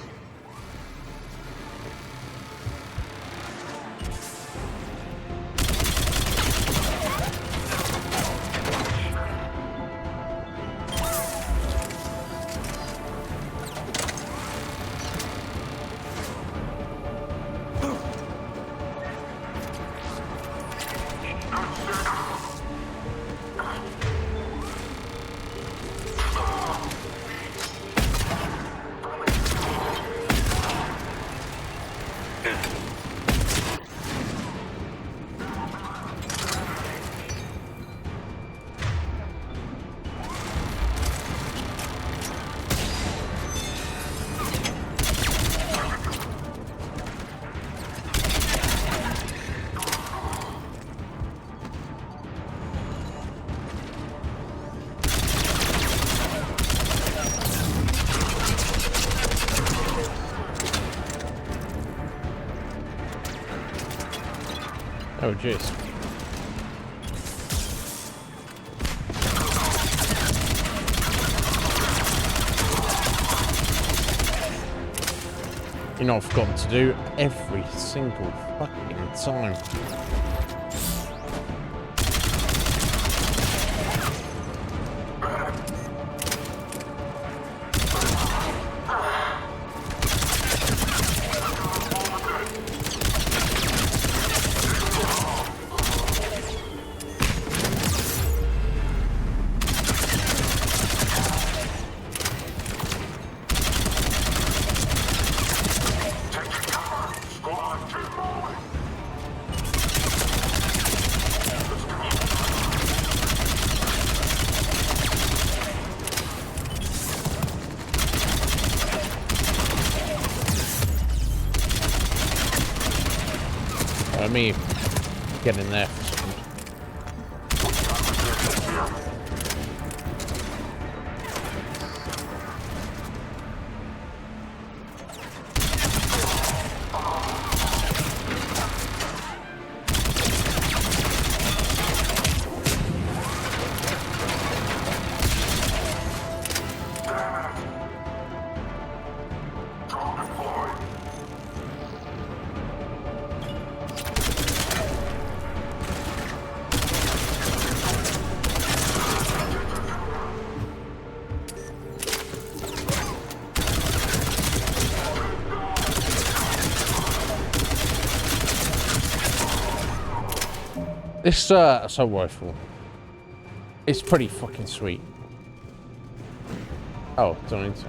Oh, jeez. You know, I've forgotten to do every single fucking time. Let me get in there for a second. This assault rifle, it's pretty fucking sweet. Oh, don't need to.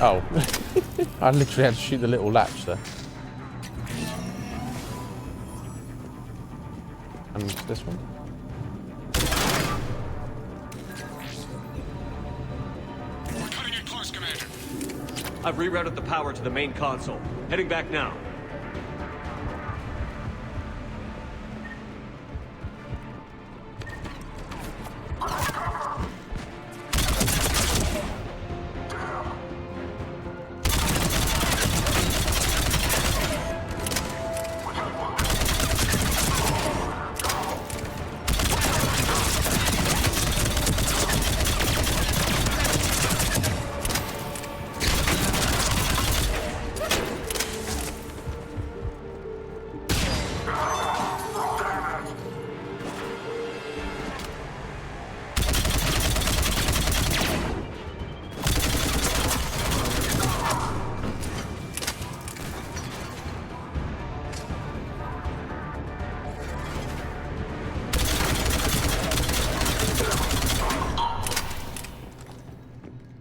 Oh, I literally had to shoot the little latch there. And this one. We're cutting it close, Commander. I've rerouted the power to the main console. Heading back now.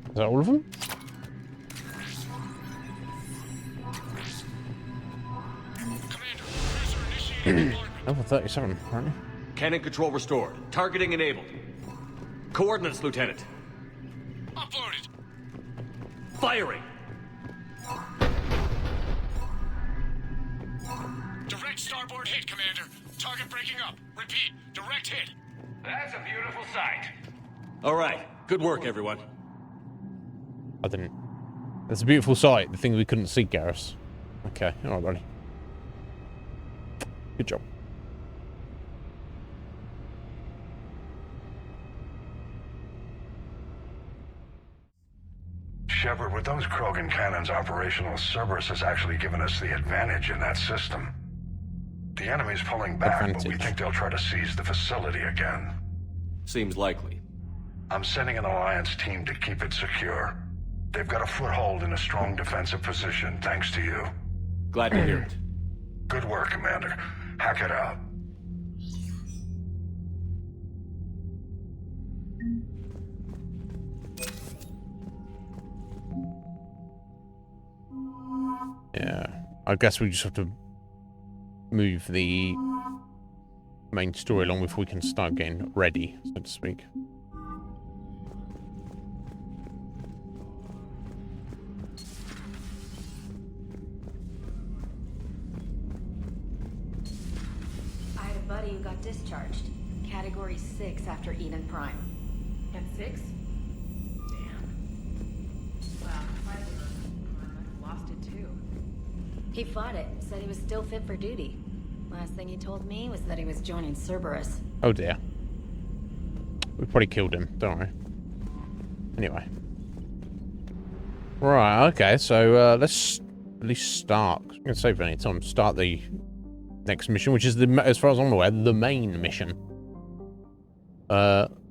Is that all of them? Level 37, aren't you? Cannon control restored. Targeting enabled. Coordinates, Lieutenant. Uploaded. Firing. Direct starboard hit, Commander. Target breaking up. Repeat, direct hit. That's a beautiful sight. All right. Good work, everyone. I didn't. That's a beautiful sight. The thing we couldn't see, Garrus. Okay, alright, buddy. Good job. Shepard, with those Krogan cannons operational, Cerberus has actually given us the advantage in that system. The enemy's pulling back, but we think they'll try to seize the facility again. Seems likely. I'm sending an Alliance team to keep it secure. They've got a foothold in a strong defensive position, thanks to you. Glad to hear it. Good work, Commander. Hack it out. Yeah, I guess we just have to move the main story along before we can start getting ready, so to speak. I had a buddy who got discharged. Category 6 after Eden Prime. At 6? Damn. Wow, if I were, I might have lost it too. He fought it, said he was still fit for duty. Last thing he told me was that he was joining Cerberus. Oh dear. We probably killed him, don't we? Anyway. Right, okay, so let's at least start. I'm going to save any time. Start the next mission, which is, as far as I'm aware, the main mission.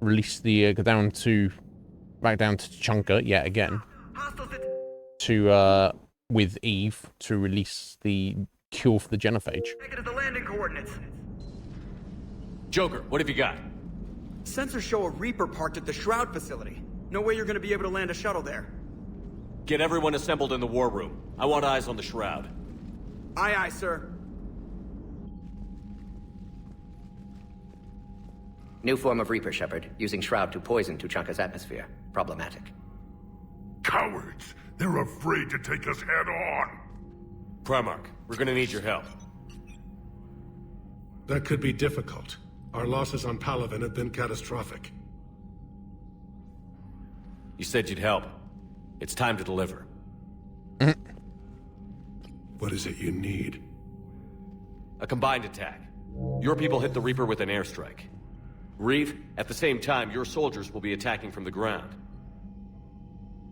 Release the, go down to, back down to Chunka yet again. To, with Eve, to release the cure for the genophage. Negative the landing coordinates. Joker, what have you got? Sensors show a Reaper parked at the Shroud facility. No way you're gonna be able to land a shuttle there. Get everyone assembled in the war room. I want eyes on the Shroud. Aye, aye, sir. New form of Reaper, Shepard, using Shroud to poison Tuchanka's atmosphere. Problematic. Cowards! They're afraid to take us head-on! Primarch, we're gonna need your help. That could be difficult. Our losses on Palaven have been catastrophic. You said you'd help. It's time to deliver. What is it you need? A combined attack. Your people hit the Reaper with an airstrike. Reeve, at the same time, your soldiers will be attacking from the ground.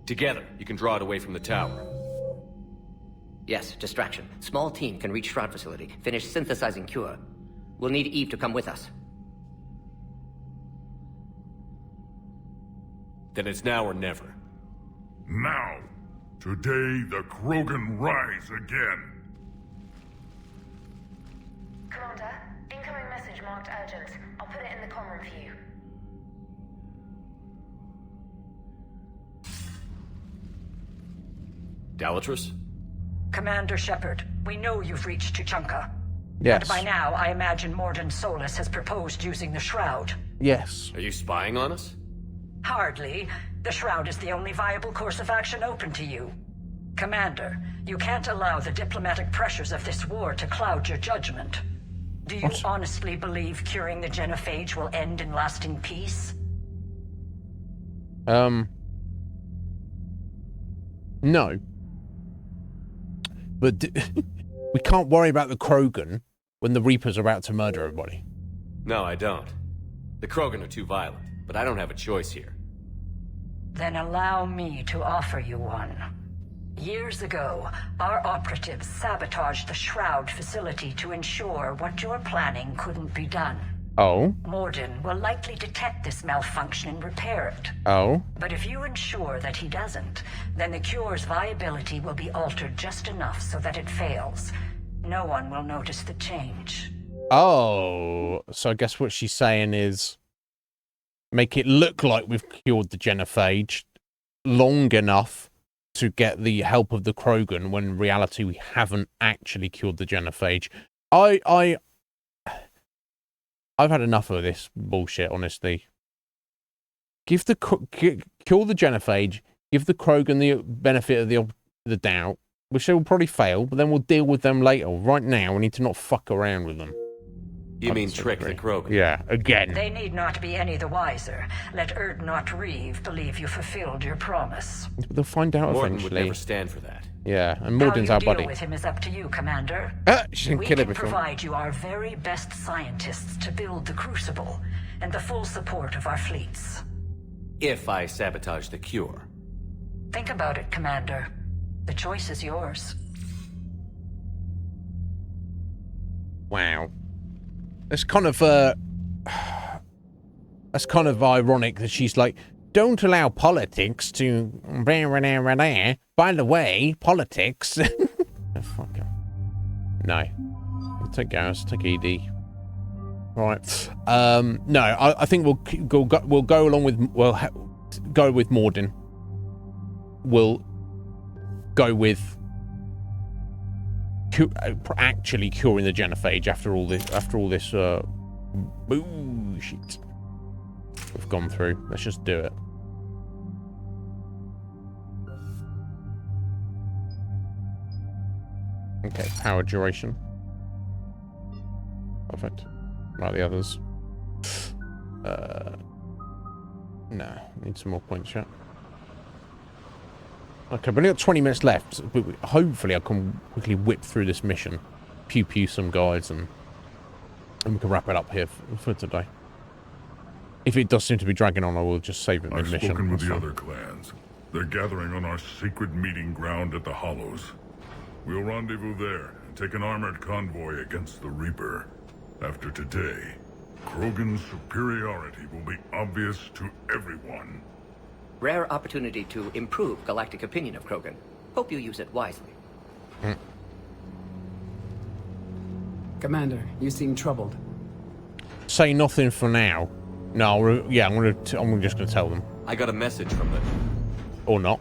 Together, you can draw it away from the tower. Yes, distraction. Small team can reach Shroud facility, finish synthesizing cure. We'll need Eve to come with us. Then it's now or never. Now! Today, the Krogan rise again! Commander, incoming message marked urgent. I'll put it in the comm room for you. Dalatrus? Commander Shepard, we know you've reached Tuchanka. Yes. And by now, I imagine Morden Solus has proposed using the Shroud. Yes. Are you spying on us? Hardly. The Shroud is the only viable course of action open to you. Commander, you can't allow the diplomatic pressures of this war to cloud your judgment. Do you honestly believe curing the genophage will end in lasting peace? No. But we can't worry about the Krogan when the Reaper's about to murder everybody. No, I don't. The Krogan are too violent, but I don't have a choice here. Then allow me to offer you one. Years ago, our operatives sabotaged the Shroud facility to ensure what you're planning couldn't be done. Oh? Morden will likely detect this malfunction and repair it. Oh? But if you ensure that he doesn't, then the cure's viability will be altered just enough so that it fails. No one will notice the change. Oh, so I guess what she's saying is make it look like we've cured the genophage long enough to get the help of the Krogan when in reality we haven't actually cured the genophage. I've had enough of this bullshit, honestly. Cure the genophage, give the Krogan the benefit of the doubt, which they will probably fail, but then we'll deal with them later. Right now, we need to not fuck around with them. You mean trick the Krogan? Yeah, again. They need not be any the wiser. Let Erdnot Reeve believe you fulfilled your promise. They'll find out Morden eventually. would never stand for that. Yeah, and Morden's our buddy. How you deal with him is up to you, Commander. She didn't We kill can him before. provide you our very best scientists to build the Crucible, and the full support of our fleets. If I sabotage the cure. Think about it, Commander. The choice is yours. Wow. It's kind of that's kind of ironic that she's like, don't allow politics to by the way, politics. Oh, fuck her. No. Take Garrus, take ED. Right. No, I think we'll go along with go with Morden. We'll go with actually curing the genophage after all this bullshit we've gone through. Let's just do it. Okay, power duration. Perfect. Like the others. No, need some more points yet. Okay, but only got 20 minutes left. But hopefully I can quickly whip through this mission. Pew some guys and we can wrap it up here for today. If it does seem to be dragging on, I will just save it I've mid-mission. spoken with the other clans. They're gathering on our secret meeting ground at the Hollows. We'll rendezvous there and take an armored convoy against the Reaper. After today, Krogan's superiority will be obvious to everyone. Rare opportunity to improve galactic opinion of Krogan. Hope you use it wisely. Commander, you seem troubled. Say nothing for now. No, yeah, I'm just gonna tell them. I got a message from them. Or not.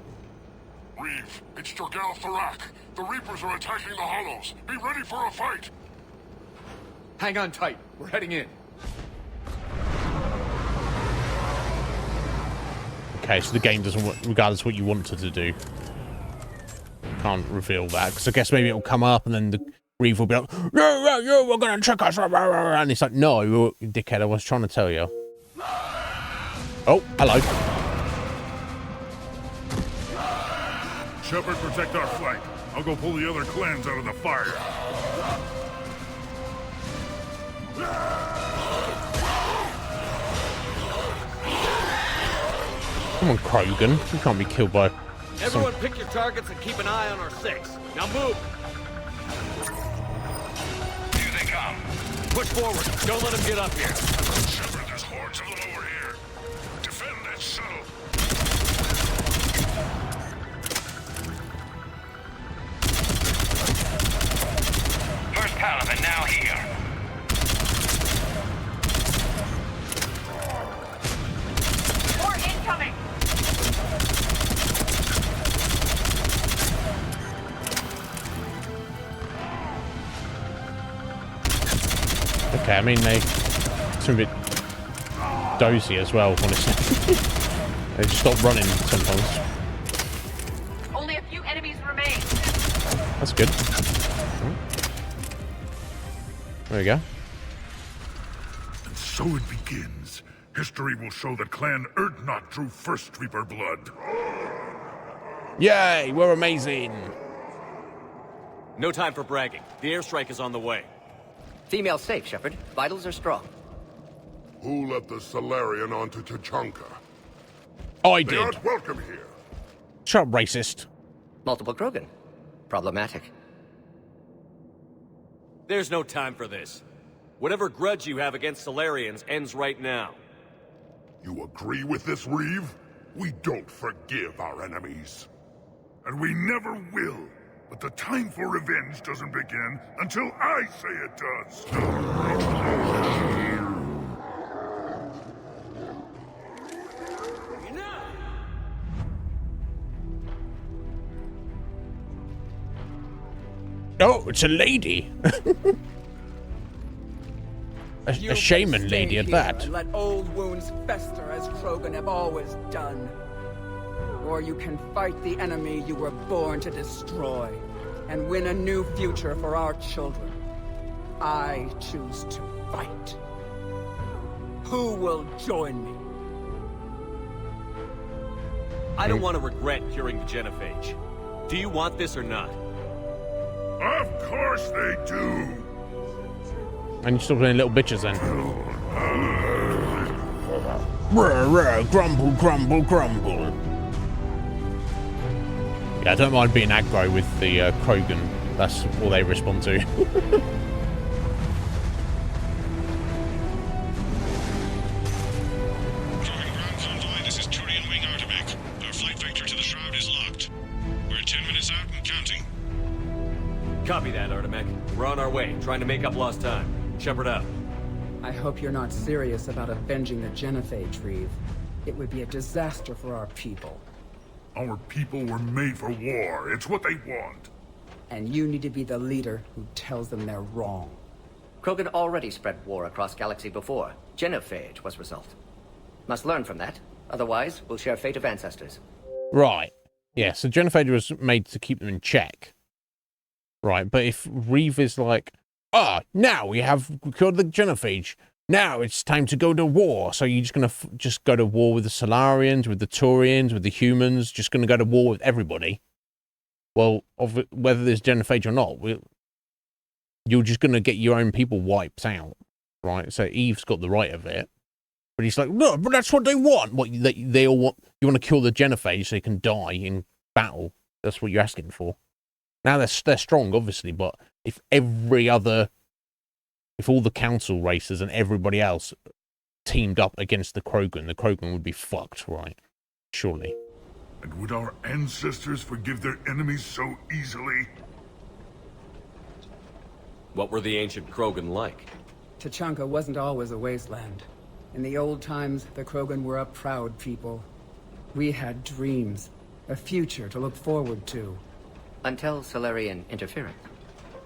Reeve, it's Jorgal Tharak. The Reapers are attacking the Hollows. Be ready for a fight. Hang on tight. We're heading in. Okay, so the game doesn't work regardless of what you want it to do. Can't reveal that, because I guess maybe it'll come up and then the Reeve will be like, yeah, we're gonna check us. And it's like, no, dickhead, I was trying to tell you. Oh, hello. Shepard, protect our flank. I'll go pull the other clans out of the fire. Come on, Krogan. You can't be killed by... Everyone pick your targets and keep an eye on our 6. Now move! Here they come. Push forward. Don't let them get up here. Shepard, there's hordes of them over here. Defend that shuttle. First Paladin now here. More incoming! Okay, I mean, they seem a bit dozy as well, honestly. They just stop running sometimes. Only a few enemies remain. That's good. There we go. And so it begins. History will show that Clan Erdnot drew first Reaper blood. Yay, we're amazing. No time for bragging. The airstrike is on the way. Female safe, Shepard. Vitals are strong. Who let the Solarian onto Tachanka? I They did. aren't welcome here. Shut up, racist. Multiple Krogan. Problematic. There's no time for this. Whatever grudge you have against Solarians ends right now. You agree with this, Reeve? We don't forgive our enemies. And we never will. But the time for revenge doesn't begin until I say it does. Oh, it's a lady. a shaman lady at that. And let old wounds fester as Krogan have always done. Or you can fight the enemy you were born to destroy and win a new future for our children. I choose to fight. Who will join me? I don't want to regret curing the genophage. Do you want this or not? Of course they do. And you're still playing little bitches then. Grumble, grumble, grumble. Yeah, I don't mind being aggro with the Krogan. That's all they respond to. This is Turian Wing Artemek. Our flight vector to the Shroud is locked. We're 10 minutes out and counting. Copy that, Artemek. We're on our way, trying to make up lost time. Shepard out. I hope you're not serious about avenging the genophage, Reeve. It would be a disaster for our people. Our people were made for war. It's what they want. And you need to be the leader who tells them they're wrong. Krogan already spread war across galaxy before. Genophage was result. Must learn from that. Otherwise, we'll share fate of ancestors. Right. Yeah, so genophage was made to keep them in check. Right, but if Reeve is like, now we have cured the genophage, now it's time to go to war. So you're just going to just go to war with the Solarians, with the Turians, with the humans, just going to go to war with everybody. Well, whether there's genophage or not, you're just going to get your own people wiped out, right? So Eve's got the right of it. But he's like, no, but that's what they want. What they all want? You want to kill the genophage so they can die in battle. That's what you're asking for. Now they're strong, obviously, but if all the council races and everybody else teamed up against the Krogan would be fucked, right? Surely. And would our ancestors forgive their enemies so easily? What were the ancient Krogan like? Tuchanka wasn't always a wasteland. In the old times, the Krogan were a proud people. We had dreams, a future to look forward to. Until Solarian interference?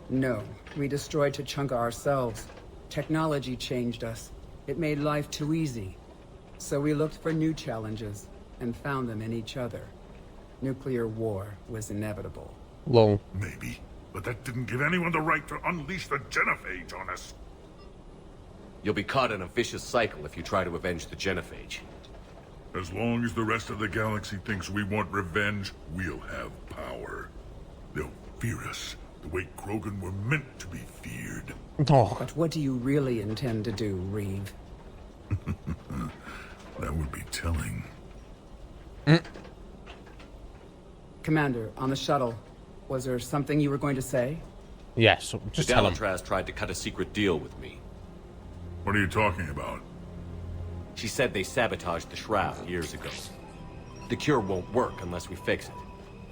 No, we destroyed Tuchanka ourselves. Technology changed us. It made life too easy. So we looked for new challenges, and found them in each other. Nuclear war was inevitable. Lol. Maybe, but that didn't give anyone the right to unleash the genophage on us. You'll be caught in a vicious cycle if you try to avenge the genophage. As long as the rest of the galaxy thinks we want revenge, we'll have power. They'll fear us the way Krogan were meant to be feared. Oh. But what do you really intend to do, Reeve? That would be telling. Commander, on the shuttle, was there something you were going to say? Yes, just the tell him. Dalatraz tried to cut a secret deal with me. What are you talking about? She said they sabotaged the Shroud years ago. The cure won't work unless we fix it.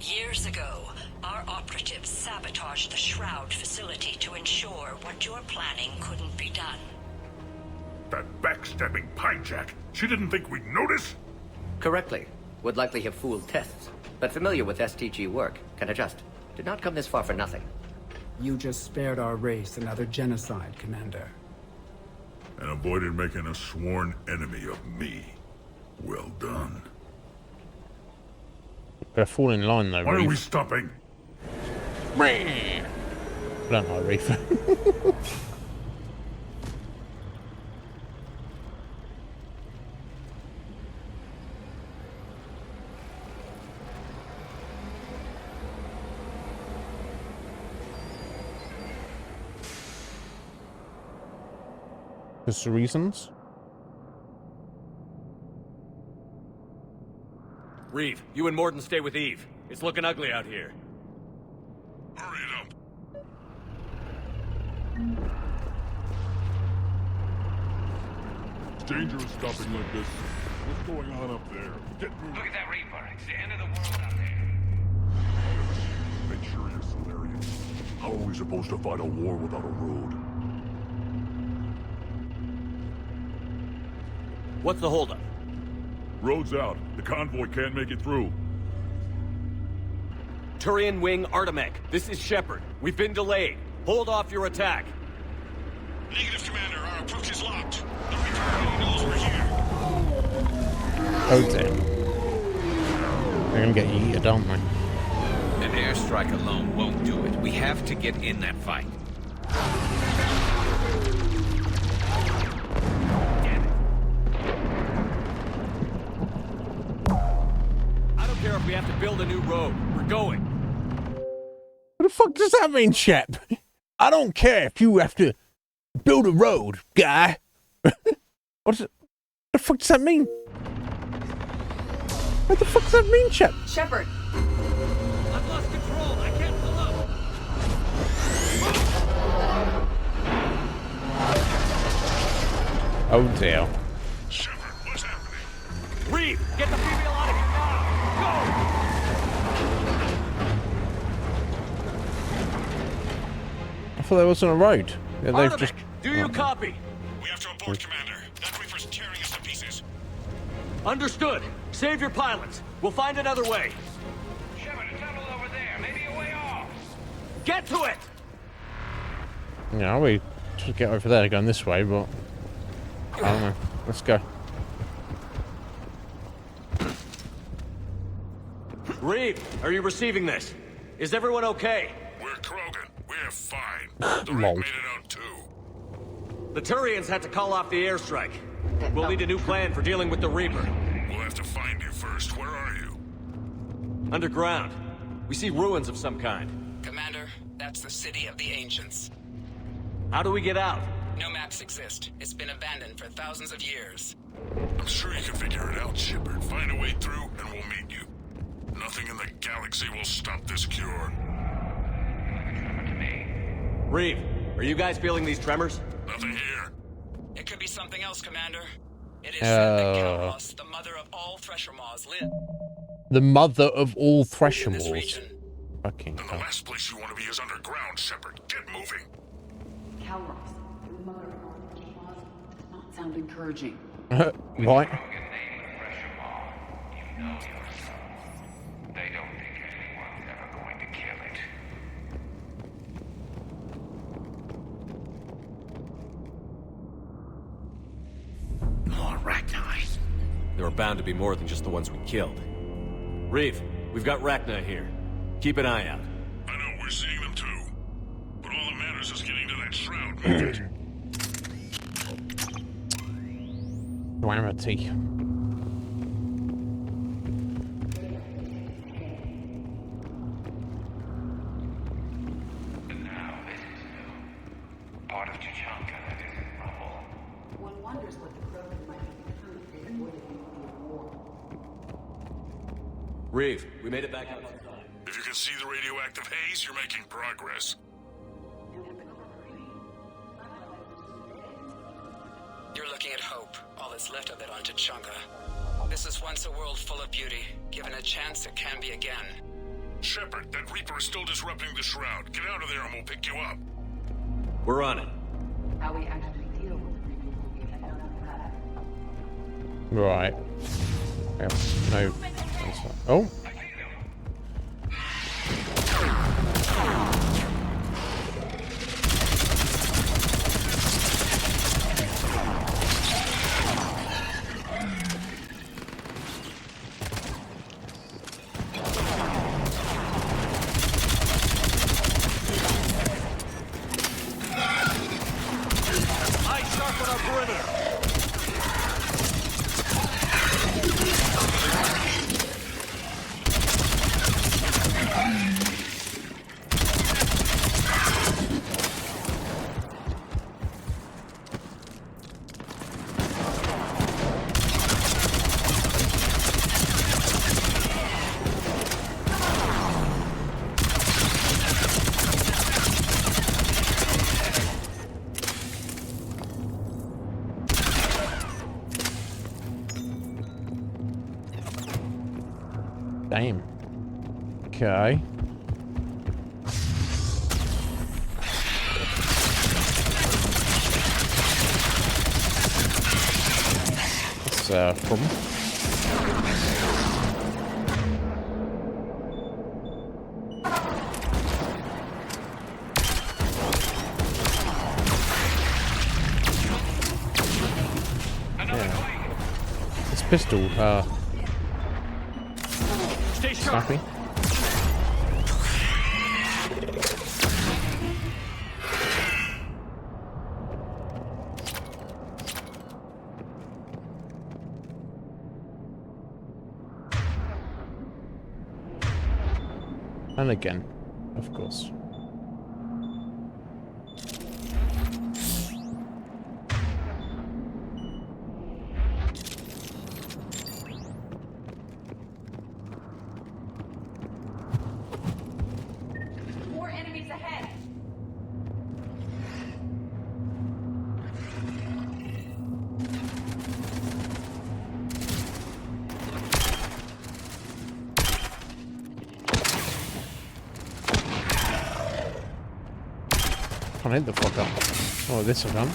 Years ago, our operatives sabotaged the Shroud facility to ensure what you're planning couldn't be done. That backstabbing hijack. She didn't think we'd notice? Correctly. Would likely have fooled tests, but familiar with STG work, can adjust. Did not come this far for nothing. You just spared our race another genocide, Commander. And avoided making a sworn enemy of me. Well done. Better fall in line though, Why Reeve. are we stopping? I don't know, Reeve. Just the reasons? Reeve, you and Morden stay with Eve. It's looking ugly out here. Hurry it up. It's dangerous stopping like this. What's going on up there? Get moving. Look at that Reaper. It's the end of the world out there. Make sure you're Solarian. How are we supposed to fight a war without a road? What's the holdup? Road's out. The convoy can't make it through. Turian Wing Artemec, this is Shepard. We've been delayed. Hold off your attack. Negative, Commander. Our approach is locked. The Reaper already knows we're here. Oh damn. They're gonna get yeeted, aren't they? An airstrike alone won't do it. We have to get in that fight. I don't care if we have to build a new road. We're going. What the fuck does that mean, Shep? I don't care if you have to build a road, guy. What the fuck does that mean? What the fuck does that mean, Shep? Shepard. I've lost control. I can't pull up. Oh dear. Shepard, what's happening? Reeve, get the female out of here now. Go! I thought there wasn't a road. Yeah, they've Artemec, just. do you copy? We have to abort, Commander. That Reaper's tearing us to pieces. Understood. Save your pilots. We'll find another way. Shepard, a tunnel over there. Maybe a way off. Get to it! Yeah, we should get over there going this way, but I don't know. Let's go. Reeve, are you receiving this? Is everyone okay? We're Krogan. We're fine. The Lol. Reaper made it out too. The Turians had to call off the airstrike. We'll need a new plan for dealing with the Reaper. We'll have to find you first. Where are you? Underground. We see ruins of some kind. Commander, that's the City of the Ancients. How do we get out? No maps exist. It's been abandoned for thousands of years. I'm sure you can figure it out, Shepard. Find a way through, and we'll meet you. Nothing in the galaxy will stop this cure. Reeve, are you guys feeling these tremors? Nothing here. It could be something else, Commander. It is said that Kalros, the mother of all Thresher Maws, live. The mother of all Thresher Maws. Fucking The last place you want to be is underground, Shepard. Get moving. Kalros, the mother of all Thresher Maws, does not sound encouraging. Right. They don't think anyone's ever going to kill it. More Rachni. There are bound to be more than just the ones we killed. Reeve, we've got Rachni here. Keep an eye out. I know, we're seeing them too. But all that matters is getting to that shroud. Move it. Duality. Part of Chichanka that is in rubble. One wonders what the Krogan might have become if they avoided the nuclear war. Reeve, we made it back out. If you can see the radioactive haze, you're making progress. You're looking at hope, all that's left of it on Chichanka. This is once a world full of beauty. Given a chance, it can be again. Shepard, that Reaper is still disrupting the shroud. Get out of there and we'll pick you up. We're on it. How we actually deal with the Reaper will be another matter. Right. Yep. No. Oh. Damn. Okay. That's problem. Yeah. This pistol, Stay sharp. Snappy. And again, of course. More enemies ahead. Can't hit the fuck up. Oh, this I've done.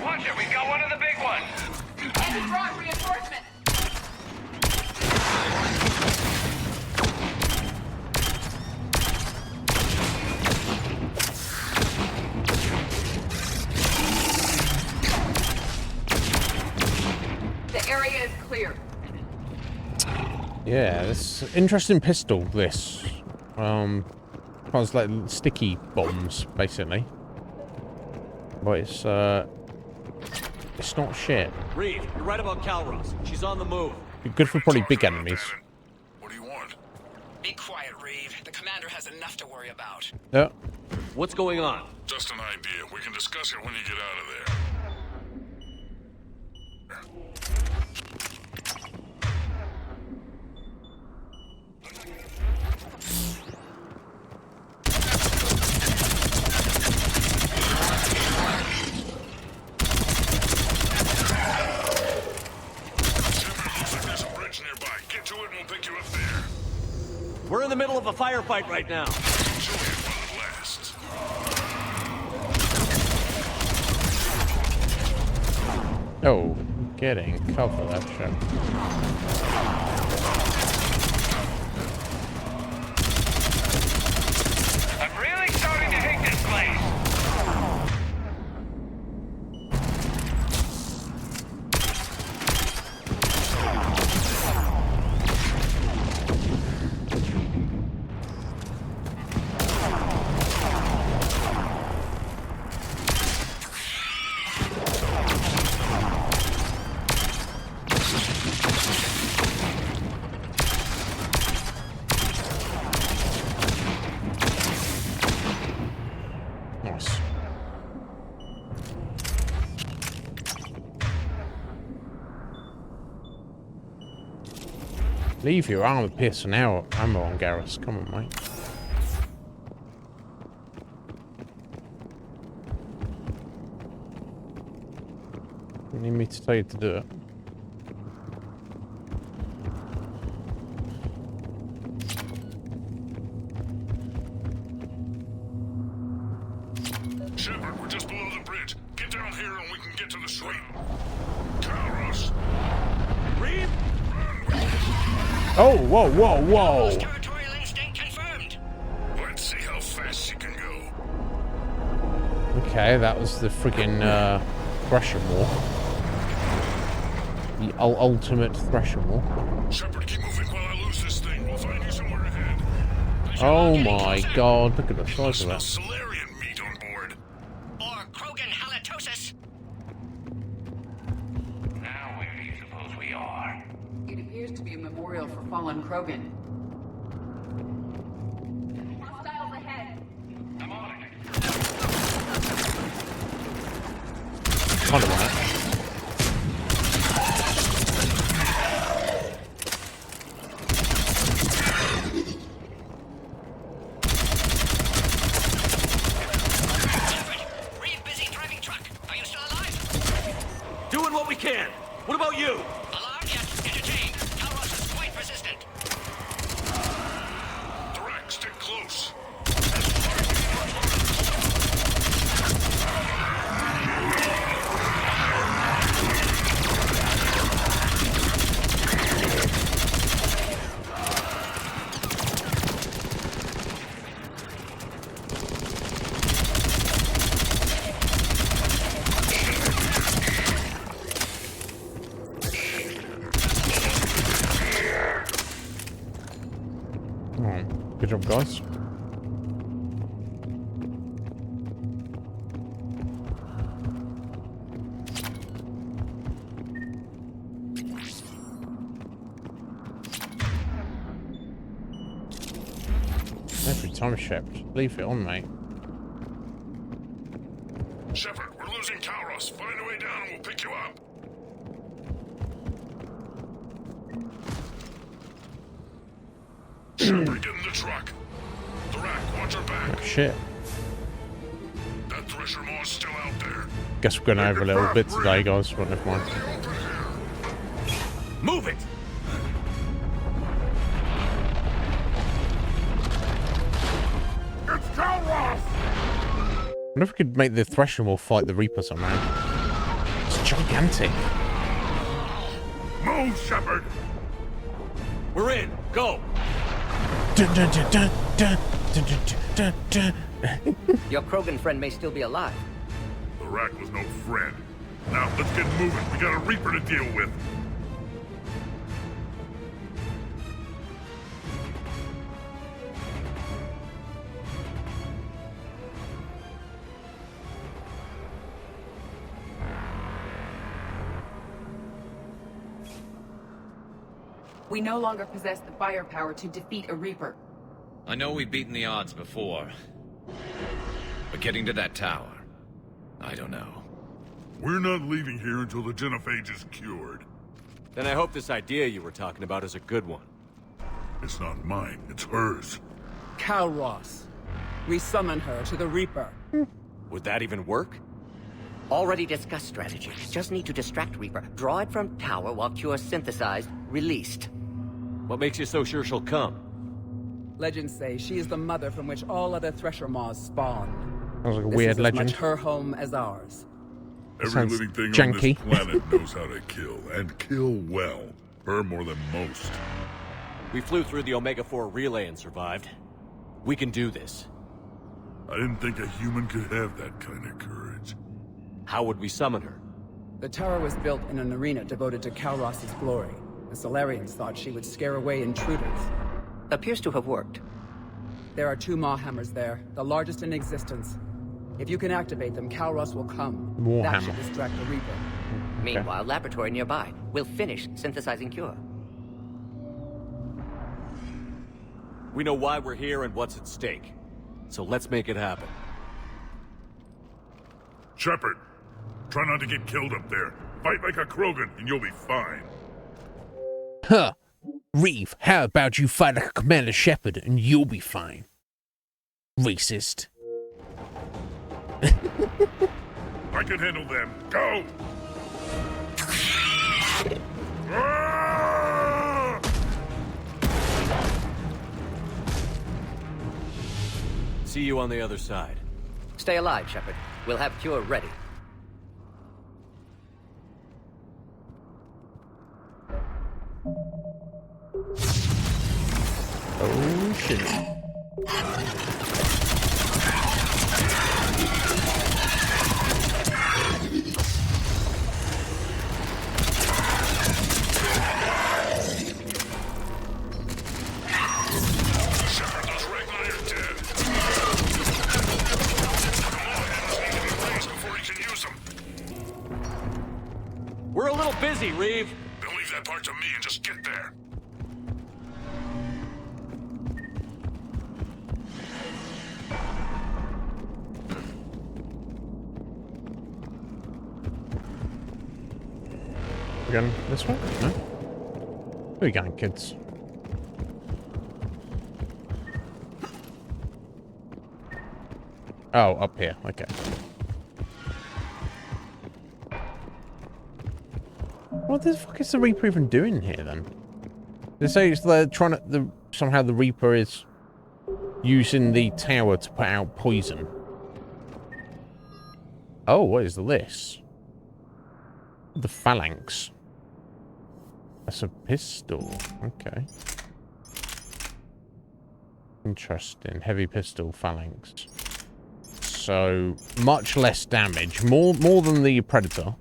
Watch it, we got one of the big ones. Enemy brought reinforcements. Yeah, this interesting pistol, this. It's like sticky bombs, basically. But it's not shit. Reeve, you're right about Calros. She's on the move. Good for probably big enemies. What do you want? Be quiet, Reeve. The commander has enough to worry about. Yeah. What's going on? Just an idea. We can discuss it when you get out of there. We're in the middle of a firefight right now. Oh, getting cover that shit. I'm really starting to hate this place. Nice. Leave your armor pierce and ammo on Garrus. Come on, mate. You need me to tell you to do it. Shepard, we're just below the bridge. Get down here and we can get to the suite. Calros. Reeve? Oh, whoa, whoa, whoa! Territorial instinct confirmed. Let's see how fast she can go. Okay, that was the friggin' Thresher War. The ultimate Thresher War. Shepard, keep moving while I lose this thing. We'll find you somewhere ahead. Oh my god, look at the size of that. Solarian meat on board. Or Krogan halitosis. Now where do you suppose we are? It appears to be a memorial for fallen Krogan. Hostiles ahead. I'm on it. Kind of right. Reeve busy driving truck. Are you still alive? Doing what we can. What about you? Alarmed yet? Entertained. Calros is quite resistant. Direct, stick close. Oh, good job, guys. Every time, Shep. Leave it on, mate. Shepard, we're losing Calros. Find a way down and we'll pick you up. Shepard, get in the truck. Direct, watch your back. Oh, shit. That Thresher Maw's still out there. Guess we're going over a little bit today, guys. But never mind. Move it! It's Calros! I wonder if we could make the Thresher War fight the Reaper somehow. It's gigantic. Move, Shepard! We're in. Go! Dun, dun, dun, dun, dun, dun, dun, dun, dun. Your Krogan friend may still be alive. The Rack was no friend. Now, let's get moving. We got a Reaper to deal with. We no longer possess the firepower to defeat a Reaper. I know we've beaten the odds before. But getting to that tower, I don't know. We're not leaving here until the genophage is cured. Then I hope this idea you were talking about is a good one. It's not mine, it's hers. Calros. We summon her to the Reaper. Would that even work? Already discussed strategy. Just need to distract Reaper. Draw it from tower while Cure synthesized, released. What makes you so sure she'll come? Legends say she is the mother from which all other Thresher Maws spawned. Sounds like a This weird is legend. as much her home as ours. Every Sounds living thing janky. on this planet knows how to kill, and kill well. Her more than most. We flew through the Omega-4 relay and survived. We can do this. I didn't think a human could have that kind of courage. How would we summon her? The tower was built in an arena devoted to Calros' glory. The Solarians thought she would scare away intruders. Appears to have worked. There are 2 Maw Hammers there, the largest in existence. If you can activate them, Calros will come. That should distract the Reaper. Meanwhile, laboratory nearby. We'll finish synthesizing Cure. We know why we're here and what's at stake. So let's make it happen. Shepard, try not to get killed up there. Fight like a Krogan and you'll be fine. Huh. Reeve, how about you fight like a Commander Shepard and you'll be fine? Racist. I can handle them. Go! See you on the other side. Stay alive, Shepard. We'll have Cure ready. Oh, shit. We're a little busy, Reeve. Then leave that part to me and just get there. We're going this way? No? Where are you going, kids? Oh, up here. Okay. What the fuck is the Reaper even doing here, then? They say it's they're trying to... somehow the Reaper is using the tower to put out poison. Oh, what is this? The phalanx. That's a pistol. Okay. Interesting. Heavy pistol phalanx. So, much less damage. More than the Predator.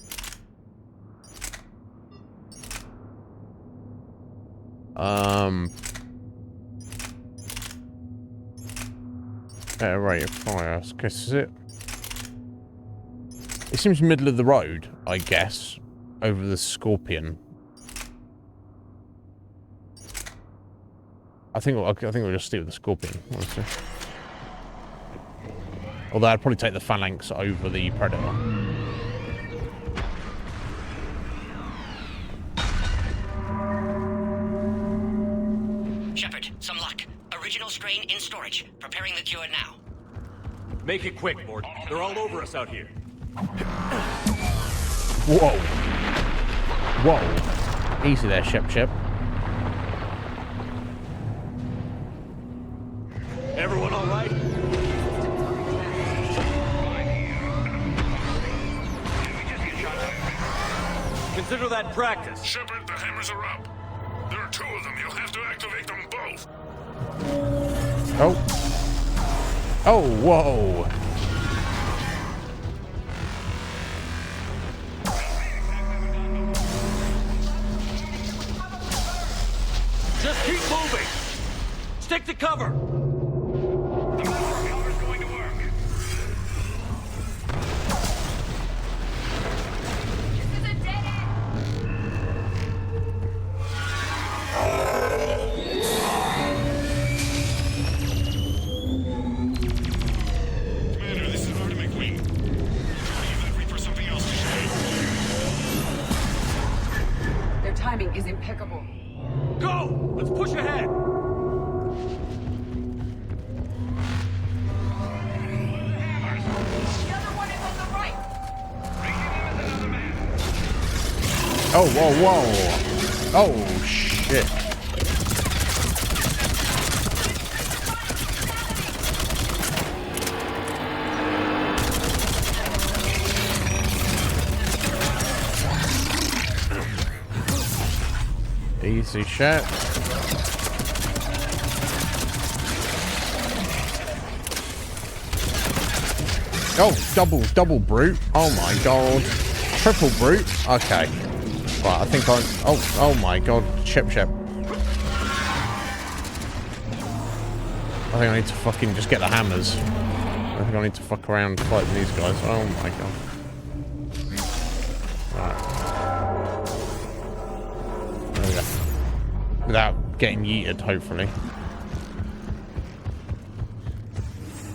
Better rate of fire. This is it. It seems middle of the road, I guess, over the Scorpion. I think we'll just stick with the Scorpion, honestly. Although I'd probably take the Phalanx over the Predator. Shepard, some luck. Original strain in storage. Preparing the cure now. Make it quick, Mort. They're all over us out here. Whoa. Whoa. Easy there, Shep. Everyone all right? Consider that practice. Shepard, the hammers are up. There are 2 of them. You'll have to activate them both. Oh. Oh, whoa. Just keep moving. Stick to cover. Oh, whoa, whoa. Oh, shit. Easy shit. Oh, double brute. Oh my god. Triple brute. Okay. Right, I think oh my god. Ship. I think I need to fucking just get the hammers. I think I need to fuck around fighting these guys. Oh my god. Right. There we go. Without getting yeeted, hopefully.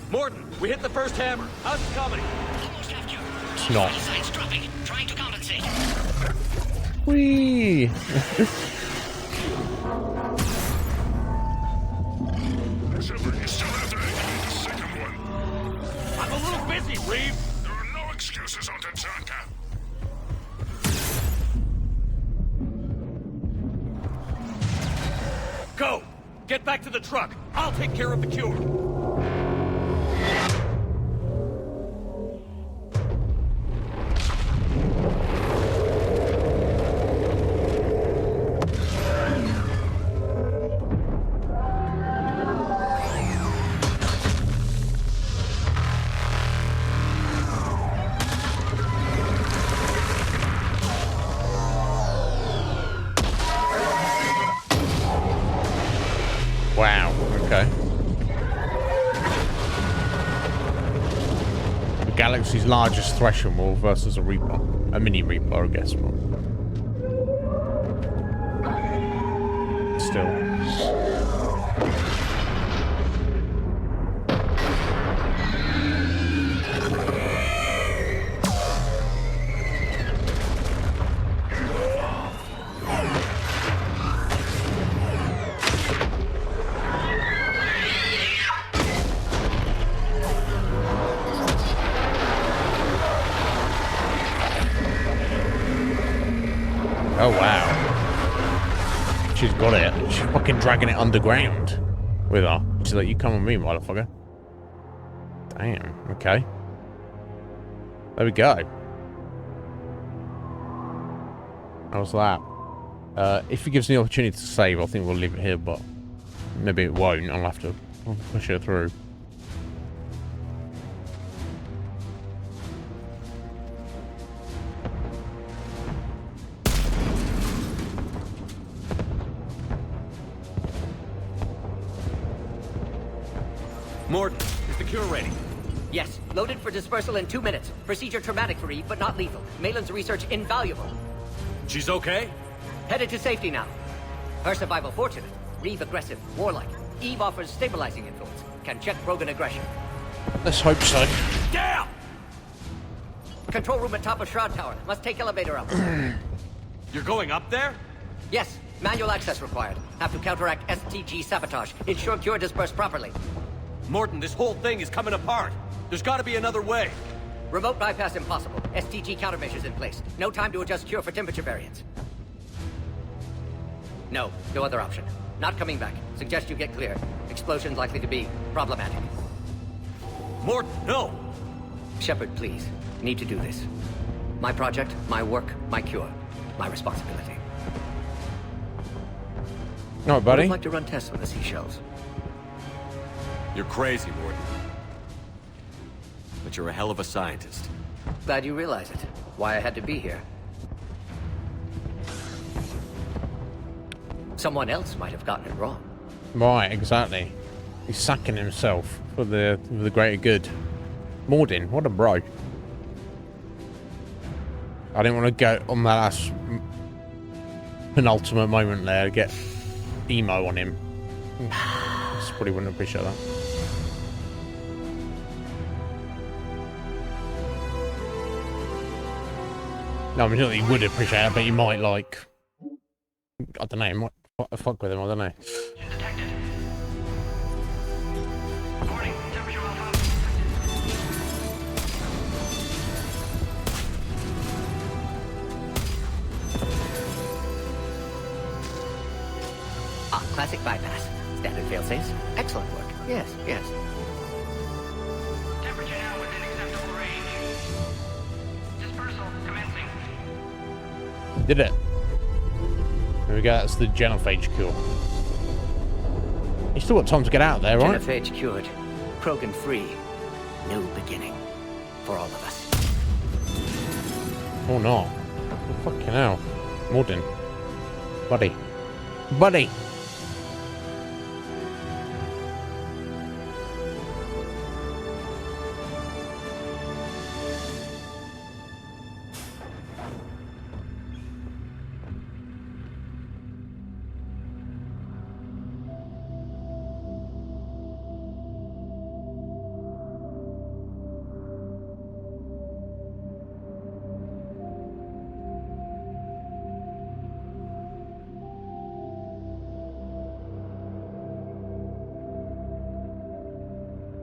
Morton, we hit the first hammer. How's it coming? It's not. Trying to compensate. Whee! Shepard, you still have to activate the second one. I'm a little busy, Reeve. There are no excuses on Tatanka. Go! Get back to the truck. I'll take care of the cure. Wow, okay. The galaxy's largest Thresher Wall versus a Reaper. A mini Reaper, I guess. Still. Oh, wow. She's got it. She's fucking dragging it underground with her. She's like, you come with me, motherfucker. Damn, okay. There we go. How's that? If it gives me the opportunity to save, I think we'll leave it here, but maybe it won't. I'll have to push it through. Morton, is the cure ready? Yes, loaded for dispersal in 2 minutes. Procedure traumatic for Eve, but not lethal. Malin's research invaluable. She's okay? Headed to safety now. Her survival fortunate. Reeve aggressive, warlike. Eve offers stabilizing influence. Can check Krogan aggression. Let's hope so. Down! Control room at top of Shroud Tower. Must take elevator up. You're going up there? Yes, manual access required. Have to counteract STG sabotage. Ensure cure dispersed properly. Morton, this whole thing is coming apart. There's got to be another way. Remote bypass impossible. STG countermeasures in place. No time to adjust cure for temperature variance. No other option. Not coming back. Suggest you get clear. Explosion's likely to be problematic. Morton, no! Shepard, please. Need to do this. My project, my work, my cure. My responsibility. No, buddy. I'd like to run tests on the seashells. You're crazy, Morton. But you're a hell of a scientist. Glad you realize it. Why I had to be here. Someone else might have gotten it wrong. Right, exactly. He's sacking himself for the greater good. Mordin, what a bro. I didn't want to go on that last penultimate moment there, get emo on him. Probably wouldn't appreciate that. No, I mean, not that he would appreciate it, but he might, like, I don't know, he might fuck with him, I don't know. Yes. Temperature now within acceptable range. Dispersal commencing. Did it. There we go, that's the genophage cure. You still got time to get out there, right? Genophage cured. Krogan free. New beginning. For all of us. Or not. Oh, fucking hell. Morden. Buddy. Buddy!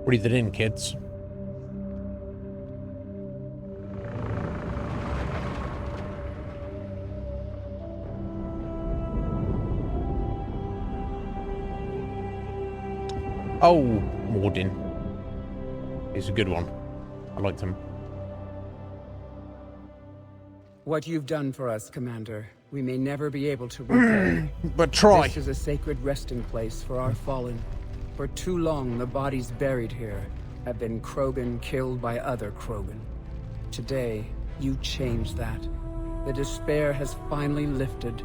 Breathe it in, kids. Oh, Morden. He's a good one. I liked him. What you've done for us, Commander, we may never be able to repay. But try. This is a sacred resting place for our fallen. For too long, the bodies buried here have been Krogan killed by other Krogan. Today, you changed that. The despair has finally lifted.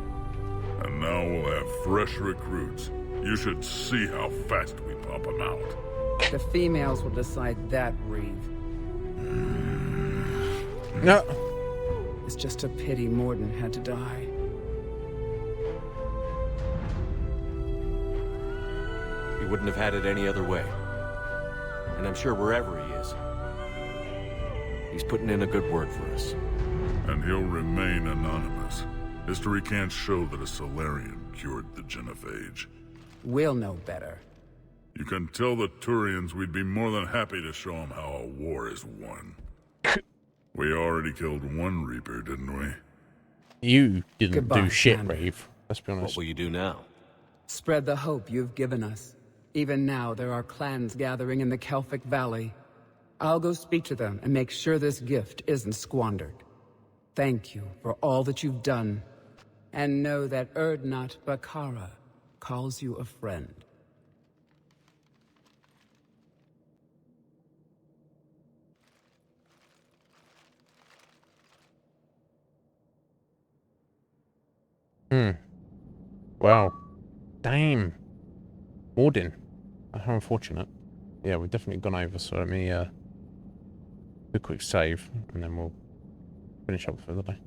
And now we'll have fresh recruits. You should see how fast we pop them out. The females will decide that, Reeve. No. It's just a pity Morden had to die. He wouldn't have had it any other way. And I'm sure wherever he is, he's putting in a good word for us. And he'll remain anonymous. History can't show that a Solarian cured the genophage. We'll know better. You can tell the Turians we'd be more than happy to show them how a war is won. We already killed one Reaper, didn't we? You didn't Goodbye, do shit, Commander. Reeve. Let's be honest. What will you do now? Spread the hope you've given us. Even now, there are clans gathering in the Kelphic Valley. I'll go speak to them and make sure this gift isn't squandered. Thank you for all that you've done. And know that Erdnot Bakara calls you a friend. Wow. Damn. Morden. How unfortunate. Yeah, we've definitely gone over, so let me do a quick save, and then we'll finish up for the day.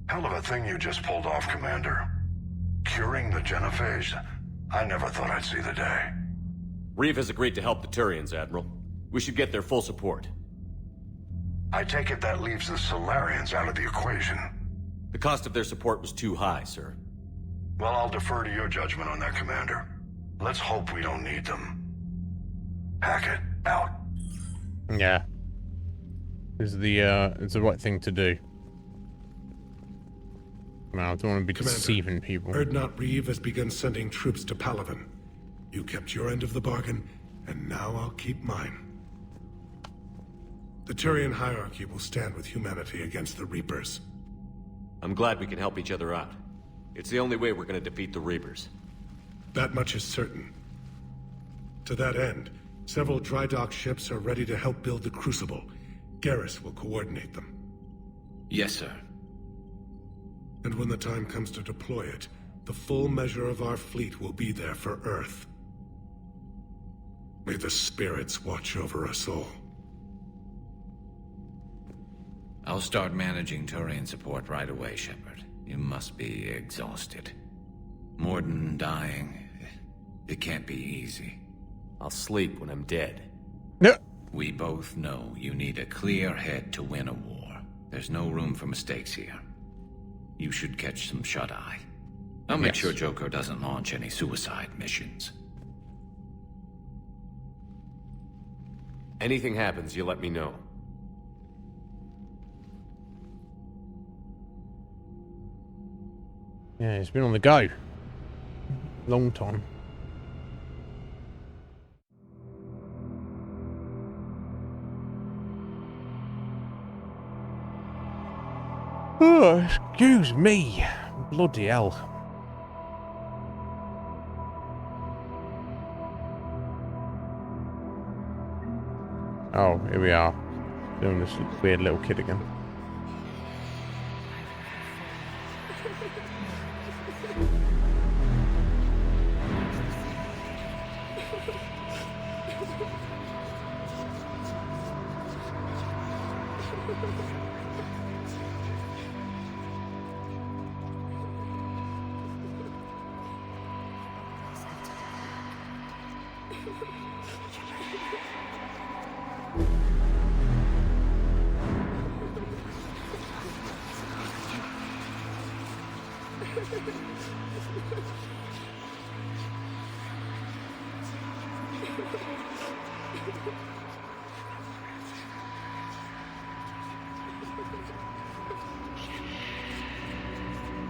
Hell of a thing you just pulled off, Commander. Curing the genophage? I never thought I'd see the day. Reeve has agreed to help the Turians, Admiral. We should get their full support. I take it that leaves the Solarians out of the equation. The cost of their support was too high, sir. Well, I'll defer to your judgment on that, Commander. Let's hope we don't need them. Hackett, out. Yeah. It's the right thing to do. No, I don't want to be Commander, deceiving people. Erdnot Reeve has begun sending troops to Palaven. You kept your end of the bargain, and now I'll keep mine. The Turian hierarchy will stand with humanity against the Reapers. I'm glad we can help each other out. It's the only way we're going to defeat the Reapers. That much is certain. To that end, several dry dock ships are ready to help build the Crucible. Garrus will coordinate them. Yes, sir. And when the time comes to deploy it, the full measure of our fleet will be there for Earth. May the spirits watch over us all. I'll start managing Turian support right away, Shepard. You must be exhausted. Morden dying, it can't be easy. I'll sleep when I'm dead. No. We both know you need a clear head to win a war. There's no room for mistakes here. You should catch some shut-eye. I'll make sure Joker doesn't launch any suicide missions. Anything happens, you let me know. Yeah, he's been on the go. Long time. Oh, excuse me. Bloody hell. Oh, here we are. Doing this weird little kid again.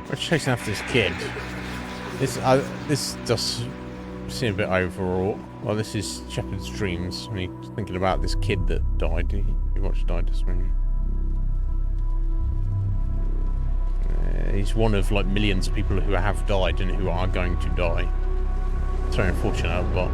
We're chasing after this kid. This does seem a bit overwrought. Well, this is Shepard's dreams. I mean, thinking about this kid that died. He watched died this morning. He's one of like millions of people who have died and who are going to die. It's very unfortunate, but.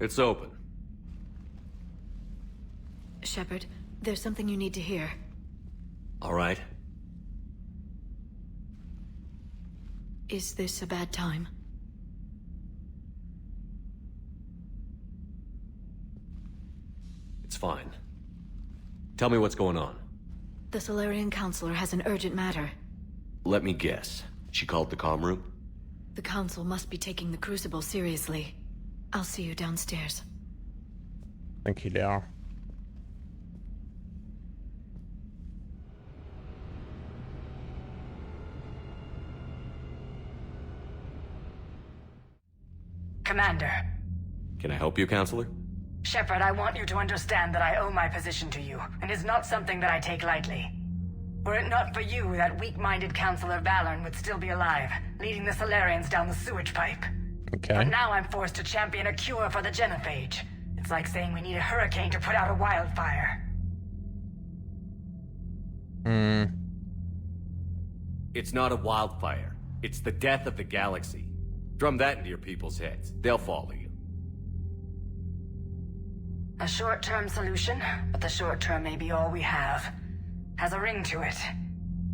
It's open. Shepard, there's something you need to hear. All right. Is this a bad time? It's fine. Tell me what's going on. The Solarian Counselor has an urgent matter. Let me guess. She called the comm room? The Council must be taking the Crucible seriously. I'll see you downstairs. Thank you, Liara. Commander. Can I help you, Counselor? Shepard, I want you to understand that I owe my position to you, and it's not something that I take lightly. Were it not for you, that weak-minded Counselor Valorn would still be alive, leading the Solarians down the sewage pipe. Okay. But now I'm forced to champion a cure for the genophage. It's like saying we need a hurricane to put out a wildfire. It's not a wildfire. It's the death of the galaxy. Drum that into your people's heads. They'll follow you. A short-term solution, but the short term may be all we have. Has a ring to it.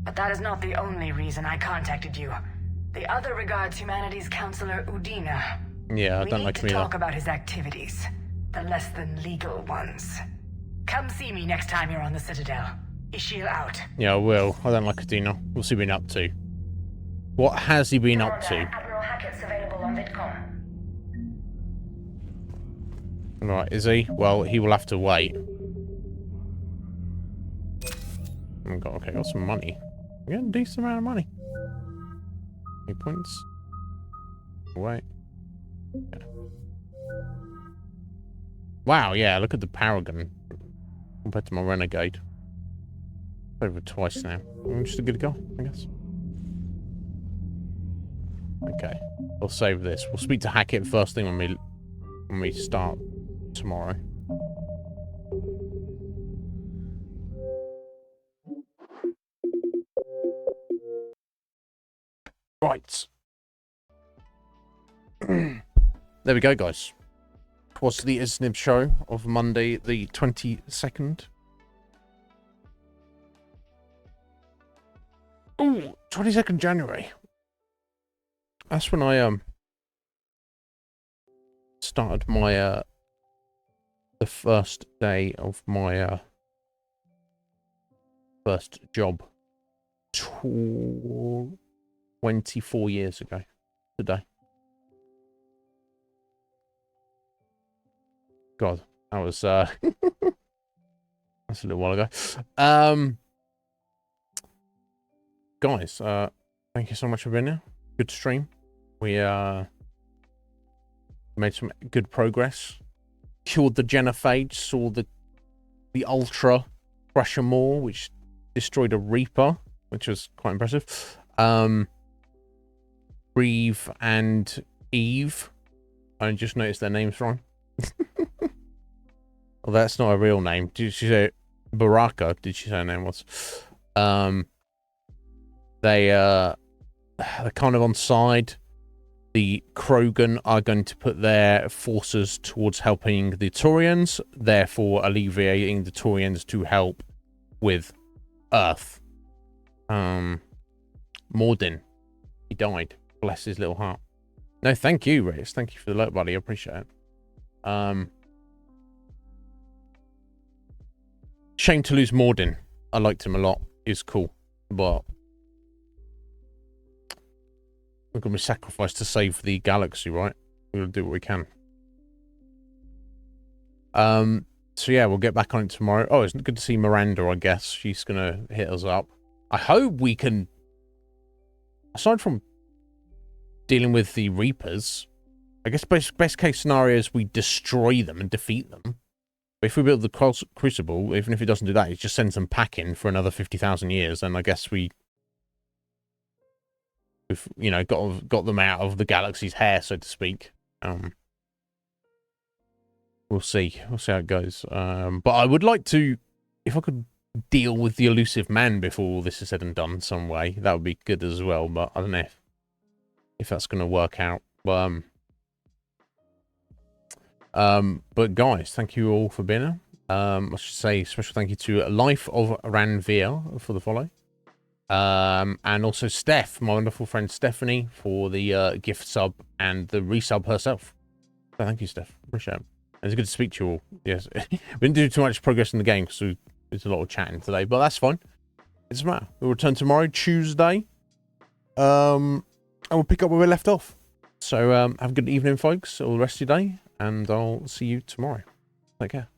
But that is not the only reason I contacted you. The other regards humanity's Counselor Udina. Yeah, I don't like me. We need to talk about his activities. The less than legal ones. Come see me next time you're on the Citadel. Ishil out. Yeah, I will. I don't like Udina. What's he been up to? What has he been up to? Admiral Hackett's available on VidCom. Right, is he? Well, he will have to wait. Oh god, okay, got some money. We're getting a decent amount of money. Any points? Wait. Yeah. Wow, yeah, look at the Paragon. Compared to my Renegade. Over twice now. I'm just a good guy, I guess. Okay. We'll save this. We'll speak to Hackett first thing when we start tomorrow. Right. There we go, guys. Was the Iznib Show of Monday the 22nd. Ooh, 22nd January. That's when I started my the first day of my first job 24 years ago today. God, that was that's a little while ago. Guys, thank you so much for being here. Good stream. We made some good progress. Killed the genophage, saw the Ultra Crusher Maw, which destroyed a Reaper, which was quite impressive. Breathe and Eve. I just noticed their names wrong. Well, that's not a real name. Did she say Baraka? Did she say her name was? They're kind of on side. The Krogan are going to put their forces towards helping the Turians, therefore alleviating the Turians to help with Earth. Mordin, he died. Bless his little heart. No, thank you, Reyes. Thank you for the alert, buddy. I appreciate it. Shame to lose Mordin. I liked him a lot. He was cool. But we're going to be sacrificed to save the galaxy, right? We'll do what we can. So yeah, we'll get back on it tomorrow. Oh, it's good to see Miranda, I guess. She's going to hit us up. I hope we can, aside from dealing with the Reapers, I guess best case scenario is we destroy them and defeat them. But if we build the Crucible, even if it doesn't do that, it just sends them packing for another 50,000 years, and I guess we've you know, got them out of the galaxy's hair, so to speak. We'll see how it goes. But I would like to, if I could deal with the elusive man before all this is said and done some way, that would be good as well. But I don't know if that's going to work out. But guys, thank you all for being here. I should say special thank you to Life of Ranveer for the follow. And also Steph, my wonderful friend Stephanie, for the gift sub and the resub herself. So thank you, Steph. Appreciate it. And it's good to speak to you all. Yes, we didn't do too much progress in the game because there's a lot of chatting today, but that's fine. It doesn't matter. We'll return tomorrow, Tuesday. And we'll pick up where we left off. So have a good evening, folks, all the rest of your day, and I'll see you tomorrow. Take care.